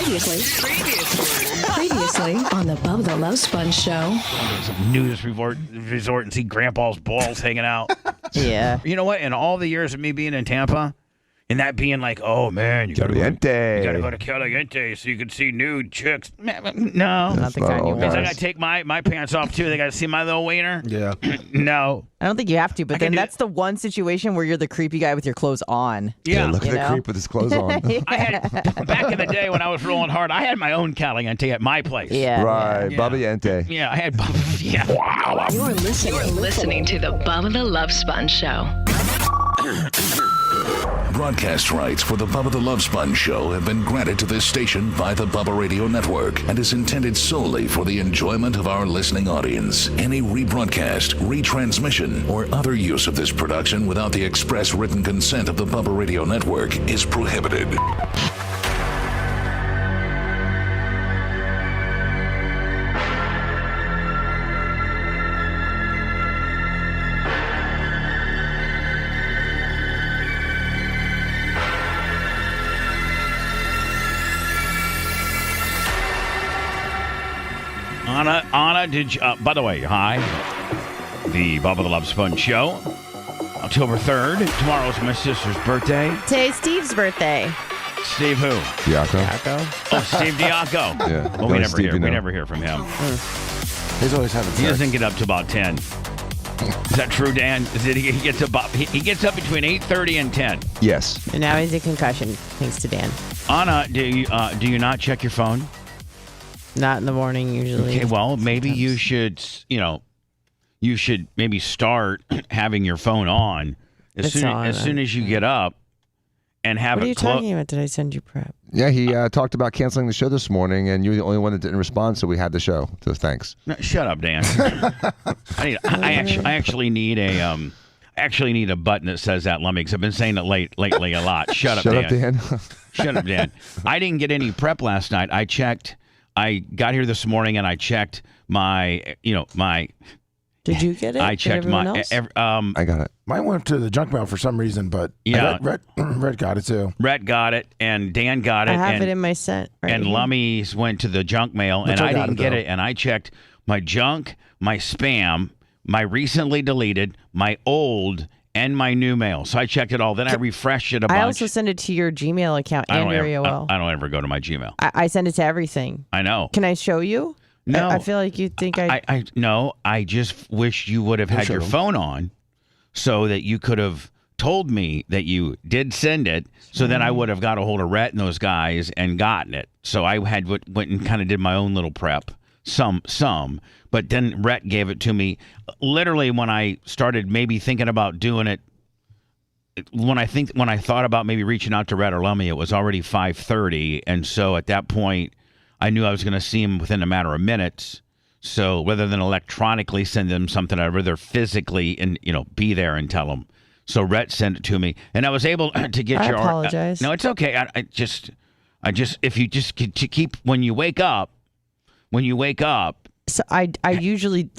Previously on the Bubba the Love Sponge show. Nudist resort and see Grandpa's balls hanging out. Yeah. You know what? In all the years of me being in Tampa, and that being like, oh man, you gotta go to Caliente so you can see nude chicks. No, Not the kind you because I want. gotta take my pants off too. They gotta see my little wiener. Yeah. No. I don't think you have to, but then do- that's the one situation where you're the creepy guy with your clothes on. Yeah. Look at the creep with his clothes on. I had back in the day when I was rolling hard, I had my own Caliente at my place. Yeah. Right, Yeah. Bubba Yente. Yeah, I had. Yeah. Wow. You're listening to the Bubba the Love Sponge show. Broadcast rights for the Bubba the Love Sponge show have been granted to this station by the Bubba Radio Network and is intended solely for the enjoyment of our listening audience. Any rebroadcast, retransmission, or other use of this production without the express written consent of the Bubba Radio Network is prohibited. Anna, did you, by the way, hi. The Bubba the Love Sponge show. October 3rd. Tomorrow's my sister's birthday. Today's Steve's birthday. Steve who? Diaco. Oh, Steve Diaco. Yeah. Well, we Go never Steve, hear. you know. We never hear from him. He's always having He sex. doesn't get up to about 10. Is that true, Dan? Is it he gets about he gets up between 8:30 and 10? Yes. And now he's a concussion, thanks to Dan. Anna, do you not check your phone? Not in the morning, usually. Okay, well, maybe you should, you should maybe start having your phone on as soon as you get up and have What are it you talking about? Did I send you prep? Yeah, he talked about canceling the show this morning, and you were the only one that didn't respond, so we had the show. So thanks. No, shut up, Dan. I actually need a button that says that, Lummy, because I've been saying it lately a lot. Shut up, Dan. Shut up, Dan. I didn't get any prep last night. I got here this morning and I checked my. Did you get it? I checked Did everyone else? I got it. Mine went to the junk mail for some reason, but Yeah. Red got it too. Rhett got it and Dan got it. I have and, it in my scent. Right and here. Lummy's went to the junk mail, But and I I got didn't it, get though. it. And I checked my junk, my spam, my recently deleted, my old, and my new mail. So I checked it all. Then I refreshed it a bunch. I also send it to your Gmail account and your AOL. I don't ever go to my Gmail. I send it to everything. I know. Can I show you? No. I feel like you think No, I just wish you would have had your phone on so that you could have told me that you did send it, so then I would have got a hold of Rhett and those guys and gotten it. So I went and kind of did my own little prep, some, but then Rhett gave it to me literally when I started maybe thinking about doing it. When I thought about maybe reaching out to Rhett or Lummy, it was already 5:30, and so at that point, I knew I was going to see him within a matter of minutes. So rather than electronically send them something, I'd rather physically and be there and tell them. So Rhett sent it to me, and I was able to get I your. apologize. No, it's okay. I just if you just keep when you wake up. So I usually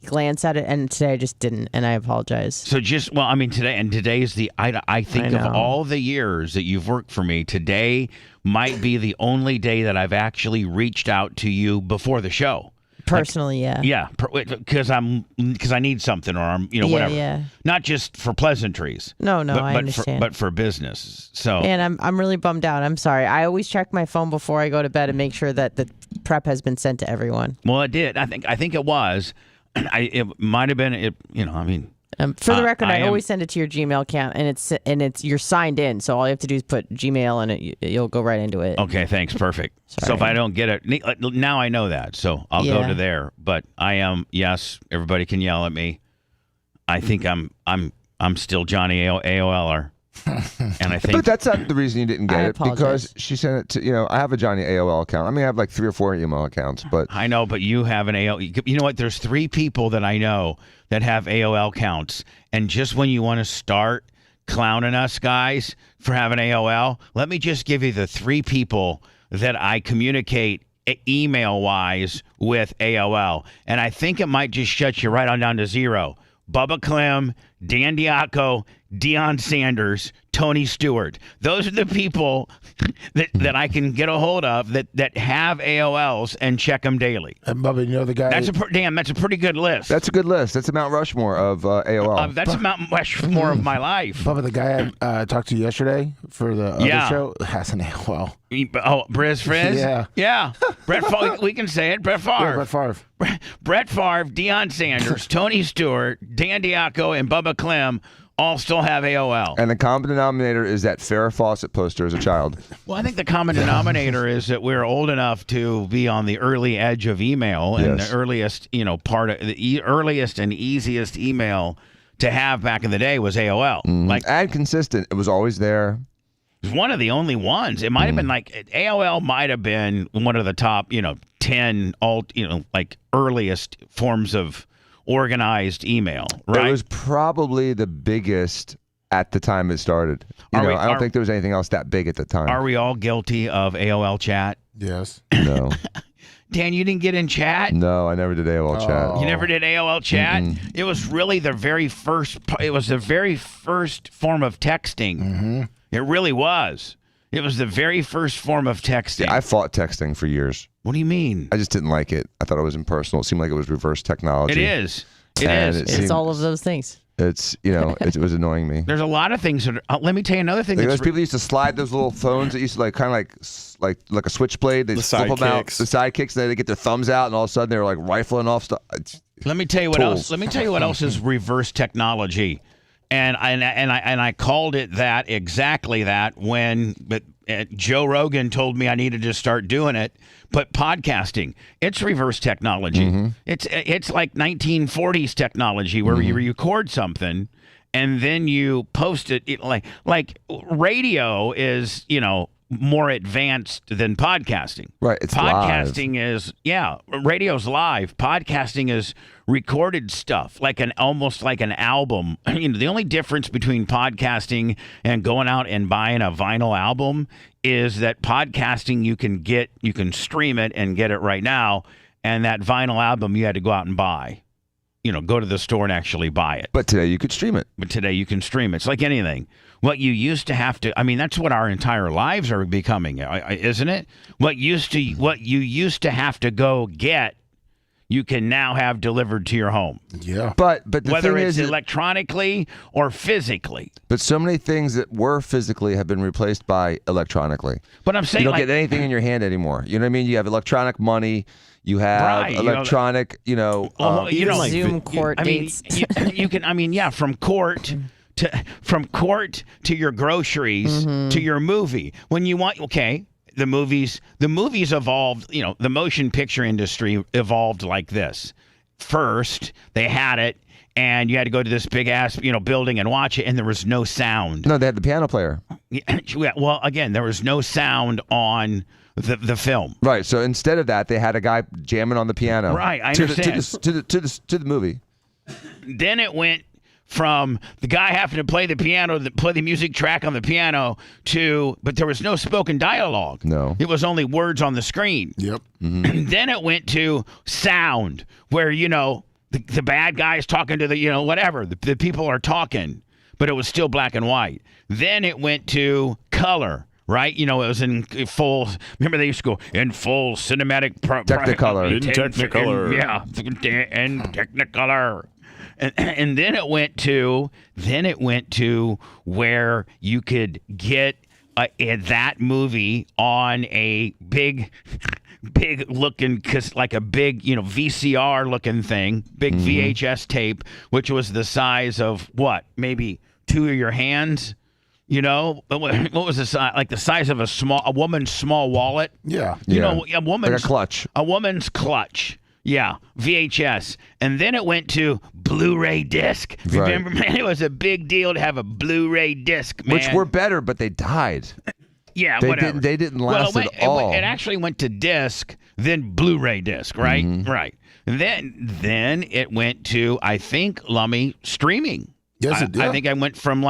glance at it, and today I just didn't, and I apologize. So today is the I think of all the years that you've worked for me, today might be the only day that I've actually reached out to you before the show. Personally, yeah. Yeah, because I need something, or I'm whatever. Yeah. Not just for pleasantries. No, I understand. But for business. So. And I'm really bummed out. I'm sorry. I always check my phone before I go to bed and make sure that the prep has been sent to everyone. Well, it did. I think it was. It might have been. For the record, I am- always send it to your Gmail account, and it's you're signed in, so all you have to do is put Gmail, and you'll go right into it. Okay, thanks. Perfect. So if I don't get it, now I know that. So I'll go to there. But I am. Yes, everybody can yell at me. I think I'm still Johnny AOLer. And I think, But that's not the reason you didn't get I it, apologize. because she sent it to, I have a Johnny AOL account. I mean, I have like 3 or 4 email accounts, but I know, but you have an AOL. You know what? There's 3 people that I know that have AOL accounts. And just when you want to start clowning us guys for having AOL, let me just give you the 3 people that I communicate email-wise with AOL. And I think it might just shut you right on down to 0. Bubba Clem, Dan Diaco, Deion Sanders, Tony Stewart. Those are the people that I can get a hold of that have AOLs and check them daily. And Bubba, you know the guy. That's a pretty good list. That's a good list. That's a Mount Rushmore of AOL. That's a Mount Rushmore of my life. Bubba, the guy I talked to yesterday for the other show has an AOL. Oh, Briz Frizz? Yeah. Brett Favre, we can say it. Brett Favre. Yeah, Brett Favre. Brett Favre, Deion Sanders, Tony Stewart, Dan Diaco, and Bubba Clem all still have AOL. And the common denominator is that Farrah Fawcett poster as a child. Well, I think the common denominator is that we're old enough to be on the early edge of email, and the earliest, part of the earliest and easiest email to have back in the day was AOL. And consistent. It was always there. It was one of the only ones. It might have been AOL might have been one of the top, 10 earliest forms of organized email, right? It was probably the biggest at the time it started. I don't think there was anything else that big at the time. Are we all guilty of AOL chat? Yes. No. Dan, you didn't get in chat? No, I never did AOL chat. You never did AOL chat? It was really the very first form of texting. It really was. It was the very first form of texting. Yeah, I fought texting for years. What do you mean? I just didn't like it. I thought it was impersonal. It seemed like it was reverse technology. It is. It's all of those things. It's, it was annoying me. There's a lot of things that let me tell you another thing. Those people used to slide those little phones that used to kind of like a switchblade. They flip them out, the sidekicks, and then they get their thumbs out, and all of a sudden they were like rifling off stuff. Let me tell you what else. Let me tell you what else is reverse technology. And I called it that, exactly that, but Joe Rogan told me I needed to start doing it. But podcasting, it's reverse technology. It's like 1940s technology where you record something and then you post it. Like radio is, more advanced than podcasting. Right. It's podcasting live. Radio's live. Podcasting is recorded stuff, almost like an album. The only difference between podcasting and going out and buying a vinyl album is that podcasting you can stream it and get it right now, and that vinyl album you had to go out and buy. Go to the store and actually buy it. But today you could stream it. It's like anything. What you used to have to, that's what our entire lives are becoming, isn't it? What you used to have to go get, you can now have delivered to your home. Yeah. But the whether thing it's is electronically or physically. But so many things that were physically have been replaced by electronically. But I'm saying you don't get anything in your hand anymore. You know what I mean? You have electronic money. You have electronic, Zoom court dates. You can, from court to your groceries to your movie. When you want, the movies evolved, the motion picture industry evolved like this. First, they had it, and you had to go to this big ass, building and watch it, and there was no sound. No, they had the piano player. Yeah, well, again, there was no sound on the film. Right. So instead of that, they had a guy jamming on the piano. Right. I understand. To the movie. Then it went from the guy having to play the piano, play the music track on the piano, but there was no spoken dialogue. No. It was only words on the screen. Yep. Then it went to sound, where, the bad guy's talking to the, whatever. The people are talking, but it was still black and white. Then it went to color. Right? It was in full, remember they used to go, in full cinematic... Technicolor. In Technicolor. In Technicolor. And then it went to where you could get that movie on a big looking, like a big, VCR looking thing, big VHS tape, which was the size of what? Maybe two of your hands? What was the size? Like the size of a woman's small wallet? Yeah. A woman's like a clutch. A woman's clutch. Yeah, VHS. And then it went to Blu-ray disc. Right. Remember, man, it was a big deal to have a Blu-ray disc, man. Which were better, but they died. Yeah, whatever. They didn't last at all. It actually went to disc, then Blu-ray disc, right? Right. And then it went to, I think, Lummy, streaming. Yes, it did. I think I went from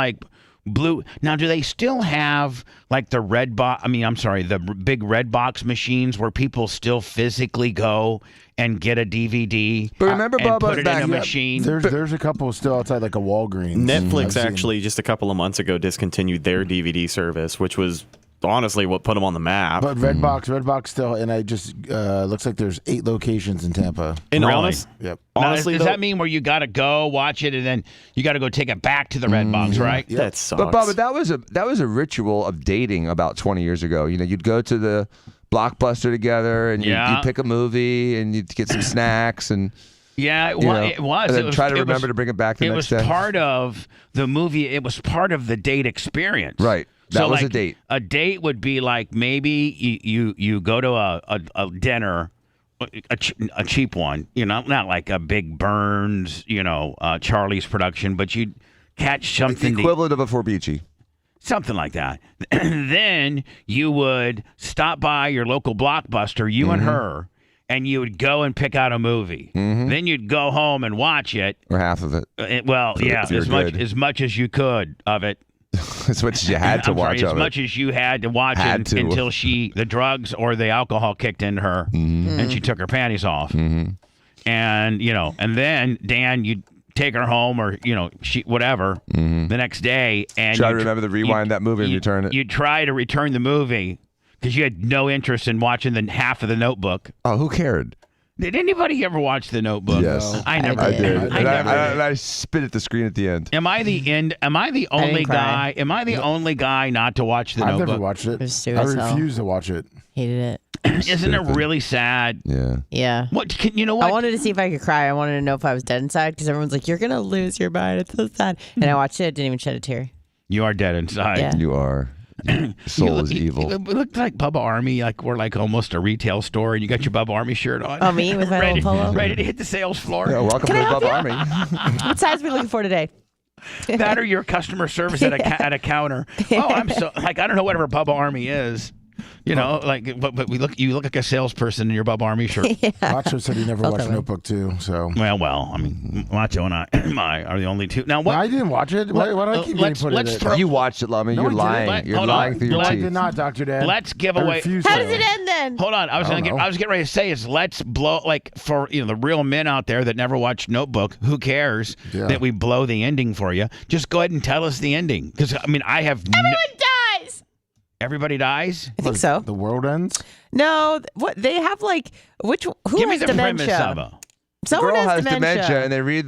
blue. Now, do they still have like the red box? I mean, I'm sorry, the big red box machines where people still physically go and get a DVD. But remember, and Bubba, put it in a machine. There's a couple still outside like a Walgreens. Netflix actually just a couple of months ago discontinued their DVD service, which was honestly what put them on the map. But Redbox still, and I just looks like there's 8 locations in Tampa. And Really? Yep. Honestly, does that mean where you got to go watch it and then you got to go take it back to the red box, right? Yep. that sucks. But Bubba, that was a ritual of dating about 20 years ago. You know, you'd go to the Blockbuster together and you'd pick a movie and you'd get some snacks and. Yeah, it was. And then It was try to remember to bring it back the next day. It was part of the movie. It was part of the date experience. Right. That was like, a date. A date would be like maybe you go to a dinner, a cheap one, you know, not like a big Burns, you know, Charlie's production, but you'd catch something. Like the equivalent of a Forbici. Something like that. Then you would stop by your local Blockbuster, you and her, and you would go and pick out a movie. Then you'd go home and watch it. Or half of it. As much as you could of it. As much as you had to watch as much as you had to watch it until the drugs or the alcohol kicked into her and she took her panties off. And, you know, and then, Dan, you'd take her home or, you know, whatever the next day. And try to remember to rewind that movie and return it. You'd try to return the movie because you had no interest in watching the half of the Notebook. Oh, who cared? Did anybody ever watch The Notebook? Yes. I never I did. I never did. And I spit at the screen at the end. Am I the only guy? Am I the only guy not to watch The Notebook? I've never watched it. I refuse to watch it. Hated it. Isn't it really sad? Yeah. Yeah. You know what? I wanted to see if I could cry. I wanted to know if I was dead inside because everyone's like, "You're gonna lose your mind. It's so sad." And I watched it. Didn't even shed a tear. You are dead inside. Yeah. You are. Soul is evil. It looked like Bubba Army, like we're like almost a retail store, and you got your Bubba Army shirt on. Oh, me with my ready, little polo? ready to hit the sales floor. Yeah, welcome to the Bubba Army. What size are we looking for today? That or your customer service at a counter. Oh, I'm so like I don't know whatever Bubba Army is. You know, like, but you look like a salesperson in your Bubba Army shirt. Macho said he never watched Notebook 2, so. Well, I mean, Macho and I are the only two. Now, what? No, I didn't watch it. Why do I keep getting put in it? You watched it, Lummy. No, You're I lying. didn't. You're lying through your I teeth. did not, Dr. Dan. Let's give away. How does it end then? Hold on, I was getting ready to say is let's blow like for the real men out there that never watched Notebook. Who cares that we blow the ending for you? Just go ahead and tell us the ending because I mean I have. Everyone dies. Everybody dies? I think so. The world ends? No, what they have like who Give me has the dementia? premise of it. Someone Girl has dementia, and they read.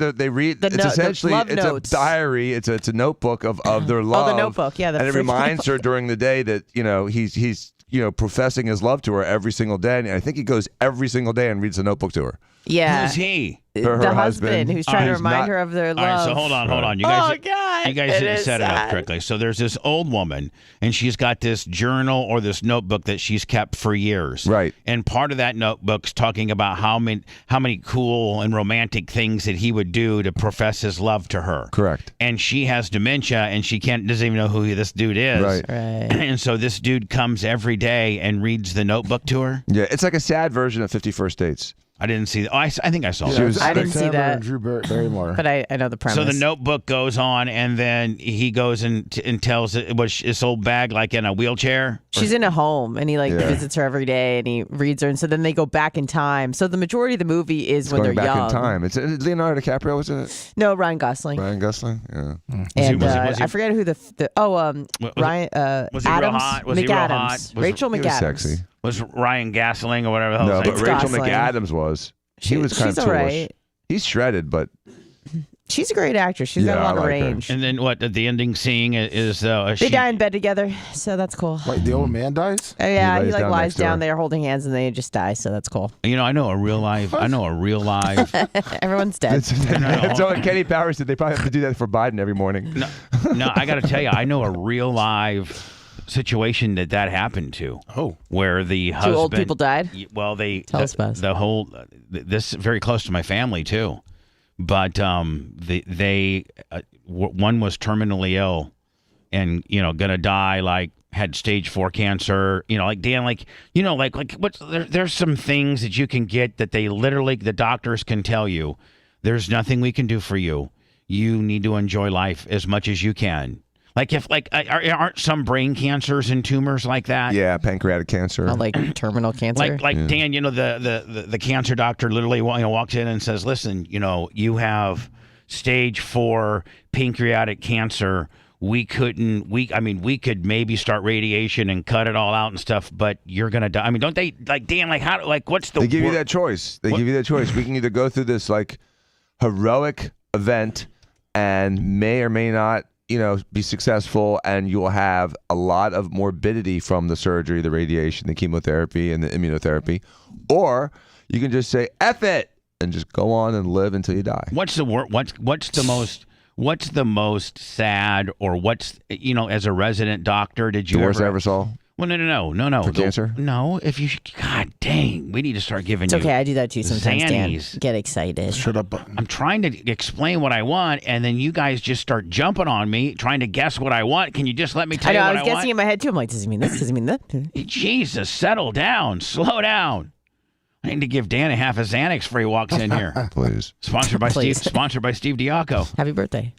It's essentially love it's notes. a diary. It's a notebook of their love. Oh, the notebook, yeah. And it reminds her during the day that he's professing his love to her every single day. And I think he goes every single day and reads the notebook to her. Yeah. Who's he? Her husband who's trying to He's remind not- her of their love. All right, so hold on. You guys, God. you guys It didn't is set it up sad. correctly. So there's this old woman, and she's got this journal or this notebook that she's kept for years. Right. And part of that notebook's talking about how many cool and romantic things that he would do to profess his love to her. Correct. And she has dementia, and she doesn't even know who this dude is. Right. And so this dude comes every day and reads the notebook to her. Yeah, it's like a sad version of 50 First Dates. I didn't see that. I think I saw Yeah, that. I didn't see September that. and Drew Barrymore. But I know the premise. So the notebook goes on, and then he goes and tells it was this old bag like in a wheelchair. She's in a home, and he visits her every day, and he reads her, and so then they go back in time. So the majority of the movie is when Going they're back young. in time. It's Leonardo DiCaprio, wasn't it? No, Ryan Gosling. Ryan Gosling. Yeah. And was he- I forget who Ryan was he real Adams hot? Was he real hot? McAdams. Rachel He was McAdams. sexy. Was Ryan Gosling or whatever the hell No, his but name Rachel Gosling. McAdams was. He was kind she's of all toolish. right. He's shredded, but She's a great actress. She's got a Yeah, lot I of like her. range. And then what? The ending scene is They die in bed together, so that's cool. Wait, the old man dies? Oh, yeah, He he lays down lies next to her. down there holding hands, and they just die. So that's cool. I know a real life. Everyone's dead. That's what Kenny Powers said. They probably have to do that for Biden every morning. No, I got to tell you, I know a real live situation that happened to. Oh. Where the Two husband. old people died? Well, Tell us about it. the whole. This is very close to my family too, but one was terminally ill, and gonna die, like had stage 4 cancer. Like Dan, like what's there's some things that you can get that they literally the doctors can tell you. There's nothing we can do for you. You need to enjoy life as much as you can. Like aren't some brain cancers and tumors like that? Yeah, pancreatic cancer. Like terminal cancer. Like Dan, the cancer doctor literally walks in and says, "Listen, you have stage 4 pancreatic cancer. We could maybe start radiation and cut it all out and stuff, but you're gonna die." I mean, don't they Dan? What's the? They give you that choice. Give you that choice. We can either go through this heroic event and may or may not, be successful, and you will have a lot of morbidity from the surgery, the radiation, the chemotherapy, and the immunotherapy, or you can just say F it and just go on and live until you die. What's the What's the most sad, or as a resident doctor, did you the worst I ever saw? Well, no. For cancer? No, God dang, we need to start giving you. It's okay, I do that too sometimes, Xannies. Dan. Get excited. Shut up. I'm trying to explain what I want, and then you guys just start jumping on me, trying to guess what I want. Can you just let me tell you what I want? I was guessing in my head too. I'm like, does he mean this? Does he mean that? Jesus, settle down. Slow down. I need to give Dan a half a Xanax before he walks in here. Please. Sponsored by Steve Diaco. Happy birthday.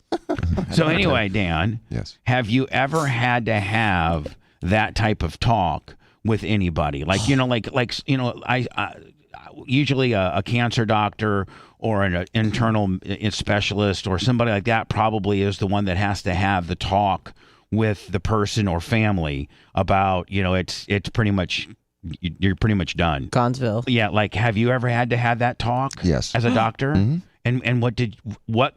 So anyway, Dan. Yes. Have you ever had to have that type of talk with anybody? Usually a cancer doctor or an internal specialist or somebody like that probably is the one that has to have the talk with the person or family about, it's pretty much, you're pretty much done. Gonzville. Yeah. Have you ever had to have that talk? Yes. As a doctor? Mm-hmm. And what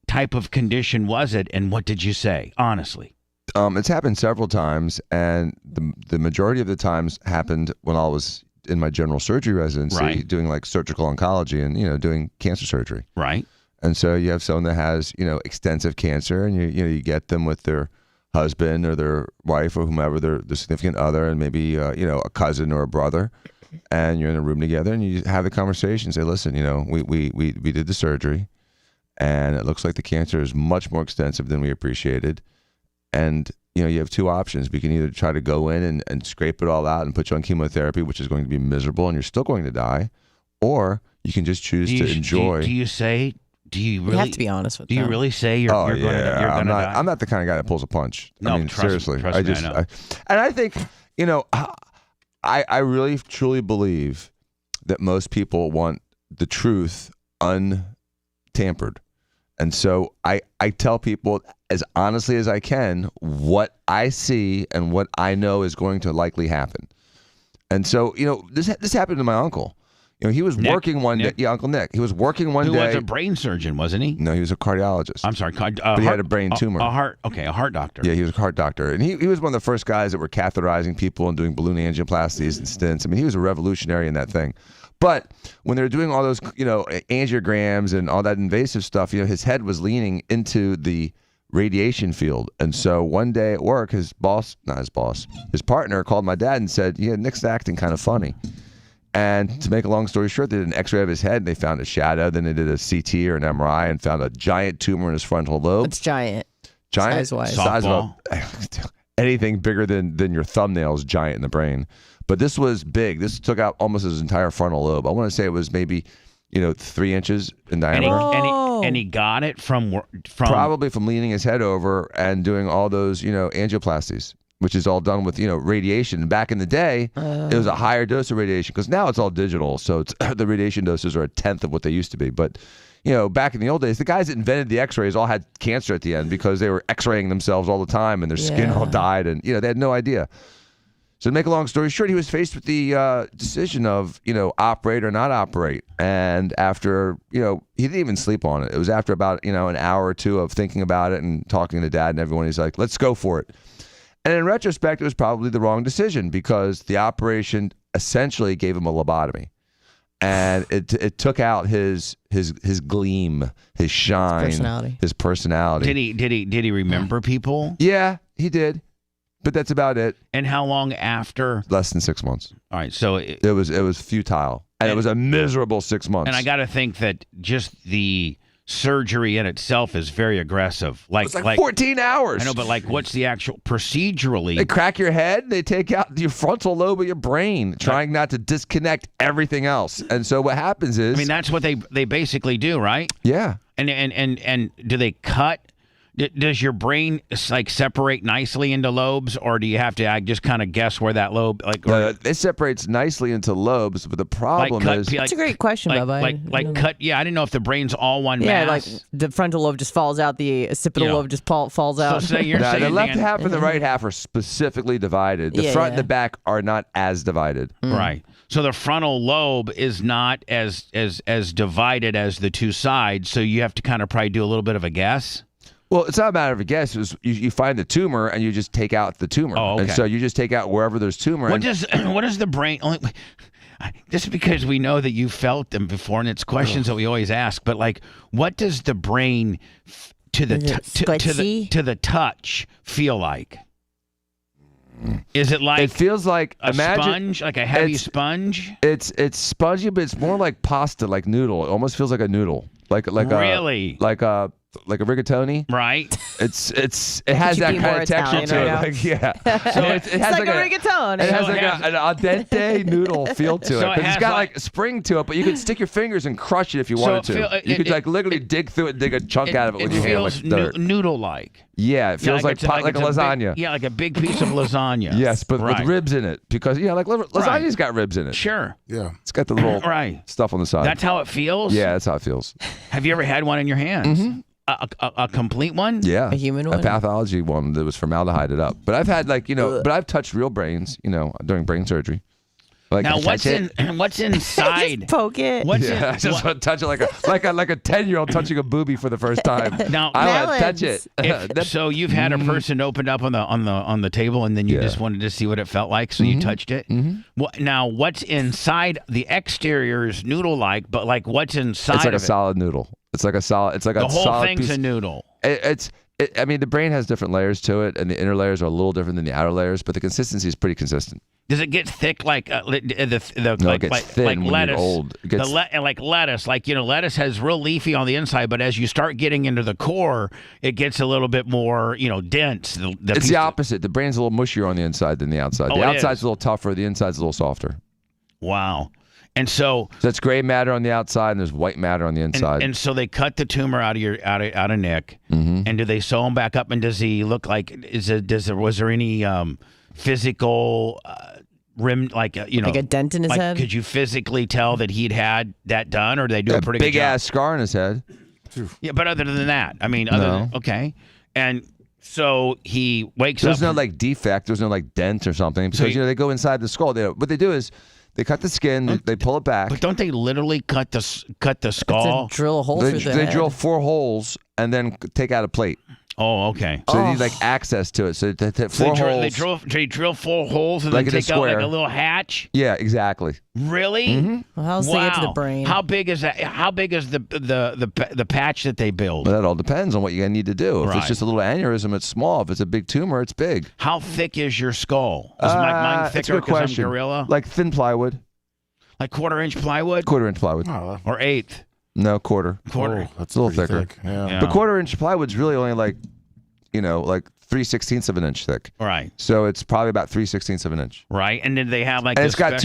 type of condition was it, and what did you say, honestly? It's happened several times, and the majority of the times happened when I was in my general surgery residency, right, doing surgical oncology and doing cancer surgery. Right. And so you have someone that has extensive cancer, and you get them with their husband or their wife or whomever, their significant other, and maybe a cousin or a brother, and you're in a room together, and you have the conversation. Say, listen, we did the surgery, and it looks like the cancer is much more extensive than we appreciated. And, you have two options. We can either try to go in and scrape it all out and put you on chemotherapy, which is going to be miserable and you're still going to die, or you can just choose to enjoy. Do you really have to be honest with them. Do you really say you're going to die? I'm not the kind of guy that pulls a punch. No, I mean, seriously. Trust me, I know. And I think, I really, truly believe that most people want the truth untampered. And so I tell people as honestly as I can what I see and what I know is going to likely happen. And so, this happened to my uncle. He was working one day. Yeah, Uncle Nick. He was working one day. Who was a brain surgeon, wasn't he? No, he was a cardiologist. I'm sorry. But he had a brain tumor. A heart doctor. Yeah, he was a heart doctor. And he was one of the first guys that were catheterizing people and doing balloon angioplasties and stents. I mean, he was a revolutionary in that thing. But when they were doing all those, angiograms and all that invasive stuff, his head was leaning into the radiation field. And so one day at work, his partner called my dad and said, "Yeah, Nick's acting kind of funny." And to make a long story short, they did an x-ray of his head, and they found a shadow. Then they did a CT or an MRI and found a giant tumor in his frontal lobe. It's giant. Giant? Size-wise. Size of anything bigger than your thumbnail is giant in the brain. But this was big. This took out almost his entire frontal lobe. I want to say it was maybe, 3 inches in diameter. And he got it from probably from leaning his head over and doing all those, angioplasties, which is all done with, radiation. Back in the day, it was a higher dose of radiation, because now it's all digital. So the radiation doses are 1/10 of what they used to be. But, back in the old days, the guys that invented the x-rays all had cancer at the end because they were x-raying themselves all the time and their skin all died, and, they had no idea. So to make a long story short, he was faced with the decision of, operate or not operate. And after, he didn't even sleep on it. It was after about, an hour or two of thinking about it and talking to Dad and everyone. He's like, let's go for it. And in retrospect, it was probably the wrong decision, because the operation essentially gave him a lobotomy. And it took out his gleam, his shine, his personality. Did he remember people? Yeah, he did. But that's about it. And how long after? Less than 6 months. All right, so it was futile, and it was a miserable 6 months. And I got to think that just the surgery in itself is very aggressive. It's like 14 hours. I know, but what's the actual procedurally? They crack your head. They take out your frontal lobe of your brain, trying not to disconnect everything else. And so what happens is, that's what they basically do, right? Yeah. And do they cut? Does your brain like separate nicely into lobes, or do you have to just kind of guess where that lobe it separates nicely into lobes, but the problem is that's a great question, Bubba. I didn't know if the brain's all one yeah, mass. like the frontal lobe just falls out, the occipital lobe just falls out. So say you're saying the left half and the right half are specifically divided. The front and the back are not as divided. Right. So the frontal lobe is not as divided as the two sides. So you have to kind of probably do a little bit of a guess. Well, it's not a matter of a guess. You find the tumor and you just take out the tumor. Oh, okay. And so you just take out wherever there's tumor. What does the brain? Just because we know that you felt them before, and it's questions that we always ask. But like, what does the brain to the touch feel like? Is it like it feels like a sponge, like a heavy sponge? It's spongy, but it's more like pasta, like noodle. It almost feels like a noodle, like really like a rigatoni, right? It has that kind of texture to it, like So it has like a rigatoni. It has like an al dente noodle feel to it. It's got like a spring to it, but you could stick your fingers and crush it if you wanted to. You could like literally dig through it and dig a chunk out of it with your hand, like dirt. Noodle-like. Yeah, it feels like a lasagna. Like a big piece of lasagna. Yes, but with ribs in it, because like lasagna's got ribs in it. Sure. Yeah. It's got the little stuff on the side. That's how it feels? Yeah, that's how it feels. Have you ever had one in your hands? Mm-hmm. A complete one? Yeah. A human one? A pathology one that was formaldehyde up. But I've had but I've touched real brains, during brain surgery. Like, now what's inside? Just poke it. I just want to touch it like a 10-year-old touching a boobie for the first time. Now I want to touch it. So you've had a person opened up on the table, and then you just wanted to see what it felt like, so you touched it. Now what's inside? The exterior is noodle-like, but like what's inside? It's like a solid noodle. It's like a solid. It's like the a whole solid thing's piece. a noodle. I mean, the brain has different layers to it, and the inner layers are a little different than the outer layers, but the consistency is pretty consistent. Does it get thick like No, it gets thin like when lettuce? you're old. It gets like lettuce, lettuce has real leafy on the inside, but as you start getting into the core, it gets a little bit more, dense. It's the opposite. The brain's a little mushier on the inside than the outside. The outside's a little tougher. The inside's a little softer. Wow. And so that's gray matter on the outside, and there's white matter on the inside. And so they cut the tumor out of Nick, and do they sew him back up? And does he look like? Was there any physical rim like a dent in his head? Could you physically tell that he'd had that done, or did they do a pretty big good job? ass scar in his head? Yeah, but other than that, I mean, okay, and. So he wakes up. There's no like defect. There's no like dent or something. Because they go inside the skull. What they do is they cut the skin. They pull it back. But don't they literally cut the skull? Drill a hole through the head. They drill 4 holes and then take out a plate. Oh, okay. So they need like access to it. So they drill 4 holes and like then take out like a little hatch. Yeah, exactly. Really? Well, how's they get to the brain? How big is that? How big is the patch that they build? Well, that all depends on what you're gonna need to do. If it's just a little aneurysm, it's small. If it's a big tumor, it's big. How thick is your skull? Is mine thicker because I'm gorilla? Like thin plywood. Like 1/4-inch plywood? 1/4-inch plywood. Oh, or 1/8? No, quarter. Oh, that's a little thicker. Thick. Yeah. But 1/4-inch plywood's really only like 3/16 of an inch thick. Right. So it's probably about 3/16 of an inch. Right. And then they have like it's got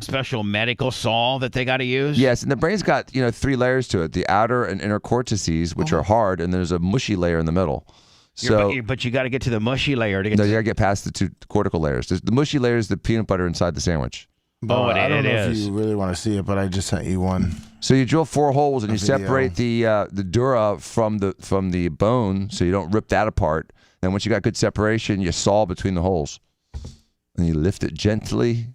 special medical saw that they got to use? Yes, and the brain's got 3 layers to it. The outer and inner cortices, which are hard, and there's a mushy layer in the middle. So, but you got to get to the mushy layer to get you got to get past the 2 cortical layers. The mushy layer is the peanut butter inside the sandwich. I don't know if you really want to see it, but I just sent you one. So you drill 4 holes and you separate the dura from the bone, so you don't rip that apart. Then once you got good separation, you saw between the holes, and you lift it gently,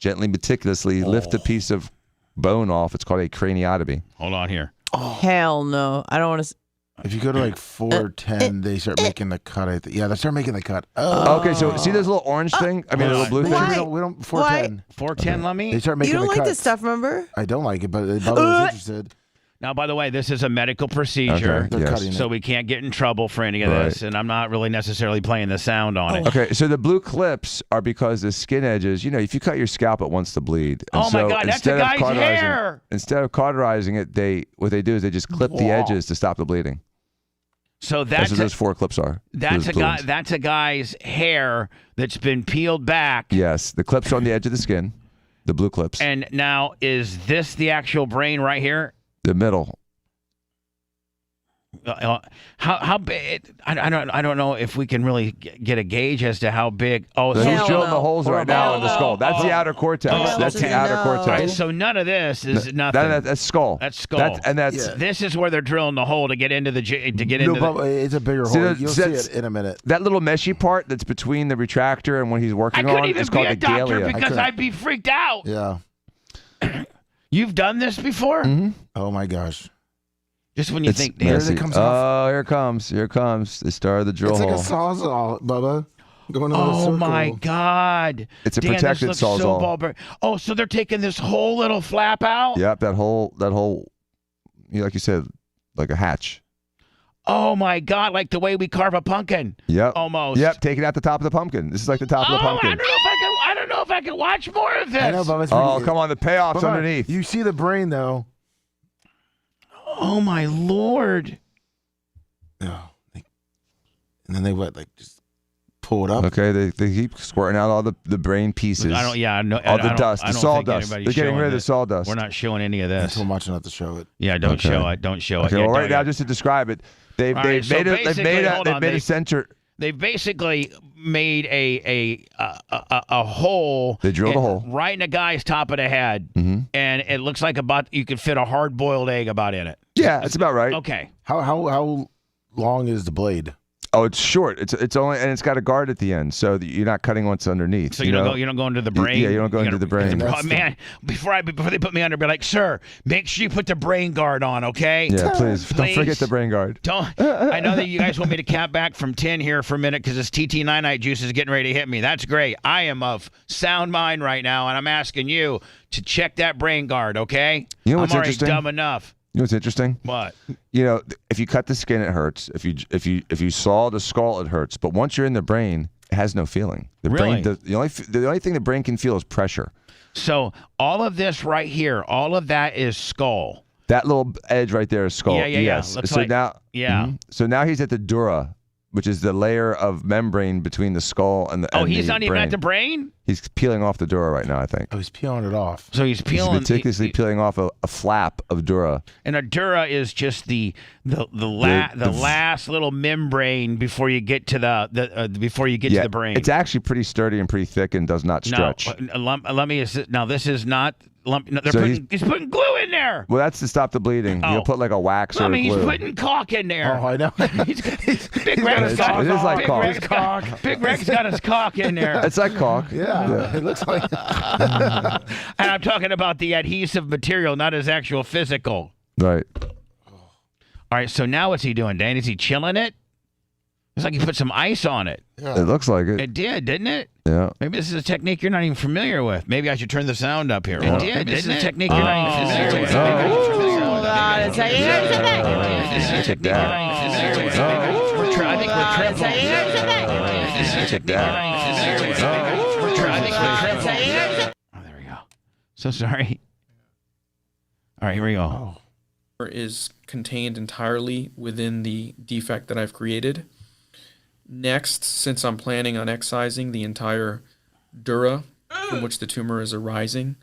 meticulously. Lift a piece of bone off. It's called a craniotomy. Hold on here. Hell no! I don't want to. If you go to like 410, they start making the cut. They start making the cut. Okay, so see this little orange thing? I mean, a little blue thing? We don't 410. 410, let me? They start making You don't the like cuts. this stuff, remember? I don't like it, but Bubba was interested. Now, by the way, this is a medical procedure, so we can't get in trouble for any of this, and I'm not really necessarily playing the sound on it. Okay, so the blue clips are because the skin edges, if you cut your scalp, it wants to bleed. And oh, my God, that's a guy's hair! Instead of cauterizing it, what they do is they just clip the edges to stop the bleeding. So that's what those 4 clips are. That's a guy's hair that's been peeled back. Yes, the clips are on the edge of the skin, the blue clips. And now, is this the actual brain right here? The middle. How big? I don't know if we can really get a gauge as to how big. Oh, He's Hell drilling no. the holes right now in the skull. That's the outer cortex. That's the outer no. cortex. so none of this is nothing. That's skull. That's skull. This is where they're drilling the hole to get into the It's a bigger See, hole. that- You'll see, see that's- it in a minute. that little meshy part that's between the retractor and what he's I working couldn't on even is be called a the doctor galea. because I'd be freaked out. Yeah. You've done this before? Oh my gosh. Just when you It's think, Here messy. it comes off. Oh, here it comes the star of the drill It's like hole. a sawzall, Bubba. Going on a oh circle. my God. It's a Dan, protected this looks sawzall. so ball-bearing. Oh, so they're taking this whole little flap out? Yep, that whole, like you said, like a hatch. Oh my God, like the way we carve a pumpkin. Yep. Almost. Yep, taking out the top of the pumpkin. This is like the top of the pumpkin. I don't know if I can watch more of this. I know, Bubba. Oh, come on, the payoff's Bubba, underneath. You see the brain, though. Oh my Lord. Yeah. And then they just pull it up. Okay, they keep squirting out all the brain pieces. I don't. Yeah, no. all the dust, the sawdust. They're getting rid of the sawdust. We're not showing any of this. Until much enough to show it. Yeah, don't Okay. show it. Don't show it. Okay, Yeah, well, right don't- now, just to describe it, they've All right, so made basically, hold on, a center. They basically made a hole. They drilled a hole right in a guy's top of the head, and it looks like you could fit a hard-boiled egg about in it. Yeah, that's about right. Okay. How long is the blade? Oh, it's short. It's only, and it's got a guard at the end, so that you're not cutting what's underneath. So you don't go into the brain. Yeah, you don't go into the brain. Oh, man, before they put me under, be like, sir, make sure you put the brain guard on, okay? Yeah, please. Don't Please. forget the brain guard. Don't. I know that you guys want me to count back from 10 here for a minute because this TT99 juice is getting ready to hit me. That's great. I am of sound mind right now, and I'm asking you to check that brain guard, okay? You know what's I'm already interesting? dumb enough. You know what's interesting? What? You know, if you cut the skin, it hurts. If you saw the skull, it hurts. But once you're in the brain, it has no feeling. The Really? brain, the only thing the brain can feel is pressure. So all of this right here, all of that is skull. That little edge right there is skull. Yeah. Yes. Looks so like- now, yeah. So now he's at the dura, which is the layer of membrane between the skull and the. Oh, and he's the not even brain. at the brain? He's peeling off the dura right now, I think. Oh, he's peeling it off. So he's peeling. He's meticulously peeling off a flap of dura. And a dura is just the last little membrane before you get to the to the brain. It's actually pretty sturdy and pretty thick and does not stretch. No, let me assist. Now this is not. No, So he's putting glue in there. Well, that's to stop the bleeding. Oh. You'll put like a wax or a He's glue. putting caulk in there. Oh, I know. Big Rex got It is like Big caulk. Rex got- Big Rex got his caulk in there. It's like caulk. Yeah, it looks like. And I'm talking about the adhesive material, not his actual physical. Right. All right, so now what's he doing, Dan? Is he chilling it? It's like he put some ice on it. It looks like it. It did, didn't it? Yeah. Maybe this is a technique you're not even familiar with. Maybe I should turn the sound up here. Yeah. It did. This is a technique you're not even familiar with. Oh. Maybe I should turn the sound Hold up. on a second. Here's the thing. This is a technique you're not even familiar with. I think we're triple. Here's the thing. This is a technique you're not even familiar with. I think we're triple. Oh, there we go. So sorry. All right, here we go. Is contained entirely within the defect that I've created. Next, since I'm planning on excising the entire dura from which the tumor is arising,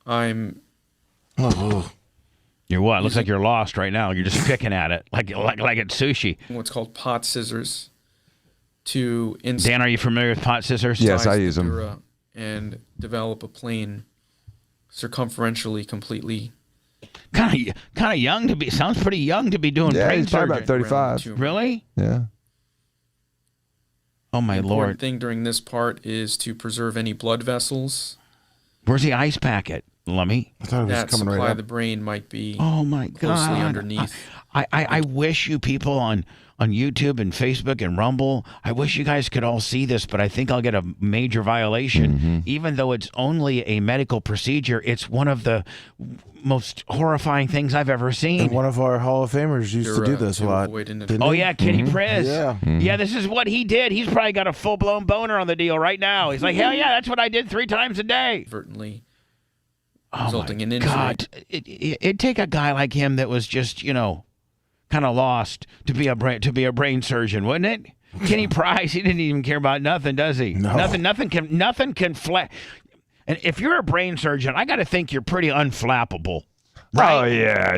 I'm You're what? Looks like you're lost right now. You're just picking at it like it's sushi. what's called pot scissors to Dan, are you familiar with pot scissors? Yes, I the use them. dura and develop a plane circumferentially completely. Kind of young to be. Sounds pretty young to be doing Yeah, brain he's probably surgery. about 35. around the tumor. Really? Yeah. Oh my The important Lord! thing during this part is to preserve any blood vessels Where's the ice packet, Lummy? I thought it was that coming supply right up. the brain might be Oh my closely God! underneath. I wish you people on YouTube and Facebook and Rumble, I wish you guys could all see this, but I think I'll get a major violation. Even though it's only a medical procedure, it's one of the most horrifying things I've ever seen. And one of our Hall of Famers used to do this a lot. didn't Oh he? yeah, Kenny Priz. Yeah. Yeah, this is what he did. He's probably got a full-blown boner on the deal right now. He's like, hell yeah, that's what I did 3 times a day. Inadvertently Oh resulting my in injury. God, it'd take a guy like him that was just, kind of lost to be a brain surgeon, wouldn't it? Kenny Price, he didn't even care about nothing, does he? No. Nothing can flap. And if you're a brain surgeon, I got to think you're pretty unflappable. Right? Oh yeah,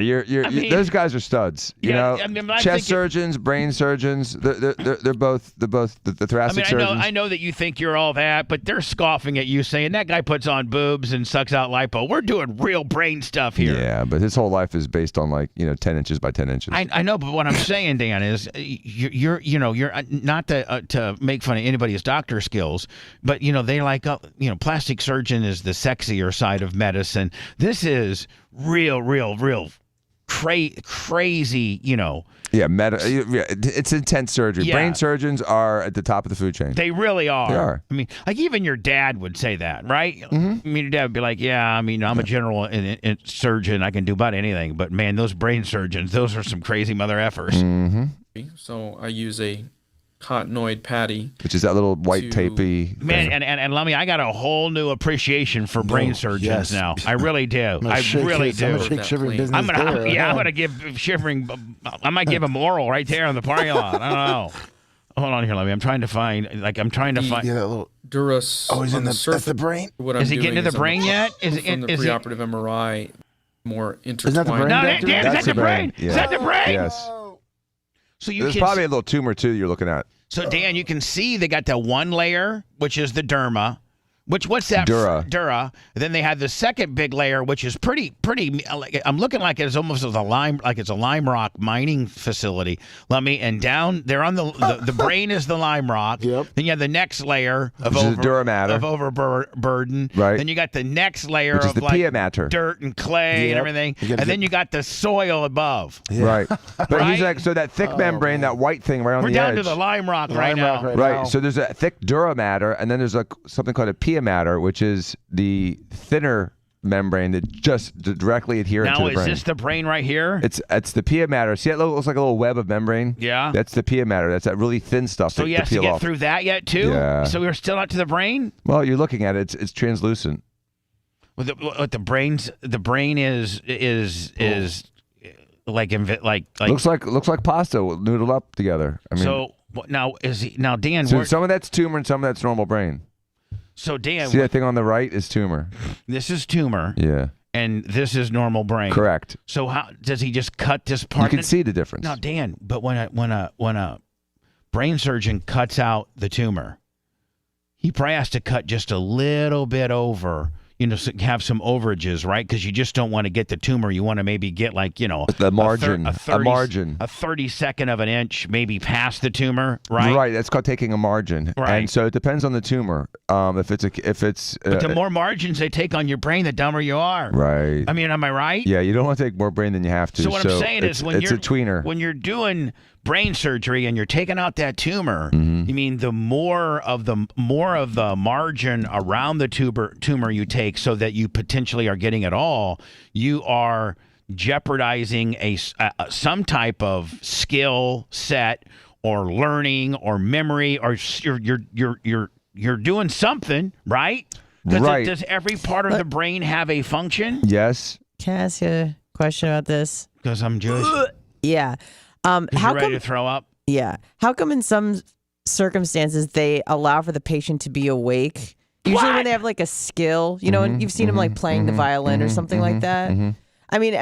those guys are studs. You know, chest surgeons, brain surgeons. They're both the thoracic surgeons. I know that you think you're all that, but they're scoffing at you, saying that guy puts on boobs and sucks out lipo. We're doing real brain stuff here. Yeah, but his whole life is based on 10 inches by 10 inches. I know, but what I'm saying, Dan, is you're not to make fun of anybody's doctor skills, but they like plastic surgeon is the sexier side of medicine. This is real crazy, Yeah, it's intense surgery. Yeah. Brain surgeons are at the top of the food chain. They really are. They are. I mean, like even your dad would say that, right? I mean, your dad would be like, yeah, I mean, I'm a general surgeon. I can do about anything. But, man, those brain surgeons, those are some crazy mother effers. So I use a cottonoid patty, which is that little white tapey man thing. And Lummy, I got a whole new appreciation for brain surgeons now. I really do. I really do. I'm gonna shake Shivering business. I'm gonna give Shivering. I might give him oral right there on the parking lot. I don't know. Hold on here, Lummy. I'm trying to find. Yeah, that little Duras. Oh, he's in the. That's the brain. Is he getting to the brain yet? Is from the preoperative MRI more intertwined? Is that the brain? No, Dan, is that the brain? Yeah. Is that the brain? Yes. So there's probably a little tumor too you're looking at. So Dan, you can see they got the one layer, which is the derma. What's that? Dura. Then they had the second big layer, which is pretty. I'm looking like it's almost a lime rock mining facility. And down there on the brain is the lime rock. Yep. Then you have the next layer of dura matter of overburden. Right. Then you got the next layer which is of the pia matter. dirt and clay and everything. And then you got the soil above. Yeah. Right. But he's like, so that thick membrane, that white thing right on the edge. We're down to the lime rock right now. Right. So there's a thick dura matter, and then there's something called a pia matter, which is the thinner membrane that just directly adherent to the brain. Now, is this the brain right here? It's the pia matter. See, it looks like a little web of membrane? Yeah. That's the pia matter. That's that really thin stuff. So he has to get through that yet, too? Yeah. So we're still not to the brain? Well, you're looking at it. It's translucent. Well, the brain is like looks like pasta noodled up together. I mean, so now Dan? So some of that's tumor and some of that's normal brain. So Dan, see that thing on the right is tumor. This is tumor. Yeah. And this is normal brain. Correct. So how does he just cut this part? You can see the difference. Now, Dan, but when a brain surgeon cuts out the tumor, he probably has to cut just a little bit over. Have some overages, right? Because you just don't want to get the tumor. You want to maybe get the margin, a 32nd of an inch, maybe past the tumor, right? Right. That's called taking a margin. Right. And so it depends on the tumor. But the more margins they take on your brain, the dumber you are. Right. I mean, am I right? Yeah. You don't want to take more brain than you have to. So what I'm saying is, when it's a tweener. When you're doing brain surgery and you're taking out that tumor, you mean the more of the margin around the tumor you take, so that you potentially are getting it all, you are jeopardizing some type of skill set or learning or memory, or you're doing something, right? Right. Does every part of the brain have a function? Yes. Can I ask you a question about this? Because I'm Jewish. Yeah. How you ready to throw up? Yeah. How come in some circumstances they allow for the patient to be awake? Usually when they have like a skill, and you've seen them like playing the violin or something like that. I mean,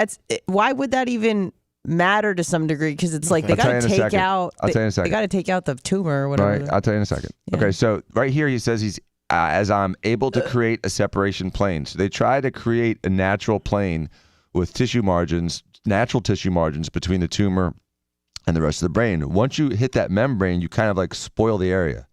why would that even matter to some degree? Because it's like they got to take out. I'll tell you in a second. They got to take out the tumor or whatever. Right. I'll tell you in a second. Yeah. Okay. So right here he says he's as I'm able to create a separation plane. So they try to create a natural plane with natural tissue margins between the tumor and the rest of the brain. Once you hit that membrane, you kind of like spoil the area.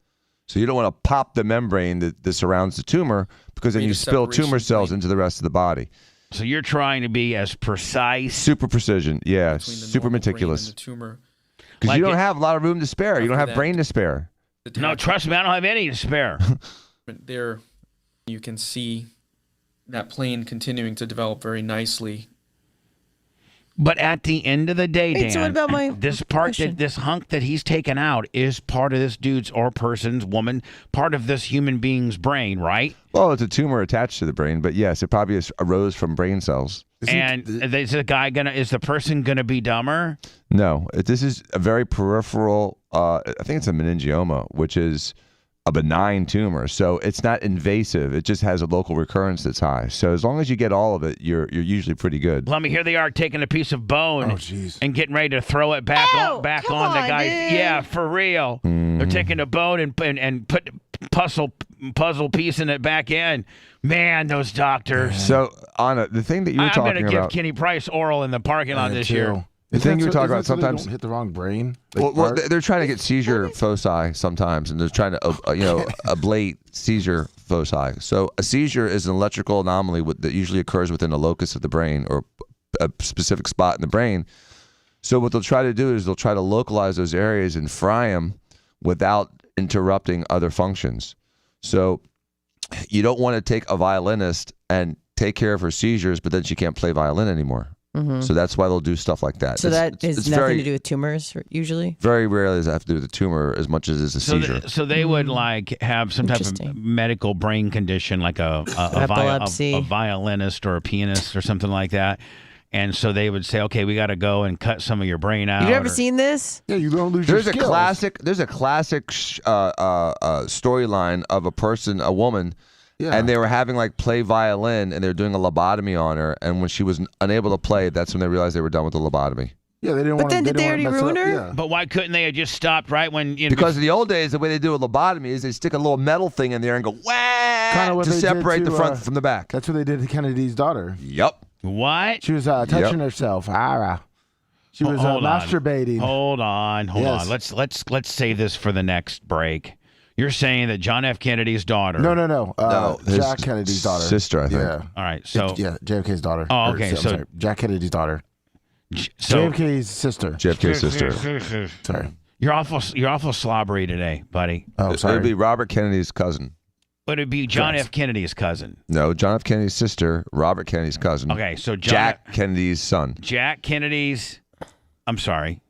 So you don't want to pop the membrane that surrounds the tumor, because then you spill tumor cells into the rest of the body. So you're trying to be as precise. Super precision. Yeah. Super meticulous. Because you don't have a lot of room to spare. You don't have brain to spare. No, trust me, I don't have any to spare. There you can see that plane continuing to develop very nicely. But at the end of the day, Dan, so what about this hunk that he's taken out is part of this dude's or person's part of this human being's brain, right? Well, it's a tumor attached to the brain, but yes, it probably arose from brain cells. Is the person gonna be dumber? No, this is a very peripheral. I think it's a meningioma, which is a benign tumor. So it's not invasive. It just has a local recurrence that's high. So as long as you get all of it, you're usually pretty good. Lummy, here they are taking a piece of bone and getting ready to throw it back on the guy. Dude. Yeah, for real. They're taking a bone and put puzzle piecing it back in. Man, those doctors. So, Anna, the thing that you were talking about. I'm going to give Kenny Price oral in the parking lot this year. The thing you were talking about sometimes hit the wrong brain. Well, they're trying to get seizure foci sometimes, and they're trying to ablate seizure foci. So a seizure is an electrical anomaly that usually occurs within a locus of the brain or a specific spot in the brain. So what they'll try to do is they'll try to localize those areas and fry them without interrupting other functions. So you don't want to take a violinist and take care of her seizures, but then she can't play violin anymore. Mm-hmm. So that's why they'll do stuff like that. So that has nothing to do with tumors, usually? Very rarely does it have to do with a tumor as much as it's a seizure. So they would like have some type of medical brain condition, like a violinist or a pianist or something like that. And so they would say, okay, we got to go and cut some of your brain out. You ever seen this? Yeah, you don't lose your skills. There's a classic storyline of a woman. Yeah. And they were having play violin, and they were doing a lobotomy on her. And when she was unable to play, that's when they realized they were done with the lobotomy. Yeah, they didn't want. But then did they already ruin her? Yeah. But why couldn't they have just stopped right when? Because in the old days, the way they do a lobotomy is they stick a little metal thing in there and go wah to separate the front from the back. That's what they did to Kennedy's daughter. Yep. What? She was touching herself. She was masturbating. Hold on. Let's save this for the next break. You're saying that John F. Kennedy's daughter. No. Jack Kennedy's daughter. Sister, I think. Yeah. All right. So JFK's daughter. Oh, okay. Sorry, Jack Kennedy's daughter. So JFK's sister. JFK's sister. Sorry. You're awful slobbery today, buddy. Oh, sorry. It would be Robert Kennedy's cousin. Would it be John F. Kennedy's cousin? No, John F. Kennedy's sister, Robert Kennedy's cousin. Okay, so Jack Kennedy's son. Jack Kennedy's. I'm sorry.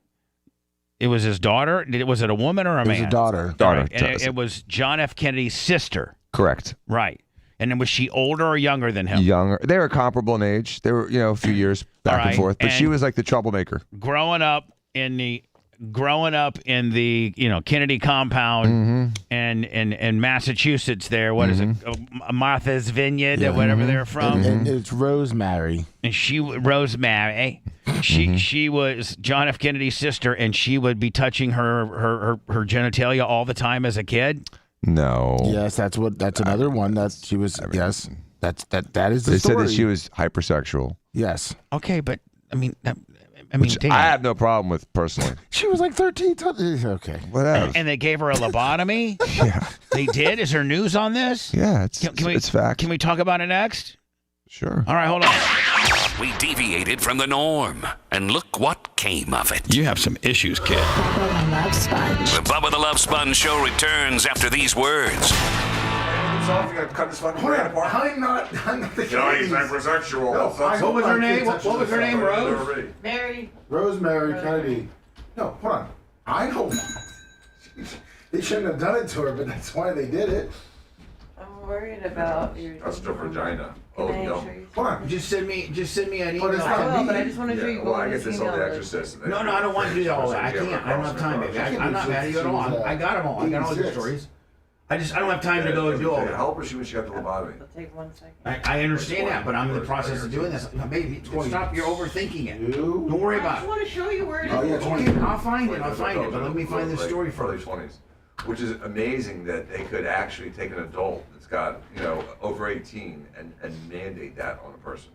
It was his daughter? Was it a woman or a man? It was a daughter. Daughter. Right. And it was John F. Kennedy's sister. Correct. Right. And then was she older or younger than him? Younger. They were comparable in age. They were, a few years back and forth. But she was like the troublemaker. Growing up in the Kennedy compound and Massachusetts there. What is it? Martha's Vineyard or whatever they're from. And it's Rosemary. And Rosemary. She was John F. Kennedy's sister, and she would be touching her genitalia all the time as a kid. No. Yes, that's another one that she was. Yes, that is the story. They said that she was hypersexual. Yes. Okay, but Which I have no problem with personally. She was like 13. Okay. Whatever. And they gave her a lobotomy? Yeah. They did? Is there news on this? Yeah, it's fact. Can we talk about it next? Sure. All right, hold on. We deviated from the norm, and look what came of it. You have some issues, kid. Bubba the Love Sponge. The Bubba the Love Sponge show returns after these words. I'm not the Johnny's hypersexual. No, what was her name? What was her name, Rose? Rosemary Kennedy. No, hold on. I don't. They shouldn't have done it to her, but that's why they did it. I'm worried about your. That's the vagina. Oh, no. Hold on. Just send me an email. But it's I not will, me. but I just want to show you. Well, I get this on The Exorcist. No, I don't want to do all that. I can't. I don't have time, baby. I'm not mad at you at all. I got them all. I got all your stories. I don't have time to go and do all that. Help her when she got the lobotomy. It'll take 1 second. I understand that, but I'm in the process of doing this. Baby, stop. You're overthinking it. Don't worry I about just it. want to show you where it is. Oh, yeah, Okay, I'll find it. But let me find this story early first. 20s, which is amazing that they could actually take an adult that's got over 18 and mandate that on a person.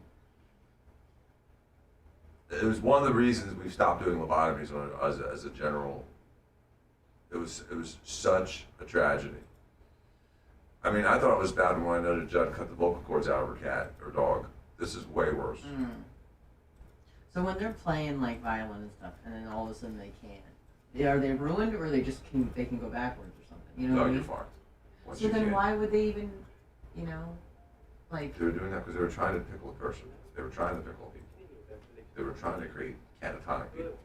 It was one of the reasons we stopped doing lobotomies as a general. It was such a tragedy. I mean, I thought it was bad when I noticed Judd cut the vocal cords out of her cat or dog. This is way worse. So when they're playing violin and stuff, and then all of a sudden they can't, are they ruined, or they can go backwards or something? You know what I mean? You're fucked. Once So you then can't. why would they even, They were doing that because they were trying to pickle a person. They were trying to pickle people. They were trying to create catatonic people.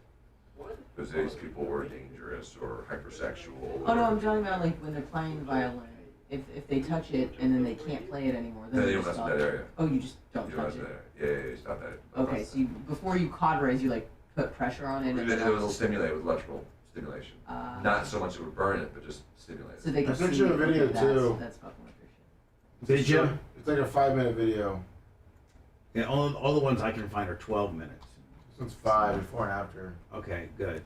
Because these people were dangerous or hypersexual. Oh no, I'm talking about when they're playing the violin. If they touch it and then they can't play it anymore, then No, they you don't just mess stop. with that area. Oh, you just don't You don't touch mess it. with that area. Yeah, stop that. Okay, so before you cauterize, you put pressure on it. And It was stimulated with electrical stimulation. Not so much it would burn it, but just stimulate it. So they can I sent see you a it. video, Okay, too. That's fucking efficient. Did you? It's like a 5-minute video. Yeah, all the ones I can find are 12 minutes. This one's 5, before and after. Okay, good.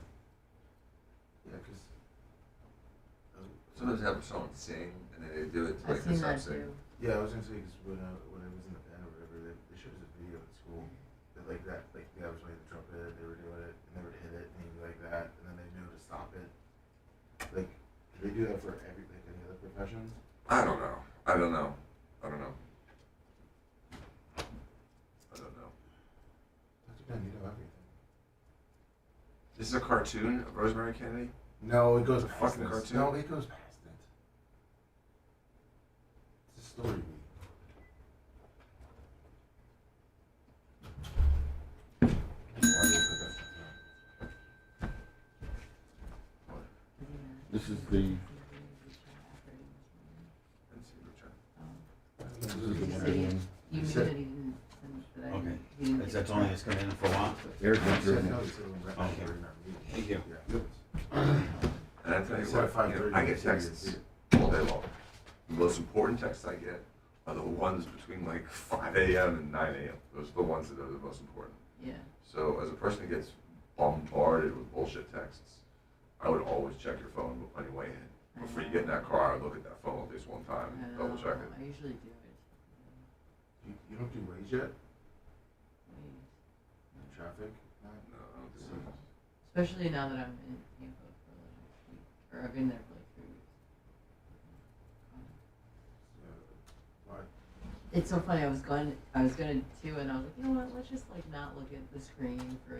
Yeah, because Sometimes they have someone sing, and then they do it to I've make seen themselves that sing. too. yeah, I was gonna say because when I was in the band or whatever, they showed us a video at school that like the guy was playing the trumpet, they were doing it, and they would hit it, and he'd be like that, and then they knew to stop it. Like, do they do that for any other professions? I don't know. I don't know. That's okay, you know everything. This is a cartoon of Rosemary Kennedy? No, it goes past fucking this. cartoon? No, it goes past it. It's a story. This is the. You knew that he didn't send that. Okay. He didn't That's only it's coming in for a while. Thank you. And I tell you what, I get texts all day long. The most important texts I get are the ones between like 5 a.m. and 9 a.m. Those are the ones that are the most important. Yeah. So as a person that gets bombarded with bullshit texts, I would always check your phone on your way in. Before you get in that car, I would look at that phone at least one time and double check it. I usually do it. You don't do Waze yet? Traffic? No, I don't do that. Especially now that I'm in Tampa for like a week, or I've been there for like 3 weeks. What? It's so funny. I was gonna too, and I was like, you know what? Let's just like not look at the screen for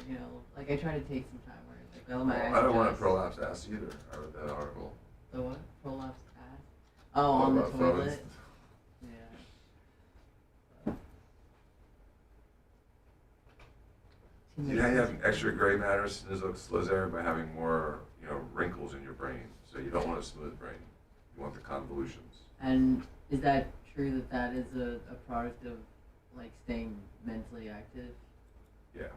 like I try to take some time where like I let my eyes. I don't want to adjust. prolapse ass either. I read that article. The what? Prolapse ass? Oh, on the about toilet. phones. Yeah. You know, you have extra gray matter slows there by having more, wrinkles in your brain. So you don't want a smooth brain. You want the convolutions. And is that true that is a product of like staying mentally active? Yeah.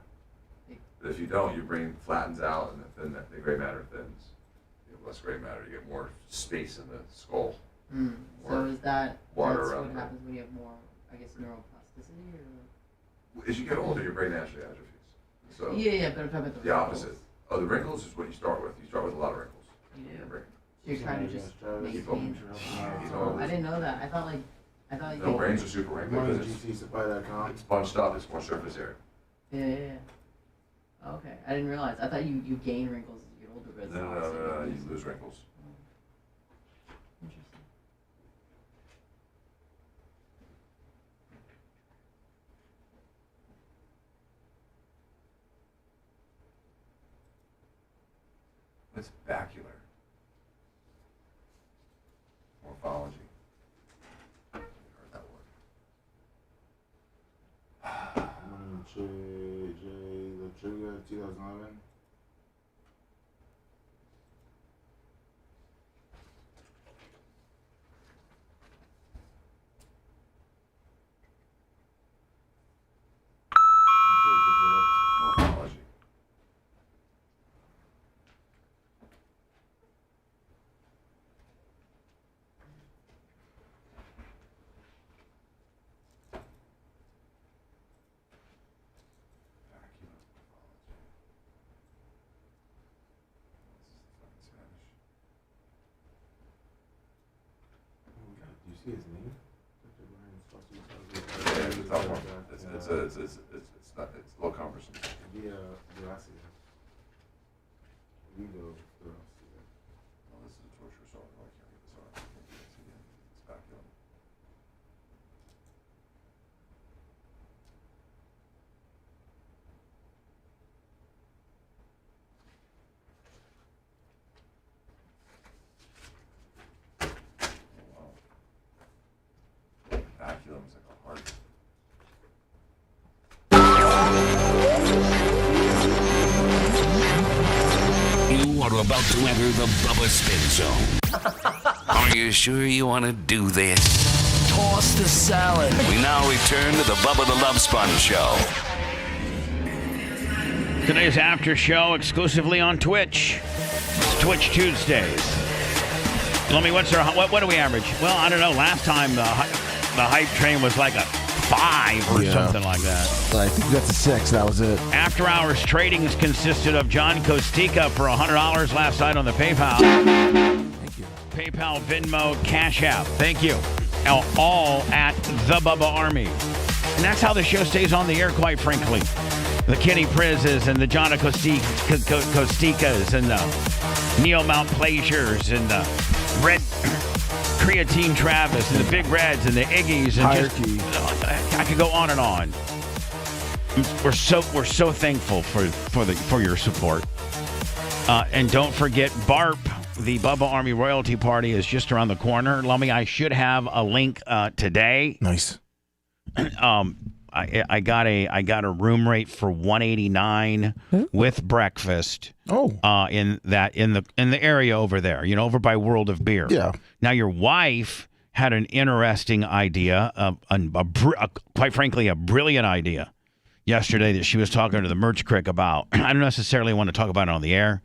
But if you don't, your brain flattens out and then the gray matter thins. You have less gray matter. You get more space in the skull. So is that water that's around what there. happens when you have more, I guess, neuroplasticity or? As you get older, your brain naturally atrophies. So Yeah, but I'm talking about the opposite. Oh, the wrinkles is what you start with. You start with a lot of wrinkles. You in do. your brain. So you're trying to just maintain. all I didn't know that. I thought you. No, brains are super wrinkled Money because GTsupply.com. it's bunched up. It's more surface area. Yeah. Okay, I didn't realize. I thought you gain wrinkles as you get older, but it's the opposite. No. You lose wrinkles. Interesting. What's bacular? Morphology. Heard that word. The trivia 2011. Morphology. Do you see his name? Yeah, it's a tough one. It's not. It's low cumbersome. Well, this is a torture song. I can't get this on. It's bacular. Baculum is like a heart. You are about to enter the Bubba Spin Zone. Are you sure you want to do this? Toss the salad. We now return to the Bubba the Love Sponge Show. Today's after show exclusively on Twitch. Twitch Tuesdays. Lummy, what do we average? Well, I don't know. Last time the hype train was like a 5 or something like that. I think that's a 6. That was it. After hours tradings consisted of John Costica for $100 last night on the PayPal. Thank you. PayPal, Venmo, Cash App. Thank you. All at the Bubba Army. And that's how the show stays on the air, quite frankly. The Kenny Prizzes and the John Costicas and the Neil Mount Plaisures and the Red Creatine Travis and the Big Reds and the Iggies and I could go on and on. We're so thankful for your support. And don't forget BARP, the Bubba Army Royalty Party, is just around the corner. Lummy, I should have a link today. Nice. I got a room rate for $189 with breakfast. In the area over there, over by World of Beer. Yeah. Now your wife had an interesting idea, quite frankly, a brilliant idea yesterday that she was talking to the Merch Crick about. I don't necessarily want to talk about it on the air,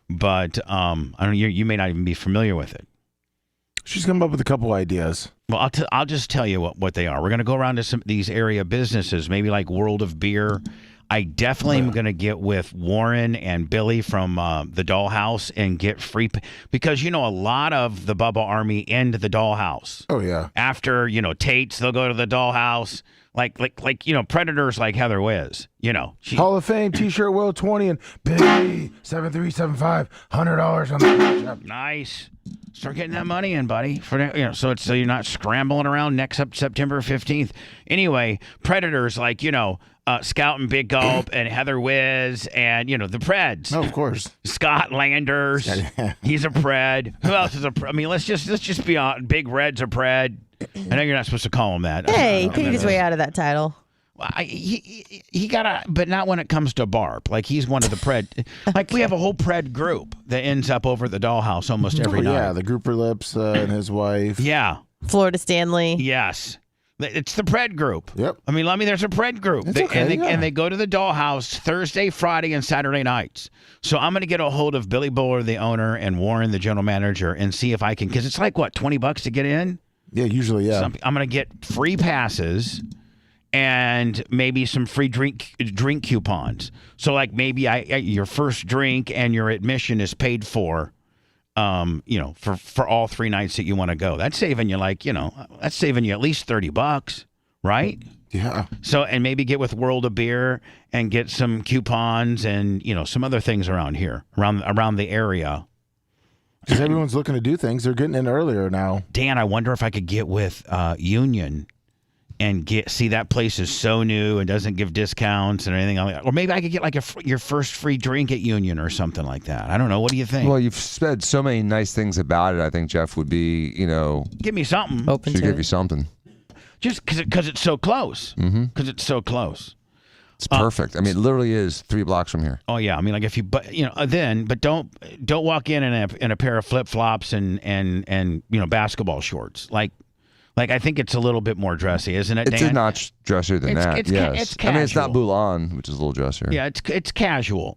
but I don't. You may not even be familiar with it. She's come up with a couple ideas. Well, I'll just tell you what they are. We're going to go around to some of these area businesses, maybe like World of Beer. I definitely am going to get with Warren and Billy from the Dollhouse and get free because, a lot of the Bubba Army end the Dollhouse. Oh, yeah. After, Tate's, they'll go to the Dollhouse. Like Predators like Heather Wiz, Hall of Fame T-shirt Will 20 and Big 7375 $100 on the shop. Nice. Start getting that money in, buddy. So you're not scrambling around next September 15th. Anyway, Predators like Scout and Big Gulp and Heather Wiz and the Preds. Oh, of course. Scott Landers. He's a Pred. Who else is a Pred? I mean, let's just be on. Big Red's a Pred. I know you're not supposed to call him that. Hey, he paid his way out of that title. Well, he got but not when it comes to BARP. Like he's one of the Pred. Like we have a whole Pred group that ends up over at the Dollhouse almost every night. Yeah, the Grouper Lips and his wife. Yeah. Florida Stanley. Yes. It's the Pred group. Yep. I mean, there's a Pred group. And they go to the Dollhouse Thursday, Friday, and Saturday nights. So I'm going to get a hold of Billy Buller, the owner, and Warren, the general manager, and see if I can, because it's like, what, $20 to get in? Yeah, usually, yeah. So I'm going to get free passes and maybe some free drink coupons. So like maybe your first drink and your admission is paid for. For all 3 nights that you want to go. That's saving you that's saving you at least $30, right? Yeah. So, and maybe get with World of Beer and get some coupons and, some other things around here, around the area. Because everyone's looking to do things. They're getting in earlier now. Dan, I wonder if I could get with Union and see that place is so new and doesn't give discounts and anything like that. Or maybe I could get like your first free drink at Union or something like that. I don't know. What do you think? Well, you've said so many nice things about it. I think Jeff would be, give me something. Open should to give it. you something. Just because it's so close. Because it's so close. It's perfect. I mean, it literally is 3 blocks from here. Oh yeah. I mean, like if you, but don't walk in a pair of flip flops and basketball shorts. Like I think it's a little bit more dressy, isn't it, Dan? It's a notch dressier than that. It's yes. casual. I mean, it's not Boulan, which is a little dressier. Yeah, it's casual.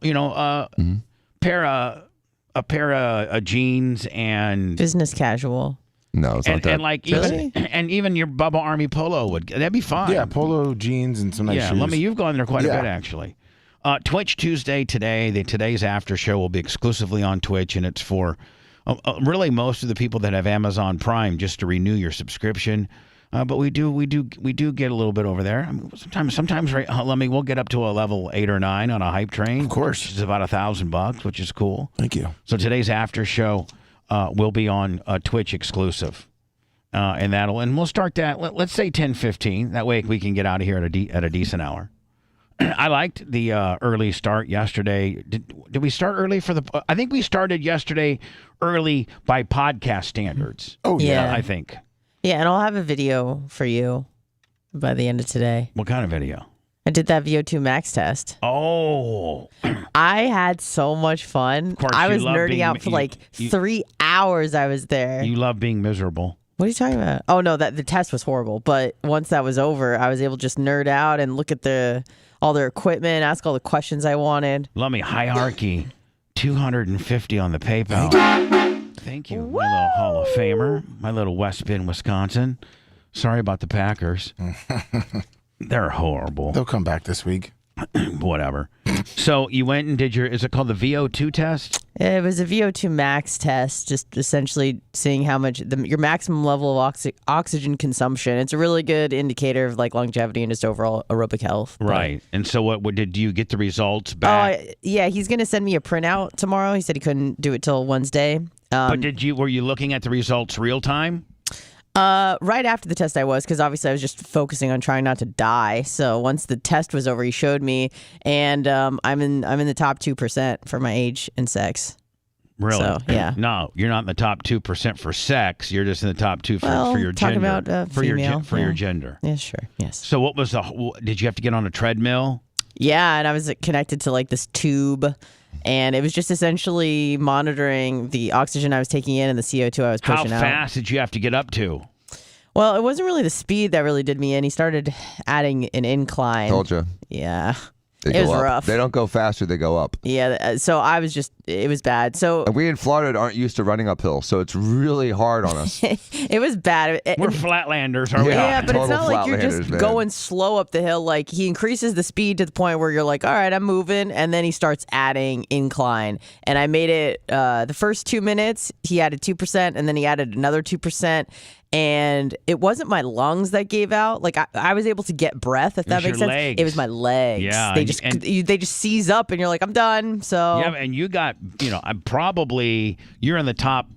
Pair of jeans and Business casual. No, it's not that. And like Really? even your Bubba Army polo that'd be fine. Yeah, polo jeans and some nice shoes. Yeah, let me. You've gone there quite a Yeah. bit actually. Twitch Tuesday today. Today's after show will be exclusively on Twitch, and it's for really most of the people that have Amazon Prime, just to renew your subscription. But we do get a little bit over there. I mean, sometimes right, we'll get up to a level 8 or 9 on a hype train. Of course, which is about $1,000, which is cool. Thank you. So today's after show will be on Twitch exclusive, and we'll start that. Let's say 10:15. That way we can get out of here at a decent hour. I liked the early start yesterday. Did we start early for the? I think we started yesterday early by podcast standards. Oh yeah, Yeah. I think. Yeah, and I'll have a video for you by the end of today. What kind of video? I did that VO2 max test. Oh, I had so much fun. Of course, I you was love nerding being- out for you- like you- 3 hours. I was there. you love being miserable. What are you talking about? Oh no, that the test was horrible. But once that was over, I was able to just nerd out and look at all their equipment, ask all the questions I wanted. Let me hierarchy $250 on the PayPal. Thank you, my little Hall of Famer, my little West Bend, Wisconsin. Sorry about the Packers. They're horrible. They'll come back this week. Whatever. So you went and did is it called the VO2 test? It was a VO2 max test, just essentially seeing how much your maximum level of oxygen consumption. It's a really good indicator of like longevity and just overall aerobic health. Right. And so what did you get the results back? Yeah, he's going to send me a printout tomorrow. He said he couldn't do it till Wednesday. But were you looking at the results real time? Right after the test I was, because obviously I was just focusing on trying not to die. So once the test was over, he showed me, and I'm in the top 2% for my age and sex. Really? So, yeah. No, you're not in the top 2% for sex. You're just in the top 2 for your talking gender. About for female, your gender. Yeah, sure. Yes. So what was did you have to get on a treadmill? Yeah, and I was connected to like this tube. And it was just essentially monitoring the oxygen I was taking in and the CO2 I was pushing out. How fast did you have to get up to? Well, it wasn't really the speed that really did me in. He started adding an incline. Told you. Yeah. It was go up. rough. They don't go faster, they go up. Yeah, so it was bad. So And we in Florida aren't used to running uphill, so it's really hard on us. it was bad. We're flatlanders, are we? Yeah, but it's total not like you're just flatlanders, going slow up the hill. Like he increases the speed to the point where you're like, all right, I'm moving. And then he starts adding incline. And I made it the first 2 minutes, he added 2%, and then he added another 2%. And it wasn't my lungs that gave out. Like I was able to get breath, if that makes sense. Legs. It was my legs. Yeah, they just seize up, and you're like, I'm done. So yeah, and you got you're in the top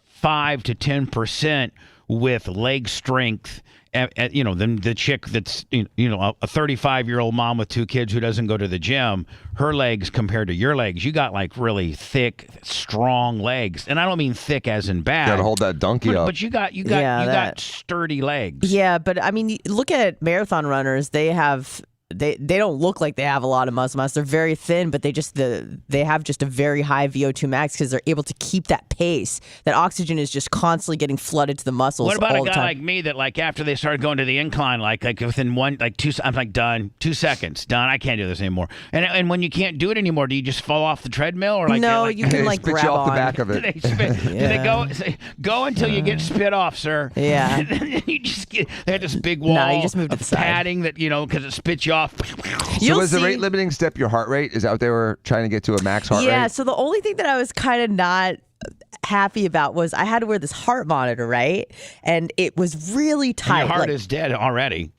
5 to 10% with leg strength. The chick that's a 35-year-old mom with 2 kids who doesn't go to the gym, her legs compared to your legs, you got like really thick, strong legs, and I don't mean thick as in bad. Got to hold that donkey up. But you got sturdy legs. Yeah, but I mean, look at marathon runners. They don't look like they have a lot of muscle mass. They're very thin, but they have just a very high VO2 max because they're able to keep that pace. That oxygen is just constantly getting flooded to the muscles. What about all a guy like me that like after they started going to the incline, like within 2, I'm like done, 2 seconds, done. I can't do this anymore. And when you can't do it anymore, do you just fall off the treadmill or like? No, you can like grab you off on the back of it. Do they go until you get spit off, sir? Yeah. And then you just they had this big wall you just moved to the side. padding that because it spits you off. So was the rate limiting step your heart rate? Is that what they were trying to get to, a max heart rate? Yeah, so the only thing that I was kind of not happy about was I had to wear this heart monitor, right? And it was really tight. And your heart is dead already.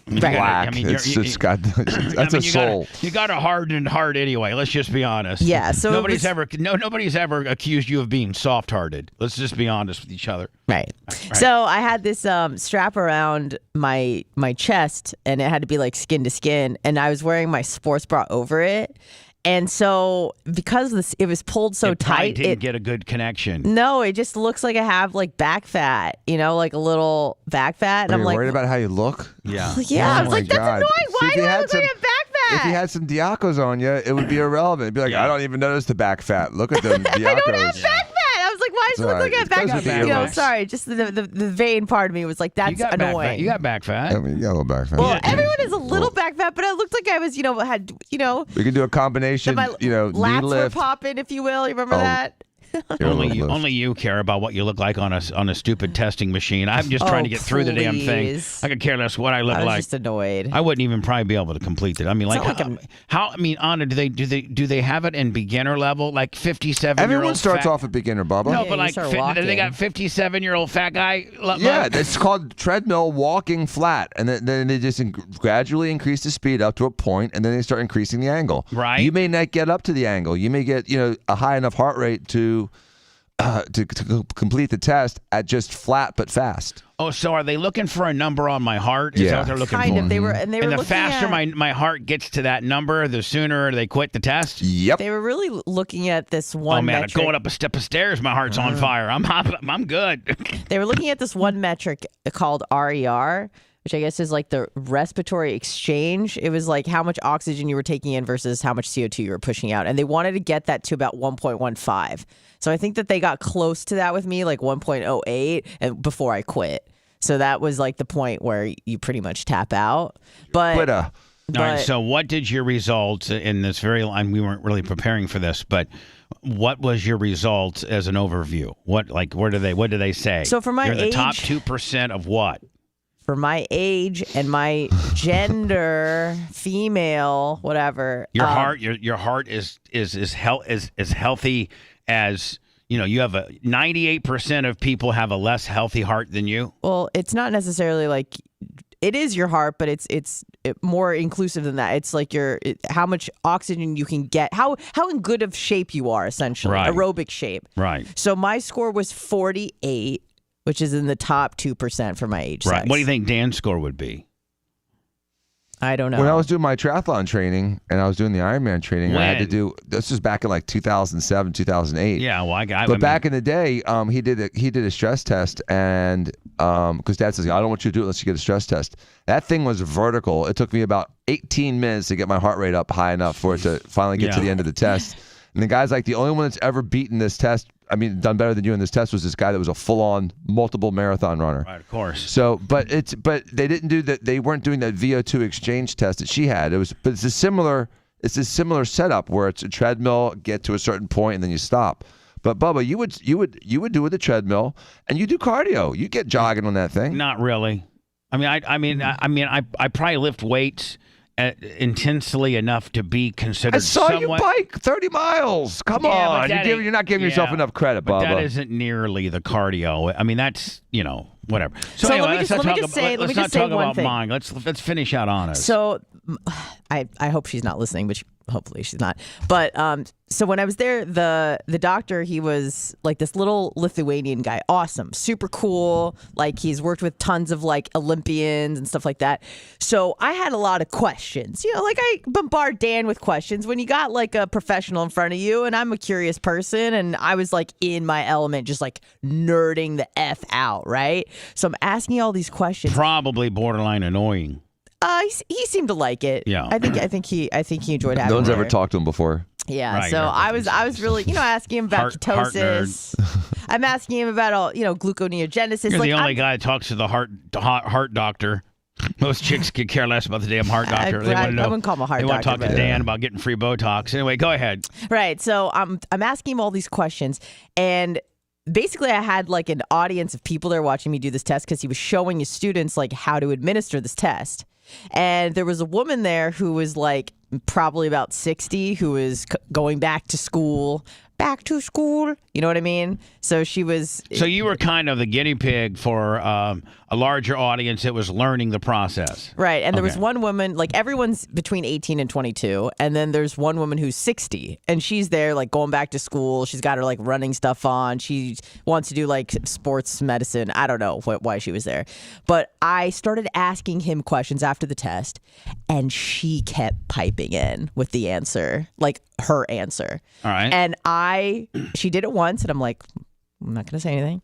Black. That's a soul. You got a hardened heart anyway. Let's just be honest. Yeah. So nobody's ever accused you of being soft-hearted. Let's just be honest with each other. Right. So I had this strap around my chest, and it had to be like skin to skin, and I was wearing my sports bra over it. And so because it was pulled so tight, didn't get a good connection. No, it just looks like I have like back fat, like a little back fat. And Are I'm you like, worried about how you look? Yeah. Yeah, I was like, that's God. annoying. Why See, do I look like I have back fat? If you had some Diacos on you, it would be irrelevant. It'd be like, I don't even notice the back fat. Look at them Diacos. I don't have back fat. I was like, why does it look like I have back fat? Sorry, just the vain part of me was like, that's annoying. You got back fat. I mean, you got a little back fat. Well, everyone is a little back fat, but it looked like I was, had. We can do a combination, my knee lats lift. were popping, if you will. You remember that? Only you care about what you look like on a stupid testing machine. I'm just trying to get through the damn thing. I could care less what I look I was like. just annoyed. I wouldn't even probably be able to complete it. I mean, Anna, do they have it in beginner level, like 57-year-old? Everyone starts off at beginner, Bubba. No, but like they got 57-year-old fat guy. Yeah, it's called treadmill walking flat, and then they just gradually increase the speed up to a point, and then they start increasing the angle. Right. You may not get up to the angle. You may get a high enough heart rate to complete the test at just flat but fast. Oh, so are they looking for a number on my heart? Is that what they're looking kind for? of. They were the faster my heart gets to that number, the sooner they quit the test. Yep. They were really looking at this one. Oh man, metric. going up a step of stairs, my heart's on fire. I'm good. They were looking at this one metric called RER, which I guess is like the respiratory exchange. It was like how much oxygen you were taking in versus how much CO2 you were pushing out. And they wanted to get that to about 1.15. So I think that they got close to that with me, like 1.08, and before I quit. So that was like the point where you pretty much tap out. But Quitter. But, All right. So, what did your results in this very line? We weren't really preparing for this, but what was your results as an overview? What do they say? So for my You're the age, top 2% of what? For my age and my gender, female, whatever. Your heart is healthy as. You have 98% of people have a less healthy heart than you. Well, it's not necessarily like it is your heart, but it's more inclusive than that. It's like how much oxygen you can get, how in good of shape you are, essentially, right. Aerobic shape. Right. So my score was 48, which is in the top 2% for my age. Right. Sex. What do you think Dan's score would be? I don't know. When I was doing my triathlon training and I was doing the Ironman training, I had to do, this was back in like 2007, 2008. Yeah, well, But back in the day, he did a stress test, and because Dad says, I don't want you to do it unless you get a stress test. That thing was vertical. It took me about 18 minutes to get my heart rate up high enough for it to finally get to the end of the test. And the guy's like, the only one that's ever beaten this test, done better than you in this test, was this guy that was a full-on multiple marathon runner. Right, of course. So, but they didn't do that. They weren't doing that VO2 exchange test that she had. But it's a similar setup where it's a treadmill, get to a certain point, and then you stop. But Bubba, you would do with the treadmill, and you do cardio. You get jogging on that thing. Not really. I probably lift weights intensely enough to be considered. I saw somewhat... you bike 30 miles. Come on, you're not giving yourself enough credit, Bubba. But that isn't nearly the cardio. That's whatever. So anyway, let me just say one thing. Mine. Let's finish out on it. So I hope she's not listening, but hopefully she's not. But so when I was there, the doctor, he was like this little Lithuanian guy, awesome, super cool. Like he's worked with tons of like Olympians and stuff like that. So I had a lot of questions. Like I bombard Dan with questions when you got like a professional in front of you, and I'm a curious person, and I was like in my element, just like nerding the F out, right? So I'm asking all these questions. Probably borderline annoying. He seemed to like it. Yeah. I think he enjoyed having. No one's me ever there. talked to him before. Yeah, right, so I was really, asking him about ketosis. I'm asking him about all, gluconeogenesis. You're the only guy that talks to the heart doctor. Most chicks could care less about the damn heart doctor. They want to know. I wouldn't call him a heart doctor. They want to talk to Dan about getting free Botox. Anyway, go ahead. Right. So I'm asking him all these questions, and basically I had like an audience of people there watching me do this test because he was showing his students like how to administer this test. And there was a woman there who was like probably about 60 who was going back to school. You know what I mean? So she was. So you were kind of the guinea pig for a larger audience that was learning the process. Right. And there was one woman, like everyone's between 18 and 22. And then there's one woman who's 60 and she's there like going back to school. She's got her like running stuff on. She wants to do like sports medicine. I don't know why she was there. But I started asking him questions after the test and she kept piping in with the answer, like her answer. All right. And she did it once and I'm like, I'm not going to say anything.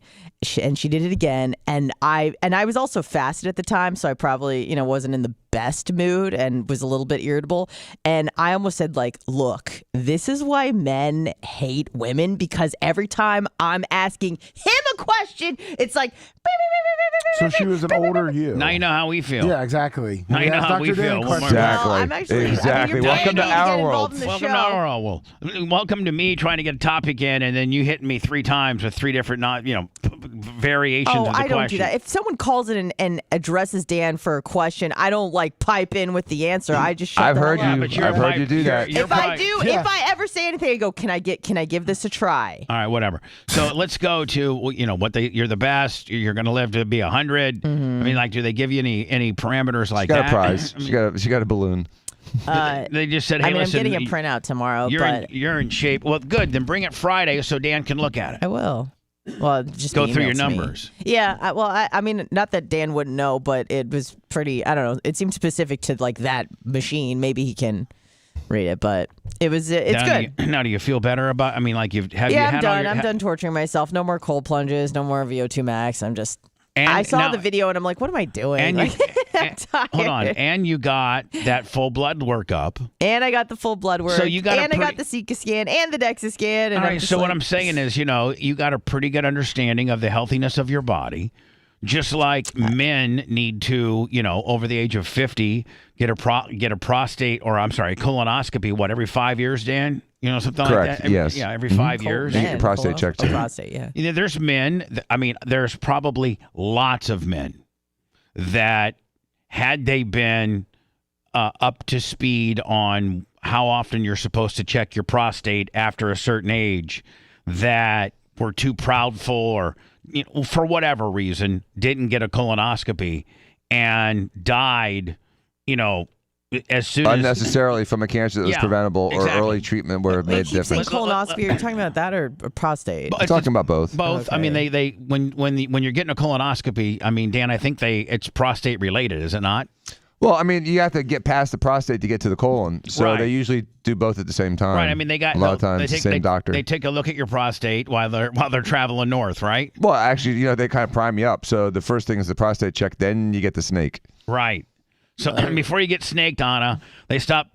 And she did it again. And I was also fasted at the time. So I probably, wasn't in the best mood and was a little bit irritable. And I almost said like, look, this is why men hate women, because every time I'm asking him a question, it's like, so she was an older you. Now you know how we feel. Yeah, exactly. Now you know how we feel. Exactly. Welcome to our world. Welcome to our world. Welcome to me trying to get a topic in, and then you hit me 3 times with 3 different, variations of the question. I don't do that. If someone calls in and addresses Dan for a question, I don't like pipe in with the answer. I just shut I've the heard hell you. up. I've heard you do that. If I ever say anything, I go, can I give this a try? All right, whatever. So let's go to you're the best. You're going to live to be 100. Mm-hmm. Do they give you any parameters like that? She got a prize. She got a balloon. They just said, "Hey, listen, I'm getting a printout tomorrow. You're in shape. Well, good. Then bring it Friday so Dan can look at it. I will. Well, just go through your numbers. Yeah. I mean, not that Dan wouldn't know, but it was pretty. I don't know. It seemed specific to like that machine. Maybe he can read it, but it's good. Now, do you feel better about? I mean, like I'm done. I'm done torturing myself. No more cold plunges. No more VO2 max. I'm just. I saw the video and I'm like, what am I doing? And I'm tired. Hold on. And you got that full blood workup. And I got the full blood work. So you got I got the CK scan and the DEXA scan. And all right. So what I'm saying is, you got a pretty good understanding of the healthiness of your body. Just like men need to, over the age of 50, get a prostate colonoscopy. Every 5 years, Dan? Something Correct. like that. Yes. Every 5 years. You get your prostate checked too. Prostate, yeah. There's men. There's probably lots of men that had they been up to speed on how often you're supposed to check your prostate after a certain age, that were too proudful or for whatever reason didn't get a colonoscopy and died, as soon unnecessarily from a cancer that was preventable or early treatment where it made a difference. Colonoscopy, are you talking about that or prostate? I'm talking about both. Both. Okay. When you're getting a colonoscopy, Dan, I think it's prostate related, is it not? Well, you have to get past the prostate to get to the colon, so they usually do both at the same time. Right. They got a lot of times the same doctor. They take a look at your prostate while they're traveling north, right? Well, actually, they kind of prime you up. So the first thing is the prostate check, then you get the snake. Right. So before you get snaked, Anna, they stop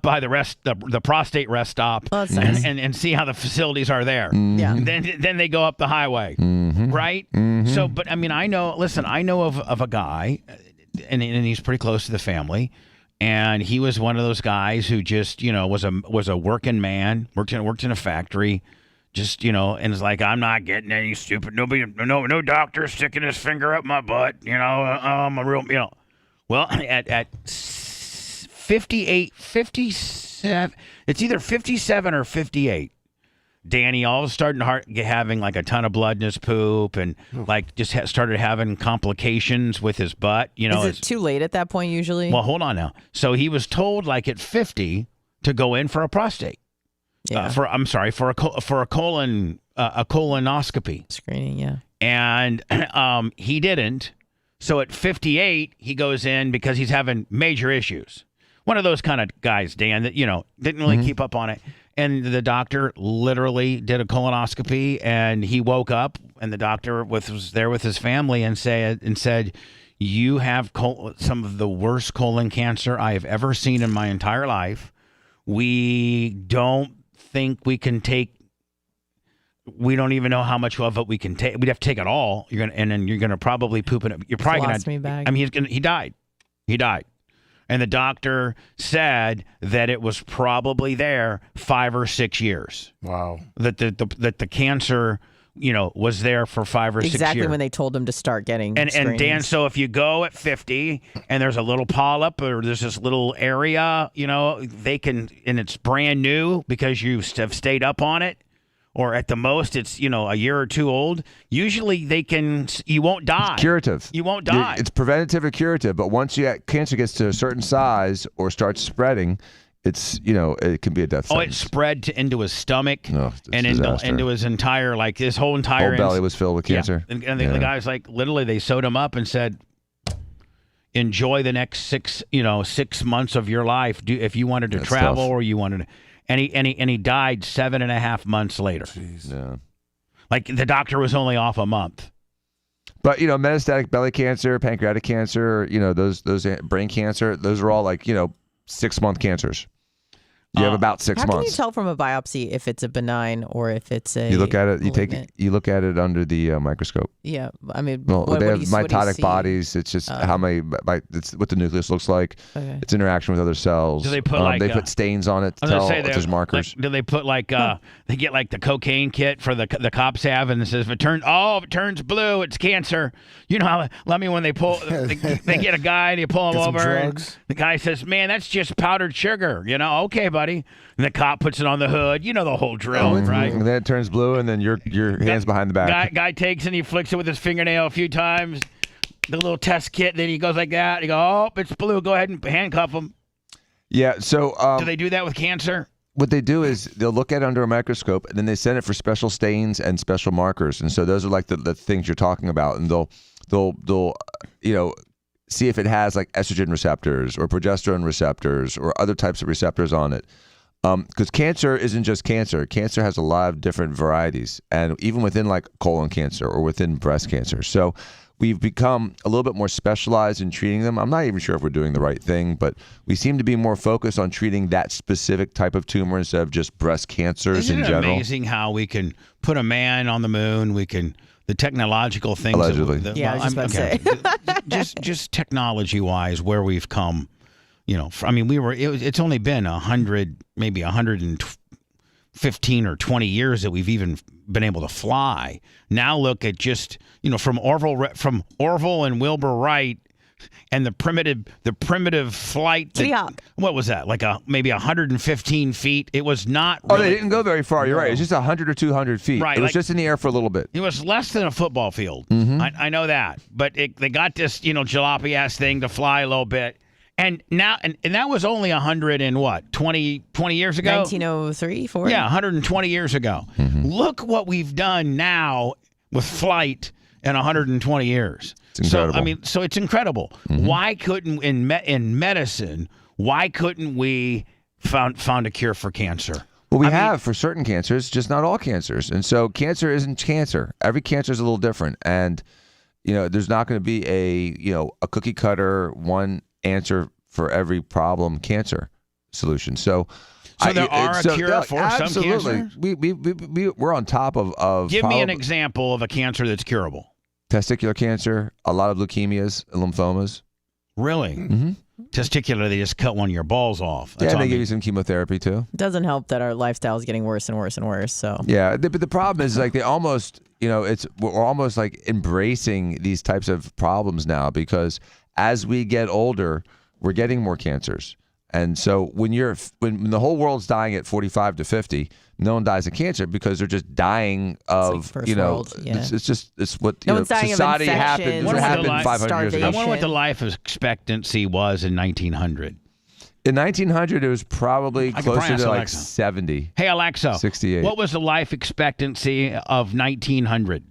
by the prostate rest stop and see how the facilities are there. Mm-hmm. Yeah. And then they go up the highway, right? Mm-hmm. So, but I know of a guy. And he's pretty close to the family, and he was one of those guys who just was a working man, worked in a factory, just and is like, I'm not getting any stupid no doctor sticking his finger up my butt, I'm a real well at 58, 57, it's either 57 or 58. Danny all of a sudden having like a ton of blood in his poop and started having complications with his butt. Is it too late at that point usually? Well, hold on now. So he was told at 50 to go in for a prostate. Yeah. For a colonoscopy Screening. Yeah. And he didn't. So at 58 he goes in because he's having major issues. One of those kind of guys, Dan, that didn't really keep up on it. And the doctor literally did a colonoscopy, and he woke up, and the doctor was there with his family and said, you have some of the worst colon cancer I have ever seen in my entire life. We don't think we can take. We don't even know how much of it we can take. We'd have to take it all. Then you're gonna probably poop it. You're probably gonna. He died. He died. And the doctor said that it was probably there 5 or 6 years. Wow. That the cancer, was there for 5 or 6 years. Exactly when they told him to start getting and Dan, so if you go at 50 and there's a little polyp or there's this little area, they can, and it's brand new because you have stayed up on it, or at the most it's, a year or two old, usually you won't die. It's curative. You won't die. It's preventative or curative, but once cancer gets to a certain size or starts spreading, it's, it can be a death sentence. It spread into his stomach and disaster. into his entire, his whole entire... Whole belly was filled with cancer. Yeah. And the guy's literally, they sewed him up and said, enjoy the next 6 months of your life if you wanted to travel or you wanted to... And he died 7.5 months later. Jeez. Yeah. The doctor was only off a month. But metastatic belly cancer, pancreatic cancer, those brain cancer, those are all 6-month cancers. You have about 6 months. How can you tell from a biopsy if it's a benign or if it's a? You look at it. malignant? You look at it under the microscope. Yeah, I mean, well, what they have do you mitotic see? bodies. It's just how many. It's what the nucleus looks like. Okay. Its interaction with other cells. Do they put they put stains on it to tell if there's markers. Do they put they get the cocaine kit for the cops have, and it says if it turns blue, it's cancer. You know how when they pull they get a guy and you pull him over. And the guy says, "Man, that's just powdered sugar." Okay, buddy. And the cop puts it on the hood. The whole drill, right? And then it turns blue, and then your hands behind the back. Guy takes and he flicks it with his fingernail a few times. The little test kit. Then he goes like that. He goes, "Oh, it's blue. Go ahead and handcuff him." Yeah. So do they do that with cancer? What they do is they'll look at it under a microscope, and then they send it for special stains and special markers. And so those are the things you're talking about, and they'll see if it has estrogen receptors or progesterone receptors or other types of receptors on it. Because cancer isn't just cancer. Cancer has a lot of different varieties, and even within colon cancer or within breast cancer. So we've become a little bit more specialized in treating them. I'm not even sure if we're doing the right thing, but we seem to be more focused on treating that specific type of tumor instead of just breast cancers in general. Isn't it amazing how we can put a man on the moon? We can the technological things. Allegedly. Yeah, I was just about to say. just technology-wise, where we've come. I mean, it's only been 100, maybe 115 or 20 years that we've even been able to fly. Now look at just, from Orville and Wilbur Wright and the primitive flight. What was that? Like maybe 115 feet. It was not. Oh, they didn't go very far. You're right. It's just 100 or 200 feet. Right. It was just in the air for a little bit. It was less than a football field. I know that, but they got this, jalopy ass thing to fly a little bit. And now, and that was only 100 and what, 20 years ago? 1903, 4? Yeah, 120 years ago. Look what we've done now with flight in 120 years. It's incredible. So it's incredible. Why couldn't, in medicine, why couldn't we found a cure for cancer? Well, we have for certain cancers, just not all cancers. And so cancer isn't cancer. Every cancer is a little different. And, there's not going to be a cookie cutter, one answer for every problem cancer solution. So there are a cure for some cancer? We're on top of Give me an example of a cancer that's curable. Testicular cancer, a lot of leukemias, lymphomas. Really? Testicular, they just cut one of your balls off. That's They give you some chemotherapy too. It doesn't help that our lifestyle is getting worse and worse and worse. So yeah, but the problem is they almost, we're almost like embracing these types of problems now because as we get older, we're getting more cancers. And so when the whole world's dying at 45 to 50, no one dies of cancer because they're just dying of, it's what society happened. What happened 500 years ago. I wonder what the life expectancy was in 1900. In 1900, it was probably closer to like 70. Hey, Alexa. 68. What was the life expectancy of 1900?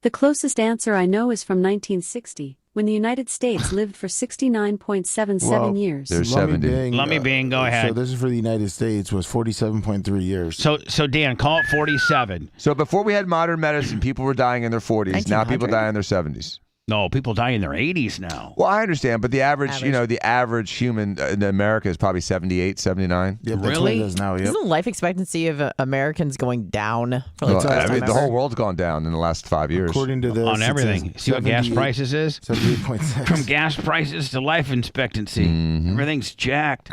The closest answer I know is from 1960, when the United States lived for 69.77 years. There's 70. Lummy Bing, go ahead. So this is for the United States, was 47.3 years. So Dan, call it 47. So before we had modern medicine, people were dying in their 40s. Now people die in their 70s. No, people die in their 80s now. Well, I understand, but the average. The average human in America is probably 78, 79. Yeah, really? Now, yep. Isn't the life expectancy of Americans going down? For the whole world's gone down in the last 5 years. According to this, on everything. See what gas prices is? 78.6. From gas prices to life expectancy, everything's jacked.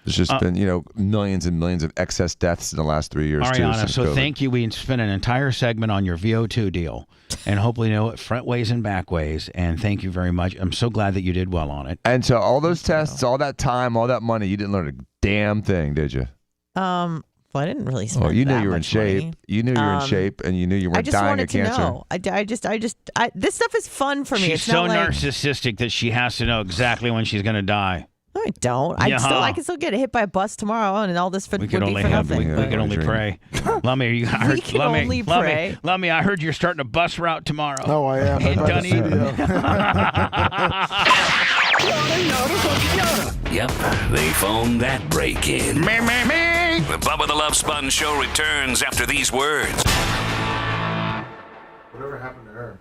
There's just been millions and millions of excess deaths in the last 3 years. Ariana, so COVID. thank you. We spent an entire segment on your VO2 deal, and hopefully know it front ways and back ways. And thank you very much. I'm so glad that you did well on it. And so all those tests, all that time, all that money, you didn't learn a damn thing, did you? Well, I didn't really spend. Oh, you knew that you were in much shape. money. You knew you were in shape, and you knew you weren't dying of cancer. I just wanted to know. This stuff is fun for me. She's it's so not narcissistic that she has to know exactly when she's going to die. No, I don't. I can still get hit by a bus tomorrow, and all this would be for nothing. We can only pray. Lummy, Lummy, I heard you're starting a bus route tomorrow. Oh, I am. In Dunedin. Yep, they phoned that break in. Me. The Bubba the Love Sponge show returns after these words. Whatever happened to her?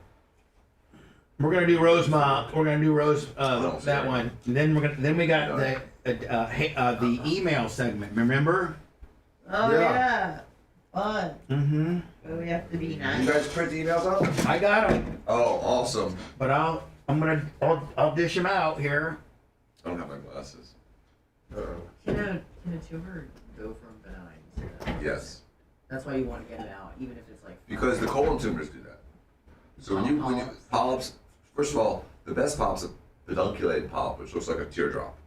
We're gonna do Rosemont. We're gonna do that one. And then we got the email segment. Remember? Oh yeah. Fun. Mm-hmm. We have to be nice. You guys print the emails out? I got them. Oh, awesome. But I'll dish them out here. I don't have my glasses. Can a tumor go from benign to? Yes. That's why you want to get it out, even if it's like. Because the colon tumors do that. So when you polyps, first of all, the best polyps are pedunculated polyp, which looks like a teardrop.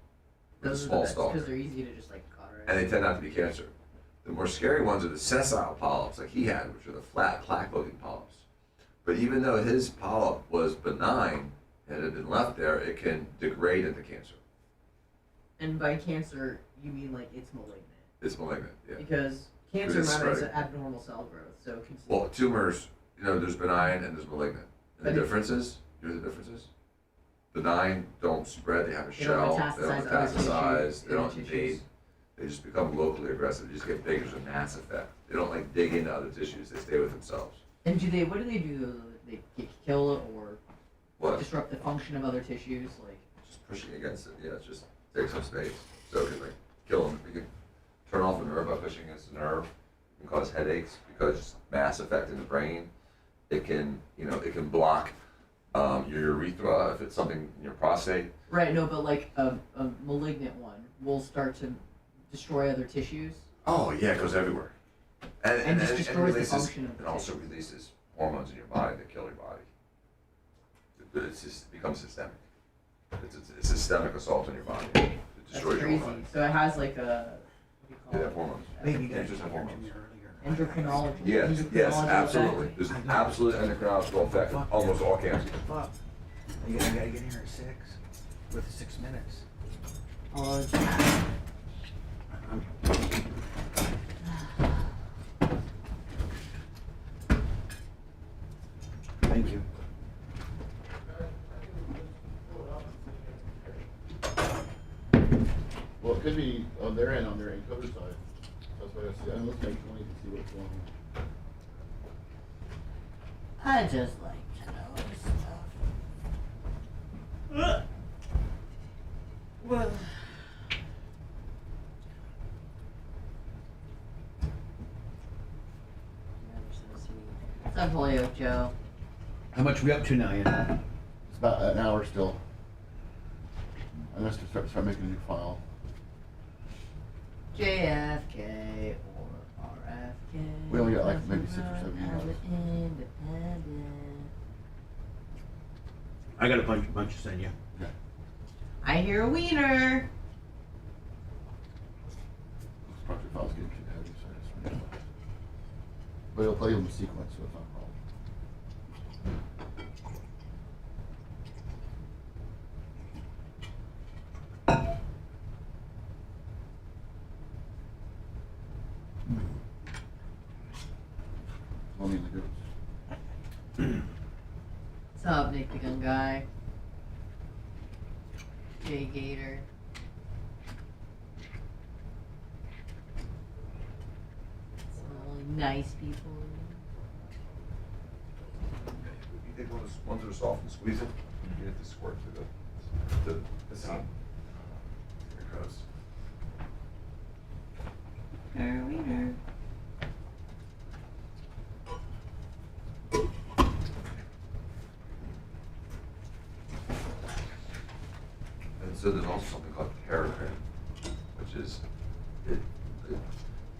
Those small are the best stalk. because they're easy to just like cauterize. And they tend not to be cancer. The more scary ones are the sessile polyps, like he had, which are the flat plaque-looking polyps. But even though his polyp was benign and had been left there, it can degrade into cancer. And by cancer, you mean like it's malignant? It's malignant, yeah. Because cancer It's matters spreading. abnormal cell growth, so. Well, tumors, there's benign and there's malignant. And the differences, you know the differences? Benign don't spread, they have a shell, they don't metastasize, they don't invade. They just become locally aggressive. They just get big. There's a mass effect. They don't dig into other tissues. They stay with themselves. And what do they do? They kill or What? disrupt the function of other tissues, like. Just pushing against it. Yeah, it just takes up space. So it can kill them. You can turn off a nerve by pushing against the nerve. It can cause headaches because mass effect in the brain. It can, it can block your urethra if it's something in your prostate. Right. No, but like a malignant one will start to destroy other tissues. Oh yeah, it goes everywhere. And just destroys the releases, function of the and also releases hormones in your body that kill your body. But it becomes systemic. It's a systemic assault on your body. It destroys your body. So it has like a. They have hormones. Baby, you just have hormones. Endocrinology. Yes, absolutely. There's an absolute endocrinological effect of almost all cancers. Fuck. I gotta get here at 6 with 6 minutes. Thank you. Well, it could be on their end, on their encoder side. That's why I see. I'm looking at 20 to see what's going on. I just like to know stuff. Well. What's up, Holyoke Joe? How much we up to now, It's about an hour still. I have to start making a new file. JFK or RFK. We only got like maybe 6 or 7 emails. I got a bunch to send you. Okay. I hear a wiener. This project file's getting too heavy, so I just forget. But it'll play them in sequence, so it's not a problem. Only in the groups. What's up, Nick the Gun Guy? Jay Gator. Some really nice people. You take ones that are soft and squeeze it, and you get it to squirt through the seam. Here it goes. Wiener. And so there's also something called paracrine, which is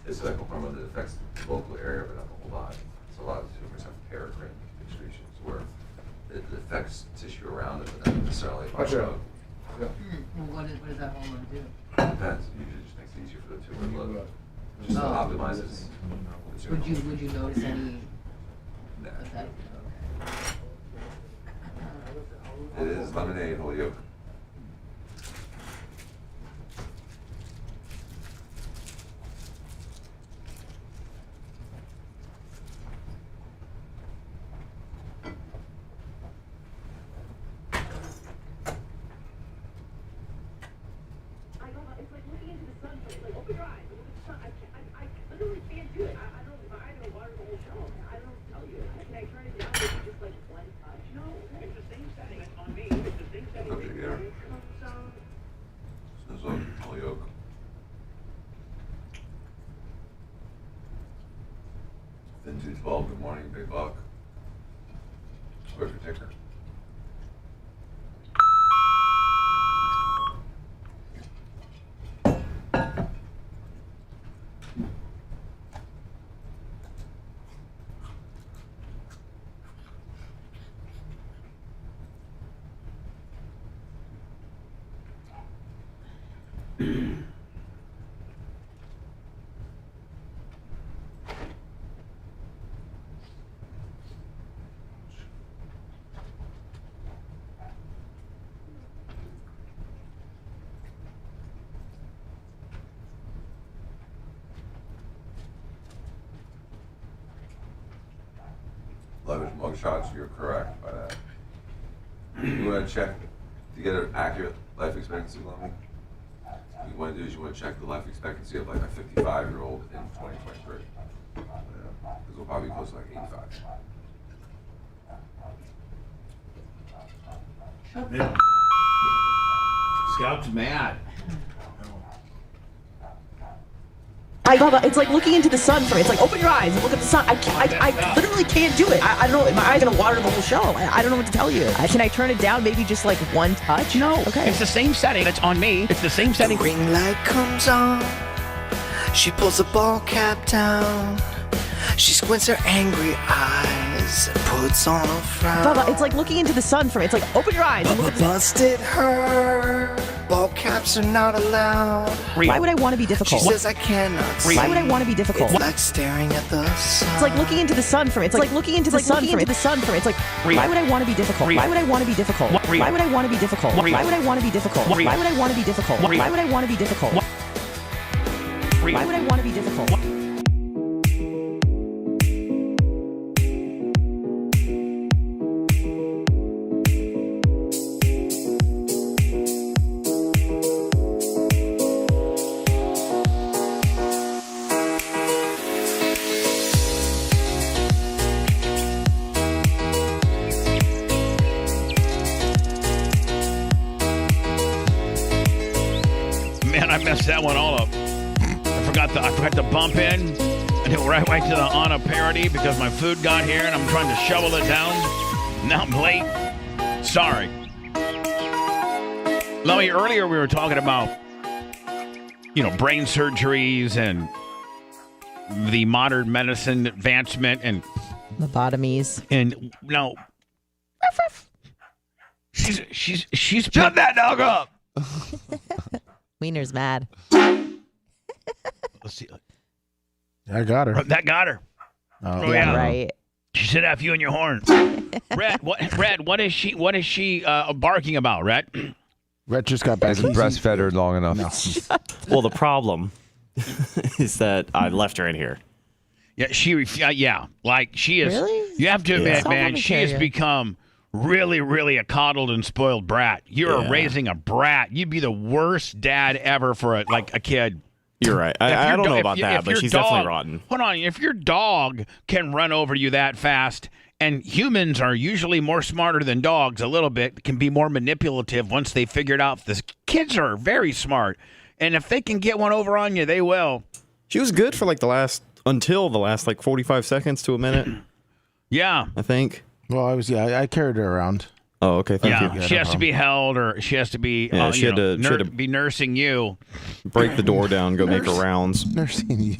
it's like a hormone that affects the local area but not the whole body. So a lot of tumors have paracrine excretions where it affects tissue around it but not necessarily by Gotcha. drug. Yeah. And what does that hormone do? Depends. It usually just makes it easier for the tumor to load. Just optimizes the tumor. Would you notice any Nah. of that? It is lemonade, Holyoke. Holyoke. Then 212, good morning, big buck. Where's your ticker? Leverage mugshots, you're correct by that. You want to check to get an accurate life expectancy, Lummy? What you want to do is you want to check the life expectancy of like a 55-year-old in 2023. Because we'll probably be close to like 85. Yeah. Scout's mad. Bubba, it's like looking into the sun for me. It's like open your eyes and look at the sun. I literally can't do it. I don't know. My eyes are gonna water the whole show. I don't know what to tell you. Can I turn it down? Maybe just like one touch? No. Okay. It's the same setting. It's on me. It's the same setting. The ring light comes on. She pulls the ball cap down. She squints her angry eyes and puts on a frown. Bubba, it's like looking into the sun for me. It's like open your eyes. Bubba busted her. Ball caps are not allowed. Why would I want to be difficult? She says I cannot see. Why would I want to be difficult? It's like staring at the sun. It's like looking into the sun for me. It's like looking into the sun for me. It's like why would I want to be difficult? Why would I want to be difficult? Why would I want to be difficult? Why would I want to be difficult? Why would I want to be difficult? Why would I want to be difficult? Why would I want to be difficult? Man, I messed that one all up. I forgot to bump in and hit right to the Anna parody because my food got here and I'm trying to shovel it down. Now I'm late. Sorry. Lummy, earlier we were talking about, brain surgeries and the modern medicine advancement and lobotomies. And now she's shut that dog up. Wiener's mad. Let's see. I got her. That got her. Oh, yeah, right. She said "F you and your horn." Red, what is she barking about, Red? Red just got back. Hasn't breastfed her long enough. No. Well, the problem is that I left her in here. Yeah, like she is. Really? You have to admit, Yeah. man, she has become really, really a coddled and spoiled brat. You're raising a brat. You'd be the worst dad ever for a kid. You're right. I don't know about that, but she's definitely rotten. Hold on. If your dog can run over you that fast, and humans are usually more smarter than dogs a little bit, can be more manipulative once they figured out this. Kids are very smart. And if they can get one over on you, they will. She was good for until the last 45 seconds to a minute. Yeah. I think. Well, I carried her around. Oh, okay. Thank you. She has to be held, or she has to be. She had to be nursing you. Break the door down, go make her rounds. Nursing you.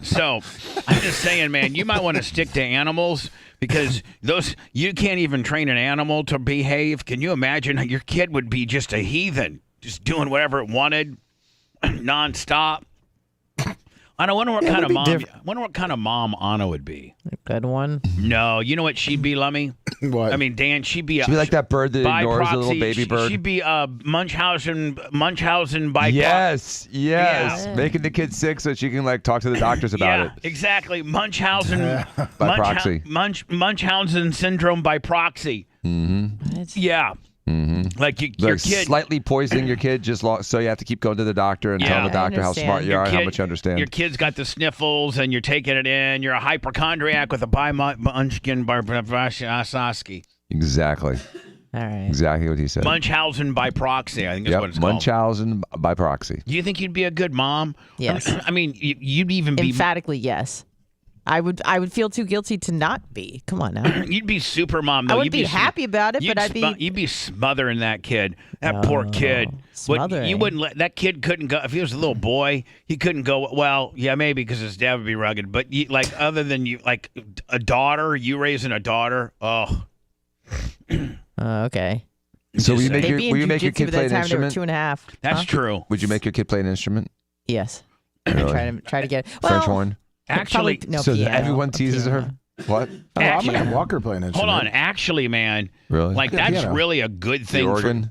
So, I'm just saying, man, you might want to stick to animals because you can't even train an animal to behave. Can you imagine your kid would be just a heathen, just doing whatever it wanted, nonstop? I wonder what kind of mom. I wonder what kind of mom Anna would be. A good one. No, you know what she'd be, Lummy? What? I mean, Dan, she'd be like that bird that ignores proxy, the little baby bird. She'd be Munchausen by yes, yeah. Making the kid sick so she can talk to the doctors about it. Exactly. Munchausen by proxy. Munchausen syndrome by proxy. Mm-hmm. Yeah. Mm-hmm. Your kid slightly poisoning your kid so you have to keep going to the doctor and telling the doctor how smart you are and how much you understand. Your kid's got the sniffles and you're taking it in. You're a hypochondriac with a Munchkin Barbasaski. Exactly. All right. Exactly what he said. Munchausen by proxy, I think that's what it's called. Munchausen by proxy. Do you think you'd be a good mom? Yes. I mean, you'd even be emphatically yes. I would feel too guilty to not be. Come on now. You'd be super mom, though. I wouldn't be happy about it, but I'd be. You'd be smothering that kid. That poor kid. Smothering. You wouldn't let that kid couldn't go if he was a little boy. He couldn't go. Well, yeah, maybe because his dad would be rugged. But other than you, a daughter, you raising a daughter. Oh. Okay. So will you make your kid play an instrument? 2.5. That's true. Would you make your kid play an instrument? Yes. Really? Try to get French horn. Actually, so piano, everyone teases her. What? I'm gonna have Walker play an instrument. Hold on, actually, man. Really? That's piano. really a good thing. The organ?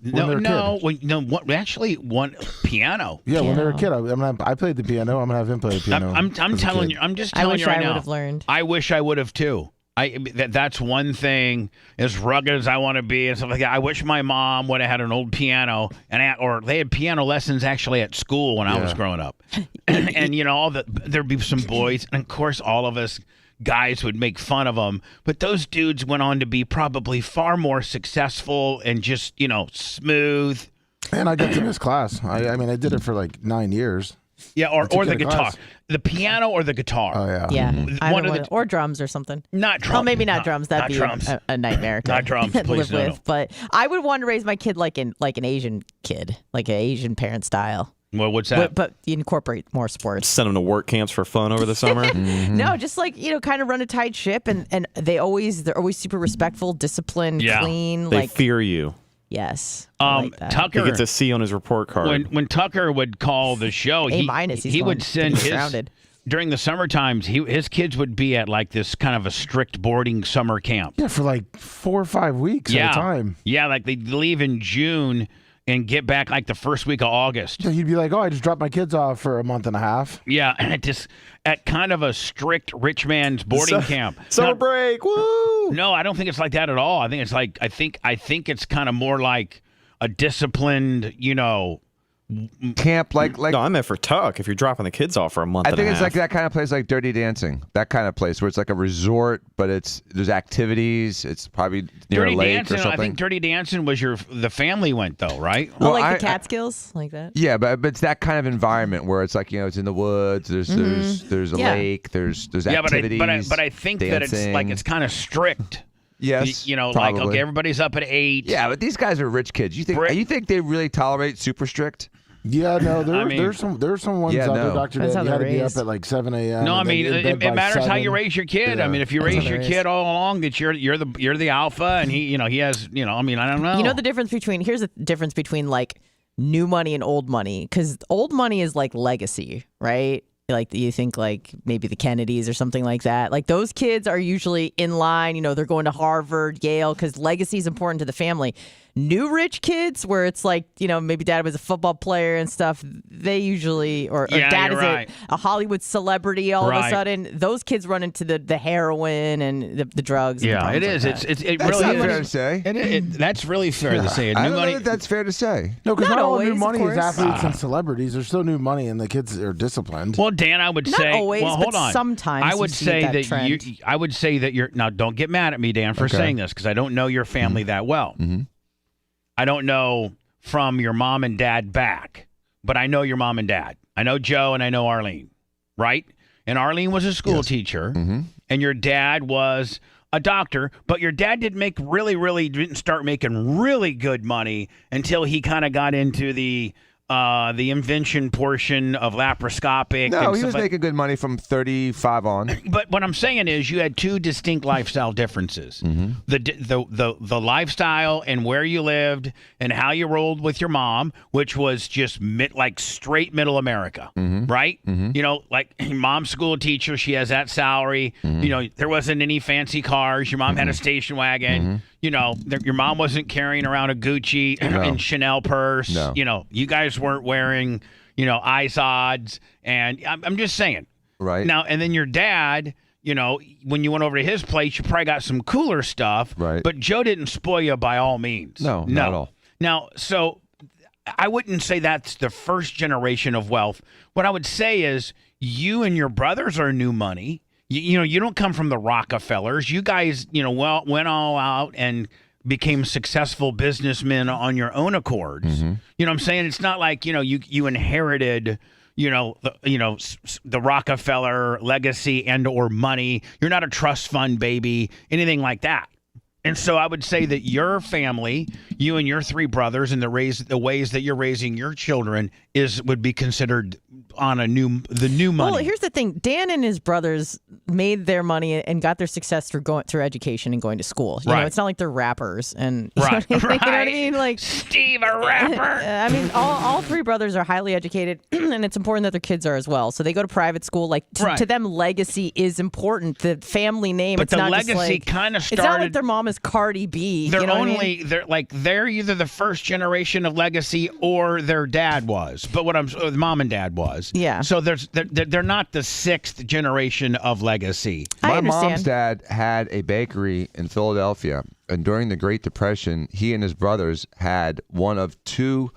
Actually, one piano. Yeah, when they were a kid, I played the piano. I'm gonna have him play the piano. I'm telling you. I'm just telling you right now. I wish I would have learned. I wish I would have too. That's one thing. As rugged as I want to be and stuff like that, I wish my mom would have had an old piano or they had piano lessons actually at school when I was growing up. And there'd be some boys, and of course all of us guys would make fun of them, but those dudes went on to be probably far more successful and just smooth. And I got to miss class. I mean, I did it for 9 years. Yeah, or took the it guitar. across. The piano or the guitar. Oh, yeah. Yeah. One of the, Or drums or something. not drums. Oh, maybe not drums. That'd not be drums. A nightmare to Not drums, live please, no. with. But I would want to raise my kid like an Asian kid, like an Asian parent style. Well, what's that? But you incorporate more sports. Send them to work camps for fun over the summer. No, just like kind of run a tight ship, and they're always super respectful, disciplined, clean. They like fear you. yes, I like that. Tucker He gets a C on his report card. when Tucker would call the show, A minus. he would send his surrounded. during the summer times. His kids would be at like this kind of a strict boarding summer camp. Yeah, for like 4 or 5 weeks at a time. Yeah, like they'd leave in June and get back like the first week of August. So he'd be like, "Oh, I just dropped my kids off for a month and a half." Yeah, and just at kind of a strict rich man's boarding camp. Summer break, woo! No, I don't think it's like that at all. I think it's like I think it's kind of more like a disciplined, camp like No, I meant for Tuck. If you're dropping the kids off for a month, I and think a it's half. like that kind of place, like Dirty Dancing, that kind of place where it's like a resort, but there's activities. It's probably near Dirty a lake Dancing. or something. I think Dirty Dancing was the family went though, right? Oh, like the Catskills, like that. Yeah, but it's that kind of environment where it's like it's in the woods. There's a lake. There's activities. but I think that it's kind of strict. Yes, like probably. okay, everybody's up at 8. Yeah, but these guys are rich kids. You think they really tolerate super strict? Yeah, no, there's some ones out there, Dr. Dad, you had to be up at like 7 a.m. No, I and then mean you're in it bed by matters how 7. you raise your kid. Yeah. I mean, if you raise your kid all along that you're the alpha, and he has I mean, I don't know. You know the difference between like new money and old money, because old money is like legacy, right? Like you think like maybe the Kennedys or something like that. Like those kids are usually in line. They're going to Harvard, Yale, because legacy is important to the family. New rich kids, where it's like maybe dad was a football player and stuff. They usually or dad is a Hollywood celebrity. All of a sudden, those kids run into the heroin and the drugs. Yeah, and it is. Like It That's really not is fair to say. That's really fair to say. I don't know that that's fair to say. No, because not all always, new money of is course. athletes and celebrities. There's still new money, and the kids are disciplined. Well, Dan, I would Not say. always, well, but hold on. sometimes I you would see say that that trend. I would say that you're now. Don't get mad at me, Dan, for saying this because I don't know your family that well. Mm-hmm. I don't know from your mom and dad back, but I know your mom and dad. I know Joe and I know Arlene, right? And Arlene was a school teacher, and your dad was a doctor, but your dad didn't start making really good money until he kind of got into the invention portion of laparoscopic. No, and he was making good money from 35 on. But what I'm saying is, you had two distinct lifestyle differences: the lifestyle and where you lived and how you rolled with your mom, which was just like straight middle America, right? Like mom's school teacher, she has that salary. There wasn't any fancy cars. Your mom had a station wagon. Your mom wasn't carrying around a Gucci and Chanel purse. No. You guys weren't wearing, iZods. And I'm just saying. Right. Now, and then your dad, when you went over to his place, you probably got some cooler stuff. Right. But Joe didn't spoil you by all means. No, not at all. Now, so I wouldn't say that's the first generation of wealth. What I would say is you and your brothers are new money. You don't come from the Rockefellers. You guys, went all out and became successful businessmen on your own accords. You know what I'm saying? It's not like, you inherited, the Rockefeller legacy and or money. You're not a trust fund baby, anything like that. And so I would say that your family, you and your 3 brothers, and the ways that you're raising your children would be considered on the new money. Well, here's the thing: Dan and his brothers made their money and got their success through education and going to school. You know, it's not like they're rappers, and you know what I mean? Like Steve, a rapper. I mean, all 3 brothers are highly educated, and it's important that their kids are as well. So they go to private school. Like to them, legacy is important. The family name. But it's the not legacy just like, kind of started. It's not like their mom is Cardi B. They're you know what I mean? they're either the first generation of legacy or their dad was. But mom and dad was. Yeah. So they're not the 6th generation of legacy. I My understand. mom's dad had a bakery in Philadelphia, and during the Great Depression, he and his brothers had one of 2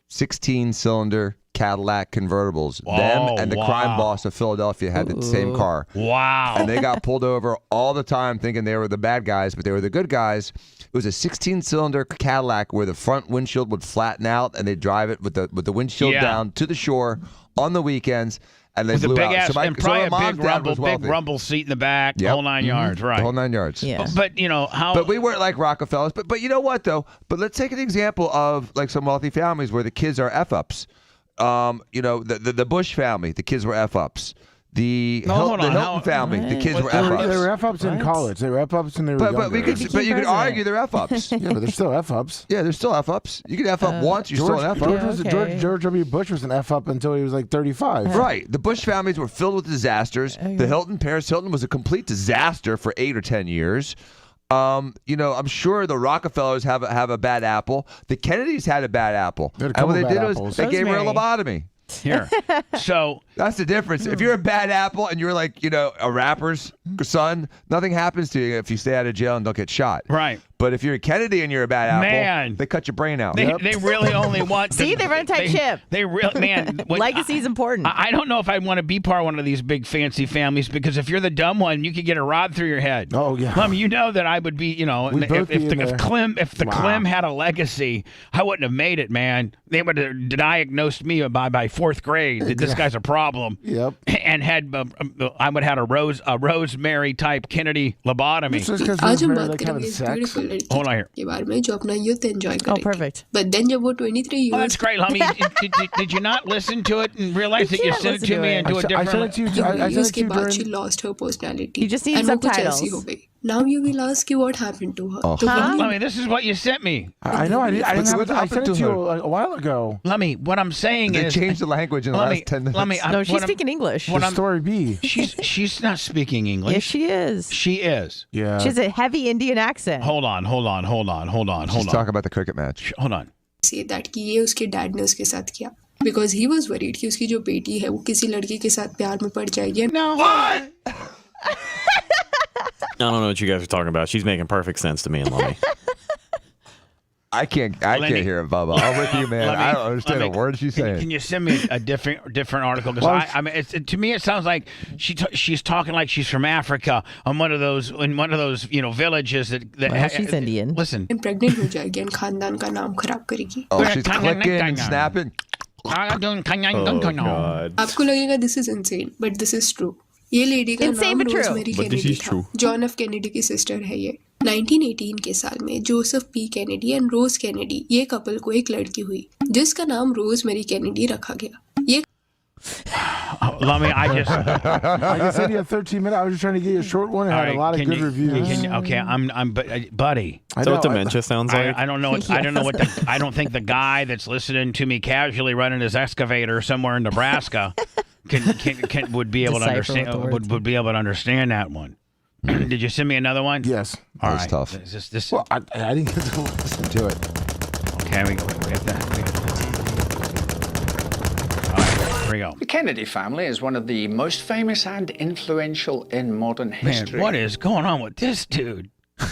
16-cylinder Cadillac convertibles. Them and the crime boss of Philadelphia had the same car. Wow. And they got pulled over all the time thinking they were the bad guys, but they were the good guys It was a 16-cylinder Cadillac where the front windshield would flatten out, and they'd drive it with the windshield down to the shore on the weekends. And they blew out. And probably a big rumble seat in the back, the whole 9 yards, right? The whole 9 yards. Yeah. But you know how. But we weren't like Rockefellers. But you know what though? But let's take an example of like some wealthy families where the kids are f-ups. You know, the Bush family, the kids were f-ups. The Hilton family, the kids were f-ups. They were f-ups in college. They were f-ups and they were younger. But you could argue they're f-ups. Yeah, but they're still f-ups. Yeah, they're still f-ups. You could f-up once, you're still an f-up. George W. Bush was an f-up until he was like 35. Right. The Bush families were filled with disasters. The Hilton, Paris Hilton, was a complete disaster for 8 or 10 years. You know, I'm sure the Rockefellers have a bad apple. The Kennedys had a bad apple. And what they did was they gave her a lobotomy. Here. So that's the difference. If you're a bad apple and you're like, you know, a rapper's son, nothing happens to you if you stay out of jail and don't get shot. Right. But if you're a Kennedy and you're a bad apple, they cut your brain out. They really only want. See, they run a tight ship. They really, man. Legacy's important. I don't know if I want to be part of one of these big fancy families because if you're the dumb one, you could get a rod through your head. Oh yeah. I mean, you know that I would be. You know, if Clem had a legacy, I wouldn't have made it, man. They would have diagnosed me by fourth grade that this guy's a problem. Yep. And had I would have had a Rosemary type Kennedy lobotomy. आज हम बात करेंगे इस beautiful लड़की के बारे में जो अपना youth enjoy करेगी. Oh, perfect. But then जब वो 23 years. Oh, that's great, Lummy. Did you not listen to it and realize that you sent it to me and do a different? I sent it to you. I sent it to you उसके बाद she lost her personality. You just need subtitles. Now you will ask you what happened to her. Oh. Lummy, this is what you sent me. I know. I didn't have it. I sent it to you a while ago. Lummy, what I'm saying is they changed the language in the last 10 minutes. Lummy, no, she's speaking English. What story B? She's not speaking English. Yes, she is. She is. Yeah. She has a heavy Indian accent. Hold on. She's talking about the cricket match. Hold on. Say that कि ये उसके dad ने उसके साथ किया. Because he was worried कि उसकी जो बेटी है वो किसी लड़की के साथ प्यार में पड़ जाएगी. No. What? I don't know what you guys are talking about. She's making perfect sense to me and Lummy. I can't hear it, Bubba. I'm with you, man. I don't understand a word she's saying. Can you send me a different article? Because I mean, to me, it sounds like she's talking like she's from Africa in one of those villages that she's Indian. Listen, pregnant हो जाएगी and खानदान का नाम खराब करेगी. Oh, she's clicking and snapping. Oh, God. आपको लगेगा this is insane, but this is true. ये लेडी का नाम रोजमेरी कैनेडी था. जॉन एफ कैनेडी की सिस्टर है ये. 1918 के साल में Joseph P Kennedy and Rose Kennedy ये कपल को एक लड़की हुई जिसका नाम रोजमेरी कैनेडी रखा गया. ये Lummy, like I said, you had 13 minutes. I was just trying to get you a short one. It had a lot of good reviews. Okay, I'm buddy. Is that what dementia sounds like? I don't know. I don't know what. I don't think the guy that's listening to me casually running his excavator somewhere in Nebraska would be able to understand. Would be able to understand that one. Did you send me another one? Yes. All right. That's tough. Is this? Well, I didn't get to listen to it. Okay, we got that. We go. The Kennedy family is one of the most famous and influential in modern history. Man, what is going on with this dude? You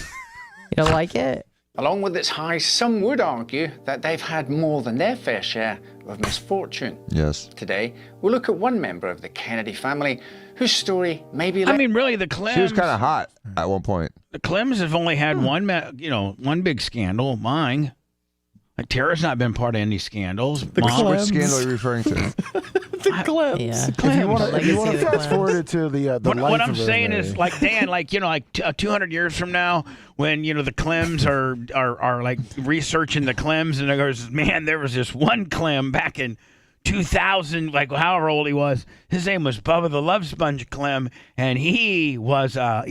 don't like it? Along with its highs, some would argue that they've had more than their fair share of misfortune. Yes. Today, we'll look at one member of the Kennedy family whose story may be... I mean, really, the Clems... She was kind of hot at one point. The Clems have only had one big scandal, mine. Like, Tara's not been part of any scandals. Which scandal are you referring to? The Clems. Yeah. If you want to fast forward it to the what I'm saying is, like, Dan, like 200 years from now, when the Clems are like researching the Clems, and it goes, man, there was this one Clem back in 2000, like however old he was. His name was Bubba the Love Sponge Clem, and he was had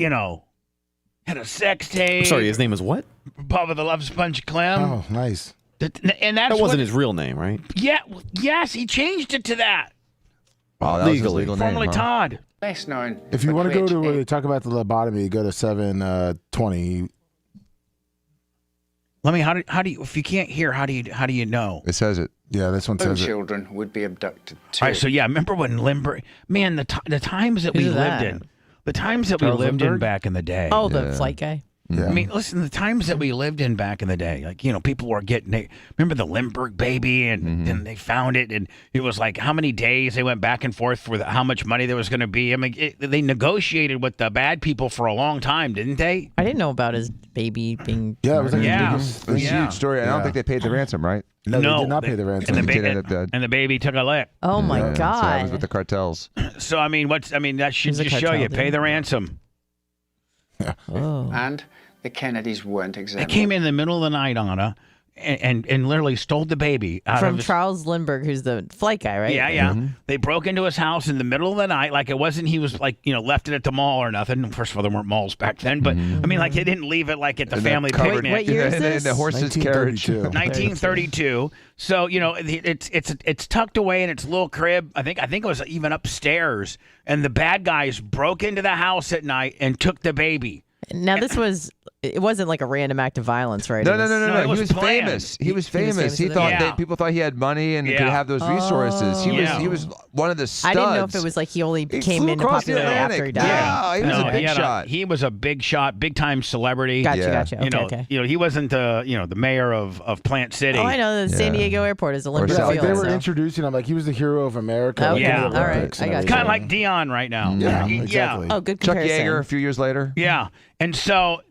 a sex tape. Sorry, his name is what? Bubba the Love Sponge Clem. Oh, nice. And that wasn't his real name, right? Yeah. Yes, he changed it to that. Oh, that was his legal name. Formerly Todd. Best known. If you want to go to where they talk about the lobotomy, go to 720. Let me. How do you? If you can't hear, how do you know? It says it. Yeah, this one says it. Children would be abducted too. All right. So yeah, remember when Limber? Man, the times that we lived in. The times that we lived in back in the day. Oh, the flight guy. Yeah. I mean, listen, the times that we lived in back in the day, like, people were remember the Lindbergh baby, and then they found it, and it was like how many days they went back and forth for how much money there was going to be. I mean, they negotiated with the bad people for a long time, didn't they? I didn't know about his baby being. Yeah, it was like It was a huge story. I don't think they paid the ransom, right? No, they did not pay the ransom. And the baby took a lick. Oh my So that God! was with the cartels. So I mean, that should just show you pay the ransom. Oh. And the Kennedys weren't They exempt. came in the middle of the night, Anna, and literally stole the baby From Charles Lindbergh, who's the flight guy, right? Yeah. They broke into his house in the middle of the night, like it wasn't he was like left it at the mall or nothing. First of all, there weren't malls back then, but I mean, like they didn't leave it like at the family picnic. What year is this? In the horse's carriage. 1932. So it's tucked away in its little crib. I think it was even upstairs, and the bad guys broke into the house at night and took the baby. Now it wasn't like a random act of violence, right? No. it He was was planned. famous. He was famous. He thought people thought he had money and could have those resources. He was one of the studs. I didn't know if it was like he only came into popularity after he died. Yeah, he was a big shot. He was a big shot, big time celebrity. Gotcha. Okay. He wasn't the mayor of Plant City. Oh, I know. The San Diego airport is Olympic Yeah, like Field. they were introducing him like he was the hero of America. Okay. like, Yeah. in the All right. Olympics I and got you. everything. Kind of like Dion right now. Yeah, exactly. Oh, good Chuck comparison. Yeager a few years later. Yeah. And so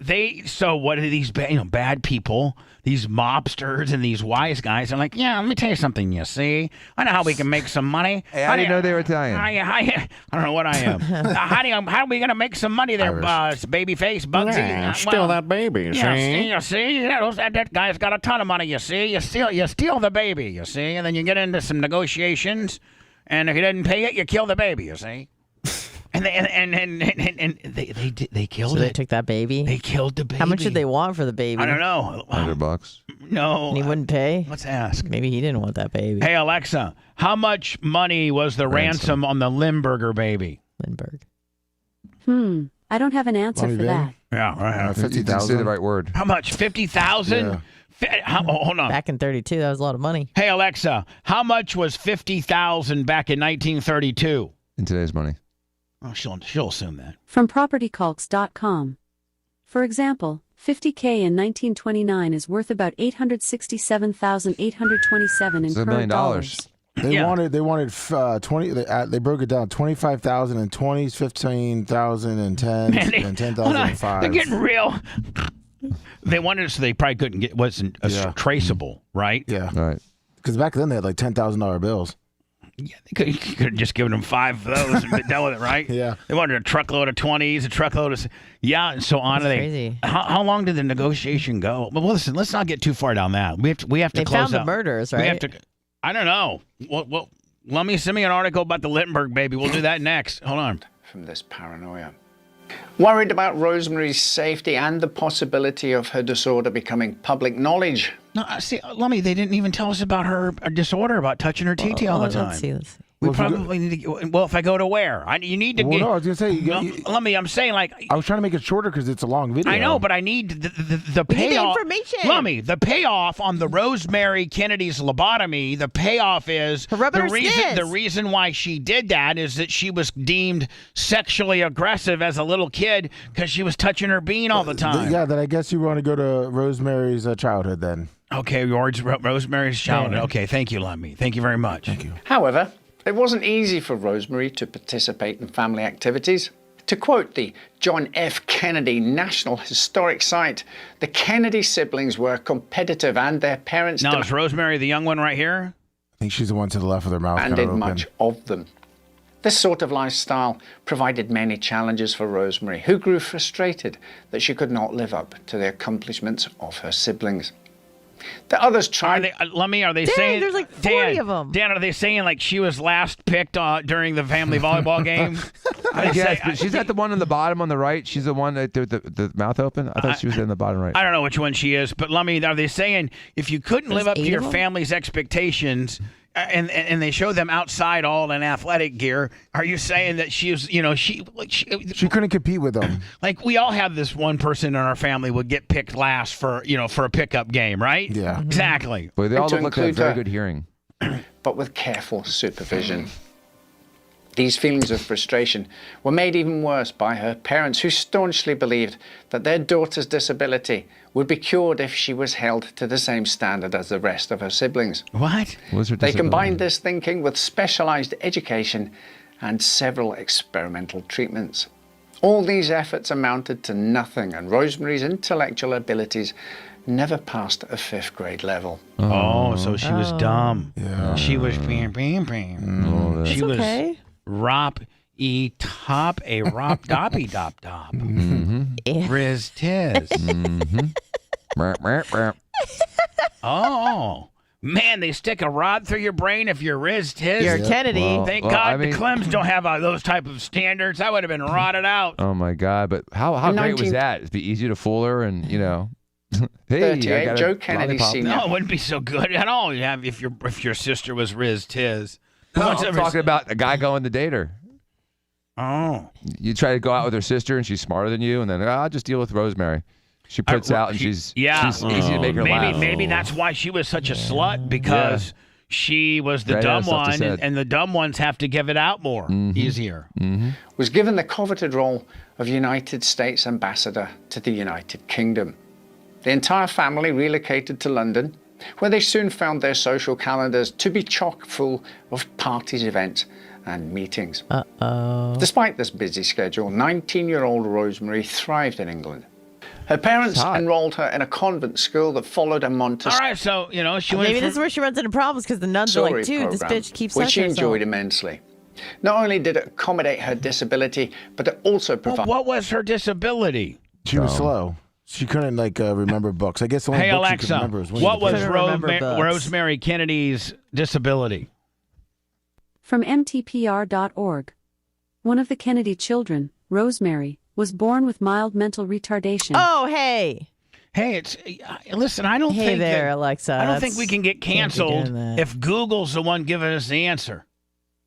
what are these bad people, these mobsters and these wise guys are like, let me tell you something, you see? I know how we can make some money. Hey, I didn't know they were Italian. I don't know what I am. How are we going to make some money there, baby face, Bugsy? Steal that baby, see? You see? That guy's got a ton of money, you see? You steal the baby, you see? And then you get into some negotiations, and if he didn't pay it, you kill the baby, you see? And they killed So they it. took that baby. They killed the baby. How much did they want for the baby? I don't know. $100. No. And he wouldn't pay. Let's ask. Maybe he didn't want that baby. Hey Alexa, how much money was the ransom on the Limburger baby? Lindbergh. I don't have an answer for that. Yeah, right. You didn't say the right word. How much? 50,000? Hold on. Back in 32, that was a lot of money. Hey Alexa, how much was 50,000 back in 1932? In today's money. Oh, she'll assume that. From propertycalcs.com. For example, 50K in 1929 is worth about $867,827 in It's $1 current million. dollars. They wanted 20. They broke it down: 25,000 in 20s, 15,000 in 10s, and 10,000 in 5s. They're getting real. They wanted so they probably couldn't get wasn't traceable, right? Yeah, right. Because back then they had like $10,000 bills. Yeah, they could have just given them 5 of those and been done with it, right? Yeah. They wanted a truckload of 20s, a truckload of and so on. That's crazy. How long did the negotiation go? Well, listen, let's not get too far down that. We have to They close found the out. murderers, We have right? to. I don't know. Well, let me send me an article about the Lindbergh baby. We'll do that next. Hold on. From this paranoia. Worried about Rosemary's safety and the possibility of her disorder becoming public knowledge. No, see, Lummy, they didn't even tell us about her disorder, about touching her TT all the time. Let's see. We probably need to. Well, if I go to where? You need to Well, get. no, I was gonna say. Lummy, I'm saying like. I was trying to make it shorter because it's a long video. I know, but I need the We need the payoff. information. Lummy, the payoff on the Rosemary Kennedy's lobotomy, the payoff is rubbing her skins. The reason why she did that is that she was deemed sexually aggressive as a little kid because she was touching her bean all the time. Yeah, then I guess you want to go to Rosemary's childhood then. Okay, Rosemary's childhood. Okay, thank you, Lummy. Thank you very much. Thank you. However, it wasn't easy for Rosemary to participate in family activities. To quote the John F. Kennedy National Historic Site, the Kennedy siblings were competitive and their parents Now, is Rosemary the young one right here? I think she's the one to the left with her mouth and kind did of much open. of them. This sort of lifestyle provided many challenges for Rosemary, who grew frustrated that she could not live up to the accomplishments of her siblings. The others tried. Are they Dang, saying there's like 40 of them. Dan, are they saying like she was last picked during the family volleyball game? I guess, but she's not the one on the bottom on the right. She's the one that with the mouth open. I thought she was in the bottom right. I don't know which one she is, but Lummy, are they saying if you couldn't live up to 8 your of them? family's expectations, and they show them outside all in athletic gear, are you saying that she was, she couldn't compete with them? Like we all have this one person in our family would get picked last for a pickup game, right? Yeah, exactly. But they all To look like they have include very her. good hearing. but with careful supervision. These feelings of frustration were made even worse by her parents, who staunchly believed that their daughter's disability would be cured if she was held to the same standard as the rest of her siblings. What? They combined this thinking with specialized education and several experimental treatments. All these efforts amounted to nothing, and Rosemary's intellectual abilities never passed a 5th grade level. Oh, so she was dumb. Yeah. She was bam. She was top a rop doppy dop dop. Riz tiz. Oh. Man, they stick a rod through your brain if you're Riz tiz. You're Kennedy. Well, Thank God the Clems don't have those type of standards. I would have been rotted out. Oh my God! But how great was that? It'd be easy to fool her, and hey, I got Joe Kennedy Sr. No, it wouldn't be so good at all. You have if your sister was Riz tiz. No, I'm talking about a guy going to date her. Oh. You try to go out with her sister, and she's smarter than you, and then I'll just deal with Rosemary. She puts out, and she's easy to make her laugh. Maybe that's why she was such a slut, because she was the dumb one, and the dumb ones have to give it out more easier. Was given the coveted role of United States ambassador to the United Kingdom. The entire family relocated to London, where they soon found their social calendars to be chock full of parties, events, and meetings. Despite this busy schedule, 19-year-old Rosemary thrived in England. Her parents enrolled her in a convent school that followed a Montessori. All right, so, she went maybe this is where she runs into problems, because the nuns are like, dude, this bitch keeps which she touching enjoyed herself. immensely. Not only did it accommodate her disability, but it also provided... What was her disability? She was slow. She couldn't remember books. I guess the only Hey, book Alexa, she could remember was Winnie what the was Pooh. Rosemary Kennedy's disability? From mtpr.org. One of the Kennedy children, Rosemary, was born with mild mental retardation. Oh, hey. Hey, listen, I don't Hey think there, Alexa. I don't think we can get canceled if Google's the one giving us the answer.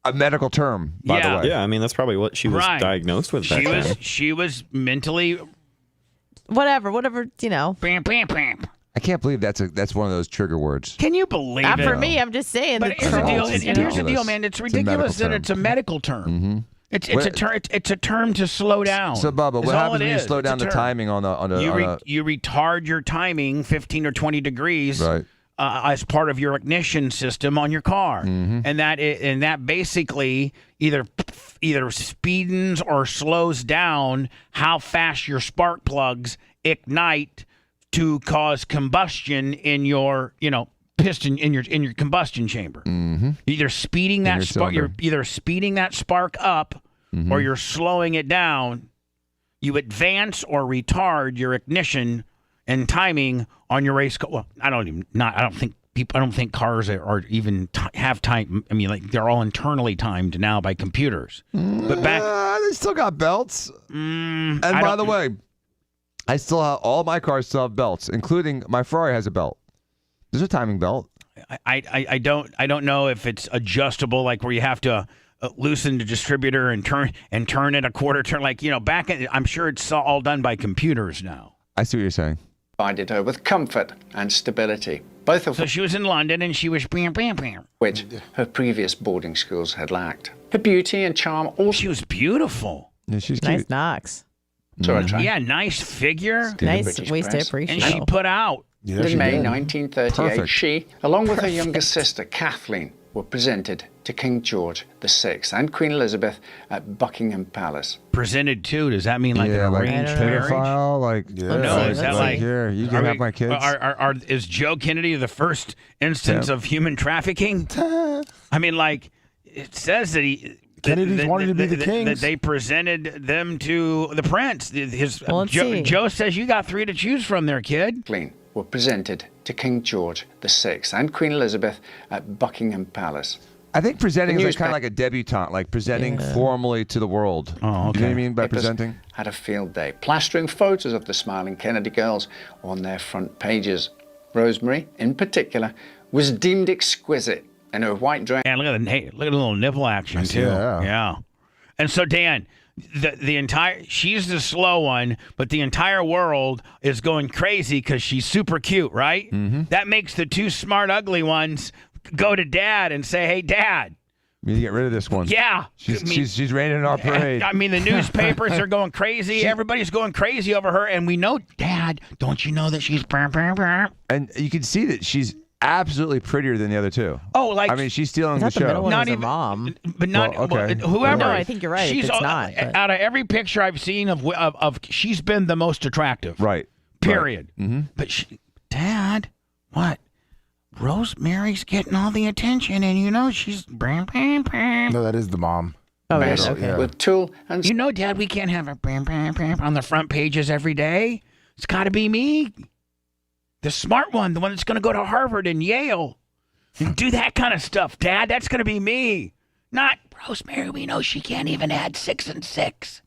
A medical term, by the way. Yeah, I mean, that's probably what she was diagnosed with back then. She was mentally... Whatever, Bam, bam, bam. I can't believe that's one of those trigger words. Can you believe Not it? for me, I'm just saying. But here's the deal, and here's the deal, man. It's ridiculous that it's a medical term. It's a term to slow down. So, Bubba, what happens when you slow down the timing on a... You retard your timing 15 or 20 degrees as part of your ignition system on your car, and that basically either speedens or slows down how fast your spark plugs ignite to cause combustion in your piston in your combustion chamber. Either speeding that spark, you're either speeding that spark up, or you're slowing it down. You advance or retard your ignition and timing on your race car. Well, I don't think cars are even have time. I mean, they're all internally timed now by computers. But back, they still got belts. And by the way, I still have all my cars still have belts, including my Ferrari has a belt. There's a timing belt. I don't know if it's adjustable, like where you have to loosen the distributor and turn it a quarter turn. I'm sure it's all done by computers now. I see what you're saying. Provided her with comfort and stability. Both of So she was in London and she was bam, bam, bam. which her previous boarding schools had lacked. Her beauty and charm also... She was beautiful. Yeah, she's Nice cute. knocks. Yeah, nice figure. Nice waist-hip ratio. And she put out. Yeah, In May did. 1938, Perfect. she, along with her younger sister Kathleen, were presented to King George VI and Queen Elizabeth at Buckingham Palace. Presented to, does that mean like an arranged marriage? Pedophile, No, is that like here? You can have my kids. Is Joe Kennedy the first instance of human trafficking? I mean, it says that Kennedys wanted to be the that kings. they presented them to the prince. let's see. Joe says you got 3 to choose from there, kid. Kathleen were presented to King George VI and Queen Elizabeth at Buckingham Palace. I think presenting is kind of like a debutante, like presenting formally to the world. Oh, okay. You know what I mean by Papers presenting? had a field day, plastering photos of the smiling Kennedy girls on their front pages. Rosemary, in particular, was deemed exquisite in her white dress. And look at the little nipple action too. Yeah. And so Dan, she's the slow one, but the entire world is going crazy because she's super cute, right? That makes the 2 smart ugly ones go to Dad and say, "Hey, Dad, We need to get rid of this one. Yeah. She's raining in our parade. I mean, the newspapers are going crazy. Everybody's going crazy over her. And we know, Dad, don't you know that she's... And you can see that she's absolutely prettier than the other two. Oh, like... I mean, she's stealing the the show. middle one Not was her even mom. But not... Well, okay. Whoever... No, I think you're right. She's It's not. But... Out of every picture I've seen of she's been the most attractive. Right. Period. Right. Mm-hmm. But Dad, what? Rosemary's getting all the attention, and you know she's... No, that is the mom. Oh, Mess okay. with tool and You know, Dad, we can't have a on the front pages every day. It's got to be me. The smart one, the one that's going to go to Harvard and Yale and do that kind of stuff. Dad, that's going to be me. Not Rosemary. We know she can't even add 6 and 6.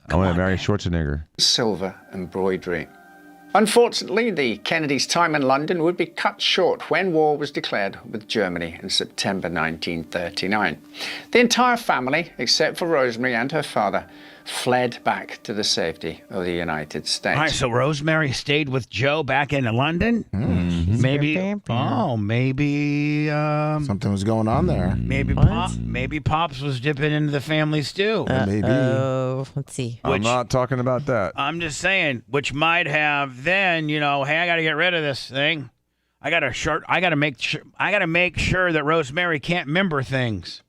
I want to marry Schwarzenegger. silver embroidery. Unfortunately, the Kennedys' time in London would be cut short when war was declared with Germany in September 1939. The entire family, except for Rosemary and her father, fled back to the safety of the United States. All right, so Rosemary stayed with Joe back in London. Mm-hmm. Maybe something was going on there. Maybe Pops was dipping into the family stew. Maybe. Oh, let's see. I'm not talking about that. I'm just saying, which might have then, hey, I got to get rid of this thing. I got to make sure that Rosemary can't remember things.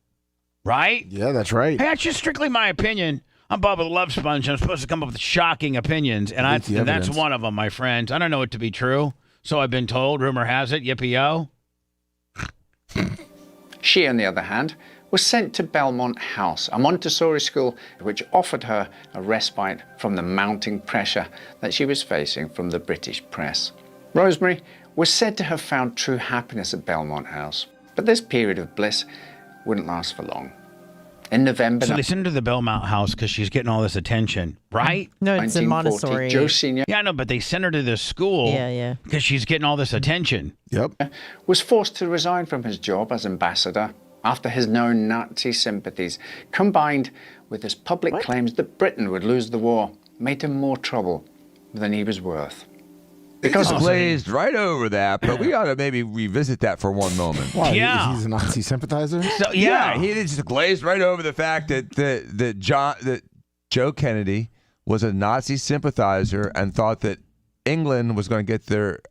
Right? Yeah, that's right. Hey, that's just strictly my opinion. I'm Bubba the Love Sponge. I'm supposed to come up with shocking opinions, and that's one of them, my friends. I don't know it to be true, so I've been told. Rumor has it. Yippee-yo. She, on the other hand, was sent to Belmont House, a Montessori school which offered her a respite from the mounting pressure that she was facing from the British press. Rosemary was said to have found true happiness at Belmont House, but this period of bliss wouldn't last for long. In November... So they sent her to the Belmont House because she's getting all this attention, right? No, it's in Montessori. Joe Sr. Yeah, I know, but they sent her to this school because she's getting all this attention. Yep. Was forced to resign from his job as ambassador after his known Nazi sympathies, combined with his public claims that Britain would lose the war, made him more trouble than he was worth. Because glazed right over that, but we ought to maybe revisit that for one moment. Why? Yeah. He's a Nazi sympathizer? So, yeah, he just glazed right over the fact that Joe Kennedy was a Nazi sympathizer and thought that England was going to get their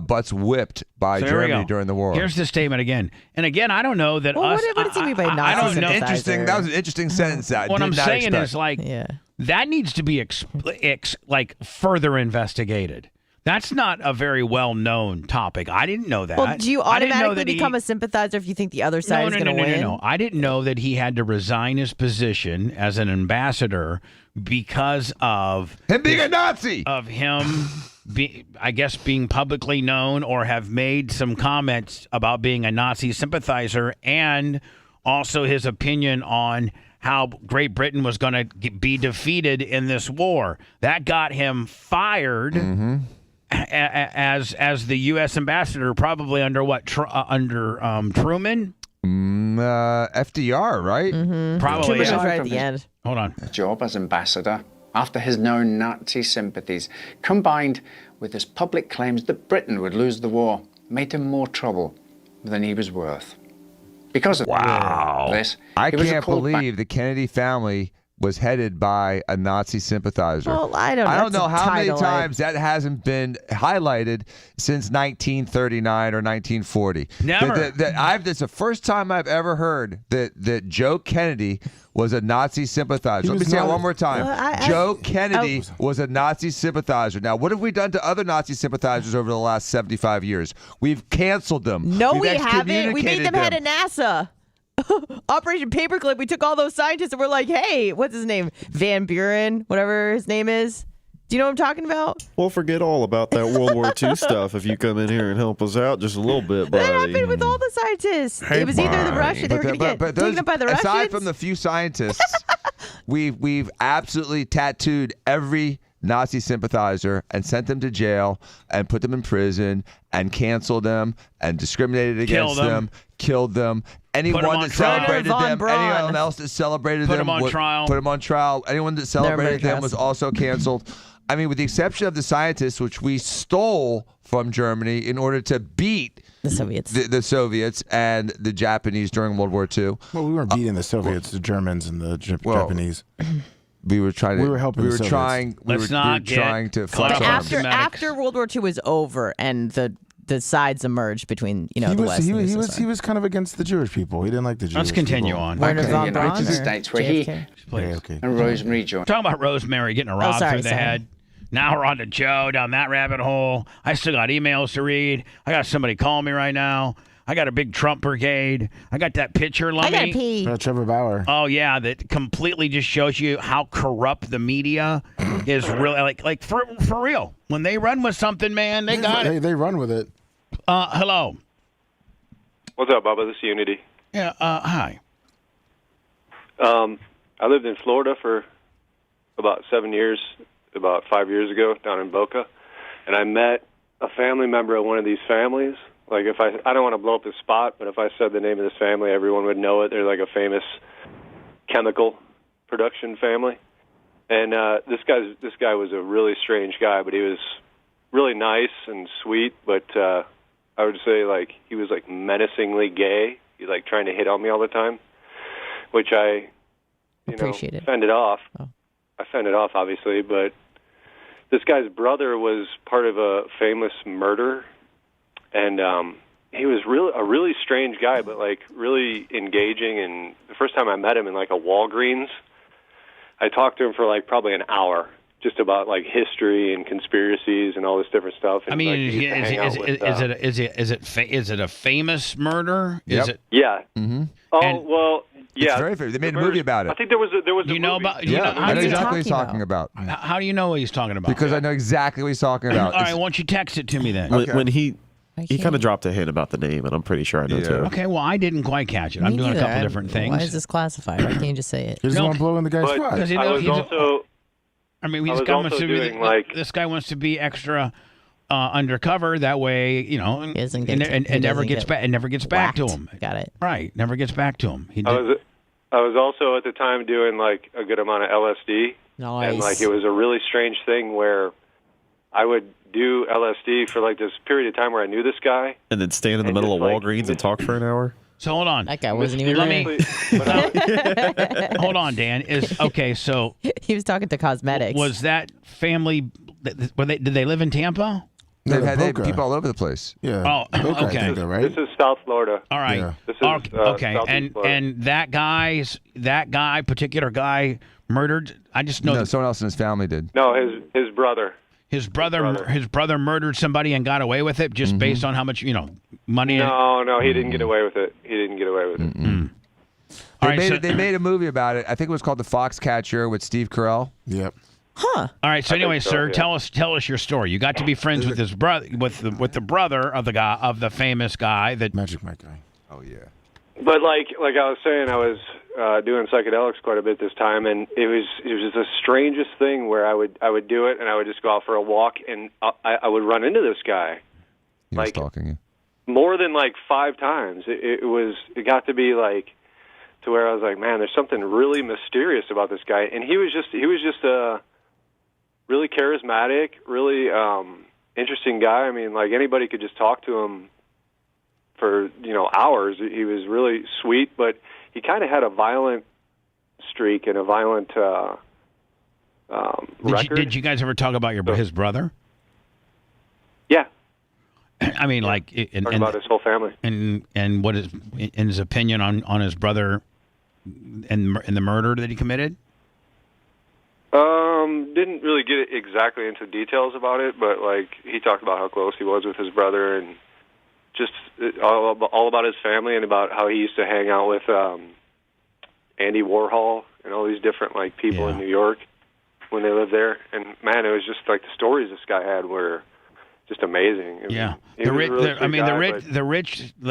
butts whipped by Germany during the war. Here's the statement again. And again, I don't know that what does he mean by Nazi sympathizer? That was an interesting sentence. What I'm saying is that needs to be further investigated. That's not a very well-known topic. I didn't know that. Well, do you automatically become a sympathizer if you think the other side is going to win? No. I didn't know that he had to resign his position as an ambassador because of him being a Nazi. Of him, being publicly known or have made some comments about being a Nazi sympathizer, and also his opinion on how Great Britain was going to be defeated in this war. That got him fired. Mm-hmm. As the U.S. ambassador, probably under what? Truman? FDR, right? Mm-hmm. Probably. Truman was right at the end. Hold on. Job as ambassador after his known Nazi sympathies, combined with his public claims that Britain would lose the war, made him more trouble than he was worth. Because of this, I can't believe the Kennedy family was headed by a Nazi sympathizer. Well, I don't know how many times that hasn't been highlighted since 1939 or 1940. Never. That's the first time I've ever heard that Joe Kennedy was a Nazi sympathizer. Let me say it one more time. Joe Kennedy was a Nazi sympathizer. Now, what have we done to other Nazi sympathizers over the last 75 years? We've canceled them. No, we haven't. We made them head of NASA. Operation Paperclip, we took all those scientists and we're like, hey, what's his name? Van Buren, whatever his name is. Do you know what I'm talking about? Well, forget all about that World War II stuff if you come in here and help us out just a little bit, buddy. That happened with all the scientists. It was either the Russians, they were going to get taken up by the Russians. Aside from the few scientists, we've absolutely tattooed every Nazi sympathizer and sent them to jail and put them in prison and canceled them and discriminated against them, killed them. Anyone that celebrated them, anyone else that celebrated them, put them on trial. Put them on trial. Anyone that celebrated them was also canceled. I mean, with the exception of the scientists, which we stole from Germany in order to beat the Soviets, the Soviets and the Japanese during World War II. Well, we weren't beating the Soviets, the Germans and the Japanese. We were trying to. We were helping. We the were Soviets. trying. We were trying to flex arms. After World War II was over and the sides emerged between the West. He was kind of against the Jewish people. He didn't like the Jewish. Let's continue people. on. Werner von United Braun States, where he and Rosemary joined. Talking about Rosemary getting a rod through the head. Now we're on to Joe down that rabbit hole. I still got emails to read. I got somebody calling me right now. I got a big Trump brigade. I got that picture, Lummy. I gotta pee. Trevor Bauer. Oh yeah, that completely just shows you how corrupt the media is. Really, like for real. When they run with something, man, they got it. They run with it. Hello. What's up, Bubba? This is Unity. Yeah. Hi. I lived in Florida for about 7 years. About 5 years ago, down in Boca, and I met a family member of one of these families. Like, if I don't want to blow up the spot, but if I said the name of this family, everyone would know it. They're like a famous chemical production family. And this guy was a really strange guy, but he was really nice and sweet. But I would say like he was like menacingly gay. He like trying to hit on me all the time, which I appreciated. Fended off. Oh. I fended off, obviously, but this guy's brother was part of a famous murder, and he was a really strange guy, but like really engaging. And the first time I met him in like a Walgreens, I talked to him for like probably an hour, just about like history and conspiracies and all this different stuff. And, I mean, is it a famous murder? Yep. Is it? Yeah. Mm-hmm. Oh well. Yeah, it's very famous. They made a movie about it. I think there was a you know movie. about I know exactly what he's talking about. How do you know what he's talking about? Because I know exactly what he's talking about. All right, why don't you text it to me then? When he kind of dropped a hint about the name, and I'm pretty sure I know too. Okay, well, I didn't quite catch it. I'm doing a couple different things. Why is this classified? Why can't you just say it? He's the one blowing the guy's spot. Because this guy wants to be extra undercover. That way, and never gets back to him. Got it. Right, never gets back to him. I was also at the time doing like a good amount of LSD. Nice. And like it was a really strange thing where I would do LSD for like this period of time where I knew this guy. And then stand in the middle of Walgreens and talk for an hour? So hold on. That guy wasn't even there. Hold on, Dan. So he was talking to cosmetics. Was that family? Did they live in Tampa? They've had people all over the place. Yeah. Oh, okay. Right? This is South Florida. All right. Yeah. This is, okay. Southeast Florida. And that particular guy murdered. I just know. No, someone else in his family did. No, his brother. His brother murdered somebody and got away with it just based on how much money. No, he didn't get away with it. They made a movie about it. I think it was called The Foxcatcher with Steve Carell. Yep. Huh. All right. So anyway, so, sir, yeah. tell us your story. You got to be friends with his brother, with the brother of the famous guy that Magic Mike guy. Oh yeah. But like I was saying, I was doing psychedelics quite a bit this time, and it was just the strangest thing where I would do it, and I would just go out for a walk, and I would run into this guy. He was stalking you. More than like 5 times. It got to be like to where I was like, man, there's something really mysterious about this guy, and he was just a really charismatic, really interesting guy. I mean, like anybody could just talk to him for hours. He was really sweet, but he kind of had a violent streak and a violent record. Did you guys ever talk about his brother? Yeah. I mean, like talk about his whole family and what is in his opinion on his brother and the murder that he committed. Didn't really get exactly into details about it, but like he talked about how close he was with his brother and just all about his family and about how he used to hang out with Andy Warhol and all these different like people in New York when they lived there. And man, it was just like the stories this guy had were just amazing. The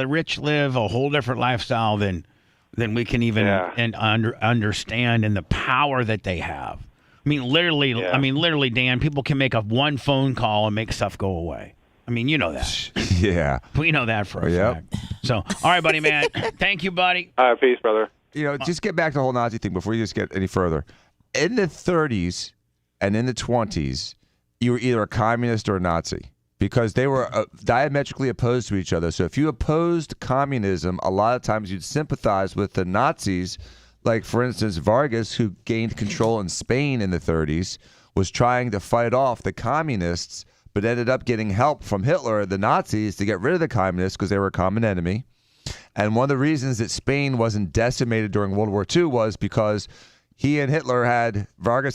rich live a whole different lifestyle than we can even understand, and the power that they have. I mean, literally, Dan, people can make one phone call and make stuff go away. I mean, you know that. Yeah. We know that for a fact. So, all right, buddy, man. Thank you, buddy. All right, peace, brother. Just get back to the whole Nazi thing before you just get any further. In the 30s and in the 20s, you were either a communist or a Nazi because they were diametrically opposed to each other. So if you opposed communism, a lot of times you'd sympathize with the Nazis. Like, for instance, Vargas, who gained control in Spain in the 30s, was trying to fight off the communists, but ended up getting help from Hitler, the Nazis, to get rid of the communists because they were a common enemy. And one of the reasons that Spain wasn't decimated during World War II was because Vargas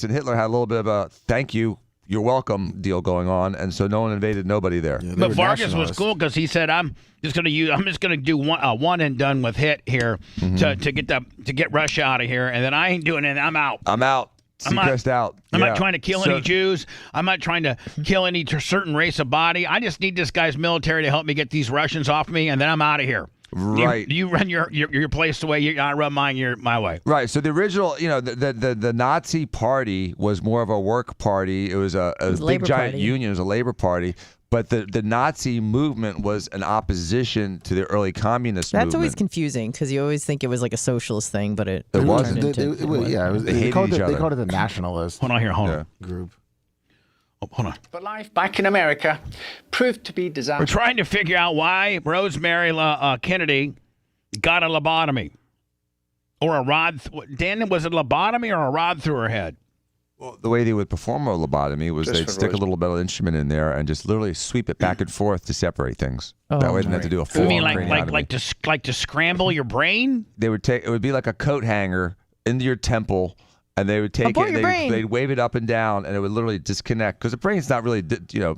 and Hitler had a little bit of a thank you, you're welcome deal going on, and so no one invaded nobody there. Yeah, but Vargas was cool because he said, "I'm just going to do one and done with hit here to get Russia out of here, and then I ain't doing it. I'm out. Seacrest out. I'm not trying to kill any Jews. I'm not trying to kill any certain race of body. I just need this guy's military to help me get these Russians off me, and then I'm out of here." Right. You run your place the way I run mine. My way. Right. So the original, the Nazi party was more of a work party. It was a big giant union. It was a labor party. But the Nazi movement was an opposition to the early communist movement. That's always confusing because you always think it was like a socialist thing, but it wasn't. They called it the nationalist. Hold on. Group. Hold on. But life back in America proved to be disastrous. We're trying to figure out why Rosemary Kennedy got a lobotomy. Or a rod. Dan, was it a lobotomy or a rod through her head? Well, the way they would perform a lobotomy was they'd stick a little metal instrument in there and just literally sweep it back and forth to separate things. That way they didn't have to do a full. You mean like to scramble your brain? They would it would be like a coat hanger into your temple. And they would take it, they'd wave it up and down, and it would literally disconnect because the brain's not really,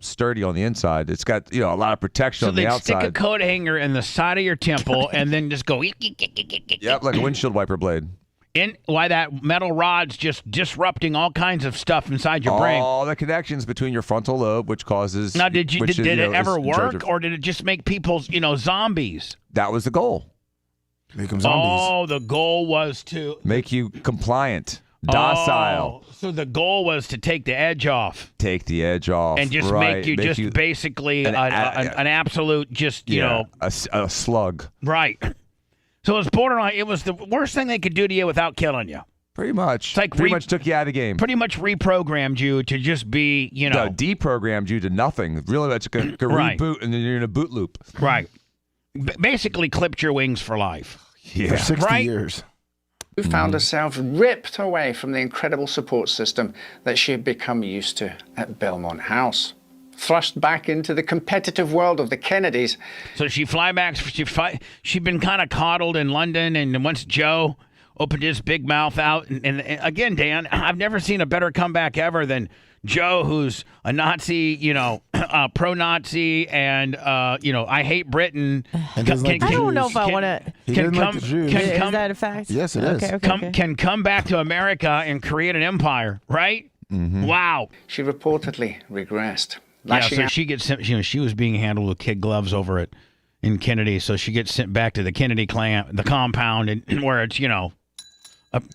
sturdy on the inside. It's got, a lot of protection on the outside. So they'd stick a coat hanger in the side of your temple and then just go. Yep, like a windshield wiper blade. Why that metal rod's just disrupting all kinds of stuff inside your brain. All the connections between your frontal lobe, which causes. Now, did it ever work, or did it just make people, zombies? That was the goal. Make them zombies. Oh, the goal was to make you compliant. Docile. So the goal was to take the edge off. Take the edge off. And just make you basically an absolute a slug. Right. So it was borderline. It was the worst thing they could do to you without killing you. Pretty much. It's like pretty much took you out of the game. Pretty much reprogrammed you to just be, No, deprogrammed you to nothing. Really, that's a reboot, and then you're in a boot loop. Right. Basically clipped your wings for life. Yeah. For 60 years. Who found herself ripped away from the incredible support system that she had become used to at Belmont House. Thrust back into the competitive world of the Kennedys. So she'd been kind of coddled in London, and once Joe opened his big mouth out, and again, Dan, I've never seen a better comeback ever than Joe, who's a Nazi, pro-Nazi, and I hate Britain. I don't know if I want to. Is that a fact? Yes, it is. Okay. Can come back to America and create an empire, right? Mm-hmm. Wow. She reportedly regressed. So she gets sent. She was being handled with kid gloves over in Kennedy, so she gets sent back to the Kennedy clan, the compound, and where it's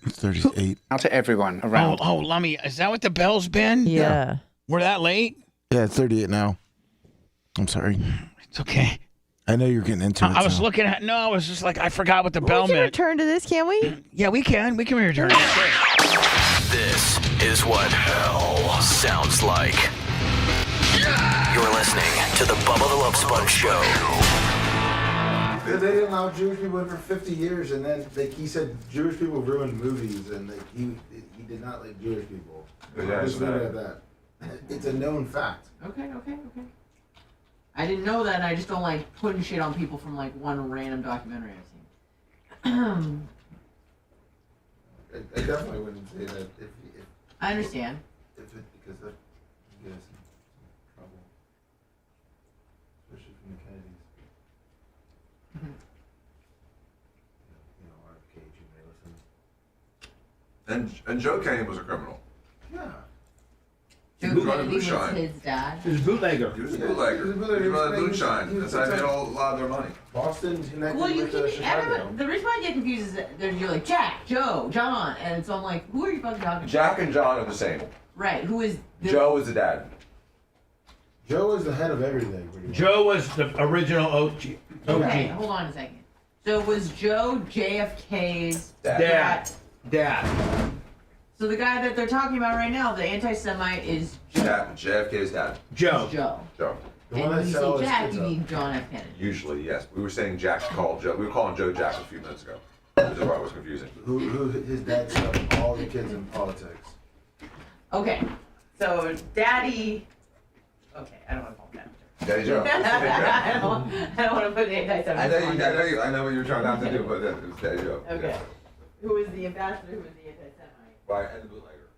38. Out to everyone around. Oh, Lummy, is that what the bell's been? Yeah. We're that late? Yeah, it's 38 now. I'm sorry. It's okay. I know you're getting into it. I was looking at. No, I was just like, I forgot what the bell We can meant. return to this, can't we? Yeah, we can. We can return. This is what hell sounds like. You're listening to the Bubba the Love Sponge Show. They didn't allow Jewish people in for 50 years, and then he said Jewish people ruined movies, and he did not like Jewish people. Just leave it at that. It's a known fact. Okay. I didn't know that, and I just don't like putting shit on people from one random documentary I've seen. I definitely wouldn't say that if I understand. Because that you guys in trouble, especially from the Kennedys. RFK, you may listen. And Joe Kennedy was a criminal. Yeah. Joe Kennedy was his dad. He was a bootlegger. He was a bootlegger. He was moonshine. That's how they made a lot of their money. Boston connected with Chicago. The reason why I get confused is that you're like Jack, Joe, John, and so I'm like, who are you fucking talking about? Jack and John are the same. Right. Who is Joe is the dad. Joe is the head of everything. Joe was the original OG. Okay, hold on a second. So was Joe JFK's dad? So So the guy that they're talking about right now, the anti-Semite, is JFK's dad. Joe. Joe. The one And that when you said all say his Jack, kids you up. mean John F. Kennedy. Usually, yes. We were saying Jack called Joe. We were calling Joe Jack a few minutes ago. Which is why it was confusing. Who his dad set up all the kids in politics. Okay, so Daddy. Okay, I don't want to call him Daddy Joe. I don't want to put the anti-Semite. I know what you were trying not to do, but it was Daddy Joe. Okay. Yeah. Who was the ambassador? Who was the anti-Semite? Right, and the bootlegger.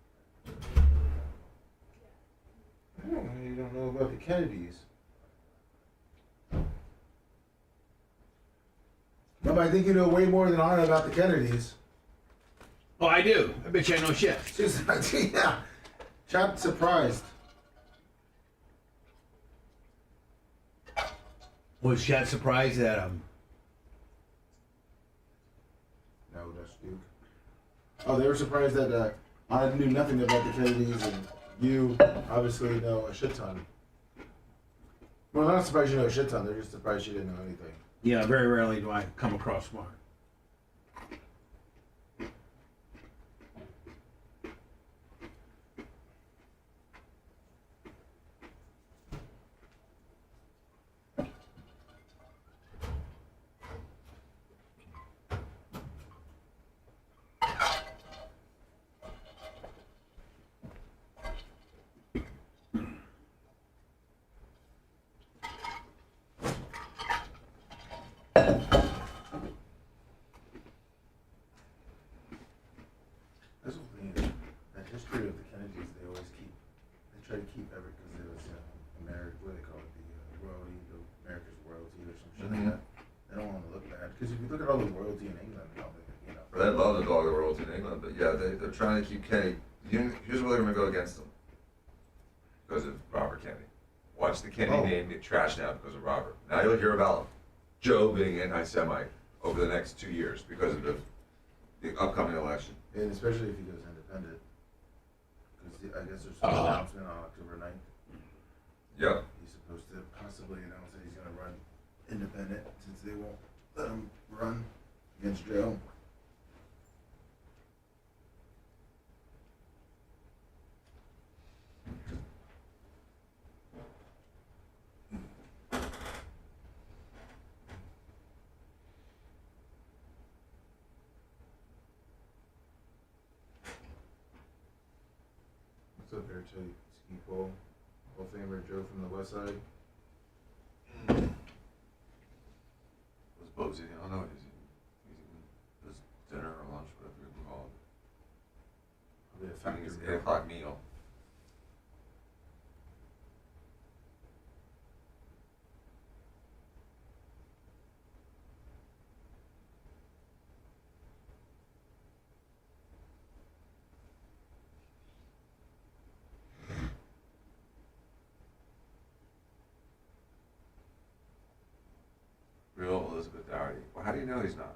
You don't know about the Kennedys. No, but I think you know way more than I know about the Kennedys. Oh, I do. I bet you I know shit. Yeah. Chat surprised. Was Chad surprised that No, that's Duke. Oh, they were surprised that I knew nothing about the Kennedys, and you obviously know a shit ton. Well, not surprised you know a shit ton. They're just surprised you didn't know anything. Yeah, very rarely do I come across one. That's the thing. That history of the Kennedys, they try to keep every because it was America. What do they call it? The royalty, America's royalty, or some shit like that. They don't want to look bad because if you look at all the royalty in England, They love the dog of the royalty in England, but yeah, they're trying to keep Kennedy. Here's where they're going to go against them. Because of Robert Kennedy. Watch the Kennedy name get trashed out because of Robert. Now you'll hear about Joe being anti-Semite over the next 2 years because of the upcoming election. And especially if he goes independent. Because I guess there's some announcement on October 9th. Yep. He's supposed to possibly announce that he's going to run independent since they won't let him run against Joe. What's up there, Ski Pole? Hall of Famer Joe from the West Side. What's Bub's eating? I don't know what he's eating. He's eating his dinner or lunch, whatever you call it. Probably a Eating factory his meal. 8 o'clock meal. Real Elizabeth Dougherty. Well, how do you know he's not?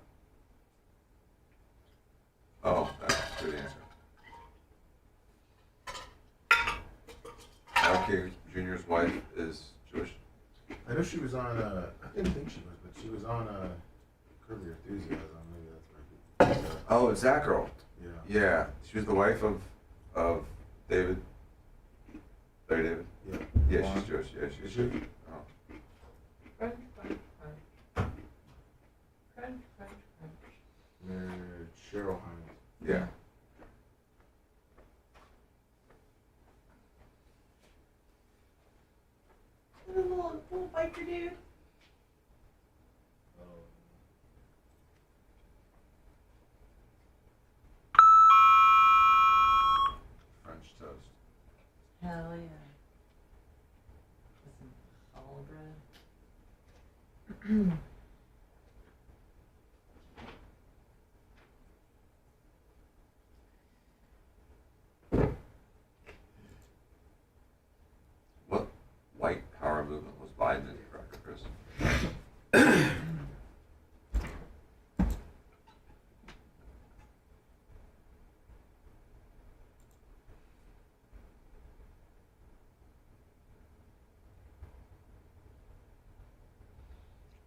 Oh, that's a good answer. Okay, Junior's wife is Jewish. I know she was on, I didn't think she was, but she was on Curb Your Enthusiasm. Maybe that's right. Oh, it's that girl. Yeah. Yeah, she was the wife of David. Larry David. Yeah. Yeah, Juan. she's Jewish. Yeah, she's Is she? Jewish. Oh. Cheryl Hines. Yeah. Little biker dude. French toast. Hell yeah. With some olive bread. What white power movement was Biden in Iraq, Chris?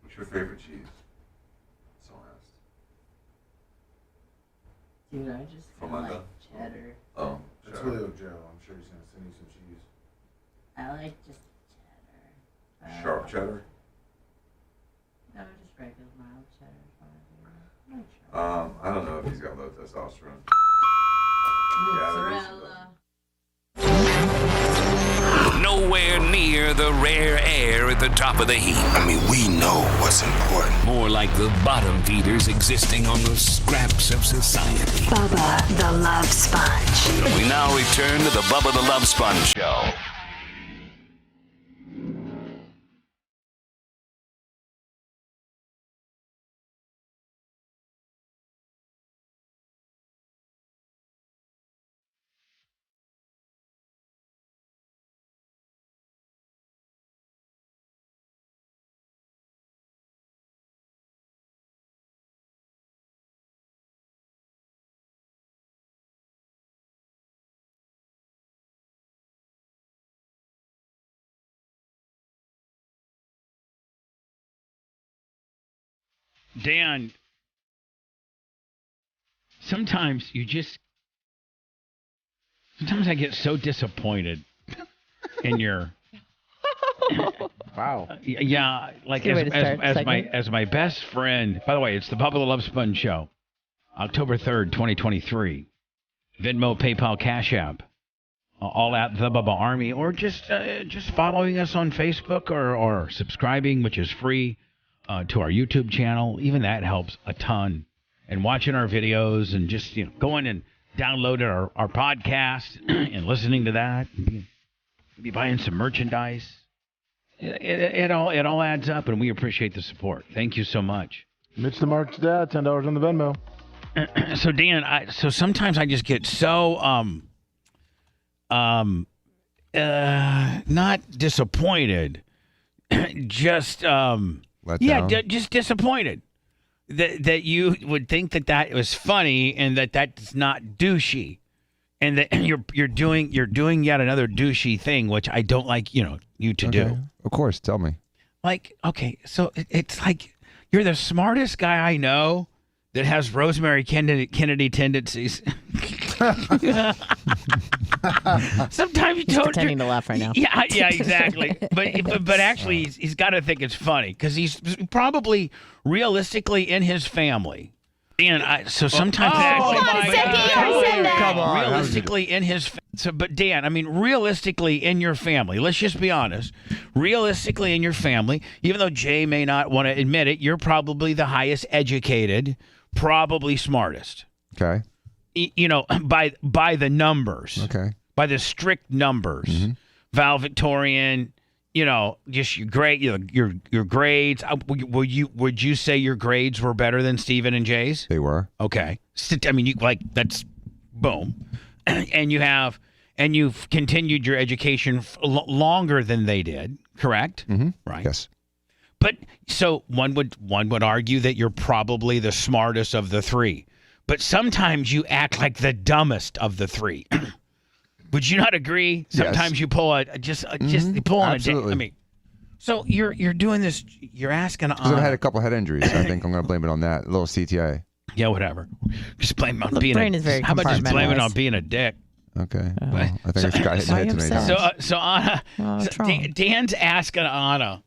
What's your favorite cheese? Someone asked. Dude, I just From kinda Munda? like cheddar. Oh, That's sure. Julio Joe. I'm sure he's gonna send you some cheese. I like just cheddar. Sharp cheddar. No, just regular mild cheddar is fine. Not sure. I don't know if he's got low testosterone. Mozzarella. Nowhere near the rare air at the top of the heap. I mean, we know what's important. More like the bottom feeders existing on the scraps of society. Bubba the Love Sponge. We now return to the Bubba the Love Sponge Show. Dan, sometimes I get so disappointed in your. Wow. Yeah, like as my best friend. By the way, it's the Bubba the Love Sponge Show, October 3rd, 2023. Venmo, PayPal, Cash App, all at the Bubba Army, or just following us on Facebook or subscribing, which is free, to our YouTube channel. Even that helps a ton. And watching our videos and just going and downloading our podcast and listening to that. Be buying some merchandise. It all adds up, and we appreciate the support. Thank you so much. Mitch the Mark's dad, $10 on the Venmo. So Dan, so sometimes I just get so not disappointed, just just disappointed that you would think that was funny and that's not douchey, and that you're doing yet another douchey thing, which I don't like you to do. Of course, tell me. Like, okay, so it's like you're the smartest guy I know that has Rosemary Kennedy tendencies. Sometimes you don't. Pretending to laugh right now. Yeah, exactly. But actually, he's got to think it's funny because he's probably realistically in his family. And so sometimes Come on. realistically in his. But Dan, I mean, realistically in your family. Let's just be honest. Realistically in your family, even though Jay may not want to admit it, you're probably the highest educated, probably smartest. Okay. By the numbers. Okay. By the strict numbers. Mm-hmm. Valedictorian. Just your grade, your grades. Would you say your grades were better than Stephen and Jay's? They were. Okay. I mean, that's boom, and you've continued your education longer than they did. Correct. Mm-hmm. Right. Yes. But so one would argue that you're probably the smartest of the three, but sometimes you act like the dumbest of the three. Would you not agree? Sometimes you pull pull on absolutely. I mean, so you're doing this. You're asking. Because I've had a couple head injuries. I think I'm going to blame it on that. A little CTI. Yeah, whatever. Just blame it on The being brain is very how about just blame it compartmentalized. on being a dick? Okay. Well, I think I just got hit in the head too many times. So Anna, Dan's asking Anna,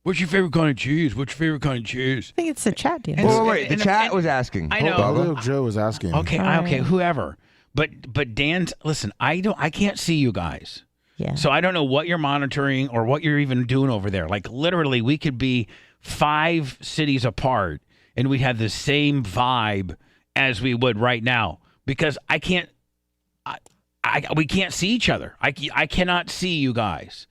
"What's your favorite kind of cheese? What's your favorite kind of cheese?" I think it's the chat, Dan. Wait. The chat was asking. I know. Julio Joe was asking. Okay, whoever. But Dan's, listen, I can't see you guys. Yeah. So I don't know what you're monitoring or what you're even doing over there. Like literally we could be 5 cities apart and we'd have the same vibe as we would right now because we can't see each other. I cannot see you guys.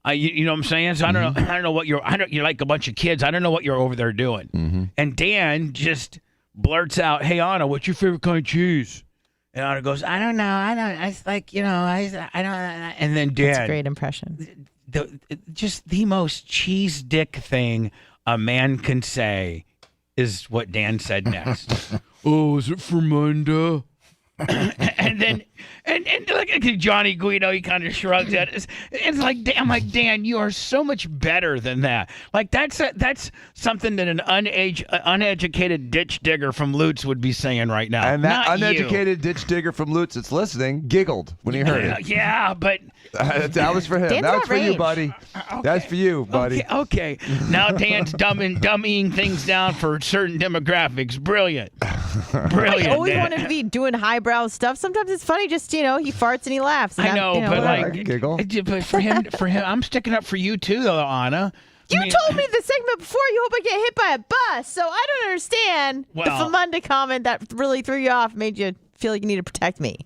You know what I'm saying? So I don't know what you're like a bunch of kids. I don't know what you're over there doing. Mm-hmm. And Dan just blurts out, "Hey Anna, what's your favorite kind of cheese?" And Anna goes, "I don't know. I like, I don't." And then Dan, That's a great impression. Just the most cheese dick thing a man can say is what Dan said next. "Oh, is it Fermunda?" And then, and look at Johnny Guido. He kind of shrugs at it. It's like, I'm like, Dan, you are so much better than that. Like that's something that an uneducated ditch digger from Lutz would be saying right now. And that Not uneducated ditch digger from Lutz that's listening giggled when he heard it. Yeah, but that was for him. Dan's that was got for you, range. buddy. That's for you, buddy. Okay. Now Dan's dummying things down for certain demographics. Brilliant. I always Dan. wanted to be doing highbrow stuff. Sometimes it's funny, just he farts and he laughs. And I know, but whatever. like, giggle. But for him, I'm sticking up for you too, though, Anna. You told me the segment before you hope I get hit by a bus, so I don't understand the Well- Famunda comment that really threw you off, made you feel like you need to protect me.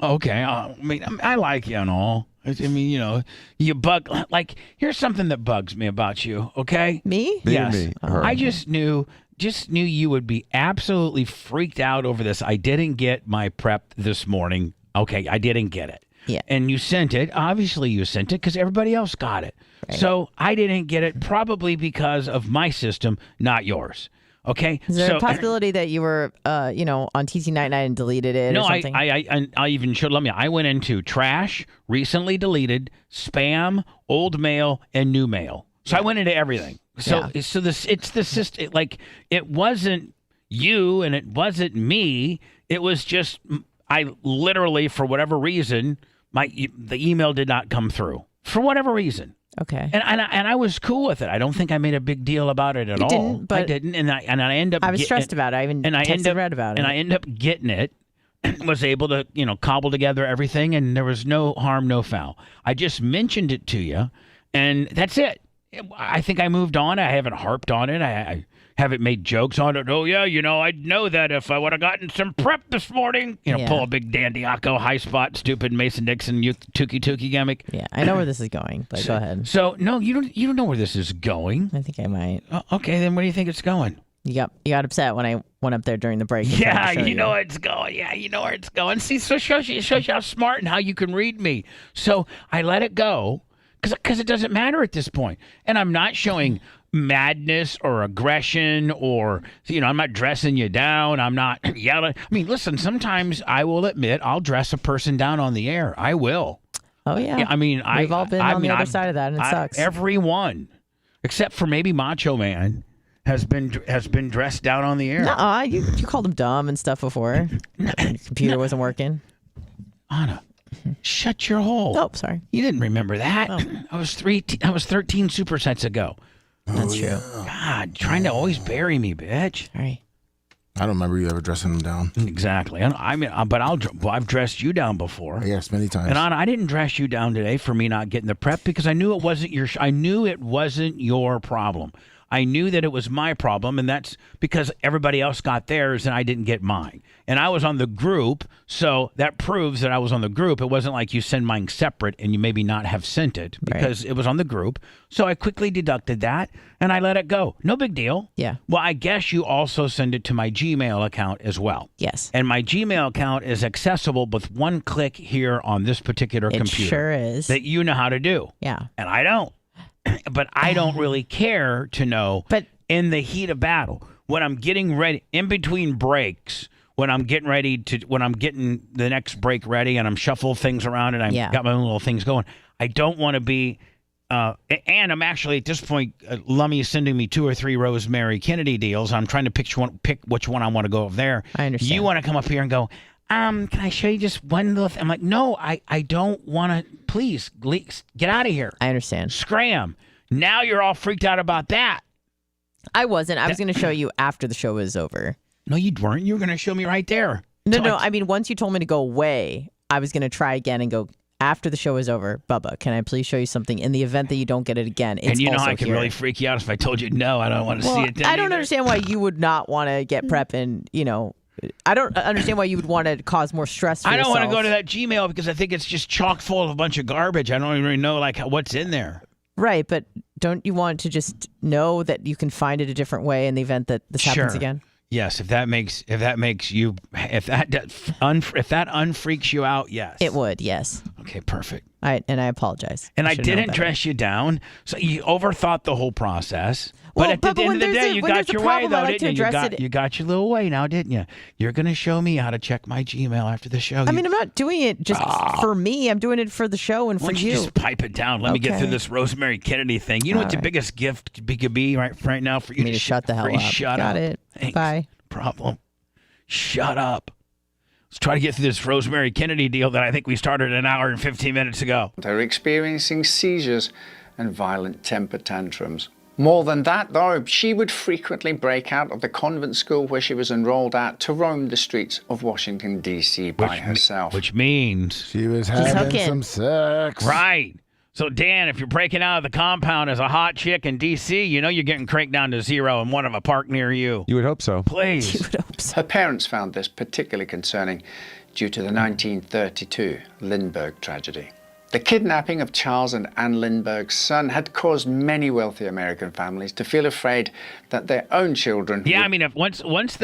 Okay, I like you and all. I mean, you bug. Like, here's something that bugs me about you. Okay, me? Yes, Me, her. I just knew you would be absolutely freaked out over this. I didn't get my prep this morning. Okay, I didn't get it. Yeah. And you sent it. Obviously, you sent it because everybody else got it. Right. So I didn't get it probably because of my system, not yours. Okay. Is there a possibility that you were, on TT Night Night and deleted it No, or something? I even showed. I went into trash, recently deleted, spam, old mail, and new mail. So I went into everything. So it's the system. Like, it wasn't you and it wasn't me. It was just I literally, for whatever reason, the email did not come through for whatever reason. Okay. And I was cool with it. I don't think I made a big deal about it at all. Didn't, but I didn't, and I end up. I was stressed about it. I even read about it. And I end up getting it. Was able to cobble together everything, and there was no harm, no foul. I just mentioned it to you, and that's it. I think I moved on. I haven't harped on it. I haven't made jokes on it. Oh yeah, I'd know that if I would have gotten some prep this morning. Pull a big Dan Diaco, high spot, stupid Mason Dixon, Tukey gimmick. Yeah, I know where this is going, but go ahead. So no, you don't know where this is going. I think I might. Okay, then where do you think it's going? You got upset when I went up there during the break. Yeah, you know where it's going. Yeah, you know where it's going. See, so it shows you how smart and how you can read me. So I let it go because it doesn't matter at this point. And I'm not showing madness or aggression or, I'm not dressing you down. I'm not yelling. I mean, listen, sometimes I will admit I'll dress a person down on the air. I will. Oh, yeah. I mean, we've all been on the other side of that, and it sucks. Everyone, except for maybe Macho Man, has been dressed down on the air. No, you called him dumb and stuff before. Your computer wasn't working. Anna, shut your hole. Oh, sorry. You didn't remember that. Oh. I was 13 supersets ago. That's true. God, trying to always bury me, bitch. Sorry. I don't remember you ever dressing him down. Exactly. I mean, but I've dressed you down before. Yes, many times. And Anna, I didn't dress you down today for me not getting the prep because I knew it wasn't your problem. I knew that it was my problem, and that's because everybody else got theirs and I didn't get mine. And I was on the group, so that proves that I was on the group. It wasn't like you send mine separate and you maybe not have sent it because it was on the group. So I quickly deducted that, and I let it go. No big deal. Yeah. Well, I guess you also send it to my Gmail account as well. Yes. And my Gmail account is accessible with one click here on this particular computer. It sure is. That you know how to do. Yeah. And I don't. But I don't really care to know. But in the heat of battle, when I'm getting ready, in between breaks, when I'm getting the next break ready and I'm shuffling things around and I've got my own little things going, I don't want to be, and I'm actually at this point, Lummy is sending me 2 or 3 Rosemary Kennedy deals. I'm trying to pick which one I want to go over there. I understand. You want to come up here and go, can I show you just one little thing? I'm like, no, I don't want to. Please, get out of here. I understand. Scram. Now you're all freaked out about that. I wasn't. I was going to show you after the show was over. No, you weren't. You were going to show me right there. No. I mean, once you told me to go away, I was going to try again and go, after the show is over, Bubba, can I please show you something in the event that you don't get it again? It's and you know also I could really freak you out if I told you no, I don't want to see it then I don't either. understand why you would not want to get prep and, I don't understand why you would want to cause more stress for I don't yourself. want to go to that Gmail because I think it's just chock full of a bunch of garbage. I don't even know what's in there. Right, but don't you want to just know that you can find it a different way in the event that this happens again? Yes, if that unfreaks you out, yes. It would, yes. Okay, perfect. I apologize. And I should know didn't better. dress you down. So you overthought the whole process. But at the Bubba, end when of the there's day, a- you when got there's a your way, problem, I though, like to didn't you? address it. You got your little way now, didn't you? You're going to show me how to check my Gmail after the show. I mean, I'm not doing it just for me. I'm doing it for the show and Why for don't you just pipe it down? Let me get through Okay. this Rosemary Kennedy thing. You know what the biggest gift could be right now for you Me to shut the hell for you up. Shut Got up. it. Thanks. Bye. Problem. Shut up. Let's try to get through this Rosemary Kennedy deal that I think we started an hour and 15 minutes ago. They're experiencing seizures and violent temper tantrums. More than that, though, she would frequently break out of the convent school where she was enrolled at to roam the streets of Washington, D.C. by herself. Which means she was having some sex. Right. So, Dan, if you're breaking out of the compound as a hot chick in D.C., you know you're getting cranked down to zero in one of a park near you. You would hope so. Please. Her parents found this particularly concerning due to the 1932 Lindbergh tragedy. The kidnapping of Charles and Anne Lindbergh's son had caused many wealthy American families to feel afraid that their own children Yeah, I mean, if once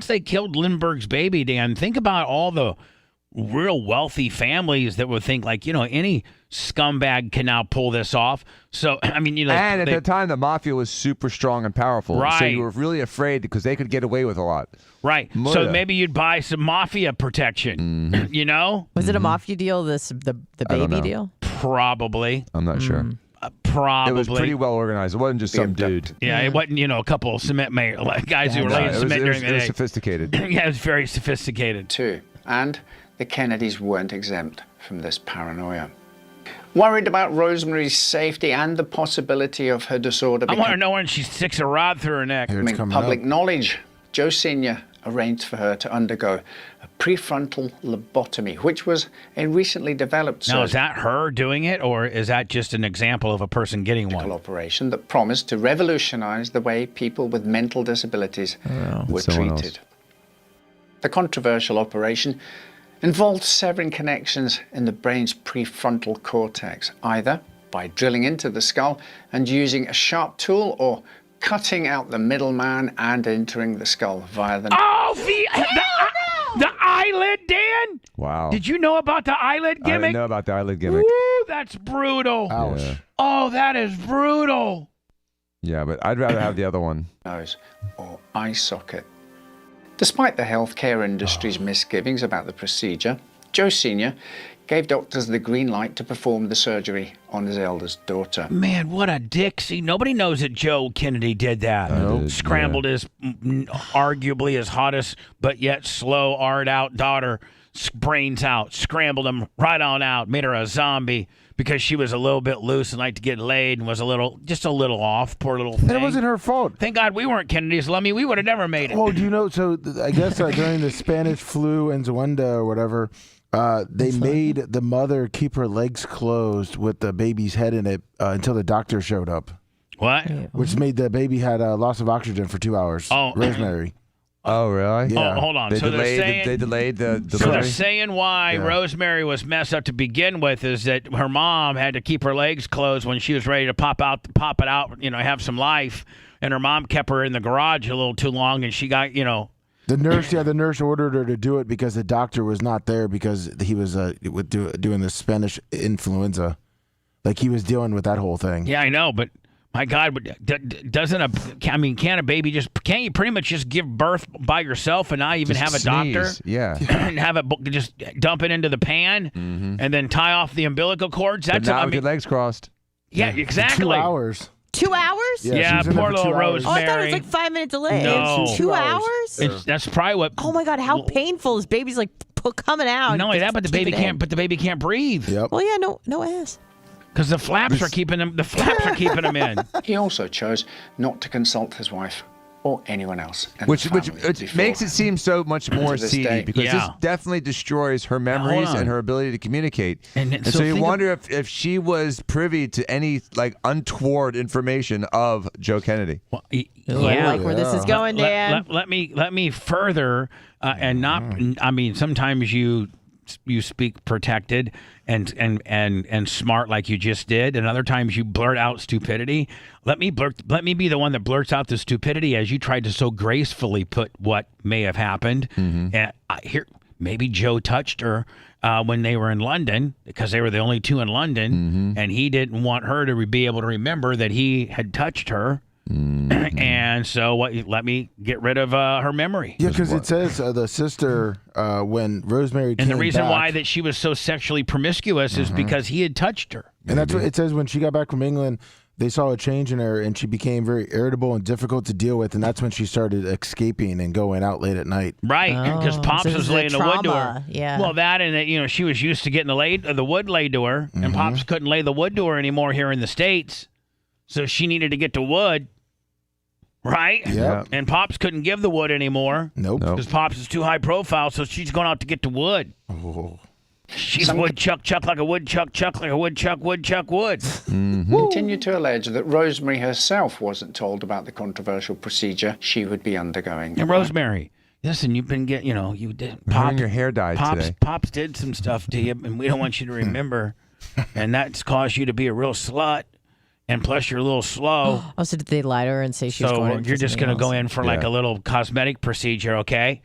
they killed Lindbergh's baby, Dan, think about all the real wealthy families that would think like, any scumbag can now pull this off. So, I mean, and at the time, the mafia was super strong and powerful. So Right. you were really afraid because they could get away with a lot. Right. So Murder. maybe you'd buy some mafia protection, Was it a mafia deal? The I don't baby know. deal? Probably. I'm not sure. Probably. It was pretty well organized. It wasn't just some dude. Yeah, it wasn't, a couple of cement guys who were laying cement during the it was day. sophisticated. Yeah, it was very sophisticated. too. And the Kennedys weren't exempt from this paranoia. Worried about Rosemary's safety and the possibility of her disorder I want to know when she sticks a rod through her neck. becoming public knowledge, Joe Sr. arranged for her to undergo a prefrontal lobotomy, which was a recently developed Now, is that her doing it, or is that just an example of a person getting one? operation that promised to revolutionize the way people with mental disabilities were someone treated. The controversial operation involved severing connections in the brain's prefrontal cortex, either by drilling into the skull and using a sharp tool or cutting out the middleman and entering the skull via the... Oh, the eyelid, Dan? Wow. Did you know about the eyelid I gimmick? didn't know about the eyelid gimmick. Woo, that's brutal. Ouch. Yeah. Oh, that is brutal. Yeah, but I'd rather have the other one. Nose or eye socket. Despite the healthcare industry's misgivings about the procedure, Joe Sr. gave doctors the green light to perform the surgery on his eldest daughter. Man, what a dick. See, nobody knows that Joe Kennedy did that. Scrambled his arguably his hottest but yet slow art out daughter brains out, scrambled him right on out, made her a zombie because she was a little bit loose and liked to get laid and was just a little off. Poor little thing. And it wasn't her fault. Thank God we weren't Kennedys, Lummy. We would have never made it. Well, do you know? So I guess during the Spanish flu, influenza, or whatever, they made the mother keep her legs closed with the baby's head in it until the doctor showed up. What? Which made the baby had a loss of oxygen for 2 hours. Oh. Rosemary. Oh, really? Yeah. Oh, hold on. They So they're delayed. saying- They delayed the So delivery. they're saying why Rosemary was messed up to begin with is that her mom had to keep her legs closed when she was ready to pop it out, have some life, and her mom kept her in the garage a little too long, and she got, The nurse ordered her to do it because the doctor was not there because he was doing the Spanish influenza, like he was dealing with that whole thing. Yeah, I know, but my God, can't you pretty much just give birth by yourself and not even Just have a doctor? sneeze. Yeah. And have just dump it into the pan and then tie off the umbilical cords? But That's now with your legs crossed. Yeah, exactly. 2 hours. 2 hours? Yeah, she was in there poor for little 2 hours. Oh, I thought it Rosemary. was like 5 minute delay. No. It's 2 hours? That's probably what. Oh my God, how painful! His baby's like coming out. Not only that, but the Keep baby it in. can't. But the baby can't breathe. Yep. Well, yeah, no ass. Because the flaps are keeping him. The flaps are keeping him in. He also chose not to consult his wife or anyone else. in the Which family makes it seem so much more To this seedy day. because this definitely destroys her memories on. and her ability to communicate. And so you think wonder if she was privy to any untoward information of Joe Kennedy. Yeah, like where this is going, Dan. Let me further and not. I mean, sometimes you speak protected and smart like you just did, and other times you blurt out stupidity. Let me be the one that blurts out the stupidity as you tried to so gracefully put what may have happened. And here, maybe Joe touched her when they were in London because they were the only two in London, and he didn't want her to be able to remember that he had touched her. And so let me get rid of her memory. Yeah, because it says the sister, when Rosemary came and the reason back, why that she was so sexually promiscuous is because he had touched her. And that's what it says when she got back from England. They saw a change in her, and she became very irritable and difficult to deal with, and that's when she started escaping and going out late at night. Right, because Pops so was laying the wood to her. Yeah. Well, that and that, she was used to getting the wood laid to her, and Pops couldn't lay the wood to her anymore here in the States, so she needed to get the wood. Right? Yeah. And Pops couldn't give the wood anymore. Nope. Because Pops is too high profile, so she's going out to get the wood. Oh. She's woodchuck like a woodchuck like a woodchuck would. Continue to allege that Rosemary herself wasn't told about the controversial procedure she would be undergoing. And Rosemary, listen, you've been getting, you did. Having your hair dyed today. Pops did some stuff to you, and we don't want you to remember. And that's caused you to be a real slut. And plus, you're a little slow. Oh, so did they lie to her and say she was going in? So you're just going to go in for like a little cosmetic procedure, okay?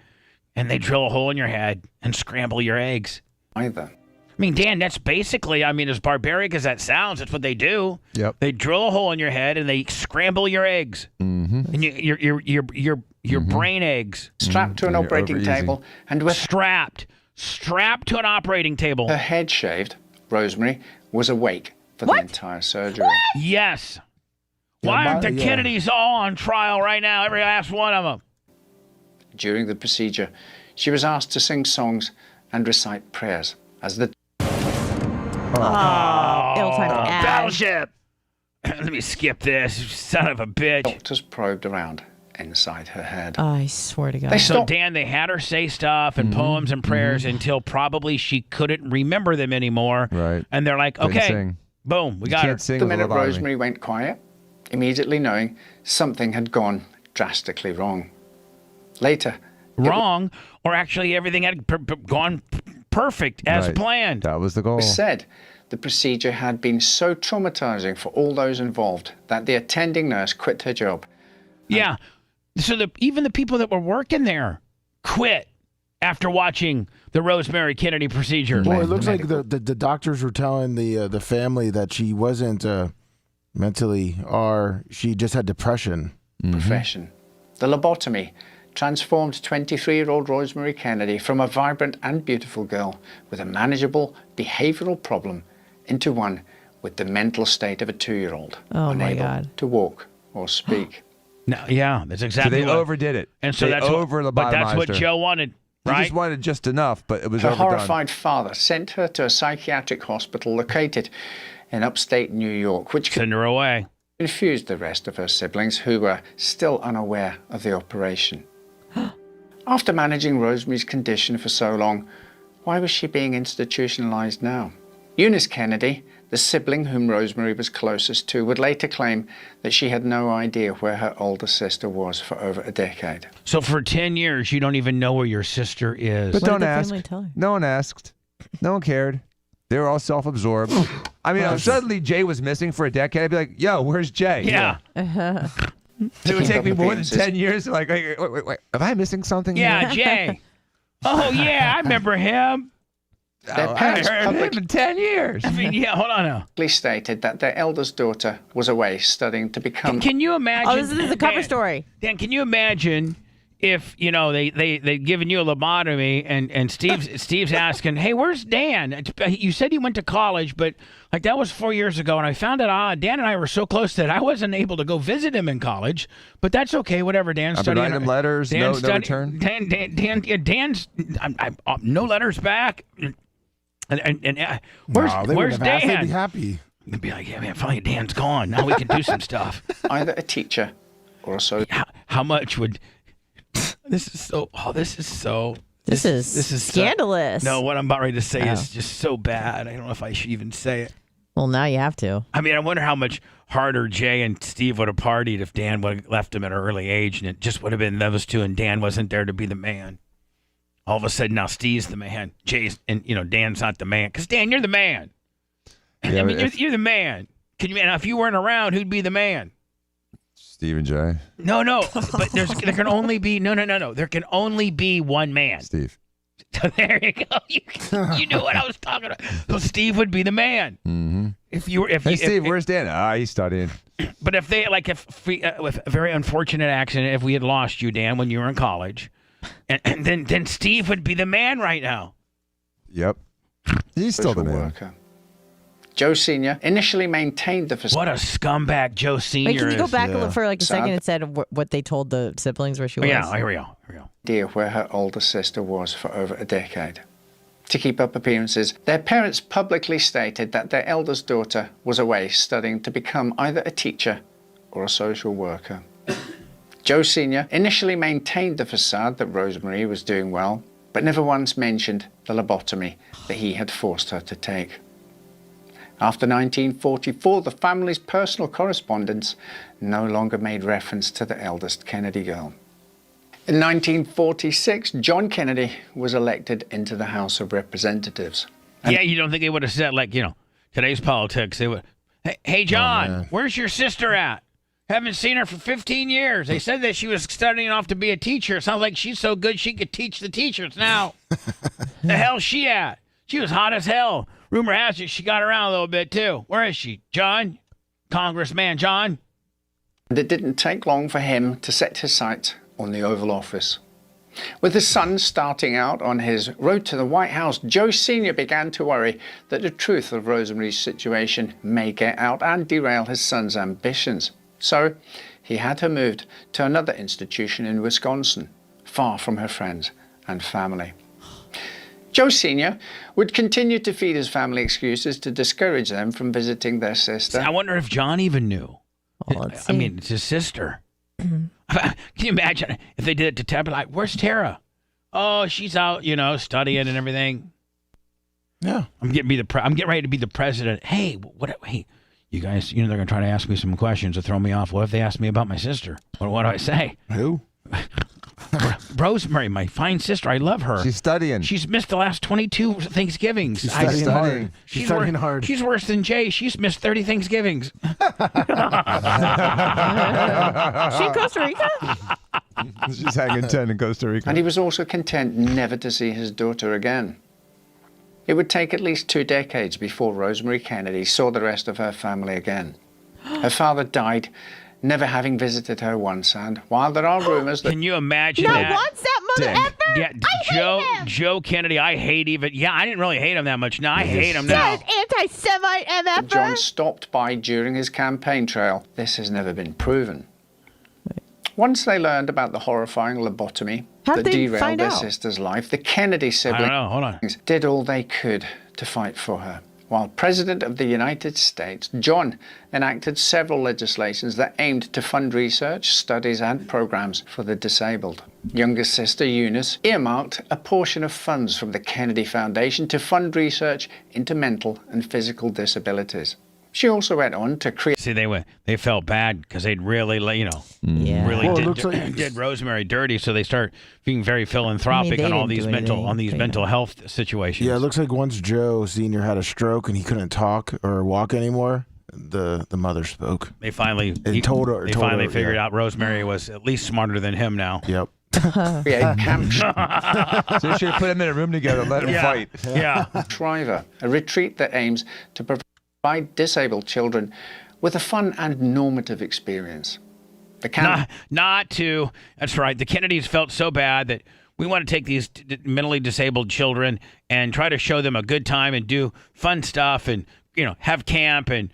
And they drill a hole in your head and scramble your eggs. Either. I mean, Dan, that's basically, as barbaric as that sounds, that's what they do. Yep. They drill a hole in your head and they scramble your eggs. And your brain eggs. Strapped to an operating table and with strapped to an operating table. Her head shaved, Rosemary was awake for the entire surgery. Yes. Why aren't the Kennedys all on trial right now? Every last one of them. During the procedure, she was asked to sing songs and recite prayers as the ill-timed ad. Battleship. Let me skip this, you son of a bitch. Doctors probed around inside her head. I swear to God. So, Dan, they had her say stuff and poems and prayers until probably she couldn't remember them anymore. Right. And they're like, okay, boom, we got her. The minute Rosemary went quiet, immediately knowing something had gone drastically wrong. Later. Wrong, or actually everything had gone perfect as planned. That was the goal. It was said the procedure had been so traumatizing for all those involved that the attending nurse quit her job. Yeah. So even the people that were working there quit after watching the Rosemary Kennedy procedure. Well, it looks like the doctors were telling the family that she wasn't mentally, or she just had depression. Profession. The lobotomy transformed 23-year-old Rosemary Kennedy from a vibrant and beautiful girl with a manageable behavioral problem into one with the mental state of a 2-year-old, unable to walk or speak. No, yeah, that's exactly. So they overdid it. And so that's but that's what Joe wanted, right? He just wanted just enough, but it was her overdone. horrified father sent her to a psychiatric hospital located in upstate New York, which send her away. Confused the rest of her siblings, who were still unaware of the operation. After managing Rosemary's condition for so long, why was she being institutionalized now? Eunice Kennedy, the sibling whom Rosemary was closest to, would later claim that she had no idea where her older sister was for over a decade. So for 10 years, you don't even know where your sister is. But don't ask. No one asked. No one cared. They were all self-absorbed. I mean, if suddenly Jay was missing for a decade, I'd be like, yo, where's Jay? Yeah. It would take me more than 10 years to wait, am I missing something? Yeah, Jay. Oh, yeah, I remember him. Their parents I heard him in 10 years. I mean, yeah, hold on now. Stated that their eldest daughter was away studying to become... Can you imagine... Oh, this is a cover story. Dan, can you imagine if, they'd given you a lobotomy and Steve's asking, hey, where's Dan? You said he went to college, but that was 4 years ago, and I found it odd. Dan and I were so close that I wasn't able to go visit him in college, but that's okay, whatever. Dan's I've been studying. writing him letters, no return. Dan's no letters back. And where's Dan? They'd be happy. They'd be like, yeah, man, finally Dan's gone. Now we can do some stuff. Either a teacher or a social... How much would... This is scandalous. No, what I'm about ready to say is just so bad. I don't know if I should even say it. Well, now you have to. I mean, I wonder how much harder Jay and Steve would have partied if Dan would have left him at an early age, and it just would have been those two, and Dan wasn't there to be the man. All of a sudden, now Steve's the man. Jay's and Dan's not the man. Because Dan, you're the man. Yeah, I mean, you're the man. If you weren't around, who'd be the man? Steve and Jay. No. But there can only be no. There can only be one man. Steve. So there you go. You knew what I was talking about. So Steve would be the man. Mm-hmm. If you were, Hey, Steve, where's Dan? He's studying. But if they with a very unfortunate accident, if we had lost you, Dan, when you were in college, and then Steve would be the man right now. Yep. He's still the man. Worker. Joe Sr. initially maintained the facility. What a scumbag Joe Sr. Wait, can you go is. back for like a second and said what they told the siblings where she was? Yeah, here we go. Idea where her older sister was for over a decade. To keep up appearances, their parents publicly stated that their eldest daughter was away studying to become either a teacher or a social worker. Joe Sr. initially maintained the facade that Rosemary was doing well, but never once mentioned the lobotomy that he had forced her to take. After 1944, the family's personal correspondence no longer made reference to the eldest Kennedy girl. In 1946, John Kennedy was elected into the House of Representatives. Yeah, you don't think they would have said, like, today's politics, they would, hey John, where's your sister at? Haven't seen her for 15 years. They said that she was studying off to be a teacher. It sounds like she's so good she could teach the teachers now. The hell's she at? She was hot as hell. Rumor has it she got around a little bit, too. Where is she? John? Congressman John? And it didn't take long for him to set his sights on the Oval Office. With his son starting out on his road to the White House, Joe Sr. began to worry that the truth of Rosemary's situation may get out and derail his son's ambitions. So he had her moved to another institution in Wisconsin, far from her friends and family. Joe Sr. would continue to feed his family excuses to discourage them from visiting their sister. I wonder if John even knew. I mean, it's his sister. Can you imagine if they did it to Tara? Like, where's Tara? Oh, she's out, studying and everything. Yeah, I'm getting ready to be the president. Hey, Hey, you guys, they're gonna try to ask me some questions to throw me off. What if they ask me about my sister? What do I say? Who? Rosemary, my fine sister. I love her. She's studying. She's missed the last 22 Thanksgivings. She's studying hard. She's studying hard. She's worse than Jay. She's missed 30 Thanksgivings. She in Costa Rica? She's hanging 10 in Costa Rica. And he was also content never to see his daughter again. It would take at least 2 decades before Rosemary Kennedy saw the rest of her family again. Her father died, never having visited her once, and while there are rumors that... Can you imagine Not that? once that mother ever? Yeah, Joe Kennedy, I hate even... Yeah, I didn't really hate him that much. No, I hate him now. Anti-Semite MFer. John stopped by during his campaign trail. This has never been proven. Once they learned about the horrifying lobotomy that derailed their sister's life, the Kennedy siblings did all they could to fight for her. While President of the United States, John enacted several legislations that aimed to fund research, studies, and programs for the disabled. Younger sister Eunice earmarked a portion of funds from the Kennedy Foundation to fund research into mental and physical disabilities. She also went on to create... See, they felt bad because they'd really, did Rosemary dirty, so they start being very philanthropic on all these mental health situations. Yeah, it looks like once Joe Sr. had a stroke and he couldn't talk or walk anymore, the mother spoke. They finally figured out Rosemary was at least smarter than him now. Yep. Camp So you should have put them in a room together and let them fight. Yeah. Shriver, a retreat that aims to provide disabled children with a fun and normative experience. That's right. The Kennedys felt so bad that we want to take these mentally disabled children and try to show them a good time and do fun stuff and, have camp and,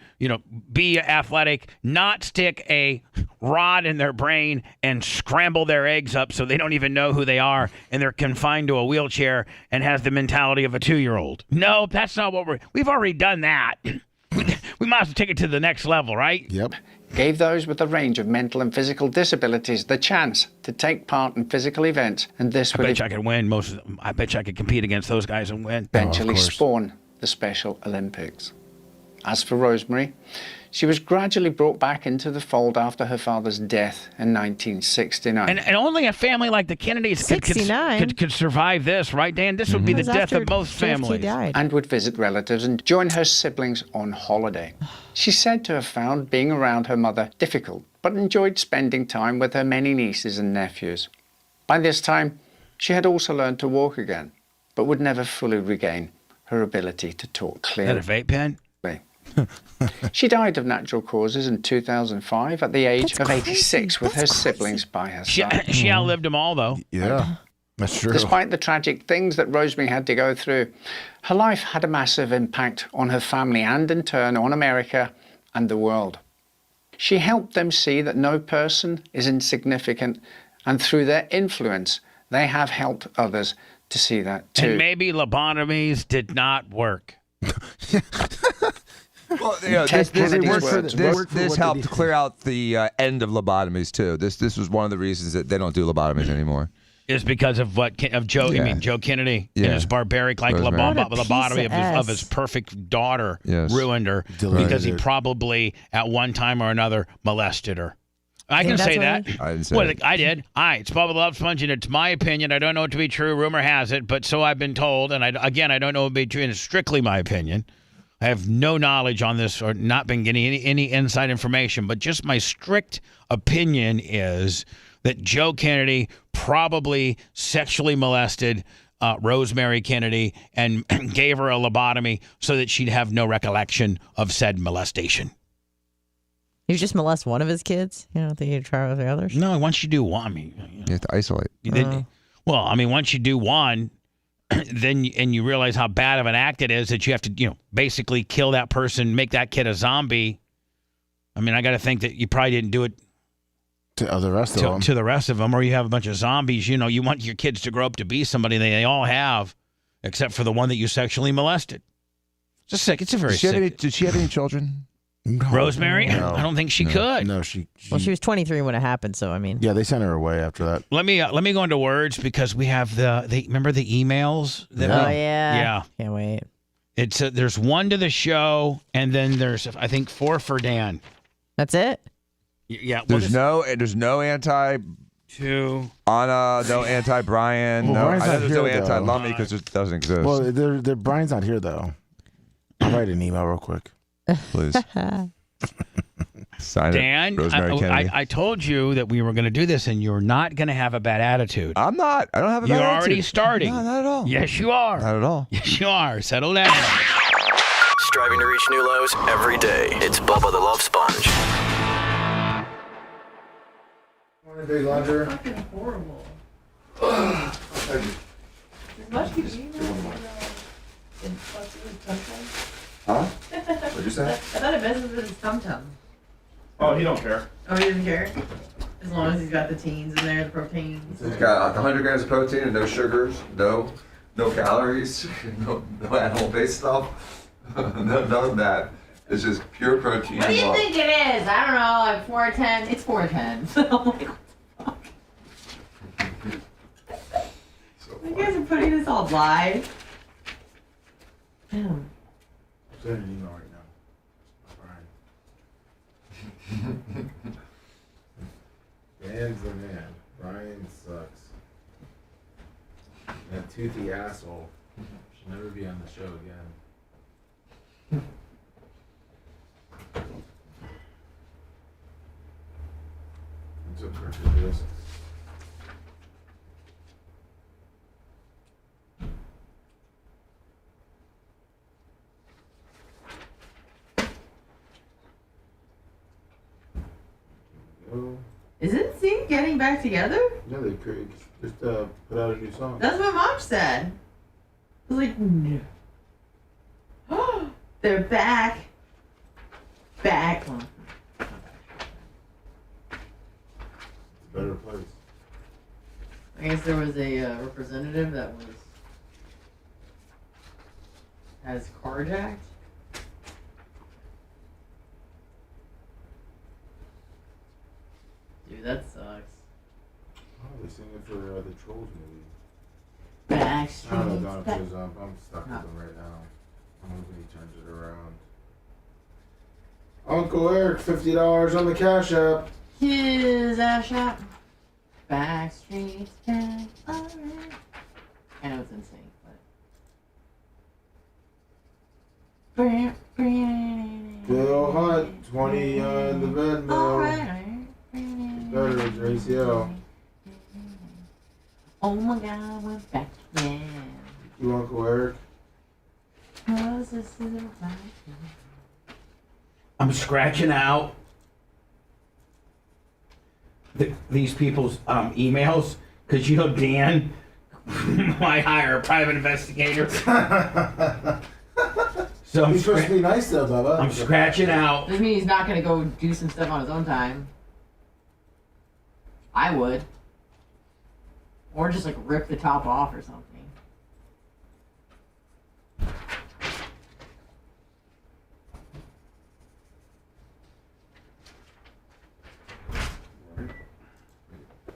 be athletic, not stick a rod in their brain and scramble their eggs up so they don't even know who they are and they're confined to a wheelchair and has the mentality of a 2-year-old. No, that's not what we've already done that. We might as well take it to the next level, right? Yep. Gave those with a range of mental and physical disabilities the chance to take part in physical events, and this would... I bet you I could win most of them. I bet you I could compete against those guys and win. Eventually spawn the Special Olympics. As for Rosemary, she was gradually brought back into the fold after her father's death in 1969. And only a family like the Kennedys could survive this, right, Dan? This would be the death of most families. And would visit relatives and join her siblings on holiday. She's said to have found being around her mother difficult, but enjoyed spending time with her many nieces and nephews. By this time, she had also learned to walk again. but would never fully regain her ability to talk clearly. Is that a vape pen? She died of natural causes in 2005 at the age of 86 with her siblings by her side. She outlived them all, though. Yeah, that's true. Despite the tragic things that Rosemary had to go through, her life had a massive impact on her family and, in turn, on America and the world. She helped them see that no person is insignificant, and through their influence, they have helped others to see that too. And maybe lobotomies did not work. Well, this helped clear out the end of lobotomies too. This was one of the reasons that they don't do lobotomies anymore. Is because of what of Joe? You mean Joe Kennedy and his barbaric lobotomy of his perfect daughter ruined her because he probably at one time or another molested her. I can say that. I didn't say I did. It's Bubba the Love Sponge, and it's my opinion. I don't know it to be true. Rumor has it, but so I've been told. And I don't know it to be true, and it's strictly my opinion. I have no knowledge on this or not been getting any inside information, but just my strict opinion is that Joe Kennedy probably sexually molested Rosemary Kennedy and gave her a lobotomy so that she'd have no recollection of said molestation. You just molest one of his kids? You don't think he'd try with the others? No, once you do one, you have to isolate. Once you do one, then you realize how bad of an act it is that you have to, basically kill that person, make that kid a zombie. I mean, I got to think that you probably didn't do it to the rest of them. To the rest of them, or you have a bunch of zombies. You want your kids to grow up to be somebody they all have, except for the one that you sexually molested. It's sick. It's a very sick. Did she have any children? No, Rosemary? No. I don't think she could. No, she was 23 when it happened, so I mean. Yeah, they sent her away after that. Let me go into words because we have remember the emails? Yeah. Can't wait. It's there's one to the show, and then there's I think 4 for Dan. That's it? Yeah. There's no anti to Anna, no anti Brian. Well, I know there's no here, anti Lummy because it doesn't exist. Well, Brian's not here though. I'll write an email real quick. Please. Sign Dan, it. Rosemary Kennedy. I told you that we were going to do this, and you're not going to have a bad attitude. I'm not. I don't have a bad attitude. You're already starting. No, not at all. Yes, you are. Not at all. Yes, you are. Settle down. Striving to reach new lows every day. It's Bubba the Love Sponge. Want a big laundry? Fucking horrible. Huh? What'd you say? I thought it messes with his tum-tum. Oh, he don't care. Oh, he doesn't care? As long as he's got the teens in there, the proteins. It's got like 100 grams of protein and no sugars, no calories, no animal-based stuff, none of that. It's just pure protein. What do you think it is? I don't know, like 4 or 10? It's 4 or 10. So I'm like, what the fuck? You guys are putting this all live. Damn. I'm sending an email right now. Brian. Dan's the man. Brian sucks. That toothy asshole should never be on the show again. What's up, Chris? Isn't Sync getting back together? No, they just put out a new song. That's what Mom said. I was like, no. They're back. Back. It's a better place. I guess there was a representative that has carjacked. Dude, that sucks. Oh, they're singing for the Trolls movie. Backstreet. I don't know, Donna, because I'm stuck with them right now. I'm hoping he turns it around. Uncle Eric, $50 on the Cash App. His ass shop. Backstreet's back. Alright. I know it's insane, but. Bill Hunt, 20 in the bed now. Better, JCL. Oh my God, we're back again. You Uncle Eric? I'm scratching out these people's emails because Dan might hire a private investigator. So He's supposed to be nice though, Bubba. I'm scratching out. Doesn't mean he's not gonna go do some stuff on his own time. I would. Or just like rip the top off or something.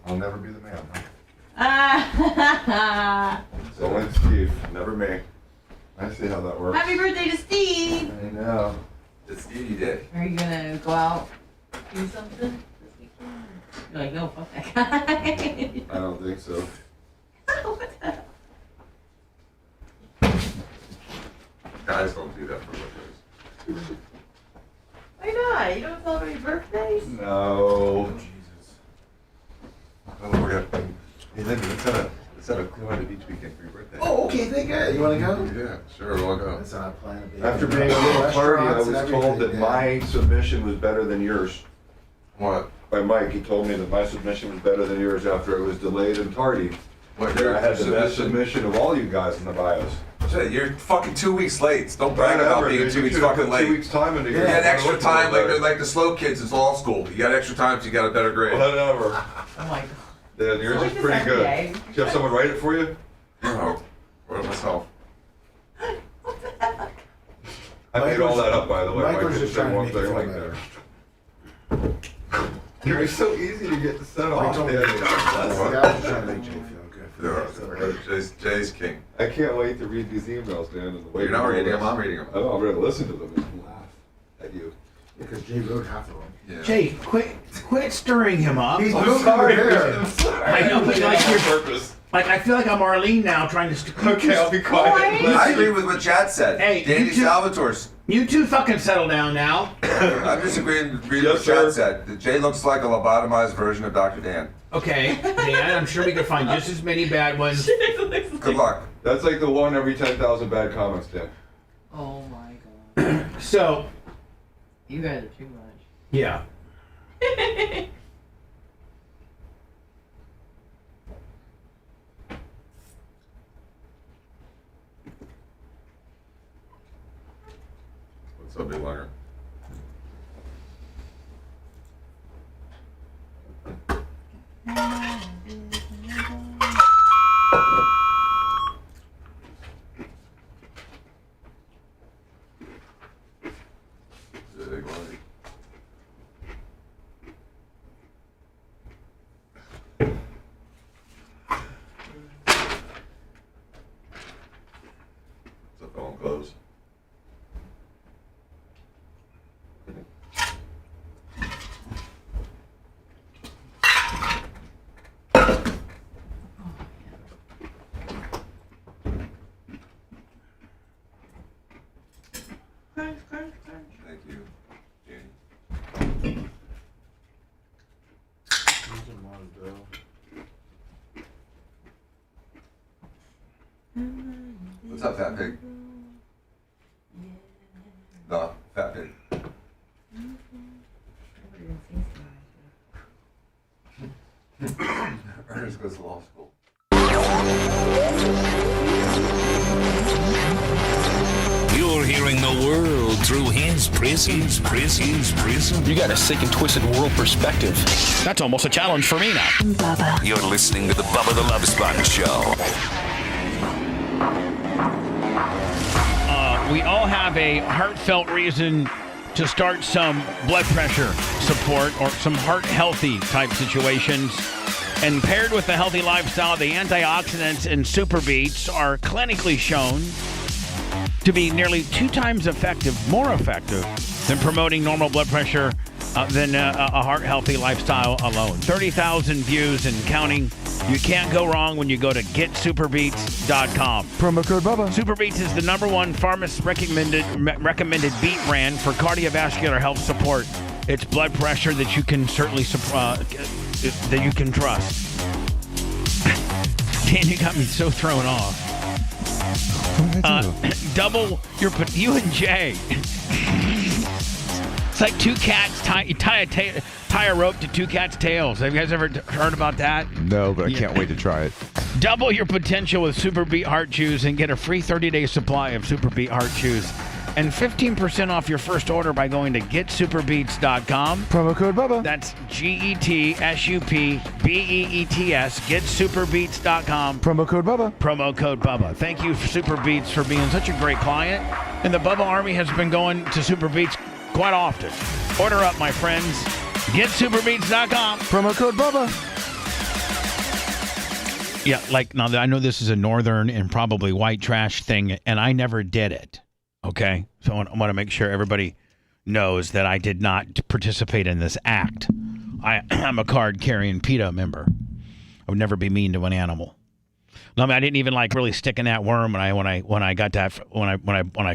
I'll never be the man, huh? Ah. It's only Steve, never me. I see how that works. Happy birthday to Steve! I know. It's Stevie Day. Are you gonna go out do something this weekend? You're like, no, fuck that guy. I don't think so. What the hell? Guys don't do that for birthdays. Why not? You don't celebrate birthdays? No. Jesus. Oh, we're gonna. Hey, Linda, let's have a Clearwater Beach weekend for your birthday. Oh, okay, thank you. You want to go? Yeah, sure, we'll go. That's not planning to be. After being a little party, I was told that my submission was better than yours. What? By Mike, he told me that my submission was better than yours after it was delayed and tardy. What? I had the best submission of all you guys in the bios. Shit, you're fucking 2 weeks late. Don't brag about being 2 weeks fucking late. 2 weeks time into you got extra time, like the slow kids in law school. You got extra time, so you got a better grade. Whatever. Oh my god. Dan, yours is pretty good. Do you have someone write it for you? No. Write it myself. I made all that up, by the way. Mike Mike was didn't just say trying to one make it thing feel like better. that. You're so easy to get set off. told me Dan. to. Yeah, I was just trying to make Jay feel good. Jay's king. I can't wait to read these emails, Dan. And the way You're not reading them, I'm reading them. I know, I'm going to listen to them and laugh at you. Because Jay wrote half of them. Yeah. Jay, quit stirring him up. He's I'm moving sorry. there. I'm sorry. I know, but like on you're purpose. like I feel like I'm Arlene now trying to. Okay, I'll be quiet. I agree with what Chad said. Hey, Danny you two- Salvatore's. You two fucking settle down now. I'm just agreeing with what sir. Chad said. That Jay looks like a lobotomized version of Dr. Dan. Okay, Dan, I'm sure we can find just as many bad ones. Good luck. That's like the one every 10,000 bad comments, Dan. Oh my god. So, You guys are too much. yeah. What's up, big longer? Big longer. What's up, going close? Thank you, Jenny. What's up, fat pig? The fat pig. Ernest goes to law school. You're hearing the world through his prism. You got a sick and twisted world perspective. That's almost a challenge for me now. Bubba. You're listening to the Bubba the Love Sponge Show. We all have a heartfelt reason to start some blood pressure support or some heart healthy type situations. And paired with a healthy lifestyle, the antioxidants in Super Beets are clinically shown to be nearly 2 times effective, more effective than promoting normal blood pressure than a heart-healthy lifestyle alone. 30,000 views and counting. You can't go wrong when you go to getsuperbeets.com. Promo code Bubba. Super Beets is the #1 pharmacist-recommended beet brand for cardiovascular health support. It's blood pressure that you can certainly that you can trust. Dan, you got me so thrown off. Double you and Jay. It's like two cats tie a rope to two cats' tails. Have you guys ever heard about that? No, but I can't wait to try it. Double your potential with Super Beat Heart Chews and get a free 30-day supply of Super Beat Heart Chews. And 15% off your first order by going to getsuperbeets.com. Promo code Bubba. That's GETSUPBEETS. Getsuperbeets.com. Promo code Bubba. Promo code Bubba. Thank you, Super Beets, for being such a great client. And the Bubba Army has been going to Super Beets quite often. Order up, my friends. GetSuperbeets.com. Promo code Bubba. Yeah, like, now I know this is a northern and probably white trash thing, and I never did it. Okay? So I want to make sure everybody knows that I did not participate in this act. I'm a card-carrying PETA member. I would never be mean to an animal. No, I mean, I didn't even like really stick in that worm when I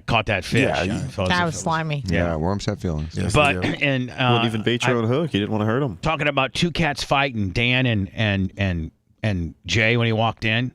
caught that fish. Yeah, that was slimy. Yeah, worms have feelings. Yes, but and wouldn't even bait your own hook. You didn't want to hurt them. Talking about two cats fighting, Dan and Jay when he walked in.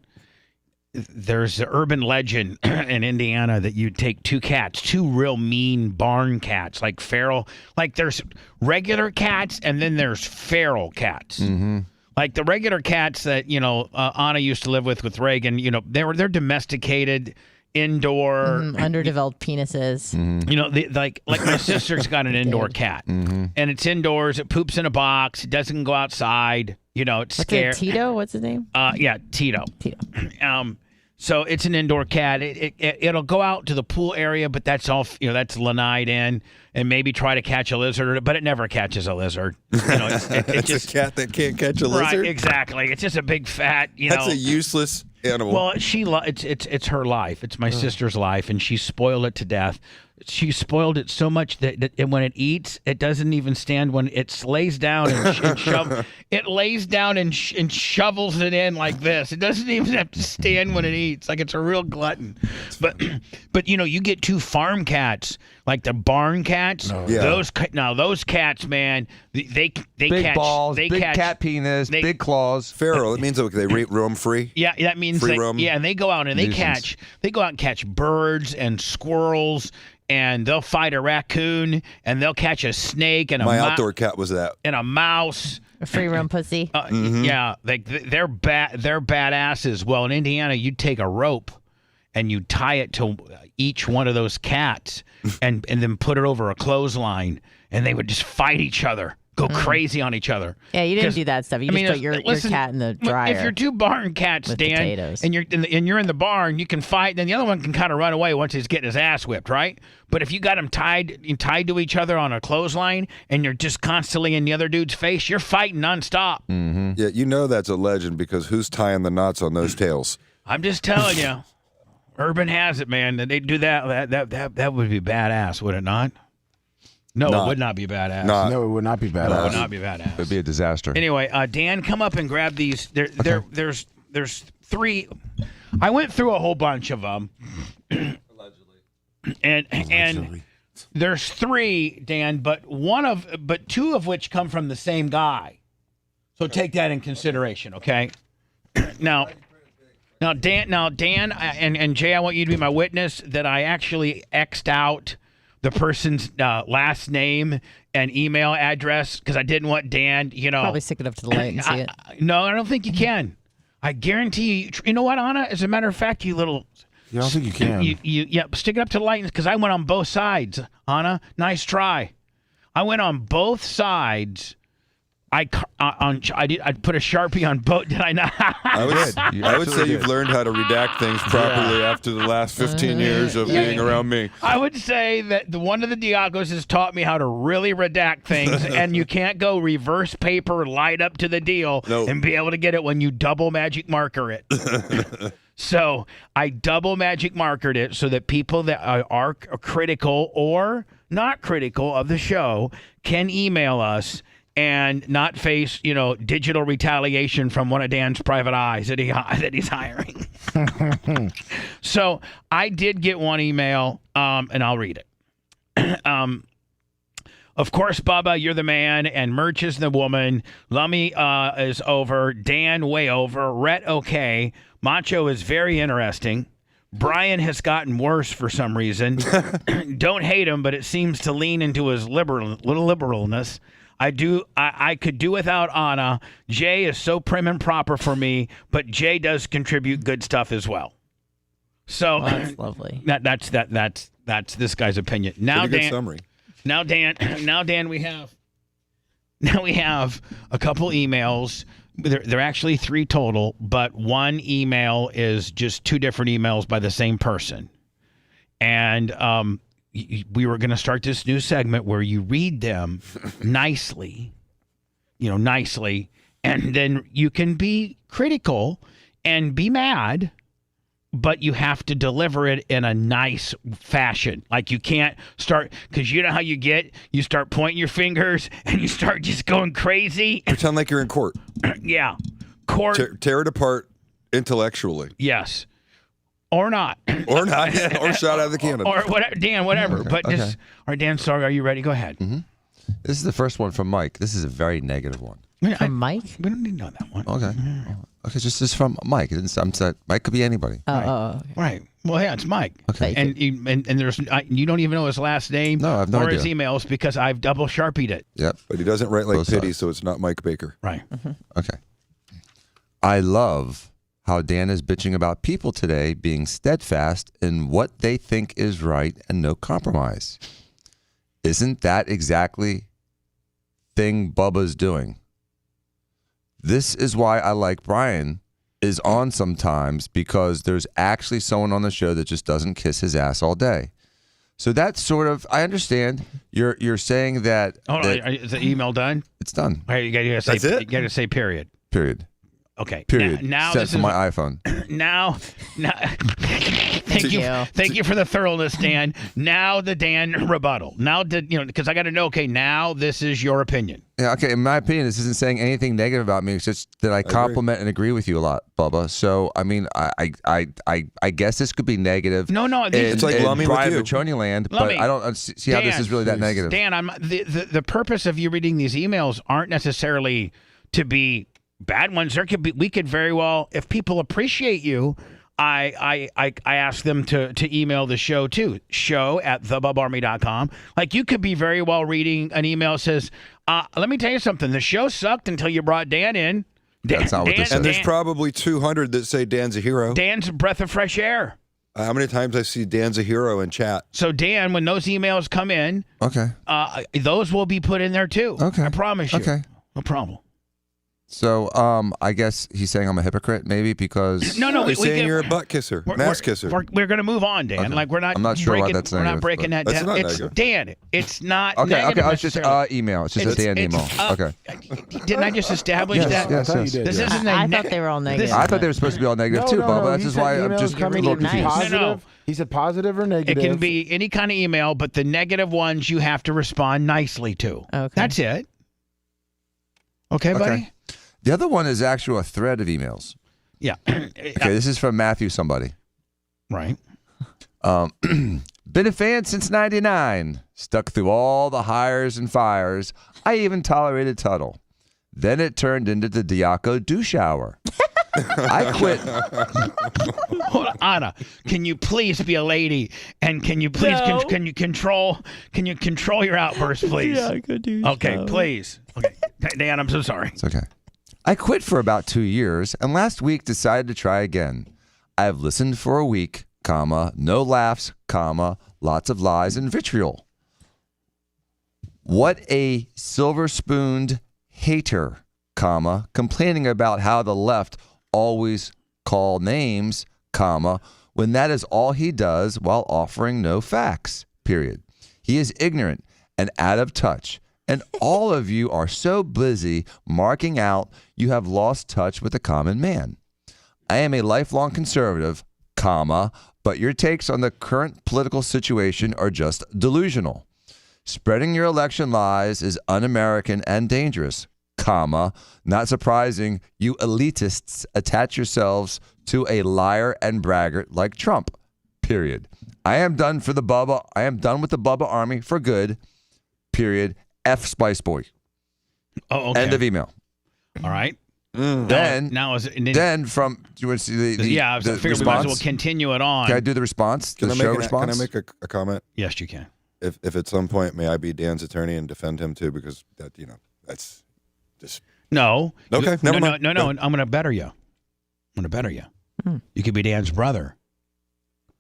There's an urban legend in Indiana that you take two cats, two real mean barn cats, like feral. Like there's regular cats and then there's feral cats. Mm-hmm. Like the regular cats that, Anna used to live with Reagan, they're domesticated, indoor. Underdeveloped penises. Mm-hmm. Like my sister's got an indoor cat. Mm-hmm. And it's indoors. It poops in a box. It doesn't go outside. It's scared. What's it, Tito? What's his name? Yeah, Tito. So it's an indoor cat. It'll go out to the pool area, but that's all. That's lanaied in, and maybe try to catch a lizard, but it never catches a lizard. It's just a cat that can't catch a lizard. Right, exactly. It's just a big fat. That's a useless animal. Well, it's her life. It's my sister's life, and she spoiled it to death. She spoiled it so much that when it eats, it doesn't even stand. When it lays down it lays down and shovels it in like this. It doesn't even have to stand when it eats. Like it's a real glutton. But you get two farm cats, like the barn cats. Oh, yeah. Those cats, man, they big catch balls, they big catch, cat penis, big claws. Feral. It means they roam free. Yeah, that means free roam. Yeah, and they go out and they go out and catch birds and squirrels. And they'll fight a raccoon, and they'll catch a snake and my outdoor cat was that, and a mouse. A free roam pussy. Yeah, they're badasses. Well, in Indiana, you'd take a rope and you tie it to each one of those cats, and then put it over a clothesline, and they would just fight each other. Go crazy on each other. Yeah, you didn't do that stuff. You just put your cat in the dryer. If you're two barn cats, Dan, potatoes. and you're in the barn, you can fight. Then the other one can kind of run away once he's getting his ass whipped, right? But if you got them tied to each other on a clothesline, and you're just constantly in the other dude's face, you're fighting nonstop. Mm-hmm. Yeah, that's a legend because who's tying the knots on those tails? I'm just telling you, urban has it, man. That they do that would be badass, would it not? No, it would not be badass. No, it would not be badass. No, it would not be badass. It would be a disaster. Anyway, Dan, come up and grab these. There's three. I went through a whole bunch of them. Allegedly. And there's three, Dan, but two of which come from the same guy. So take that in consideration, okay? Now, Dan, and Jay, I want you to be my witness that I actually X'd out the person's last name and email address because I didn't want Dan, Probably stick it up to the light and see it. No, I don't think you can. I guarantee you. You know what, Anna? As a matter of fact, you little. You don't think you can? Yeah, stick it up to the light because I went on both sides, Anna. Nice try. I went on both sides. I put a Sharpie on both. Did I not? I would say you've learned how to redact things properly after the last 15 years of being around me. I would say that one of the Diagos has taught me how to really redact things, and you can't go reverse paper, light up to the deal, and be able to get it when you double magic marker it. So I double magic markered it so that people that are critical or not critical of the show can email us and not face, digital retaliation from one of Dan's private eyes that he's hiring. So I did get one email, and I'll read it. Of course, Bubba, you're the man, and Merch is the woman. Lummy is over. Dan, way over. Rhett, okay. Macho is very interesting. Brian has gotten worse for some reason. Don't hate him, but it seems to lean into his liberalness. I could do without Anna. Jay is so prim and proper for me, but Jay does contribute good stuff as well. So that's lovely. That's this guy's opinion. Now, Pretty good Dan. summary. Now, Dan. We have a couple emails. They're actually 3 total, but one email is just 2 different emails by the same person. And we were going to start this new segment where you read them nicely, and then you can be critical and be mad, but you have to deliver it in a nice fashion. Like you can't start, because you know how you start pointing your fingers and you start just going crazy. Pretend like you're in court. Yeah. Court. Tear it apart intellectually. Yes. Or not. Or not. Yeah. Or shot out of the cannon. Or whatever, Dan, whatever. Okay. But just, all right, Dan, sorry, are you ready? Go ahead. Mm-hmm. This is the first one from Mike. This is a very negative one. From Mike? We don't need to know that one. Okay. Okay, just this is from Mike. It didn't, Mike could be anybody. Okay. Right. Well, yeah, it's Mike. Okay. And there's you don't even know his last name No, I have no or idea. his emails because I've double sharpied it. Yep. But he doesn't write like Both pity, sides. so it's not Mike Baker. Right. Okay. I love how Dan is bitching about people today being steadfast in what they think is right and no compromise. Isn't that exactly thing Bubba's doing? This is why I like Brian is on sometimes, because there's actually someone on the show that just doesn't kiss his ass all day. So that's sort of, I understand you're saying that. Oh, is the email done? It's done. All right, you gotta say. That's it? You gotta say period. Period. Okay. Period. Now Sent this from is my iPhone. now. Thank you for the thoroughness, Dan. Now the Dan rebuttal. Now because I got to know. Okay, now this is your opinion. Yeah, okay. In my opinion, this isn't saying anything negative about me. It's just that I compliment and agree with you a lot, Bubba. So, I mean, I guess this could be negative. No, it's like Lummy with Brian you. Petroni land, Lummy. but I don't see how this is really that negative. Dan, the purpose of you reading these emails aren't necessarily to be bad ones. We could very well, if people appreciate you, I ask them to email the show too. show@thebubbarmy.com. Like you could be very well reading an email that says, let me tell you something. The show sucked until you brought Dan in. That's not what this is. And there's probably 200 that say Dan's a hero. Dan's a breath of fresh air. How many times I see Dan's a hero in chat? So Dan, when those emails come in, okay, those will be put in there too. Okay, I promise you. Okay, no problem. So, I guess he's saying I'm a hypocrite, maybe because no, he's saying you're a butt kisser, mass kisser. We're going to move on, Dan. Okay. Like we're not. I'm not sure why breaking, that's we're negative, not breaking that That's down. not It's negative. Dan. It's not. okay. negative It's just email. It's just a Dan email. Okay. Didn't I just establish that? Yes, I thought you did. This isn't. I thought they were all negative. I thought they were supposed to be all negative too, Bubba. That's he just said why I'm emails just a coming little in confused. positive. No. He said positive or It negative. can be any kind of email, but the negative ones you have to respond nicely to. Okay. That's it. Okay, buddy? The other one is actually a thread of emails. Yeah. Okay, this is from Matthew somebody. Right. Been a fan since 99. Stuck through all the hires and fires. I even tolerated Tuttle. Then it turned into the Diaco douche hour. I quit. Hold on, Anna, can you please be a lady? And can you please can you control your outbursts, please? Yeah, I could do. Okay, so. please. Okay. Dan, I'm so sorry. It's okay. I quit for about 2 years and last week decided to try again. I've listened for a week, no laughs, lots of lies and vitriol. What a silver-spooned hater, complaining about how the left always call names, when that is all he does while offering no facts, period. He is ignorant and out of touch. And all of you are so busy marking out you have lost touch with the common man. I am a lifelong conservative, but your takes on the current political situation are just delusional. Spreading your election lies is un-American and dangerous, not surprising you elitists attach yourselves to a liar and braggart like Trump, period. I am done with the Bubba Army for good, period. F Spice Boy. Oh, okay. End of email. All right. Then from do you want to see the I figured response? we might as well continue it on. Can I do the response? Can The I show make response? Can I make a comment? Yes, you can. If at some point may I be Dan's attorney and defend him too, because that's just no. Okay, never mind. No. I'm going to better you. You could be Dan's brother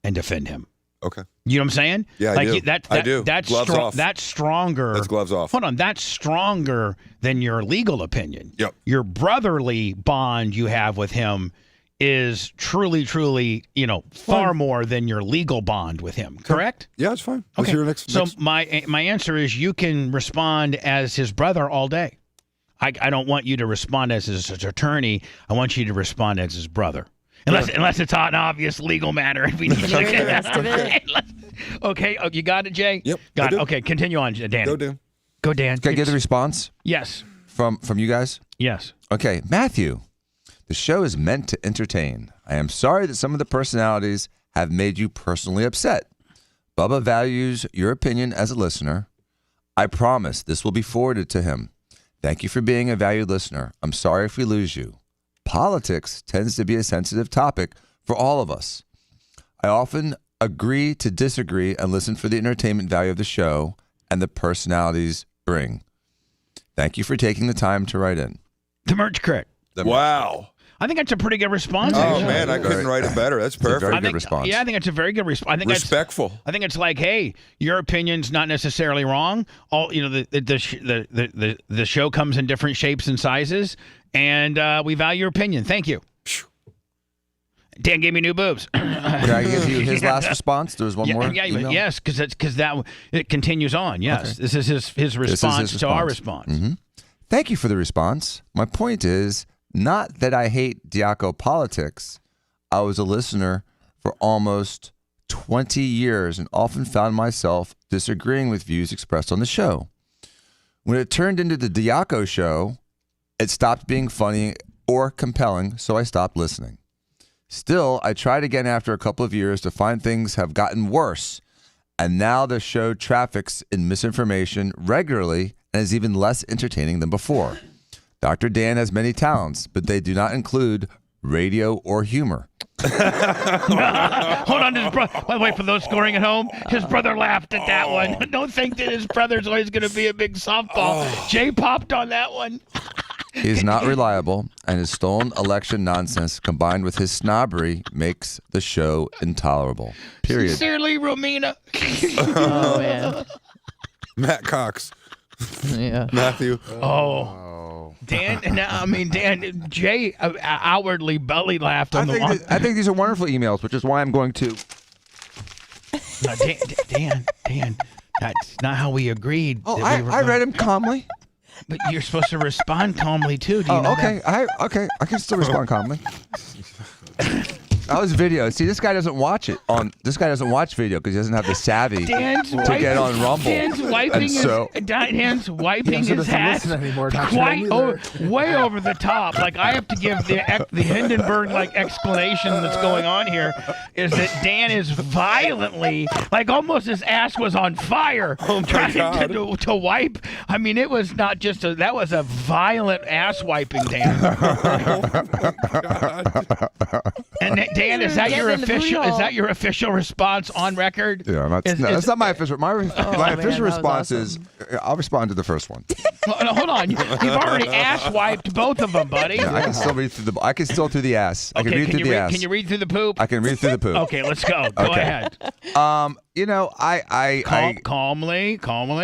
and defend him. Okay. You know what I'm saying? Yeah, I do. I do. That's Gloves off. That's stronger. That's gloves off. Hold on. That's stronger than your legal opinion. Yep. Your brotherly bond you have with him is truly, far more than your legal bond with him. Correct? Yeah, it's fine. Okay. Your next, so my answer is you can respond as his brother all day. I don't want you to respond as his attorney. I want you to respond as his brother. Unless it's an obvious legal matter. If we need to the rest of it. Okay. Oh, you got it, Jay? Yep. Got it. Okay, continue on, Dan. Go, Dan. Go, Dan. Can I get the response? Yes. From you guys? Yes. Okay, Matthew. The show is meant to entertain. I am sorry that some of the personalities have made you personally upset. Bubba values your opinion as a listener. I promise this will be forwarded to him. Thank you for being a valued listener. I'm sorry if we lose you. Politics tends to be a sensitive topic for all of us. I often agree to disagree and listen for the entertainment value of the show and the personalities bring. Thank you for taking the time to write in. The merch crick. Wow. I think that's a pretty good response. Oh, man, I couldn't write it better. That's perfect. Very good response. Yeah, I think it's a very good response. I think respectful. I think it's like, hey, your opinion's not necessarily wrong. The show comes in different shapes and sizes, and we value your opinion. Thank you. Dan gave me new boobs. Can I give you his last response? There was one more. Yeah, email? yes, because it continues on. Yes, Okay. This is his response to our response. Mm-hmm. Thank you for the response. My point is not that I hate Diaco politics. I was a listener for almost 20 years and often found myself disagreeing with views expressed on the show. When it turned into the Diaco show, it stopped being funny or compelling, so I stopped listening. Still, I tried again after a couple of years to find things have gotten worse, and now the show traffics in misinformation regularly and is even less entertaining than before. Dr. Dan has many talents, but they do not include radio or humor. Hold on, his brother. By the way, for those scoring at home, his brother laughed at that one. Don't think that his brother's always going to be a big softball. Jay popped on that one. He is not reliable, and his stolen election nonsense combined with his snobbery makes the show intolerable. Period. Sincerely, Romina. Oh, man. Matt Cox. Yeah. Matthew. Oh. Dan, Jay outwardly belly laughed on the one. I think these are wonderful emails, which is why I'm going to. No, Dan, that's not how we agreed. Oh, I read him calmly. But you're supposed to respond calmly too. Do you know okay. that? I can still respond calmly. That was video. See, this guy doesn't watch it This guy doesn't watch video because he doesn't have the savvy to get on Rumble. Dan's wiping his hat way over the top. Like I have to give the Hindenburg exclamation that's going on here is that Dan is violently, like almost his ass was on fire trying to wipe. I mean, it was not just that was a violent ass wiping, Dan. And Dan, is that your official? Is that your official response on record? Yeah, that's not my official. My official response is I'll respond to the first one. Hold on, you've already ass wiped both of them, buddy. Yeah, I can still read through the. I can still through the ass. I can read through the ass. Can you read through the poop? I can read through the poop. Okay, let's go. Go ahead. Calmly.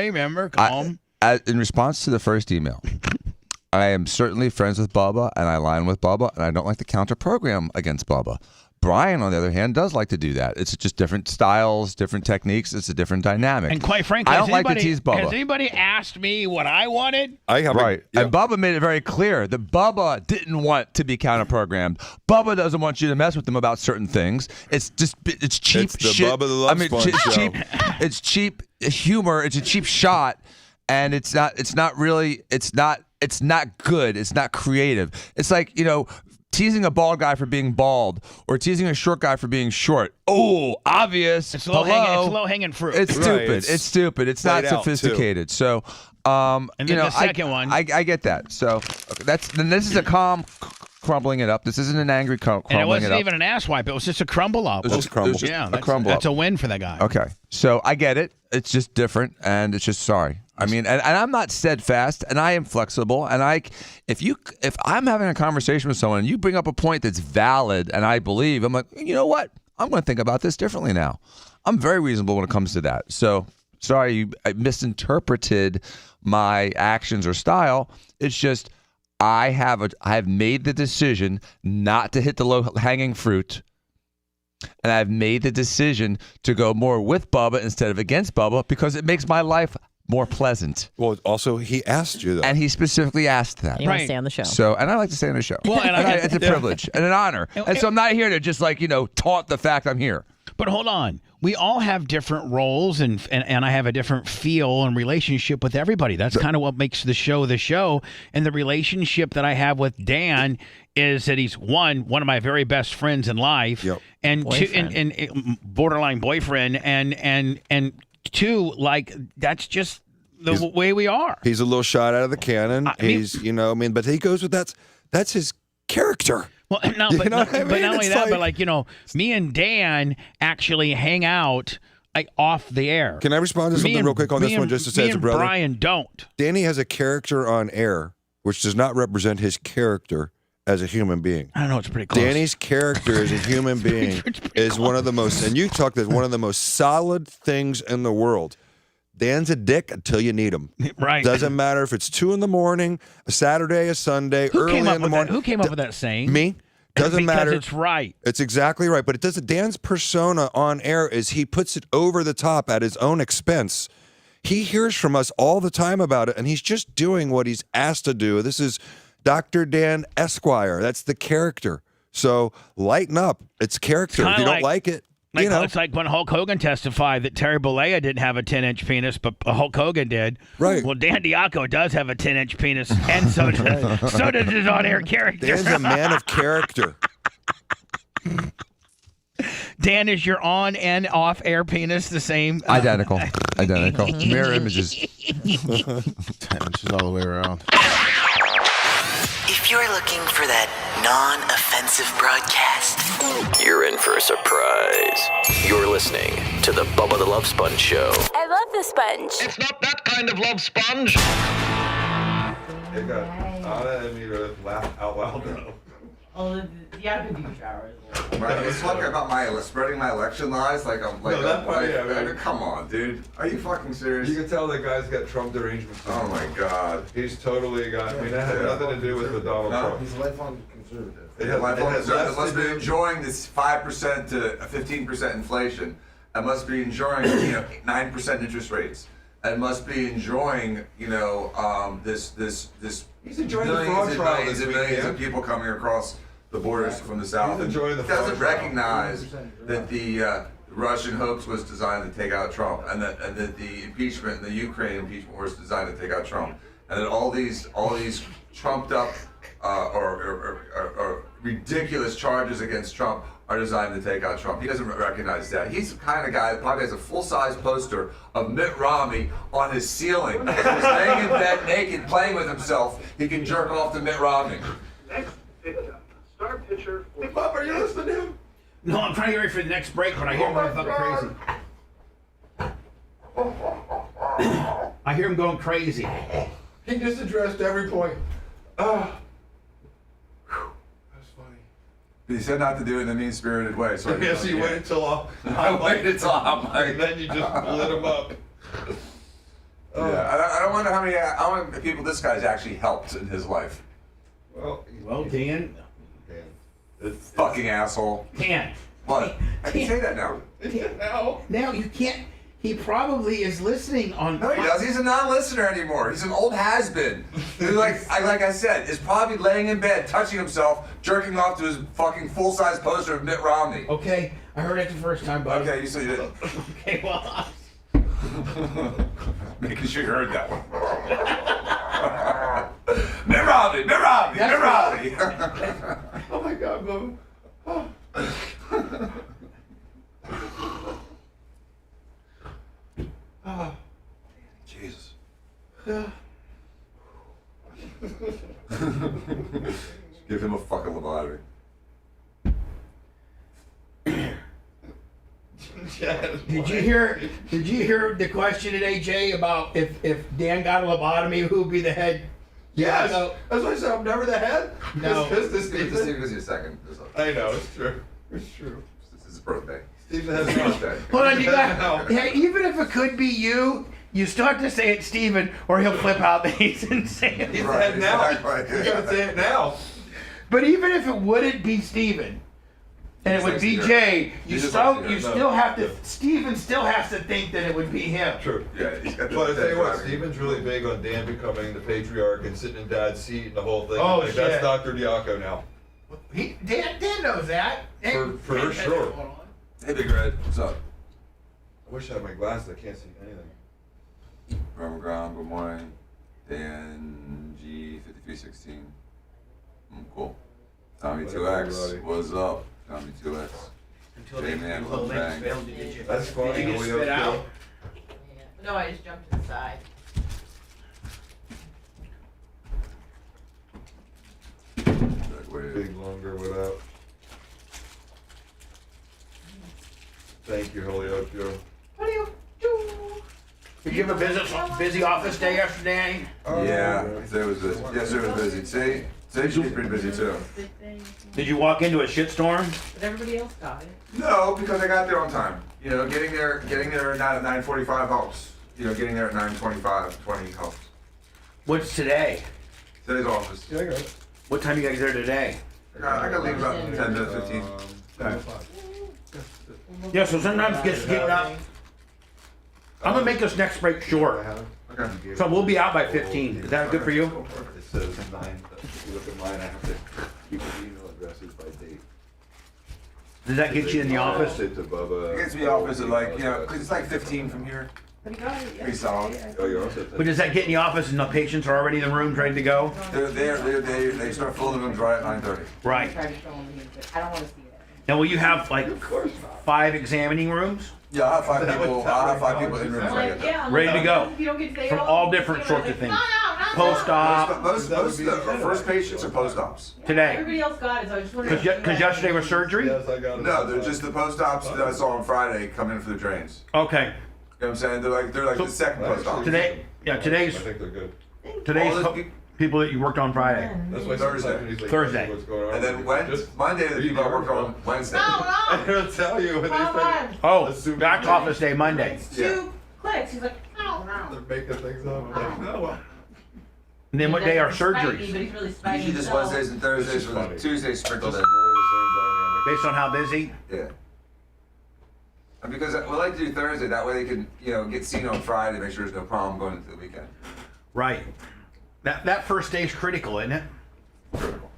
Remember, calm. In response to the first email. I am certainly friends with Bubba, and I align with Bubba, and I don't like to counter program against Bubba. Brian, on the other hand, does like to do that. It's just different styles, different techniques. It's a different dynamic. And quite frankly, I don't like to tease Bubba. Has anybody asked me what I wanted? I haven't. Right. Yep. And Bubba made it very clear that Bubba didn't want to be counter-programmed. Bubba doesn't want you to mess with him about certain things. It's cheap it's the shit. Bubba the Love Sponge show. It's cheap humor. It's a cheap shot, and it's not good. It's not creative. It's like, teasing a bald guy for being bald or teasing a short guy for being short. Oh, obvious. It's low-hanging fruit. It's stupid. Right, it's stupid. It's not sophisticated. So, and then the second one. I get that. So then this is a calm crumbling it up. This isn't an angry crumbling it up. And it wasn't even an ass wipe. It was just a crumble up. It was just a crumble. Yeah, a crumble that's up. a win for that guy. Okay. So I get it. It's just different, and it's just sorry. I mean, and I'm not steadfast, and I am flexible, and if I'm having a conversation with someone and you bring up a point that's valid and I believe, I'm like, you know what? I'm going to think about this differently now. I'm very reasonable when it comes to that. So sorry, I misinterpreted my actions or style. It's just I have made the decision not to hit the low-hanging fruit. And I've made the decision to go more with Bubba instead of against Bubba because it makes my life more pleasant. Well, also, he asked you that. And he specifically asked that. You want to stay on the show. So, and I like to stay on the show. Well, it's a privilege and an honor. And so I'm not here to just taunt the fact I'm here. But hold on. We all have different roles, and I have a different feel and relationship with everybody. That's kind of what makes the show the show. And the relationship that I have with Dan is that he's one of my very best friends in life, and Boyfriend. two, and borderline boyfriend, and two, like that's just the way we are. He's a little shot out of the cannon. But he goes with that's his character. Well, no, but not only that, but me and Dan actually hang out off the air. Can I respond to something real quick on this one, just to say as a brother? Brian don't. Danny has a character on air, which does not represent his character as a human being. I don't know, it's pretty close. Danny's character as a human being is one of the most, and you talked as one of the most solid things in the world. Dan's a dick until you need him. Right. Doesn't matter if it's 2 a.m, a Saturday, a Sunday, early in the morning. Who came up with that saying? Me. Doesn't matter. Because it's right. It's exactly right. But it doesn't. Dan's persona on air is he puts it over the top at his own expense. He hears from us all the time about it, and he's just doing what he's asked to do. This is Dr. Dan Esquire. That's the character. So lighten up. It's character. If you don't like it, it's like when Hulk Hogan testified that Terry Bollea didn't have a 10-inch penis, but Hulk Hogan did. Right. Well, Dan Diaco does have a 10-inch penis, and so does his on-air character. Dan's a man of character. Dan, is your on and off-air penis the same? Identical. Mirror images. 10 inches all the way around. If you're looking for that non-offensive broadcast, you're in for a surprise. You're listening to the Bubba the Love Sponge Show. I love the sponge. It's not that kind of love sponge. Hey, God. Anna and me to laugh out loud though. Oh, you have to do showers. Right, he's talking about spreading my election lies like I'm like. No, that part, man. Come on, dude. Are you fucking serious? You can tell the guy's got Trump derangement. Oh my God. He's totally got. I mean, that has nothing to do with the Donald Trump. He's a lifelong conservative. Lifelong conservative must be enjoying this 5% to 15% inflation. I must be enjoying 9% interest rates. I must be enjoying this. He's enjoying the fraud trial this week, millions of people coming across the borders from the south. He's enjoying the He doesn't fraud trial. recognize that the Russian hoax was designed to take out Trump, and that the impeachment, the Ukraine impeachment, was designed to take out Trump, and that all these trumped up or ridiculous charges against Trump are designed to take out Trump. He doesn't recognize that. He's the kind of guy that probably has a full-size poster of Mitt Romney on his ceiling. He's laying in bed naked, playing with himself. He can jerk off to Mitt Romney. Next picture. Star pitcher. Hey, Bob, are you listening to him? No, I'm trying to get ready for the next break, but I hear him going fucking crazy. I hear him going crazy. He just addressed every point. That's funny. He said not to do it in a mean-spirited way. So Yes, he waited till I waited till I'm like, and then you just lit him up. Yeah, I don't wonder how many people this guy's actually helped in his life. Well, Dan. Fucking asshole. Dan. What? I can say that now. Now you can't. He probably is listening on. No, he does. He's a non-listener anymore. He's an old has-been. Like I said, is probably laying in bed, touching himself, jerking off to his fucking full-size poster of Mitt Romney. Okay, I heard it the first time, bud. Okay, you said you did. Okay, well. Making sure you heard that one. Mitt Romney, Mitt Romney, Mitt Romney. Oh Jesus. Give him a fucking lobotomy. Did you hear the question today, Jay, about if Dan got a lobotomy, who would be the head? Yes. That's why I said I'm never the head. No. This Stephen gives you a second. I know, it's true. It's true. This is his birthday. Stephen has birthday. Hold on, you got. Yeah, even if it could be you, you still have to say it's Steven, or he'll flip out that he's insane. He's the head now. You gotta say it now. But even if it wouldn't be Steven, and it would be Jay, Steven still has to think that it would be him. True. Yeah, he's got But I tell you what, Stephen's really big on Dan becoming the patriarch and sitting in Dad's seat and the whole thing. Oh, like, shit. That's Dr. Diaco now. Dan knows that. For sure. Hey, Big Red, what's up? I wish I had my glasses. I can't see anything. Robert Graham, good morning. Dan G5316. Cool. Tommy 2X, what's up? Tommy 2X. Hey man, love bang. That's funny. Did you get spit out? No, I just jumped to the side. Big longer without. Thank you, Holyoke Joe. Did you have a busy office day yesterday? Yeah, today was busy. Yesterday was busy. Today should be pretty busy too. Did you walk into a shitstorm? But everybody else got it. No, because I got there on time. You know, getting there not at 9:45 helps. You know, getting there at 9:25, 20 helps. What's today? Today's office. Yeah, I got it. What time you guys there today? I got to leave about 10 minutes, 15. Yeah, so sometimes getting up. I'm gonna make this next break short. Okay. So we'll be out by 15. Is that good for you? It says 9. If you look at mine, I have to keep the email addresses by date. Does that get you in the office? It to Bubba. It gets me opposite, like, you know, because it's like 15 from here. Pretty solid. Oh, you're also. But does that get in the office and the patients are already in the room ready to go? They start filling the rooms right at 9:30. Right. I don't want to see it. Now, will you have like 5 examining rooms? Yeah, I'll have 5 people. I'll have 5 people in rooms right now. Ready to go. If you don't get to say From all different sorts of things. Post-op. Most of the first patients are post-ops. Today. Everybody else got it, so I just wanted to. Because yesterday was surgery? Yes, I got it. No, they're just the post-ops that I saw on Friday come in for the drains. Okay. You know what I'm saying? They're like the second post-op. Today, today's I think they're good. people that you worked on Friday. That's why Thursday. Stephanie's like, Thursday. What's going on? And then Monday, the people I work on Wednesday. I'm gonna tell you when they say. Oh, back office day Monday. Two clicks. He's like, oh, no. They're making things up. I'm like, no. And then what day are He's spiky, surgeries? but he's really spiky Usually just himself. Wednesdays and Thursdays with Tuesdays sprinkled in. Based on how busy? Yeah. And because we like to do Thursday, that way they can, you know, get seen on Friday, make sure there's no problem going into the weekend. Right. That first day is critical, isn't it? Critical.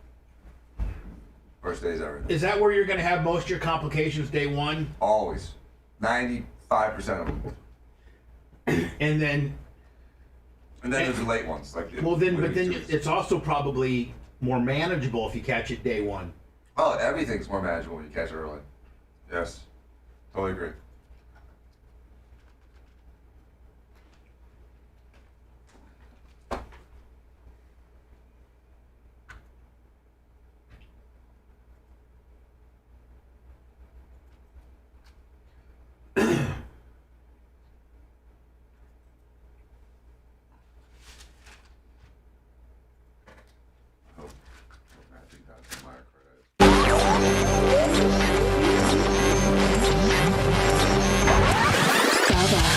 First day's everything. Is that where you're going to have most of your complications day one? Always. 95% of them. And then there's the late ones. Like but then it's also probably more manageable if you catch it day one. Oh, everything's more manageable when you catch it early. Yes. Totally agree.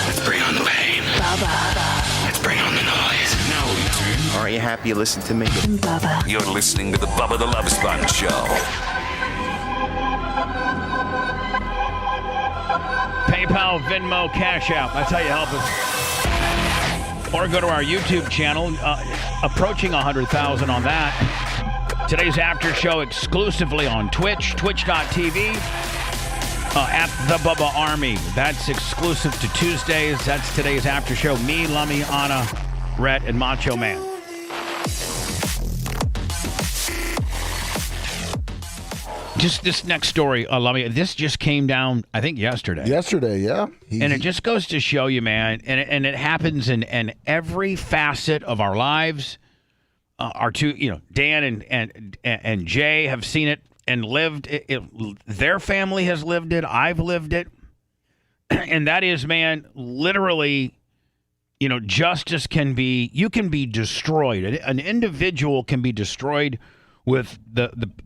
Let's bring on the pain. Let's bring on the noise. No, Aren't you happy you listened to me? you're listening to the Bubba the Love Sponge Show. PayPal, Venmo, Cash App. That's how you help us. Or go to our YouTube channel, approaching 100,000 on that. Today's after show exclusively on Twitch, twitch.tv. At the Bubba Army. That's exclusive to Tuesdays. That's today's after show. Me, Lummy, Anna, Rhett, and Macho Man. Just this next story, Lummy, this just came down, I think, yesterday. Yesterday, yeah. And it just goes to show you, man, and it happens in every facet of our lives. Our two, Dan and Jay have seen it and lived it. Their family has lived it. I've lived it. And that is, man, literally, justice can be destroyed. An individual can be destroyed with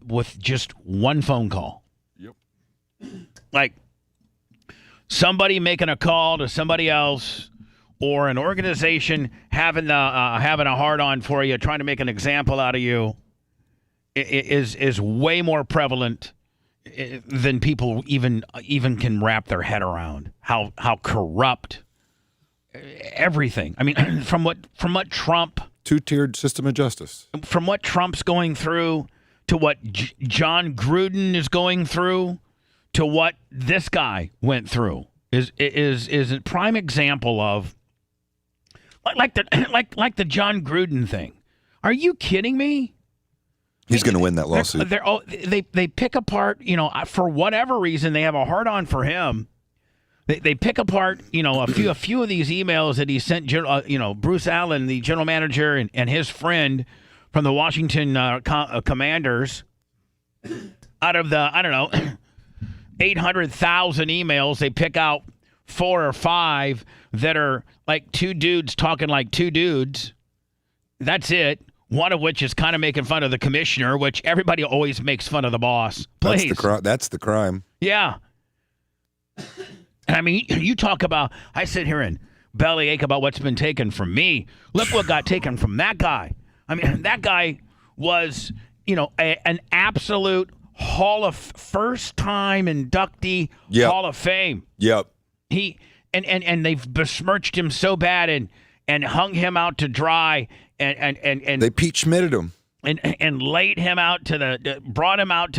with just one phone call. Yep. Like somebody making a call to somebody else, or an organization having a hard on for you, trying to make an example out of you, is way more prevalent than people even can wrap their head around. How corrupt everything. I mean, from what Trump. Two-tiered system of justice. From what Trump's going through to what John Gruden is going through to what this guy went through is a prime example of like the John Gruden thing. Are you kidding me? He's going to win that lawsuit. They pick apart, for whatever reason they have a hard on for him. They pick apart, a few of these emails that he sent, Bruce Allen, the general manager, and his friend from the Washington Commanders. Out of the 800,000 emails, they pick out 4 or 5 that are like two dudes talking like two dudes. That's it. One of which is kind of making fun of the commissioner, which everybody always makes fun of the boss. Please. That's the crime. Yeah. I mean, you talk about, I sit here and bellyache about what's been taken from me. Look what got taken from that guy. I mean, that guy was, an absolute first-time inductee, Hall of Fame. Yep. And they've besmirched him so bad and hung him out to dry and they Pete Schmidted him and laid him out brought him out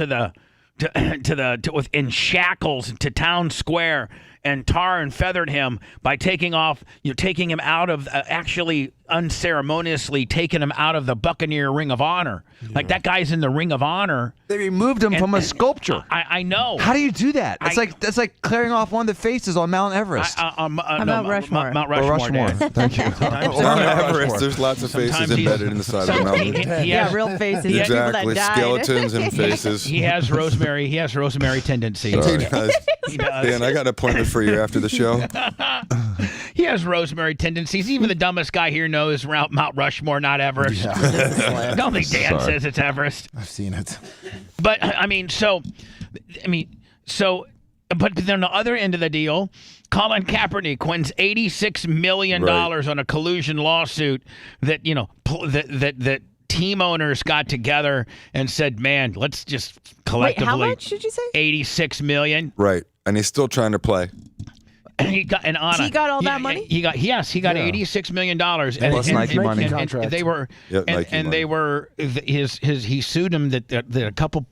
in shackles to town square and tar and feathered him by taking him out of actually unceremoniously taking him out of the Buccaneer Ring of Honor. Yeah. Like that guy's in the Ring of Honor. They removed him from a sculpture. I know. How do you do that? That's like clearing off one of the faces on Mount Everest. Mount Rushmore. Mount Rushmore. Thank you. Mount Everest. There's lots of faces embedded in the side of the mountain. Real faces. Exactly. Skeletons and faces. He has rosemary tendencies. He does. Dan, I got an appointment for you after the show. He has rosemary tendencies. Even the dumbest guy here knows Mount Rushmore, not Everest. Yeah. Don't think Dan says it's Everest. I've seen it. But but then on the other end of the deal, Colin Kaepernick wins $86 million on a collusion lawsuit that that team owners got together and said, "Man, let's just collectively." Wait, how much did you say? $86 million. Right, and he's still trying to play. He got all that money. He got $86 million plus Nike money contract. They were he sued him that a couple.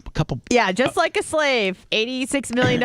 Yeah, just like a slave, $86 million.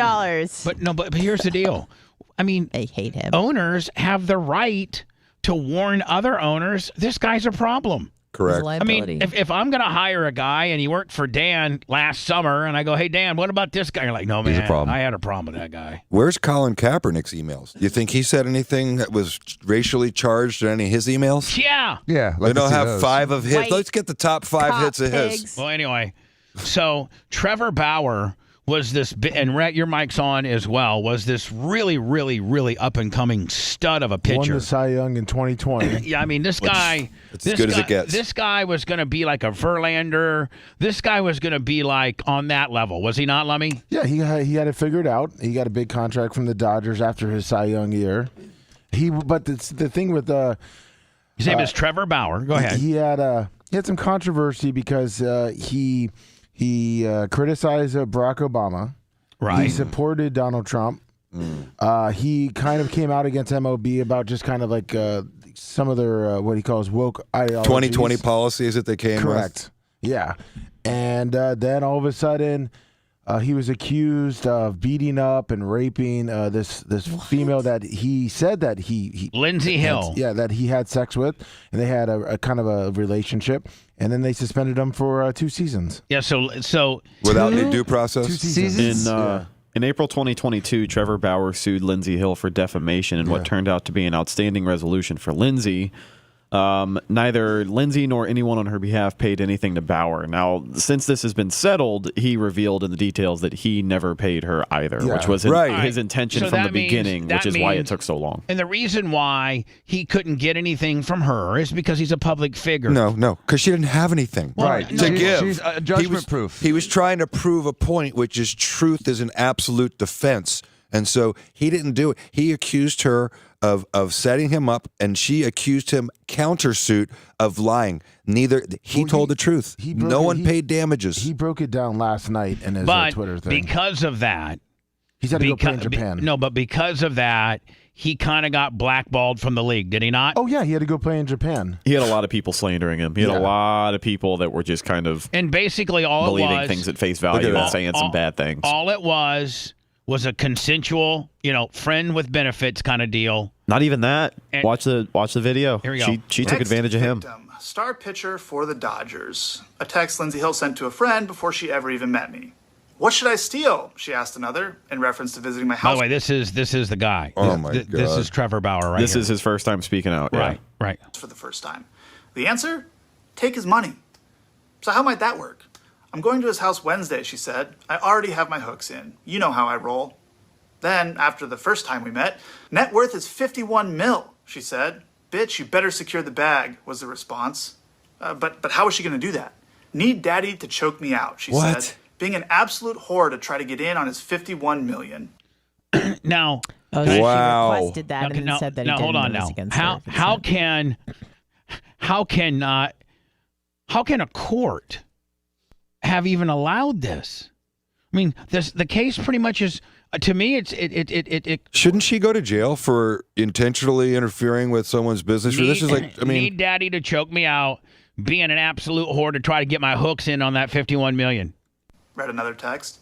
But here's the deal. I mean, they hate him. Owners have the right to warn other owners. This guy's a problem. Correct. I mean, if I'm going to hire a guy and he worked for Dan last summer and I go, "Hey, Dan, what about this guy?" You're like, "No, man, I had a problem with that guy." Where's Colin Kaepernick's emails? Do you think he said anything that was racially charged in any of his emails? Yeah. Yeah. They don't have 5 of his. Let's get the top 5 hits of his. Well, anyway, so Trevor Bauer was this, and Rhett, your mic's on as well, was this really, really, really up-and-coming stud of a pitcher. Won the Cy Young in 2020. Yeah, I mean, this guy... It's as good as it gets. This guy was going to be like a Verlander. This guy was going to be like on that level. Was he not, Lummy? Yeah, he had it figured out. He got a big contract from the Dodgers after his Cy Young year. But the thing with... his name is Trevor Bauer. Go ahead. He had some controversy because he criticized Barack Obama. Right. He supported Donald Trump. He kind of came out against MLB about just kind of like some of their what he calls woke ideologies. 2020 policies that they came with. Correct. Yeah. And then all of a sudden, He was accused of beating up and raping this female that he said that he Lindsay Hill. That he had sex with, and they had a kind of a relationship, and then they suspended him for 2 seasons. Yeah, so without any due process. 2 seasons. In April 2022, Trevor Bauer sued Lindsay Hill for defamation in what turned out to be an outstanding resolution for Lindsay. Neither Lindsay nor anyone on her behalf paid anything to Bauer. Now, since this has been settled, he revealed in the details that he never paid her either, which was his intention from the beginning, which is why it took so long. And the reason why he couldn't get anything from her is because he's a public figure. No, because she didn't have anything to give. She's judgment proof. He was trying to prove a point, which is truth is an absolute defense. And so he didn't do it. He accused her of setting him up, and she accused him countersuit of lying. He told the truth. No one paid damages. He broke it down last night in his Twitter thing. Because of that, he's had to go play in Japan. No, but because of that, he kind of got blackballed from the league, did he not? Oh yeah, he had to go play in Japan. He had a lot of people slandering him. He had a lot of people that were just kind of and basically believing things at face value and saying some bad things. All it was a consensual, friend with benefits kind of deal. Not even that. And watch the video. Here we go. She took advantage of him. Star pitcher for the Dodgers. A text Lindsay Hill sent to a friend before she ever even met me. What should I steal? She asked another in reference to visiting my house. By the way, this is the guy. Oh my God. This is Trevor Bauer right This here. is his first time speaking out. Right. For the first time. The answer? Take his money. So how might that work? I'm going to his house Wednesday, she said. I already have my hooks in. You know how I roll. Then, after the first time we met, net worth is 51 mil, she said. Bitch, you better secure the bag, was the response. But how is she going to do that? Need daddy to choke me out, she said. Being an absolute whore to try to get in on his 51 million. Now, she requested that and then said that he didn't. Hold on now. How can a court have even allowed this? I mean, the case pretty much is. To me, it. Shouldn't she go to jail for intentionally interfering with someone's business? Need daddy to choke me out, being an absolute whore to try to get my hooks in on that 51 million. Read another text.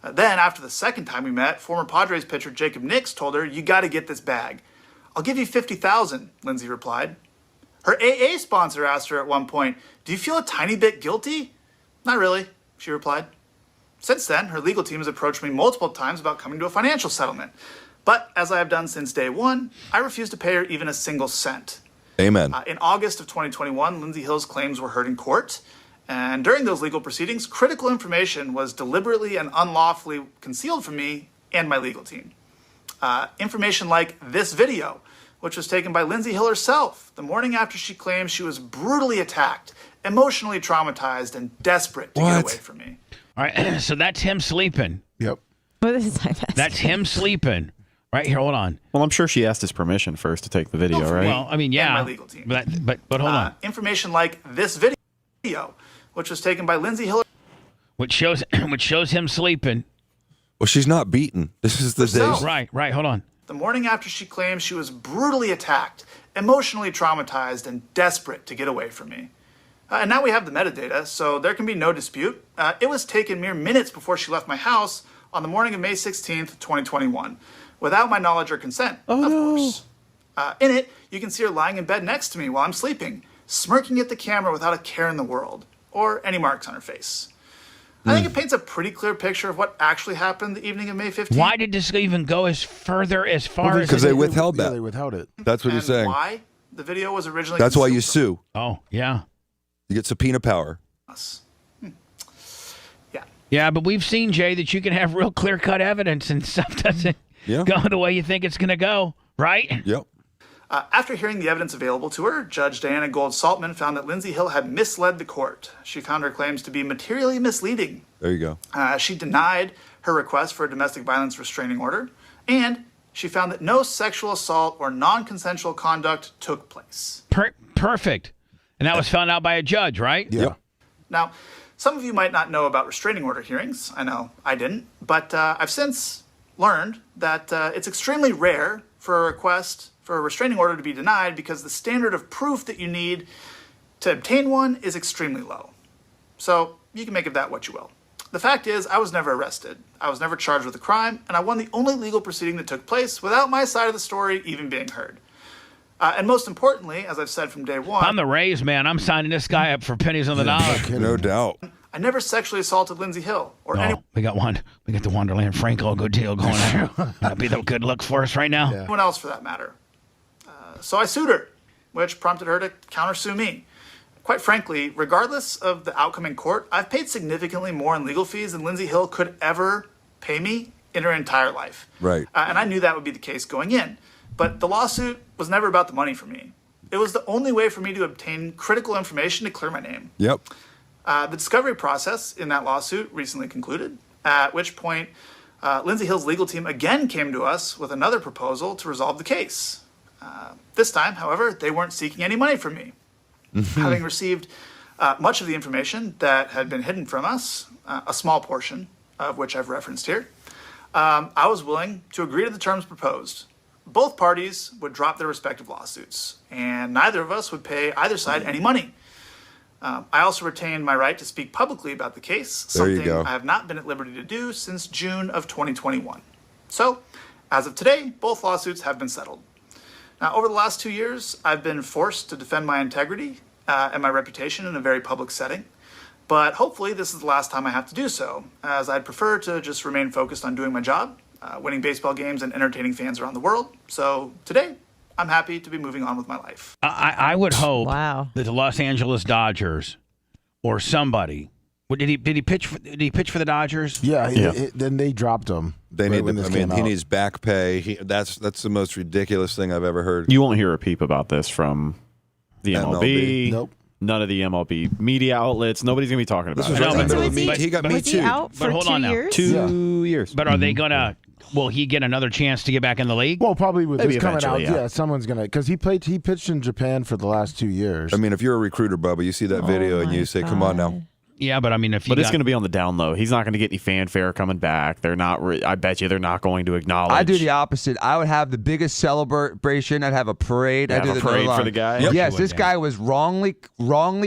Then, after the second time we met, former Padres pitcher Jacob Nix told her, "You got to get this bag. I'll give you $50,000." Lindsay replied. Her AA sponsor asked her at one point, "Do you feel a tiny bit guilty?" "Not really," she replied. Since then, her legal team has approached me multiple times about coming to a financial settlement. But as I have done since day one, I refuse to pay her even a single cent. Amen. In August of 2021, Lindsay Hill's claims were heard in court. And during those legal proceedings, critical information was deliberately and unlawfully concealed from me and my legal team. Information like this video, which was taken by Lindsay Hill herself the morning after she claimed she was brutally attacked, emotionally traumatized, and desperate to get away from me. All right, so that's him sleeping. Yep. That's him sleeping. Right here, hold on. Well, I'm sure she asked his permission first to take the video, right? Well, I mean, yeah. And my legal team. But hold on. Information like this video, which was taken by Lindsay Hill. Which shows him sleeping. Well, she's not beaten. This is the day. Right. Hold on. The morning after she claimed she was brutally attacked, emotionally traumatized, and desperate to get away from me. And now we have the metadata, so there can be no dispute. It was taken mere minutes before she left my house on the morning of May 16th, 2021, without my knowledge or consent, of course. In it, you can see her lying in bed next to me while I'm sleeping, smirking at the camera without a care in the world, or any marks on her face. I think it paints a pretty clear picture of what actually happened the evening of May 15th. Why did this even go as far as because they withheld that. Yeah, they withheld it. That's what he's saying. Why the video was originally That's why you sue. Oh, yeah. You get subpoena power. Yeah, but we've seen, Jay, that you can have real clear-cut evidence and stuff doesn't go the way you think it's going to go, right? Yep. After hearing the evidence available to her, Judge Diana Gold-Saltman found that Lindsay Hill had misled the court. She found her claims to be materially misleading. There you go. She denied her request for a domestic violence restraining order, and she found that no sexual assault or non-consensual conduct took place. Perfect. And that was found out by a judge, right? Yep. Now, some of you might not know about restraining order hearings. I know I didn't. But I've since learned that it's extremely rare for a request for a restraining order to be denied because the standard of proof that you need to obtain one is extremely low. So you can make of that what you will. The fact is, I was never arrested. I was never charged with a crime, and I won the only legal proceeding that took place without my side of the story even being heard. And most importantly, as I've said from day one, I'm the Rays, man. I'm signing this guy up for pennies on the dollar. No doubt. I never sexually assaulted Lindsay Hill or anyone We got the Wonderland Franco good deal going there. That'd be the good look for us right now. else for that matter. So I sued her, which prompted her to countersue me. Quite frankly, regardless of the outcome in court, I've paid significantly more in legal fees than Lindsay Hill could ever pay me in her entire life. Right. And I knew that would be the case going in. But the lawsuit was never about the money for me. It was the only way for me to obtain critical information to clear my name. Yep. The discovery process in that lawsuit recently concluded, at which point Lindsay Hill's legal team again came to us with another proposal to resolve the case. This time, however, they weren't seeking any money from me. Having received much of the information that had been hidden from us, a small portion of which I've referenced here, I was willing to agree to the terms proposed. Both parties would drop their respective lawsuits, and neither of us would pay either side any money. I also retained my right to speak publicly about the case, There you something go. I have not been at liberty to do since June of 2021. So, as of today, both lawsuits have been settled. Now, over the last 2 years, I've been forced to defend my integrity and my reputation in a very public setting. But hopefully this is the last time I have to do so, as I'd prefer to just remain focused on doing my job, winning baseball games and entertaining fans around the world. So today, I'm happy to be moving on with my life. I would hope that the Los Angeles Dodgers or somebody. Did he pitch for the Dodgers? Yeah. Then they dropped him. They need. He needs back pay. That's the most ridiculous thing I've ever heard. You won't hear a peep about this from the MLB. Nope. None of the MLB media outlets. Nobody's gonna be talking about it. He got me too. But hold on now. 2 years. But are they gonna? Will he get another chance to get back in the league? Well, probably with Maybe this coming out, eventually, yeah, someone's gonna because he pitched in Japan for the last 2 years. I mean, if you're a recruiter, Bubba, you see that video and you say, "Come on now." Yeah, but I mean, if you But it's going to be on the down low. He's not going to get any fanfare coming back. They're not. I bet you they're not going to acknowledge. I do the opposite. I would have the biggest celebration. I'd have a parade. I'd have a parade for the guy. Yep. Yes, this guy was wrongly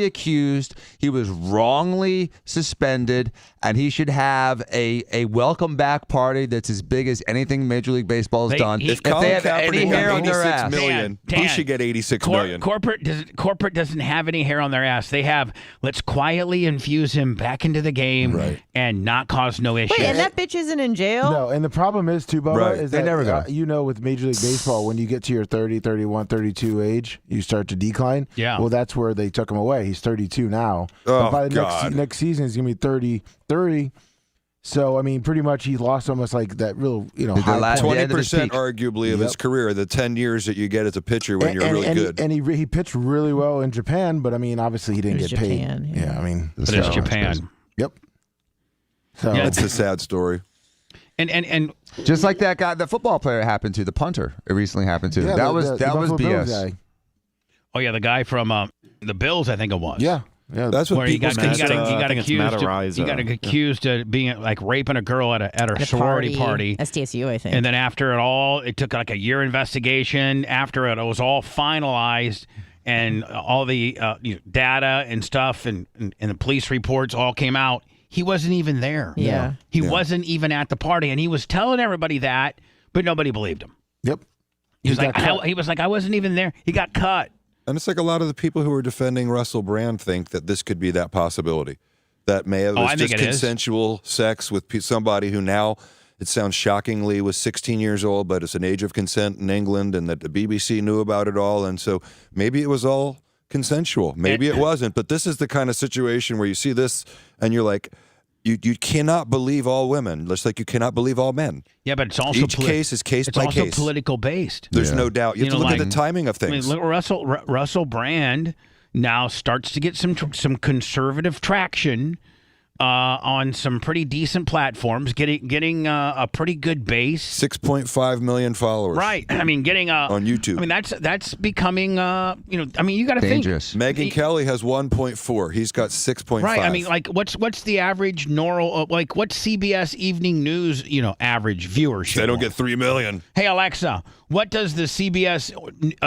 accused. He was wrongly suspended, and he should have a welcome back party that's as big as anything Major League Baseball has done. If they have Colin any Kaepernick hair got on their 86 ass, million, he Dan, should get 86 million. Corporate doesn't have any hair on their ass. They have. Let's quietly infuse him back into the game and not cause no issue. Wait, and that bitch isn't in jail? No, and the problem is too, Bubba, Right. is They that never go. with Major League Baseball, when you get to your 30, 31, 32 age, you start to decline. Yeah. Well, that's where they took him away. He's 32 now. Oh, but by the God. next season, he's going to be 30. So, I mean, pretty much he lost almost like that real, high point. 20% arguably of his career, the 10 years that you get as a pitcher when you're really good. And he pitched really well in Japan, but I mean, obviously he didn't get Japan, paid. Yeah, I mean, But it's Japan. Yep. So It's a sad story. And just like that guy, the football player it happened to, the punter. It recently happened to. Yeah, that was the Buffalo Bills BS. guy. oh yeah, the guy from the Bills, I think it was. Yeah. That's what Where he people got, can he got, say. he got I think it's Matt accused. He got Araiza. accused of being like raping a girl at a sorority party. SDSU, I think. And then after it took like a year investigation. After it was all finalized, and all the data and stuff and the police reports all came out. He wasn't even there. Yeah. He wasn't even at the party, and he was telling everybody that, but nobody believed him. Yep. He was like, I wasn't even there. He got cut. And it's like a lot of the people who are defending Russell Brand think that this could be that possibility. That may have I was think just it is. consensual sex with somebody who now, it sounds shockingly, was 16 years old, but it's an age of consent in England, and that the BBC knew about it all. And so maybe it was all consensual. Maybe it wasn't. But this is the kind of situation where you see this and you're like, you cannot believe all women, just like you cannot believe all men. Yeah, but it's also each case is case by case. It's also political based. There's no doubt. You have to look at the timing of things. I mean, Russell Brand now starts to get some conservative traction on some pretty decent platforms, getting a pretty good base. 6.5 million followers. Right. I mean, getting on YouTube. I mean, that's becoming I mean, you got to think. Dangerous. Megyn Kelly has 1.4. He's got 6.5. Right. I mean, like, what's the average normal? Like, what's CBS Evening News? Average viewership. They don't get 3 million. Hey Alexa, what does the CBS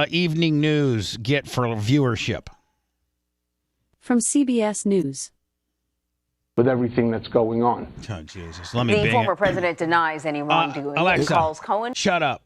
Evening News get for viewership? From CBS News. with everything that's going on. Oh, Jesus. Let me The bang former it. president denies any wrongdoing. Alexa, He calls Cohen. Shut up.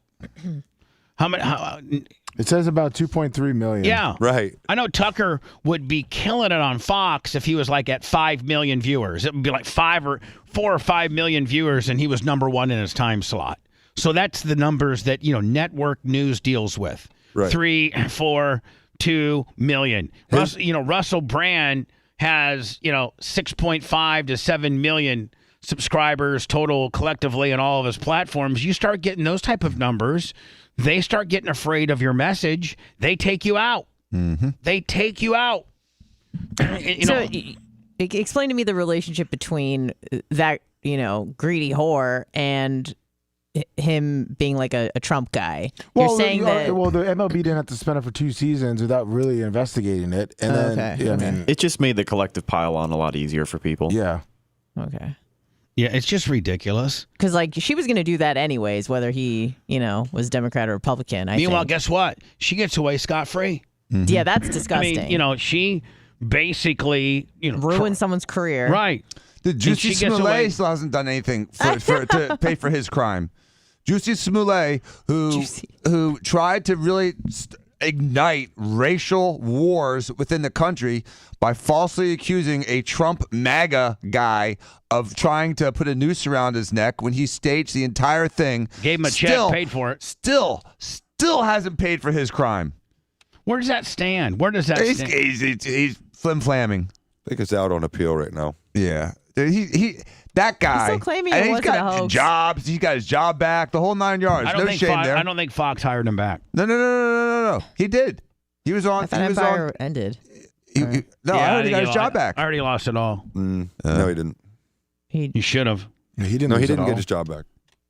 How many? It says about 2.3 million. Yeah. Right. I know Tucker would be killing it on Fox if he was like at 5 million viewers. It would be like 4 or 5 million viewers, and he was number one in his time slot. So that's the numbers that, network news deals with. Right. 3, 4, 2 million. Russell Brand has, 6.5 to 7 million subscribers total collectively on all of his platforms. You start getting those type of numbers, they start getting afraid of your message. They take you out. Mm-hmm. They take you out. Explain to me the relationship between that, greedy whore and him being like a Trump guy. Well, You're saying that. the MLB didn't have to spend it for 2 seasons without really investigating it, and then it just made the collective pile on a lot easier for people. Yeah. Okay. Yeah, it's just ridiculous. Because she was going to do that anyways, whether he, was Democrat or Republican. Meanwhile, guess what? She gets away scot-free. Mm-hmm. Yeah, that's disgusting. I mean, she basically, ruined someone's career. Right. The Juicy Smollett still hasn't done anything to pay for his crime. Juicy Smollett, who tried to really ignite racial wars within the country by falsely accusing a Trump MAGA guy of trying to put a noose around his neck when he staged the entire thing. Gave him a check, paid for it. Still hasn't paid for his crime. Where does that stand? Where does that stand? He's flim-flamming. I think it's out on appeal right now. Yeah. That guy. He's still claiming and it he's wasn't a got hoax. jobs. He's got his job back. The whole 9 yards. I don't think Fox hired him back. No. He did. He was on. I thought he was Empire on. ended. I already got his job back. I already lost it all. No, he didn't. He should have. He didn't. No, he didn't get his job back.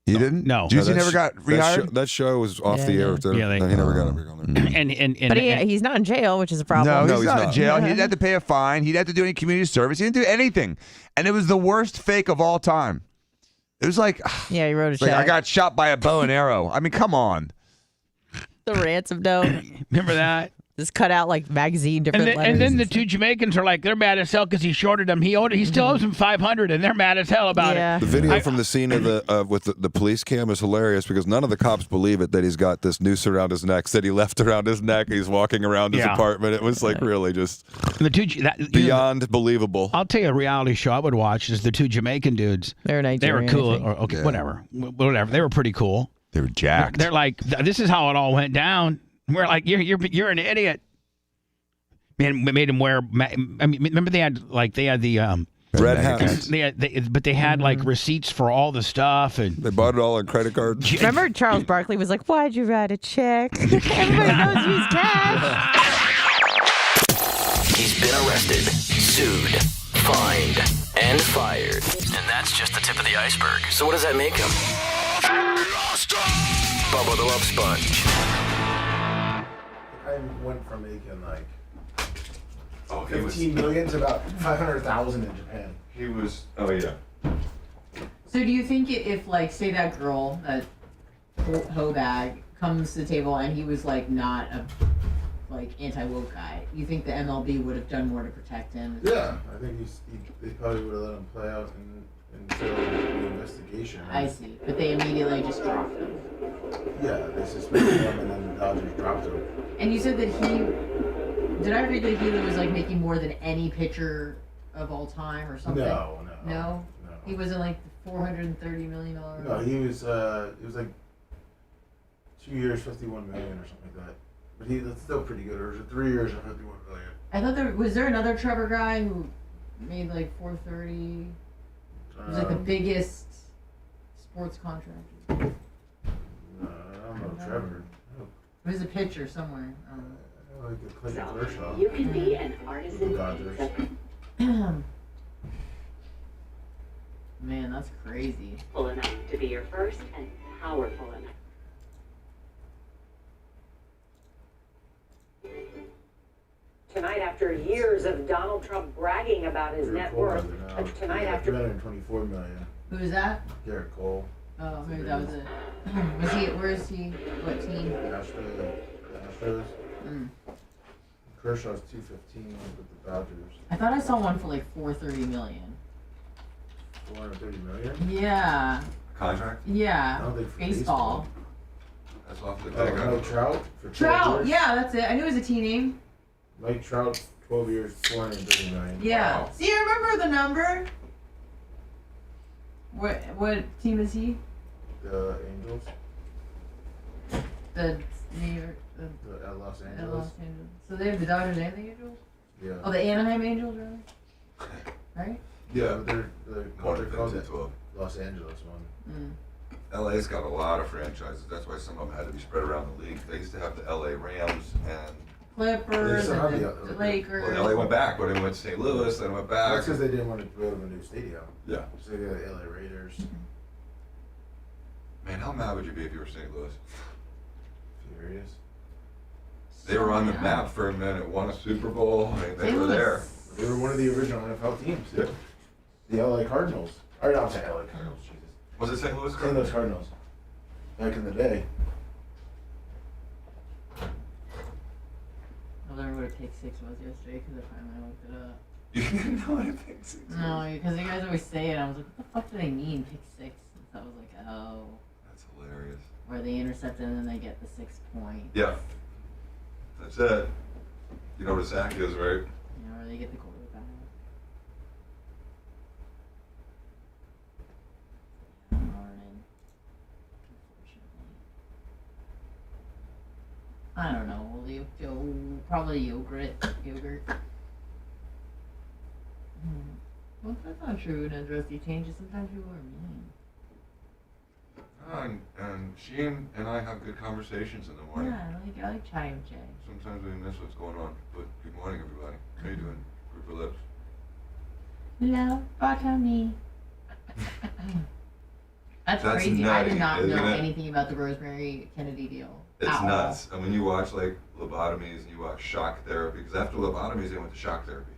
He didn't. No. Juicy never got rehired. That show was off the air. Yeah, Then he never got it back on there. But he's not in jail, which is a problem. No, he's not in jail. He didn't have to pay a fine. He didn't have to do any community service. He didn't do anything. And it was the worst fake of all time. It was like, yeah, he wrote a check. I got shot by a bow and arrow. I mean, come on. The ransom note. Remember that? Just cut out like magazine different letters. And then the two Jamaicans are like, they're mad as hell because he shorted them. He still owes them $500, and they're mad as hell about it. The video from the scene of with the police cam is hilarious because none of the cops believe it that he's got this noose around his neck. Said he left around his neck. He's walking around his apartment. It was like really just beyond believable. I'll tell you a reality show I would watch is the two Jamaican dudes. They're Nigerian. They were cool. Whatever. They were pretty cool. They were jacked. They're like, this is how it all went down. We're like, you're an idiot. Man, we made him wear. I mean, remember they had the red hats. But they had like receipts for all the stuff, and they bought it all on credit cards. Remember Charles Barkley was like, "Why'd you write a check? Everybody knows you use cash." He's been arrested, sued, fined, and fired, and that's just the tip of the iceberg. So what does that make him? Bubba the Love Sponge. I went from making 15 million to about 500,000 in Japan. He was. Oh yeah. So do you think if like say that girl, that hoe bag, comes to the table and he was like not a anti-woke guy, you think the MLB would have done more to protect him? Yeah, I think they probably would have let him play out until the investigation. I see, but they immediately just dropped him. Yeah, they suspended him and then the Dodgers dropped him. And you said that did I read that he was like making more than any pitcher of all time or something? No. He wasn't like $430 million. No, he was. It was like 2 years, 51 million or something like that. But that's still pretty good. Or was it 3 years and 51 million? I thought was there another Trevor guy who made like 430. It was like the biggest sports contract. I don't know Trevor. It was a pitcher somewhere. You can be an artisan. Man, that's crazy. Full enough to be your first and powerful enough. Tonight, after years of Donald Trump bragging about his net worth, tonight after 224 million. Who is that? Garrett Cole. Oh, maybe that was it. Was he? Where is he? What team? The Astros. Kershaw's 215 with the Dodgers. I thought I saw one for like $430 million. $430 million? Yeah. Contract? Yeah. I don't think for Baseball. That's awfully Oh, big. Mike Trout for 12 Trout. years? Yeah, that's it. I knew it was a team name. Mike Trout, 12 years, $430 million. Yeah. Wow. See, you remember the number? What team is he? The Angels. The New York. At Los Angeles. Los Angeles. So they have the Dodgers and the Angels? Yeah. Oh, the Anaheim Angels, really? Right? Yeah. They're More they're than called 10 the to 12. Los Angeles one. LA's got a lot of franchises. That's why some of them had to be spread around the league. They used to have the LA Rams and Clippers They and still have the Lakers. well, LA went back, but it went to St. Louis, then went back. That's because they didn't want to build a new stadium. Yeah. So they got the LA Raiders. Man, how mad would you be if you were St. Louis? Furious. They were on the map for a minute, won a Super Bowl. I mean, they were there. They were one of the original NFL teams. Yeah. The LA Cardinals. Or not the LA Cardinals, Jesus. Was it St. Louis St. Louis Cardinals. Back in the day. I learned what a pick six was yesterday because I finally looked it up. You didn't know what a pick six was? No, because you guys always say it. I was like, what the fuck do they mean, pick six? And so I was like, oh. That's hilarious. Where they intercept and then they get the 6 point. Yeah. That's it. You know what a sack is, right? You know, where they get the quarterback. Morning. Unfortunately. I don't know. Probably yogurt. Well, that's not true. In dressy changes, sometimes people are mean. And Sheen and I have good conversations in the morning. Yeah, I like chatting with Jay. Sometimes we miss what's going on. But good morning, everybody. How you doing? Group of lips. Love bottom. That's crazy. I did not know anything about the Rosemary Kennedy deal. It's nuts. And when you watch like lobotomies and you watch shock therapy, because after lobotomies they went to shock therapy,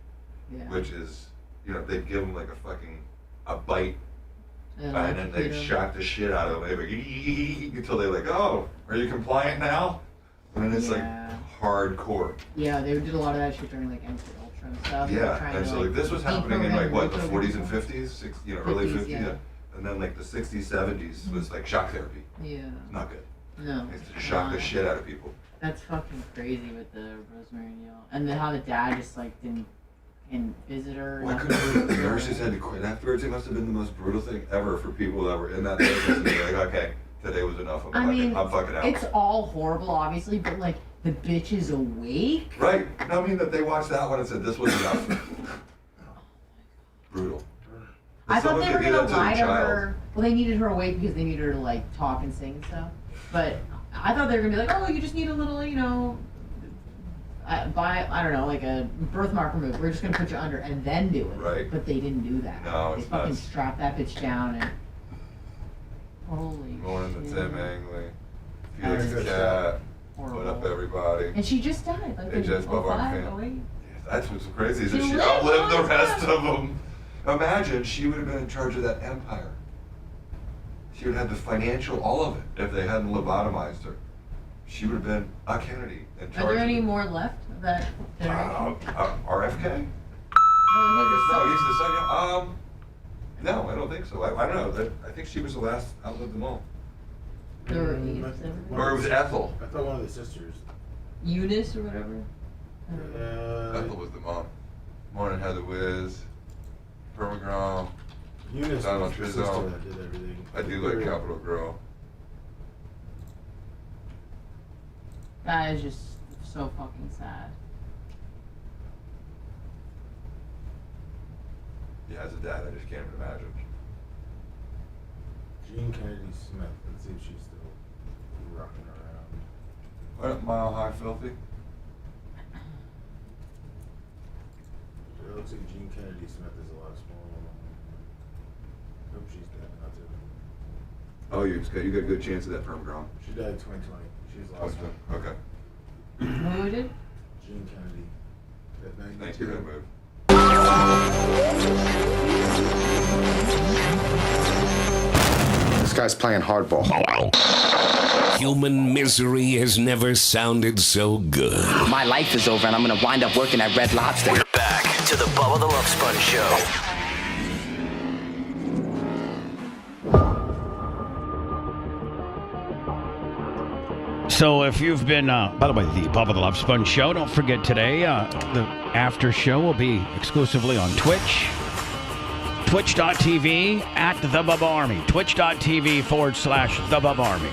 which is, you know, they give them like a bite, and then they shock the shit out of them. They like until they're like, oh, are you compliant now? And then it's like hardcore. Yeah, they did a lot of that shit during like MK Ultra and stuff. Yeah, and so like this was happening in like what, the 40s and 50s, you know, early 50s, yeah. And then like the 60s, 70s was like shock therapy. Yeah. Not good. No. It's to shock the shit out of people. That's fucking crazy with the Rosemary deal, and then how the dad just like didn't visit her. Why couldn't the nurses had to quit afterwards? It must have been the most brutal thing ever for people that were in that business. And they're like, okay, today was enough. I'm fucking out. It's all horrible, obviously, but like the bitch is awake. Right. I mean that they watched that one and said this was enough. Brutal. I thought they were gonna lie to her. Well, they needed her awake because they needed her to like talk and sing and stuff. But I thought they were gonna be like, oh, you just need a little, you know, I don't know, like a birthmark removed. We're just gonna put you under and then do it. Right. But they didn't do that. No, they it's fucking nuts. strapped that bitch down and holy Going to shit. Tim Angley, Felix the Cat, put up everybody. And she just died. Like AJ in Bob 05, Arm 08. That's what's crazy is that She she lived outlived the long rest time. of them. Imagine she would have been in charge of that empire. She would have had the financial, all of it, if they hadn't lobotomized her. She would have been a Kennedy in charge. Are there any of more left of that generation? RFK? No, He's the son. Yeah. No, I don't think so. I don't know. I think she was the last. Outlived them all. There were Or it was Ethel. I thought one of the sisters. Eunice or whatever. Ethel was the mom. Morning Heather Wiz, Permagrom, Eunice Donald was the sister Trizzo. that did everything. I do like Capital Girl. That is just so fucking sad. Yeah, as a dad, I just can't even imagine. Jean Kennedy Smith. Let's see if she's still rocking around. What, Mile High Filthy? It looks like Jean Kennedy Smith is a lot smaller. Hope she's dead. Not too. Oh, you got a good chance of that Permagrom. She died in 2020. She was the last one. Okay. Who did? Jean Kennedy. At 92. Thank you, that move. This guy's playing hardball. Human misery has never sounded so good. My life is over and I'm gonna wind up working at Red Lobster. We're back to the Bubba the Love Sponge Show. So if you've been, by the way, the Bubba the Love Sponge show, don't forget today, the after show will be exclusively on Twitch. Twitch.tv at the Bubba Army. Twitch.tv/the Bubba Army.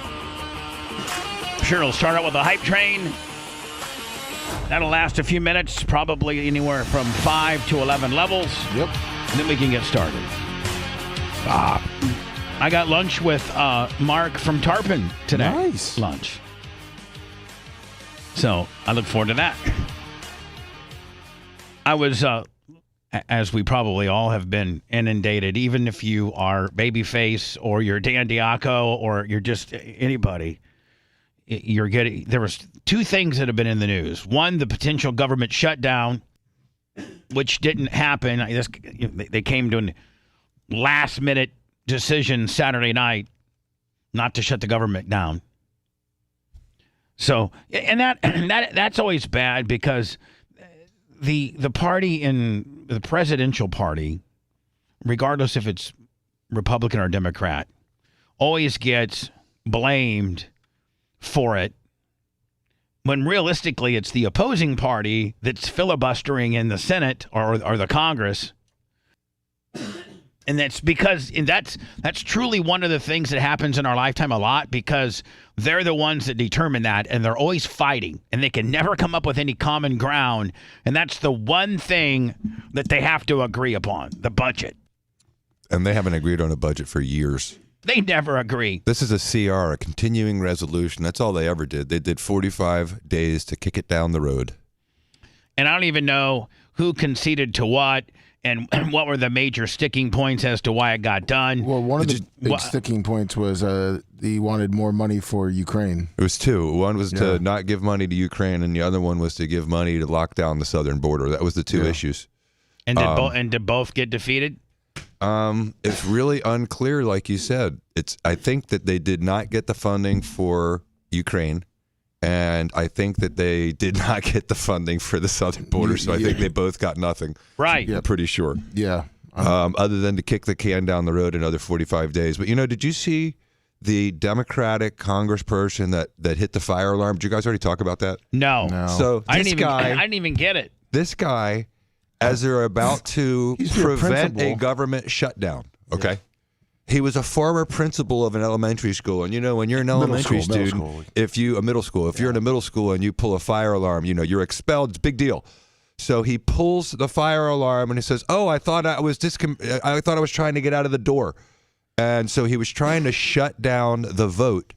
Sure, it'll start out with a hype train. That'll last a few minutes, probably anywhere from 5 to 11 levels. Yep. And then we can get started. I got lunch with Mark from Tarpon today. Nice. Lunch. So I look forward to that. I was, as we probably all have been inundated, even if you are Babyface or you're Dan Diaco or you're just anybody, there was two things that have been in the news. One, the potential government shutdown, which didn't happen. They came to a last-minute decision Saturday night not to shut the government down. So, and that's always bad because the party in the presidential party, regardless if it's Republican or Democrat, always gets blamed for it when realistically it's the opposing party that's filibustering in the Senate or the Congress. And that's because that's truly one of the things that happens in our lifetime a lot, because they're the ones that determine that, and they're always fighting, and they can never come up with any common ground. And that's the one thing that they have to agree upon, the budget. And they haven't agreed on a budget for years. They never agree. This is a CR, a continuing resolution. That's all they ever did. They did 45 days to kick it down the road. And I don't even know who conceded to what. And what were the major sticking points as to why it got done? Well, one of the big sticking points was he wanted more money for Ukraine. It was two. One was to not give money to Ukraine, and the other one was to give money to lock down the southern border. That was the two issues. And did both get defeated? It's really unclear, like you said. I think that they did not get the funding for Ukraine. And I think that they did not get the funding for the southern border, so I think they both got nothing. Right. I'm pretty sure. Yeah. Other than to kick the can down the road another 45 days. But, did you see the Democratic congressperson that hit the fire alarm? Did you guys already talk about that? No. So I didn't even get it. This guy, as they're about to prevent a government shutdown, okay? He was a former principal of an elementary school, and when you're an elementary student, if you're in a middle school and you pull a fire alarm, you're expelled. It's a big deal. So he pulls the fire alarm and he says, "Oh, I thought I was trying to get out of the door," and so he was trying to shut down the vote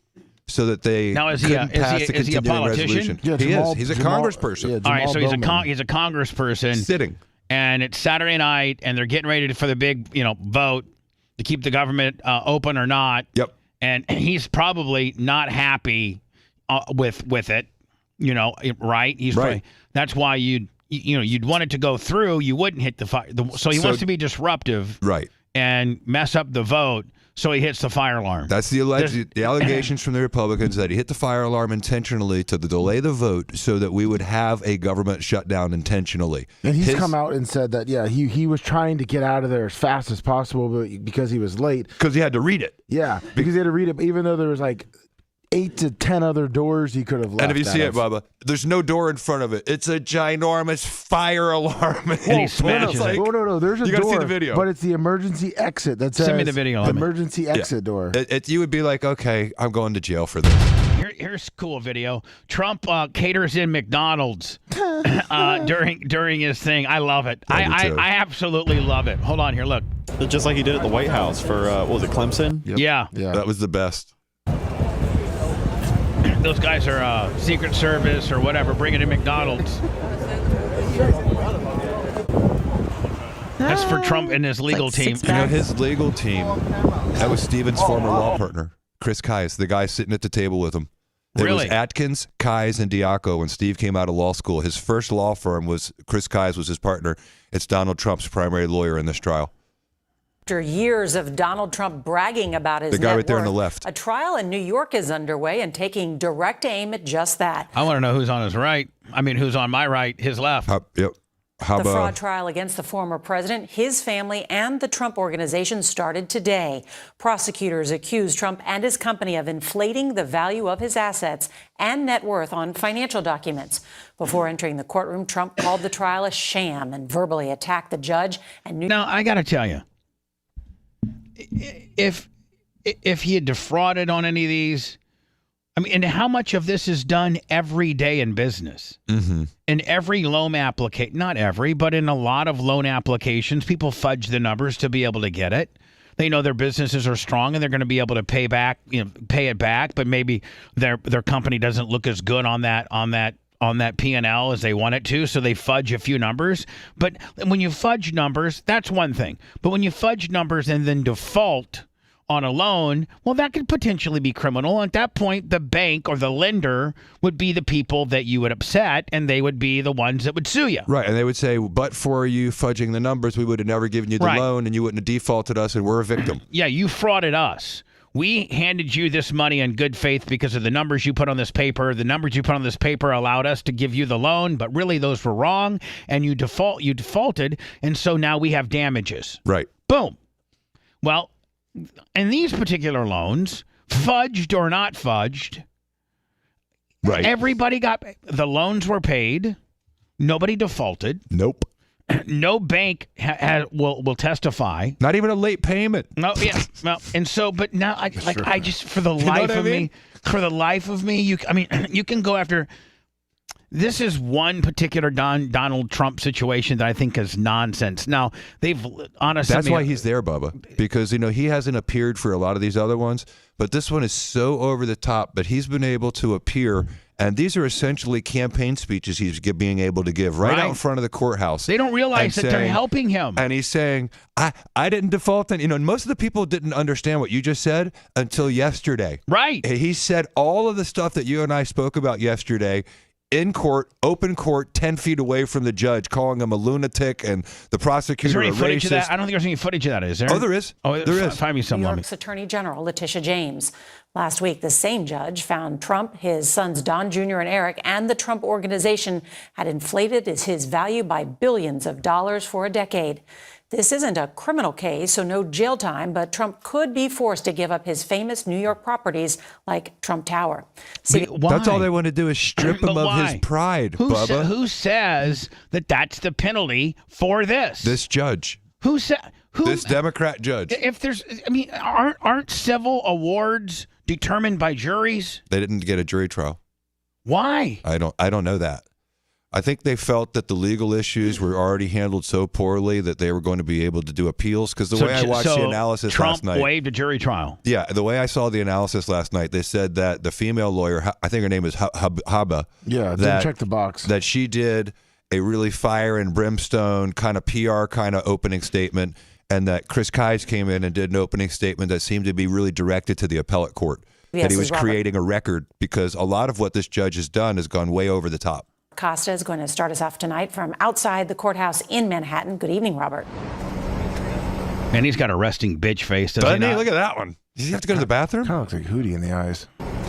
so that they couldn't pass the continuing resolution. Yeah, he is. He's a congressperson. All right, so he's a congressperson sitting, and it's Saturday night, and they're getting ready for the big vote to keep the government open or not. Yep. And he's probably not happy with it, right? He's right. Probably, that's why you'd want it to go through. You wouldn't hit the fire. So he wants to be disruptive, right, and mess up the vote. So he hits the fire alarm. That's the allegations from the Republicans, that he hit the fire alarm intentionally to delay the vote so that we would have a government shutdown intentionally. And he's come out and said that, he was trying to get out of there as fast as possible, but because he was late. Because he had to read it. Yeah, because he had to read it, even though there was 8 to 10 other doors he could have left. And if you see it, Bubba, there's no door in front of it. It's a ginormous fire alarm. And he smashes it. No, there's a door. You gotta see the video. But it's the emergency exit that says Send me the video. The emergency exit door. You would be like, okay, I'm going to jail for this. Here's cool video. Trump caters in McDonald's during his thing. I love it. I absolutely love it. Hold on here. Look. Just like he did at the White House for, what was it, Clemson? Yep. Yeah. That was the best. Those guys are Secret Service or whatever, bringing in McDonald's. That's for Trump and his legal team. His legal team, that was Stephen's former law partner, Chris Kise, the guy sitting at the table with him. It was Atkins, Kise, and Diaco when Steve came out of law school. His first law firm was, Chris Kise was his partner. It's Donald Trump's primary lawyer in this trial. After years of Donald Trump bragging about his the guy net right there on worth, the left. A trial in New York is underway and taking direct aim at just that. I want to know who's on his right. I mean, who's on my right, his left. Yep. How The fraud trial against the former president, his family, and the Trump Organization started today. Prosecutors accuse Trump and his company of inflating the value of his assets and net worth on financial documents. Before entering the courtroom, Trump called the trial a sham and verbally attacked the judge. Now, I got to tell you, if he had defrauded on any of these, I mean, and how much of this is done every day in business? Mm-hmm. In every loan application, not every, but in a lot of loan applications, people fudge the numbers to be able to get it. They know their businesses are strong and they're going to be able to pay it back, but maybe their company doesn't look as good on that P&L as they want it to, so they fudge a few numbers. But when you fudge numbers, that's one thing. But when you fudge numbers and then default on a loan, well, that could potentially be criminal. At that point, the bank or the lender would be the people that you would upset, and they would be the ones that would sue you. Right, and they would say, but for you fudging the numbers, we would have never given you the loan, and you wouldn't have defaulted us, and we're a victim. Yeah, you frauded us. We handed you this money in good faith because of the numbers you put on this paper. The numbers you put on this paper allowed us to give you the loan, but really those were wrong, and you defaulted, and so now we have damages. Right. Boom. Well, in these particular loans, fudged or not fudged, right? Everybody the loans were paid. Nobody defaulted. Nope. No bank will testify. Not even a late payment. No, yeah. Well, and so, but now, I just for the life of me, you can go after. This is one particular Donald Trump situation that I think is nonsense. Now, they've honestly... That's why he's there, Bubba, because, he hasn't appeared for a lot of these other ones, but this one is so over the top, but he's been able to appear, and these are essentially campaign speeches he's being able to give right out in front of the courthouse. They don't realize that they're helping him. And he's saying, I didn't default. And, most of the people didn't understand what you just said until yesterday. Right. He said all of the stuff that you and I spoke about yesterday in court, open court, 10 feet away from the judge, calling him a lunatic and the prosecutor is there any a footage racist. of that? I don't think there's any footage of that, is there? Oh, there is. Oh, there is. Find me some. New York's Attorney General Letitia James. Last week, the same judge found Trump, his sons Don Jr. and Eric, and the Trump Organization had inflated his value by billions of dollars for a decade. This isn't a criminal case, so no jail time, but Trump could be forced to give up his famous New York properties like Trump Tower. That's all they want to do is strip him of his pride, Bubba. Who says that that's the penalty for this? This judge. This Democrat judge. If there's, aren't civil awards determined by juries? They didn't get a jury trial. Why? I don't know that. I think they felt that the legal issues were already handled so poorly that they were going to be able to do appeals. Because the way I watched the analysis last night, Trump waived a jury trial. Yeah, the way I saw the analysis last night, they said that the female lawyer, I think her name is Haba. Yeah, didn't check the box. That she did a really fire and brimstone kind of PR kind of opening statement, and that Chris Kise came in and did an opening statement that seemed to be really directed to the appellate court. Yes, that he was creating a record because a lot of what this judge has done has gone way over the top. Costa is going to start us off tonight from outside the courthouse in Manhattan. Good evening, Robert. And he's got a resting bitch face, doesn't he? Look at that one. Does he have to go to the bathroom? Kind of looks like Hootie in the eyes.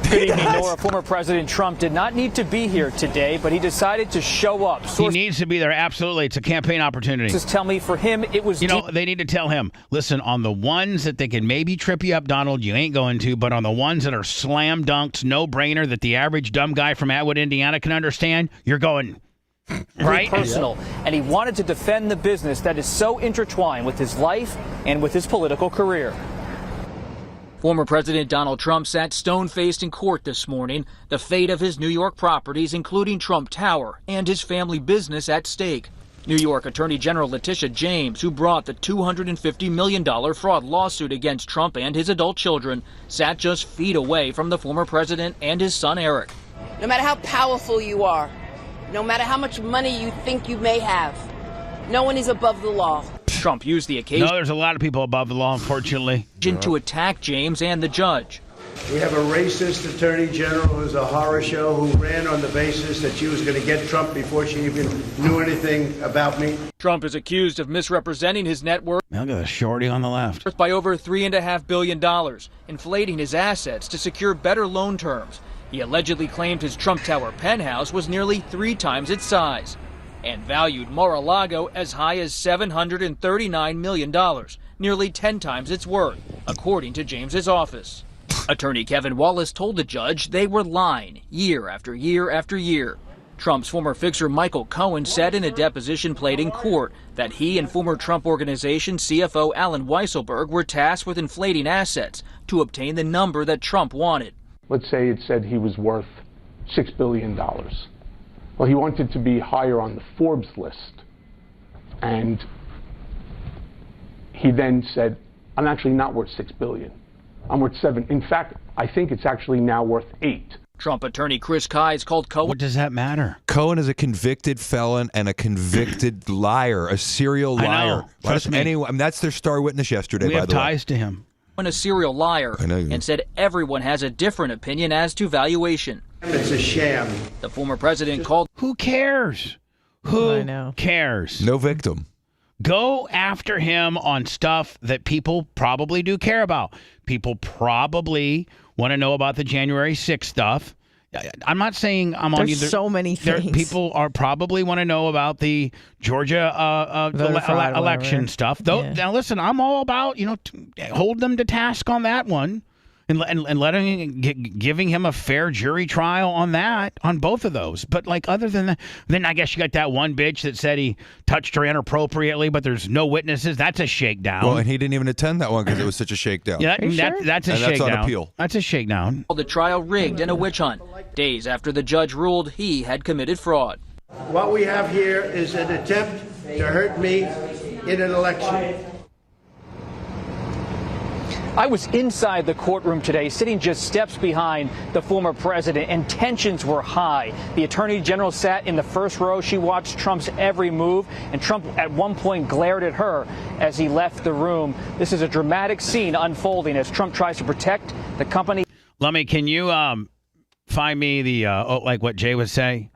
Good evening, Nora. Former President Trump did not need to be here today, but he decided to show up. He needs to be there. Absolutely. It's a campaign opportunity. Just tell me, for him, it was... they need to tell him, listen, on the ones that they can maybe trip you up, Donald, you ain't going to, but on the ones that are slam dunks, no-brainer, that the average dumb guy from Atwood, Indiana can understand, you're going... Right? Personal, and he wanted to defend the business that is so intertwined with his life and with his political career. Former President Donald Trump sat stone-faced in court this morning, the fate of his New York properties, including Trump Tower, and his family business at stake. New York Attorney General Letitia James, who brought the $250 million fraud lawsuit against Trump and his adult children, sat just feet away from the former president and his son Eric. No matter how powerful you are, no matter how much money you think you may have, no one is above the law. Trump used the occasion. No, there's a lot of people above the law, unfortunately. To attack James and the judge. We have a racist attorney general who's a horror show who ran on the basis that she was going to get Trump before she even knew anything about me. Trump is accused of misrepresenting his net worth. Look at the shorty on the left. By over $3.5 billion, inflating his assets to secure better loan terms. He allegedly claimed his Trump Tower penthouse was nearly 3 times its size. and valued Mar-a-Lago as high as $739 million, nearly 10 times its worth, according to James's office. Attorney Kevin Wallace told the judge they were lying year after year after year. Trump's former fixer Michael Cohen said in a deposition played in court that he and former Trump Organization CFO Alan Weisselberg were tasked with inflating assets to obtain the number that Trump wanted. Let's say it said he was worth $6 billion. Well, he wanted to be higher on the Forbes list. And he then said, I'm actually not worth $6 billion. I'm worth $7. In fact, I think it's actually now worth $8. Trump attorney Chris Kise called Cohen. What does that matter? Cohen is a convicted felon and a convicted liar, a serial liar. I know. Trust me. Anyone, I mean, that's their star witness yesterday, We by have the way. Ties to him. A serial liar, and said everyone has a different opinion as to valuation. It's a sham. The former president called. Who cares? Who cares? No victim. Go after him on stuff that people probably do care about. People probably want to know about the January 6th stuff. I'm not saying I'm on There's either. so many things. People are probably want to know about the Georgia election stuff. Though, now listen, I'm all about hold them to task on that one, and letting giving him a fair jury trial on that, on both of those. But like other than that, then I guess you got that one bitch that said he touched her inappropriately, but there's no witnesses. That's a shakedown. Well, and he didn't even attend that one because it was such a shakedown. Yeah, that's a and shakedown. That's on appeal. That's a shakedown. The trial rigged and a witch hunt. Days after the judge ruled he had committed fraud. What we have here is an attempt to hurt me in an election. I was inside the courtroom today, sitting just steps behind the former president, and tensions were high. The attorney general sat in the first row. She watched Trump's every move, and Trump at one point glared at her as he left the room. This is a dramatic scene unfolding as Trump tries to protect the company. Lummy, can you find me the like what Jay was saying?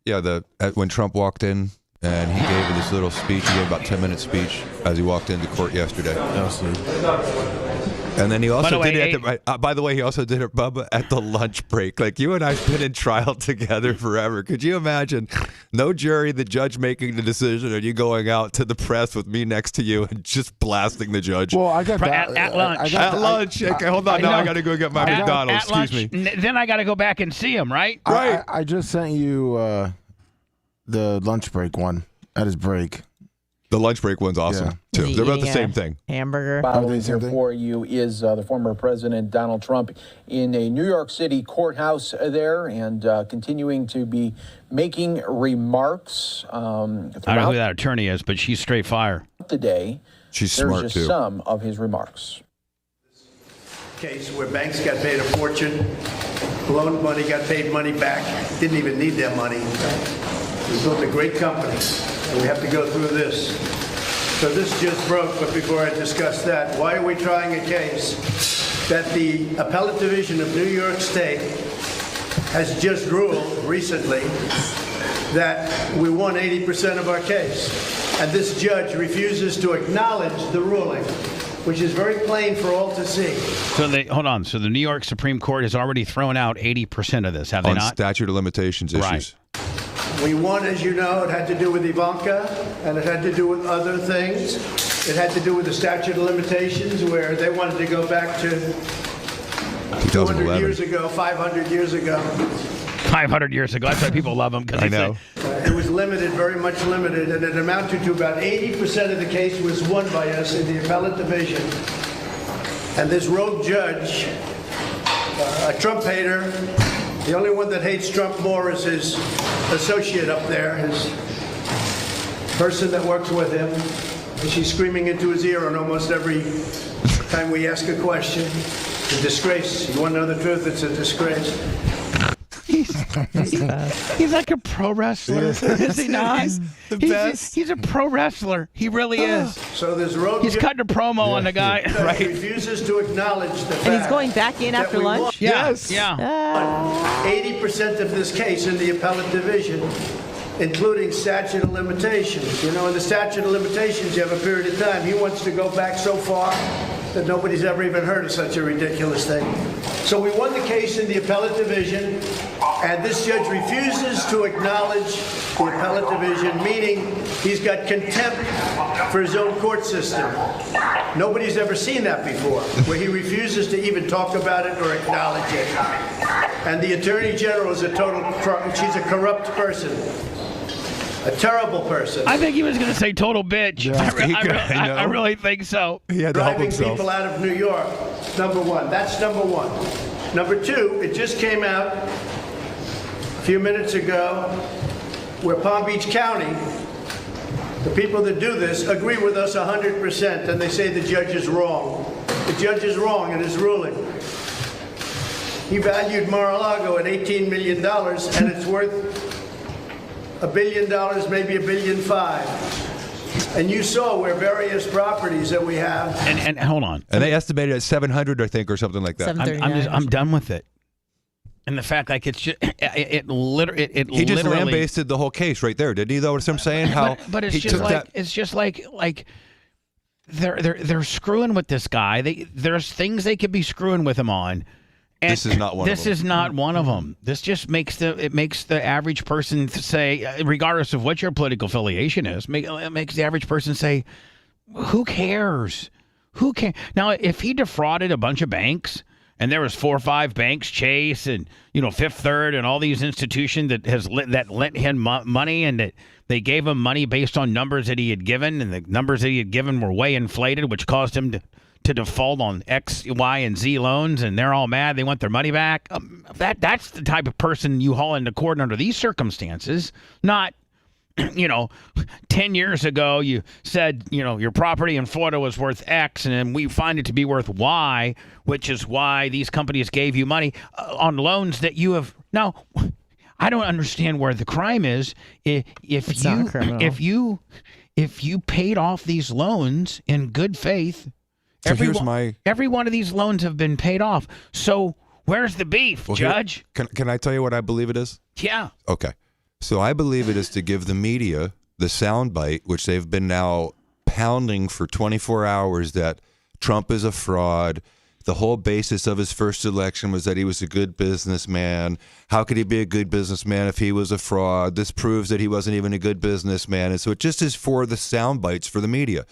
Yeah, when Trump walked in and he gave this little speech, he gave about 10-minute speech as he walked into court yesterday. And then he also did it by the way, he also did it, Bubba, at the lunch break. Like, you and I've been in trial together forever. Could you imagine? No jury, the judge making the decision, and you going out to the press with me next to you and just blasting the judge. Well, I got at lunch. At lunch. Okay, hold on. Now I got to go get my McDonald's. Excuse me. Then I got to go back and see him, right? Right. I just sent you the lunch break one at his break. The lunch break one's awesome, too. They're about the same thing. Hamburger. Following here for you is the former President Donald Trump in a New York City courthouse there, and continuing to be making remarks. I don't know who that attorney is, but she's straight fire. The day. She's There's smart, just too. some of his remarks. Case where banks got paid a fortune, loaned money, got paid money back, didn't even need their money. We built a great company, and we have to go through this. So this just broke, but before I discuss that, why are we trying a case that the appellate division of New York State has just ruled recently that we won 80% of our case, and this judge refuses to acknowledge the ruling, which is very plain for all to see. So hold on. So the New York Supreme Court has already thrown out 80% of this, have they on not? Statute of limitations issues. We won, as you know. It had to do with Ivanka, and it had to do with other things. It had to do with the statute of limitations, where they wanted to go back to 200 years ago, 500 years ago. 500 years ago. That's why people love him. I know. It was limited, very much limited, and it amounted to about 80% of the case was won by us in the appellate division. And this rogue judge, a Trump hater, the only one that hates Trump more is his associate up there, his person that works with him. And she's screaming into his ear on almost every time we ask a question. It's a disgrace. You want to know the truth? It's a disgrace. He's like a pro wrestler, is he not? He's the best. He's a pro wrestler. He really is. So there's rogue. He's cutting a promo on the guy, right? He refuses to acknowledge the fact. And he's going back in after lunch? Yes. Yeah. 80% of this case in the appellate division, including statute of limitations. You know, in the statute of limitations, you have a period of time. He wants to go back so far that nobody's ever even heard of such a ridiculous thing. So we won the case in the appellate division, and this judge refuses to acknowledge the appellate division, meaning he's got contempt for his own court system. Nobody's ever seen that before, where he refuses to even talk about it or acknowledge it. And the Attorney General is she's a corrupt person. A terrible person. I think he was going to say total bitch. Yeah. I really think so. He had to help Driving himself. people out of New York, number one. That's number one. Number two, it just came out a few minutes ago where Palm Beach County, the people that do this, agree with us 100%, and they say the judge is wrong. The judge is wrong in his ruling. He valued Mar-a-Lago at $18 million, and it's worth $1 billion, maybe $1.5 billion. And you saw where various properties that we have. And hold on. And they estimated at 700, I think, or something like that. I'm done with it. And the fact, like, it's just it literally. He just lambasted the whole case right there, didn't he? Though, what I'm saying, how but it's he just took like that. it's just like they're screwing with this guy. There's things they could be screwing with him on. And this is not one of them. This is not one of them. This just makes the average person say, regardless of what your political affiliation is, it makes the average person say, who cares? Who cares? Now, if he defrauded a bunch of banks, and there was 4 or 5 banks, Chase and Fifth Third and all these institutions that lent him money, and that they gave him money based on numbers that he had given, and the numbers that he had given were way inflated, which caused him to default on X, Y, and Z loans, and they're all mad. They want their money back. That's the type of person you haul into court under these circumstances. Not, 10 years ago you said, your property in Florida was worth X, and then we find it to be worth Y, which is why these companies gave you money on loans that you have. Now, I don't understand where the crime is. If you paid off these loans in good faith. So every one of these loans have been paid off. So where's the beef, Judge? Can I tell you what I believe it is? Yeah. Okay. So I believe it is to give the media the soundbite, which they've been now pounding for 24 hours, that Trump is a fraud. The whole basis of his first election was that he was a good businessman. How could he be a good businessman if he was a fraud? This proves that he wasn't even a good businessman. And so it just is for the sound bites for the media.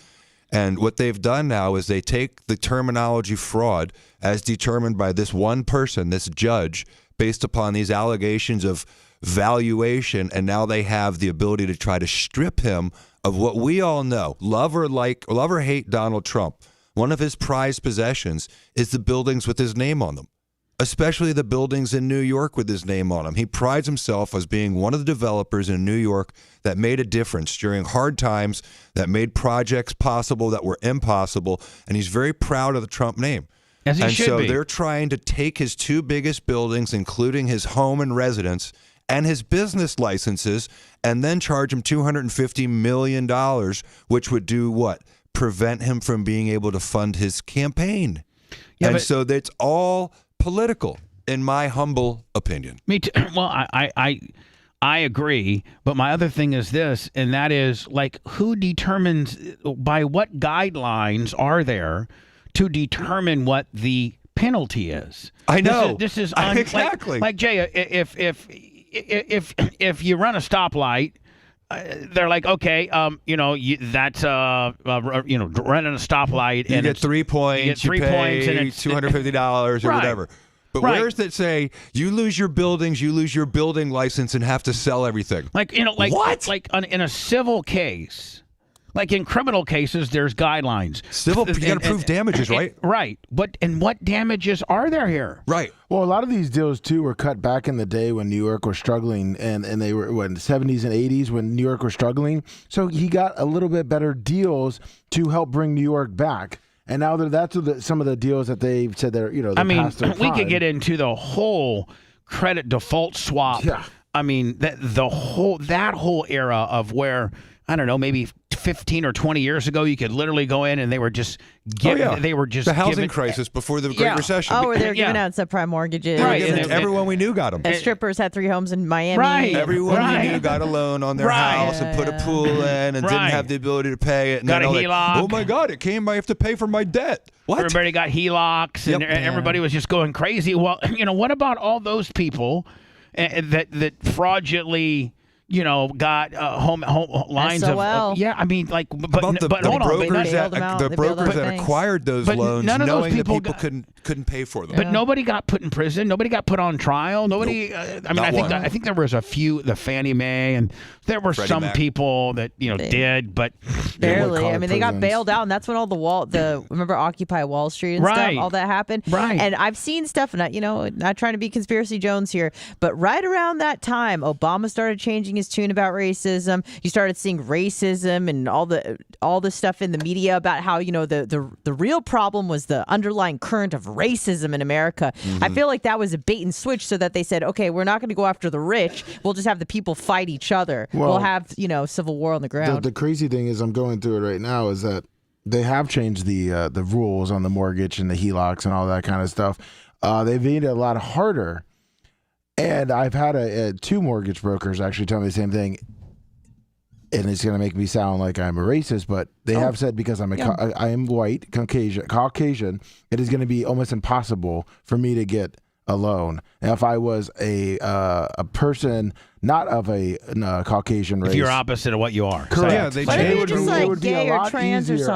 And what they've done now is they take the terminology fraud as determined by this one person, this judge, based upon these allegations of valuation, and now they have the ability to try to strip him of what we all know. Love or hate Donald Trump, one of his prized possessions is the buildings with his name on them, especially the buildings in New York with his name on them. He prides himself as being one of the developers in New York that made a difference during hard times, that made projects possible that were impossible, and he's very proud of the Trump name. As he should so be. They're trying to take his 2 biggest buildings, including his home and residence, and his business licenses, and then charge him $250 million, which would do what? Prevent him from being able to fund his campaign. Yeah, and so that's all political, in my humble opinion. Me too. Well, I agree, but my other thing is this, and that is, like, who determines, by what guidelines are there to determine what the penalty is? I know. This is exactly like Jay. If you run a stoplight, they're like, okay, that's running a stoplight, you and get 3 points. You get 3 pay points, and it's $250 or right. whatever. But Right. where's that say you lose your buildings, you lose your building license, and have to sell everything? What? In a civil case, like in criminal cases, there's guidelines. Civil, you got to prove damages, right? Right. What damages are there here? Right. Well, a lot of these deals too were cut back in the day when New York was struggling, and they were in the 70s and 80s when New York was struggling. So he got a little bit better deals to help bring New York back. And now that's some of the deals that they've said they're, I mean, we could get into the whole credit default swap I mean, that whole era of where, I don't know, maybe 15 or 20 years ago, you could literally go in and they were just they were just the housing crisis before the Great Recession. Oh, where they were giving out subprime mortgages. Right, and everyone we knew got them. And strippers had 3 homes in Miami. Right. Everyone we knew got a loan on their house and put a pool in and didn't have the ability to pay it. And Got a then HELOC. oh my God, it came. I have to pay for my debt. What? Everybody got HELOCs and everybody was just going crazy. Well, what about all those people that fraudulently, got home lines SOL. of yeah. I mean, like, but hold on, the brokers that acquired those loans, knowing that people couldn't pay for them. But nobody got put in prison. Nobody got put on trial. Nobody. I think there was a few, the Fannie Mae, and there were Freddie some Mac. people that did, but barely. I mean, they got bailed out, and that's when all remember Occupy Wall Street and stuff, all that happened. Right. And I've seen stuff, and not trying to be conspiracy Jones here, but right around that time, Obama started changing his tune about racism. You started seeing racism and all the stuff in the media about how the real problem was the underlying current of racism in America. Mm-hmm. I feel like that was a bait and switch, so that they said, okay, we're not going to go after the rich. We'll just have the people fight each other. Well, we'll have civil war on the ground. The crazy thing is, I'm going through it right now, is that they have changed the rules on the mortgage and the HELOCs and all that kind of stuff. They've made it a lot harder. And I've had 2 mortgage brokers actually tell me the same thing. And it's going to make me sound like I'm a racist, but they have said because I am white, Caucasian, it is going to be almost impossible for me to get a loan. And if I was a person not of a Caucasian race, if you're opposite of what you are, correct? So, it would be a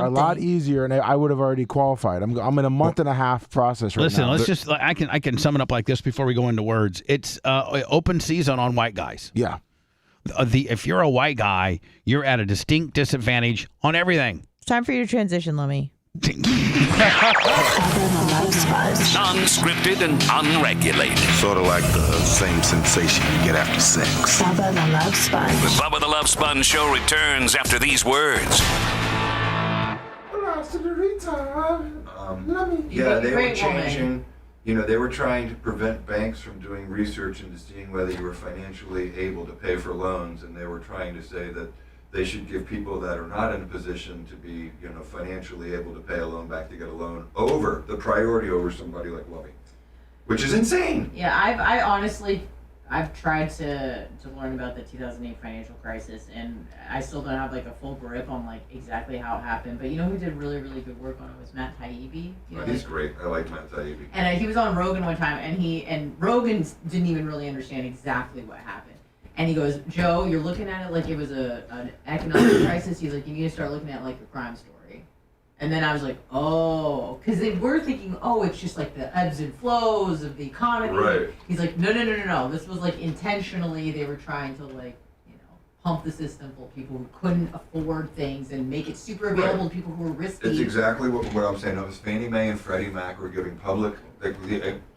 lot easier, and I would have already qualified. I'm in a month and a half process right now. Listen, I can sum it up like this before we go into words. It's open season on white guys. Yeah. If you're a white guy, you're at a distinct disadvantage on everything. It's time for you to transition, Lummy. Non-scripted and unregulated. Sort of like the same sensation you get after sex. Bubba the Love Sponge. The Bubba the Love Sponge show returns after these words. Yeah, they were changing. They were trying to prevent banks from doing research into seeing whether you were financially able to pay for loans, and they were trying to say that they should give people that are not in a position to be, financially able to pay a loan back to get a loan over the priority over somebody like Lovey, which is insane. Yeah, I honestly, I've tried to learn about the 2008 financial crisis, and I still don't have like a full grip on like exactly how it happened. But who did really, really good work on it was Matt Taibbi. He's great. I like Matt Taibbi. And he was on Rogan one time, and Rogan didn't even really understand exactly what happened. And he goes, Joe, you're looking at it like it was an economic crisis. He's like, you need to start looking at it like a crime story. And then I was like, oh, because they were thinking, oh, it's just like the ebbs and flows of the economy. Right. He's like, no. This was like intentionally they were trying to like, pump the system for people who couldn't afford things and make it super available to people who were risky. It's exactly what I'm saying. It was Fannie Mae and Freddie Mac were giving public,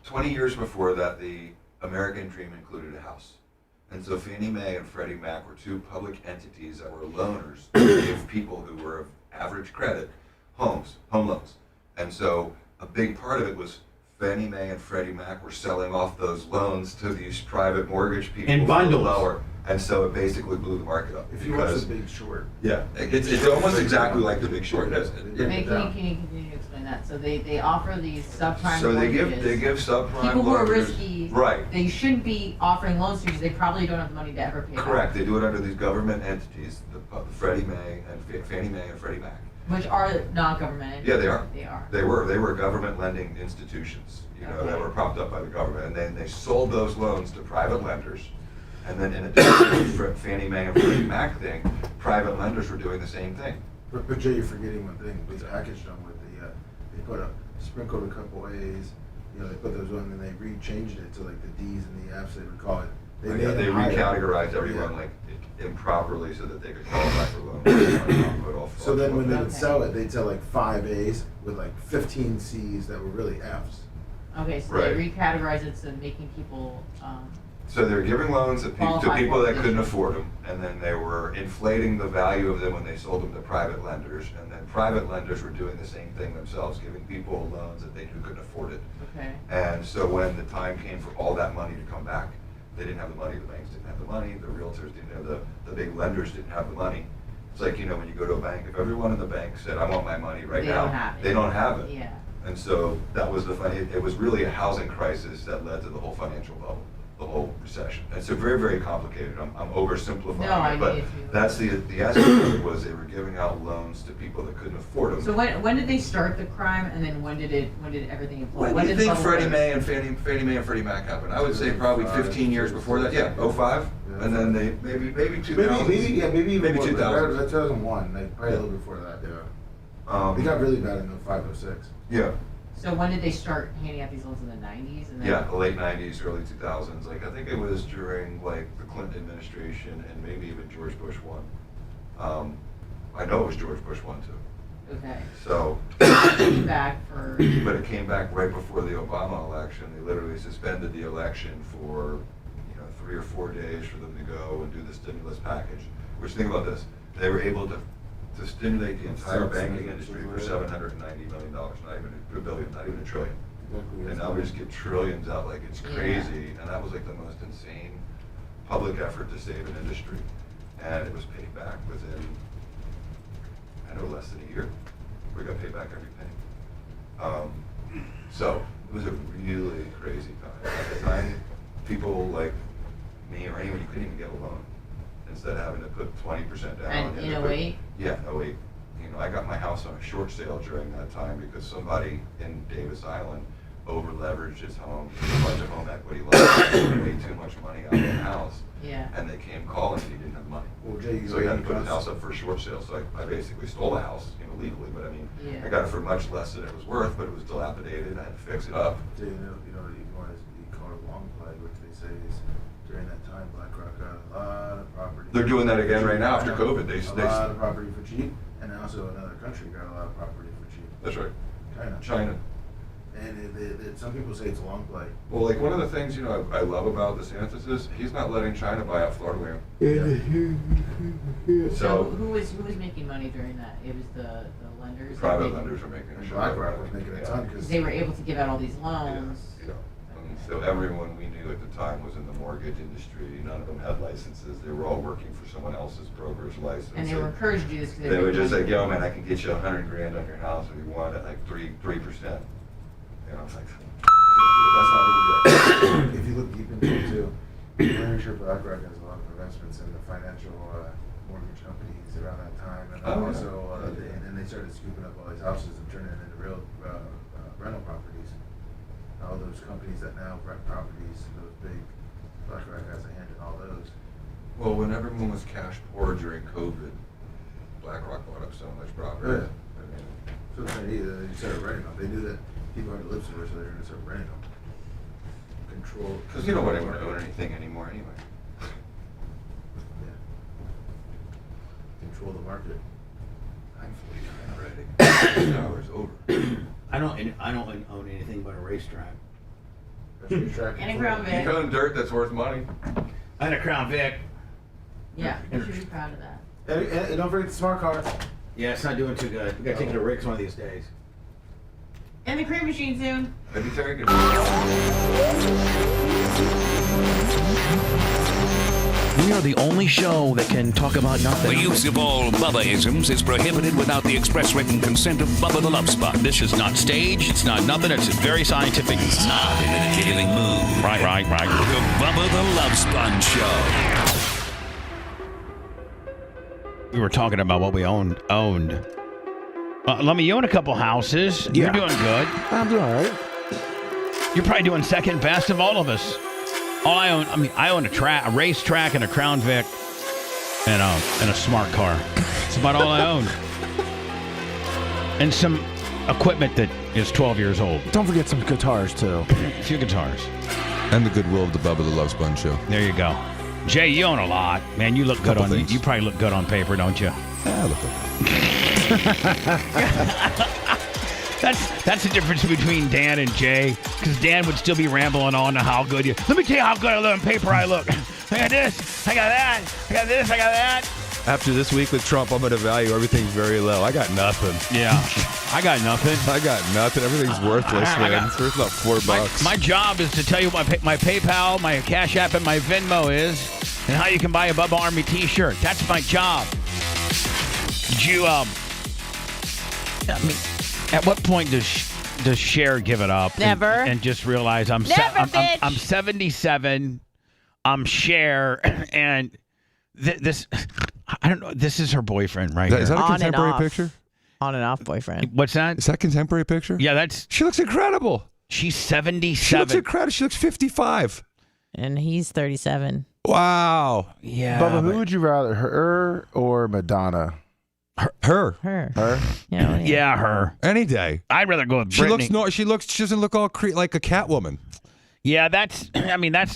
20 years before that, the American dream included a house. And so Fannie Mae and Freddie Mac were 2 public entities that were loaners to give people who were of average credit home loans. And so a big part of it was Fannie Mae and Freddie Mac were selling off those loans to these private mortgage people in bundles. Lower. And so it basically blew the market up. If you watch The Big Short. Yeah, it's almost exactly like The Big Short. Can you continue to explain that? So they offer these subprime So they mortgages. give subprime people who are loans. risky. Right. They shouldn't be offering loans to because they probably don't have the money to ever pay Correct. back. They do it under these government entities, the Freddie Mae and Fannie Mae and Freddie Mac. Which are not government entities. Yeah, they are. They are. They were government lending institutions, that were propped up by the government, and then they sold those loans to private lenders. And then in addition to the Fannie Mae and Freddie Mac thing, private lenders were doing the same thing. But Jay, you're forgetting one thing. With the package done with they sprinkled a couple A's. They put those on and they re-changed it to like the D's and the F's they would call it. They recategorized everyone like improperly so that they could qualify for loans. So then when they would sell it, they'd sell like 5 A's with like 15 C's that were really F's. Okay, so they recategorize it so making people. So they were giving loans to people that couldn't afford them, and then they were inflating the value of them when they sold them to private lenders, and then private lenders were doing the same thing themselves, giving people loans that they couldn't afford it. Okay. And so when the time came for all that money to come back, They didn't have the money. The banks didn't have the money. The realtors didn't have the big lenders didn't have the money. It's like, you know, when you go to a bank, if everyone in the bank said, I want my money right now, they don't have it. Yeah. And so that was it was really a housing crisis that led to the whole financial bubble, the whole recession. And so very, very complicated. I'm oversimplifying it, but that's the essence of it was they were giving out loans to people that couldn't afford them. So when did they start the crime, and then when did everything implode? When do you think Freddie Mae and Freddie Mac happened? I would say probably 15 years before that. Yeah, 2005, and then they maybe 2000. Maybe even more. 2000. 2001, like probably a little before that. Yeah. They got really bad in 05, 06. Yeah. So when did they start handing out these loans, in the 90s? And then Yeah, the late 90s, early 2000s. Like I think it was during like the Clinton administration and maybe even George Bush 1. I know it was George Bush 1 too. Okay. So it came back for. But it came back right before the Obama election. They literally suspended the election for 3 or 4 days for them to go and do the stimulus package. Which, think about this, they were able to stimulate the entire banking industry for $790 million, not even a billion, not even a trillion. And now we just give trillions out like it's crazy. And that was like the most insane public effort to save an industry. And it was paid back within, I know, less than a year. We got paid back every penny. So it was a really crazy time. At the time, people like me or anyone, you couldn't even get a loan. Instead of having to put 20% down. And in 08? Yeah, 08. I got my house on a short sale during that time because somebody in Davis Island over leveraged his home, a bunch of home equity loans, way too much money out of the house. Yeah. And they came calling and he didn't have money. Well, Jay, So he had to put his house up for a short sale. So I basically stole the house, legally, but I mean, I got it for much less than it was worth, but it was dilapidated. I had to fix it up. Jay, you want to be called a long play, which they say is during that time, BlackRock got a lot of property. They're doing that again right now after COVID. They a lot of property for cheap, and also another country got a lot of property for cheap. That's right. China. And some people say it's a long play. Well, like one of the things I love about DeSantis is he's not letting China buy out Florida land. So who was making money during that? It was the lenders. Private lenders are making a BlackRock was making a ton because they were able to give out all these loans. So everyone we knew at the time was in the mortgage industry. None of them had licenses. They were all working for someone else's broker's license. And they were encouraged to do this because they were just like, yo, man, I can get you $100,000 on your house if you want it, like 3%. I was like, that's not what we do. If you look deep into it too, I'm pretty sure BlackRock has a lot of investments in the financial mortgage companies around that time, and and they started scooping up all these houses and turning it into real rental properties. All those companies that now rent properties, those big, BlackRock has a hand in all those. Well, when everyone was cash poor during COVID, BlackRock bought up so much property. So they started renting them. They knew that people had to live somewhere, so they were going to start renting them. Control. Because you don't want anyone to own anything anymore anyway. Control the market. I'm fully ready. Hour's over. I don't own anything but a racetrack. And a Crown Vic. You own dirt that's worth money. And a Crown Vic. Yeah, you should be proud of that. And don't forget the smart car. Yeah, it's not doing too good. We gotta take it to Rick's one of these days. And the cream machine soon. Maybe Terry can. We are the only show that can talk about nothing. The use of all Bubba-isms is prohibited without the express written consent of Bubba the Love Sponge. This is not staged. It's not nothing. It's very scientific. It's not in a killing mood. Right. The Bubba the Love Sponge Show. We were talking about what we owned. Lummy, you own a couple houses. Yeah. You're doing good. I'm doing all right. You're probably doing second best of all of us. All I own a racetrack and a Crown Vic and a smart car. That's about all I own. And some equipment that is 12 years old. Don't forget some guitars too. A few guitars. And the goodwill of the Bubba the Love Sponge show. There you go. Jay, you own a lot. Man, you look good on things. You probably look good on paper, don't you? Yeah, I look That's the difference between Dan and Jay, because Dan would still be rambling on how good you. Let me tell you how good I look on paper. I look. I got this. I got that. I got this. I got that. After this week with Trump, I'm going to value everything very low. I got nothing. Yeah. I got nothing. I got nothing. Everything's worthless, man. It's worth about $4. My job is to tell you what my PayPal, my Cash App, and my Venmo is, and how you can buy a Bubba Army T-shirt. That's my job. Did you, I mean, at what point does Cher give it up? Never. And just realize I'm 77. I'm Cher, and this. I don't know. This is her boyfriend, right? Is that a On and contemporary off. picture? On and off boyfriend. What's that? Is that a contemporary picture? Yeah, She looks incredible. She's 77. She looks incredible. She looks 55. And he's 37. Wow. Yeah. Bubba, who would you rather, her or Madonna? Her. Yeah, her. Any day. I'd rather go with She Britney. She doesn't look all like a Catwoman. Yeah, that's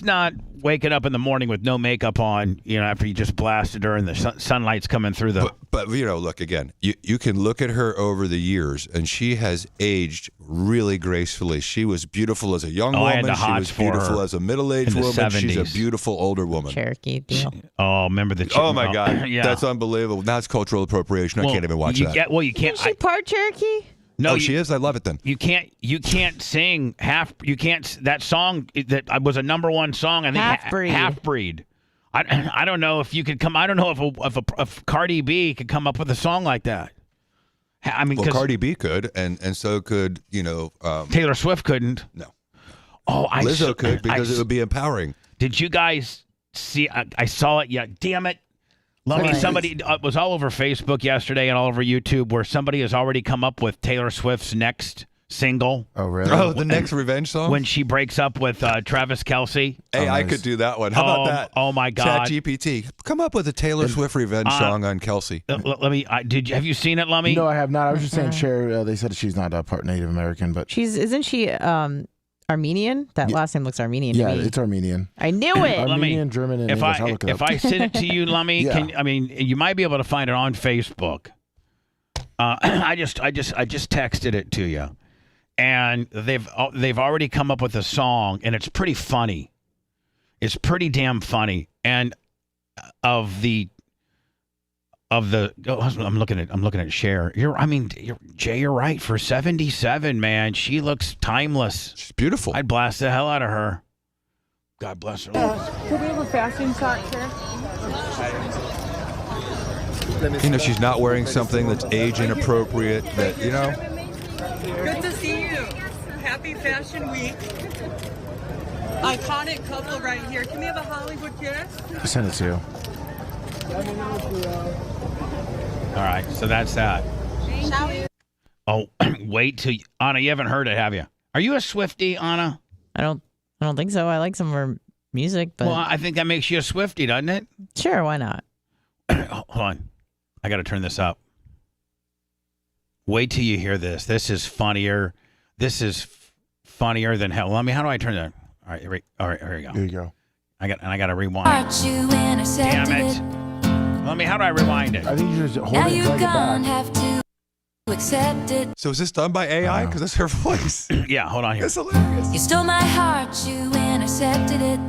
not waking up in the morning with no makeup on, after you just blasted her and the sunlight's coming through the... But look, again, you can look at her over the years, and she has aged really gracefully. She was beautiful as a young I had woman. the She hots was for beautiful her as a middle-aged in the woman. She's a 70s. beautiful older woman. Cherokee deal. Oh, remember the... Oh, my God. Yeah. That's unbelievable. That's cultural appropriation. I can't even watch that. You can't... Is she part Cherokee? No, she is. I love it then. You can't sing that song that was a #1 song. I think Half Breed. I don't know if you could come. I don't know if Cardi B could come up with a song like that. I mean, Cardi B could, and so could Taylor Swift couldn't. No. Oh, Lizzo could because it would be empowering. Did you guys see? I saw it. Yeah, damn it. Somebody was all over Facebook yesterday and all over YouTube where somebody has already come up with Taylor Swift's next single. Oh, really? Oh, the next revenge song? When she breaks up with Travis Kelce. Hey, I could do that one. How about that? Oh, my God. ChatGPT. Come up with a Taylor Swift revenge song on Kelsey. Let me. Have you seen it, Lummy? No, I have not. I was just saying, Cher, they said she's not a part Native American, but... Isn't she Armenian? That last name looks Armenian to me. Yeah, it's Armenian. I knew it. Armenian, German, and English. I'll look it up. If I send it to you, Lummy, you might be able to find it on Facebook. I just texted it to you, and they've already come up with a song, and it's pretty funny. It's pretty damn funny, and I'm looking at Cher. Jay, you're right. For 77, man, she looks timeless. She's beautiful. I'd blast the hell out of her. God bless her. Could we have a fashion shot, sir? She's not wearing something that's age inappropriate. That Good to see you. Happy Fashion Week. Iconic couple right here. Can we have a Hollywood kiss? Send it to you. All right, so that's that. Shall we? Oh, wait till Anna. You haven't heard it, have you? Are you a Swiftie, Anna? I don't think so. I like some of her music, but Well, I think that makes you a Swiftie, doesn't it? sure, why not? Hold on, I got to turn this up. Wait till you hear this. This is funnier. This is funnier than hell. Let me. How do I turn that? All right, here we go. Here you go. I got to rewind. Damn it. Let me. How do I rewind it? I think you just hold it and drag it back. Have to accept it. So is this done by AI? Because that's her voice. Yeah, hold on here. That's hilarious. You stole my heart, you intercepted it.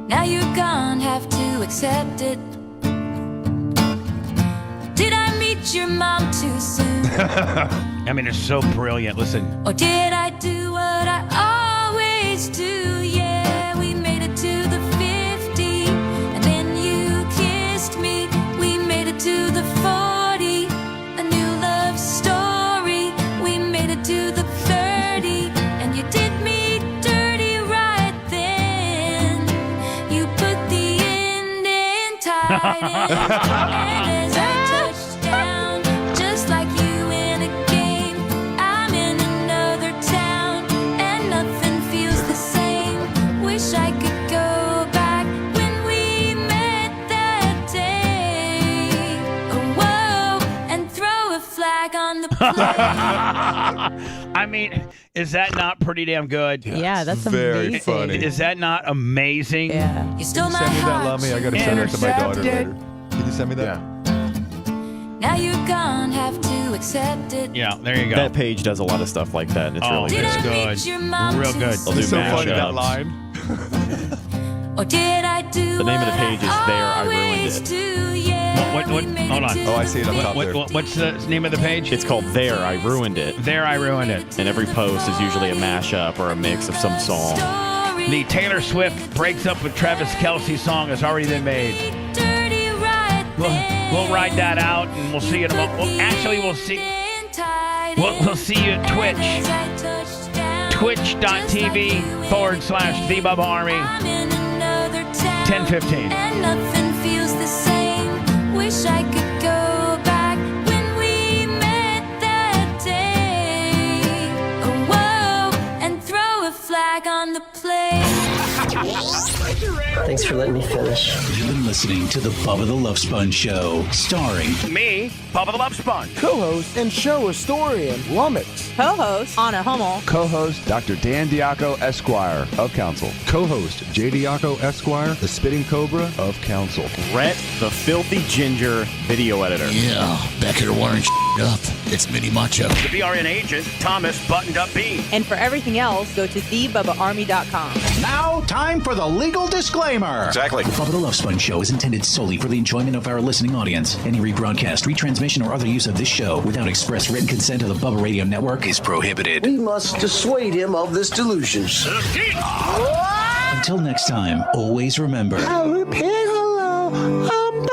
Now you're gone, have to accept it. Did I meet your mom too soon? I mean, it's so brilliant. Listen. Or did I do what I always do? Yeah, we made it to the 50, and then you kissed me. We made it to the 40, a new love story. We made it to the 30, and you did me dirty right then. You put the end in tight end, and as I touched down, just like you in a game, I'm in another town, and nothing feels the same. Wish I could go back when we met that day. Oh, whoa, and throw a flag on the play. I mean, is that not pretty damn good? Yeah, that's very amazing. funny. Is that not amazing? Yeah. You stole my Send me that, heart. Lummy. I got to send that to my daughter Intercepted. later. Can you send me that? Yeah. Now you're gone, have to accept it. Yeah, there you go. That page does a lot of stuff like that, and it's really Did good. I good. meet your mom Real too good. They'll do It's so funny, that mashups. line. Or did I do The name of the what page is I There I Ruined it. What? Hold on. Oh, I see it up top there. What's the name of the page? It's called There I Ruined It. There I Ruined It. And every post is usually a mashup or a mix of some song. The Taylor Swift breaks up with Travis Kelce song has already been made. We'll ride that out, and we'll see you tomorrow. Well, actually, we'll see you at Twitch. Twitch.tv/The Bubba Army. 10:15. And nothing feels the same. Wish I could go back when we met that day. Oh, whoa, and throw a flag on the play. Thanks for letting me finish. You've been listening to the Bubba the Love Sponge Show, starring me, Bubba the Love Sponge. Co-host and show historian, Lummox. Co-host, Anna Hummel. Co-host, Dr. Dan Diaco, Esquire, of Council. Co-host, J. Diaco, Esquire, the Spitting Cobra, of Council. Rhett, the Filthy Ginger, video editor. Yeah, back here wiring up. It's Mini Macho. The BRN agent, Thomas Buttoned Up B. And for everything else, go to thebubbaarmy.com. Now, time for the legal disclaimer. Exactly. The Bubba the Love Sponge Show is intended solely for the enjoyment of our listening audience. Any rebroadcast, retransmission, or other use of this show without express written consent of the Bubba Radio Network is prohibited. We must dissuade him of this delusion. Until next time, always remember. I'll repeat hello. I'm back.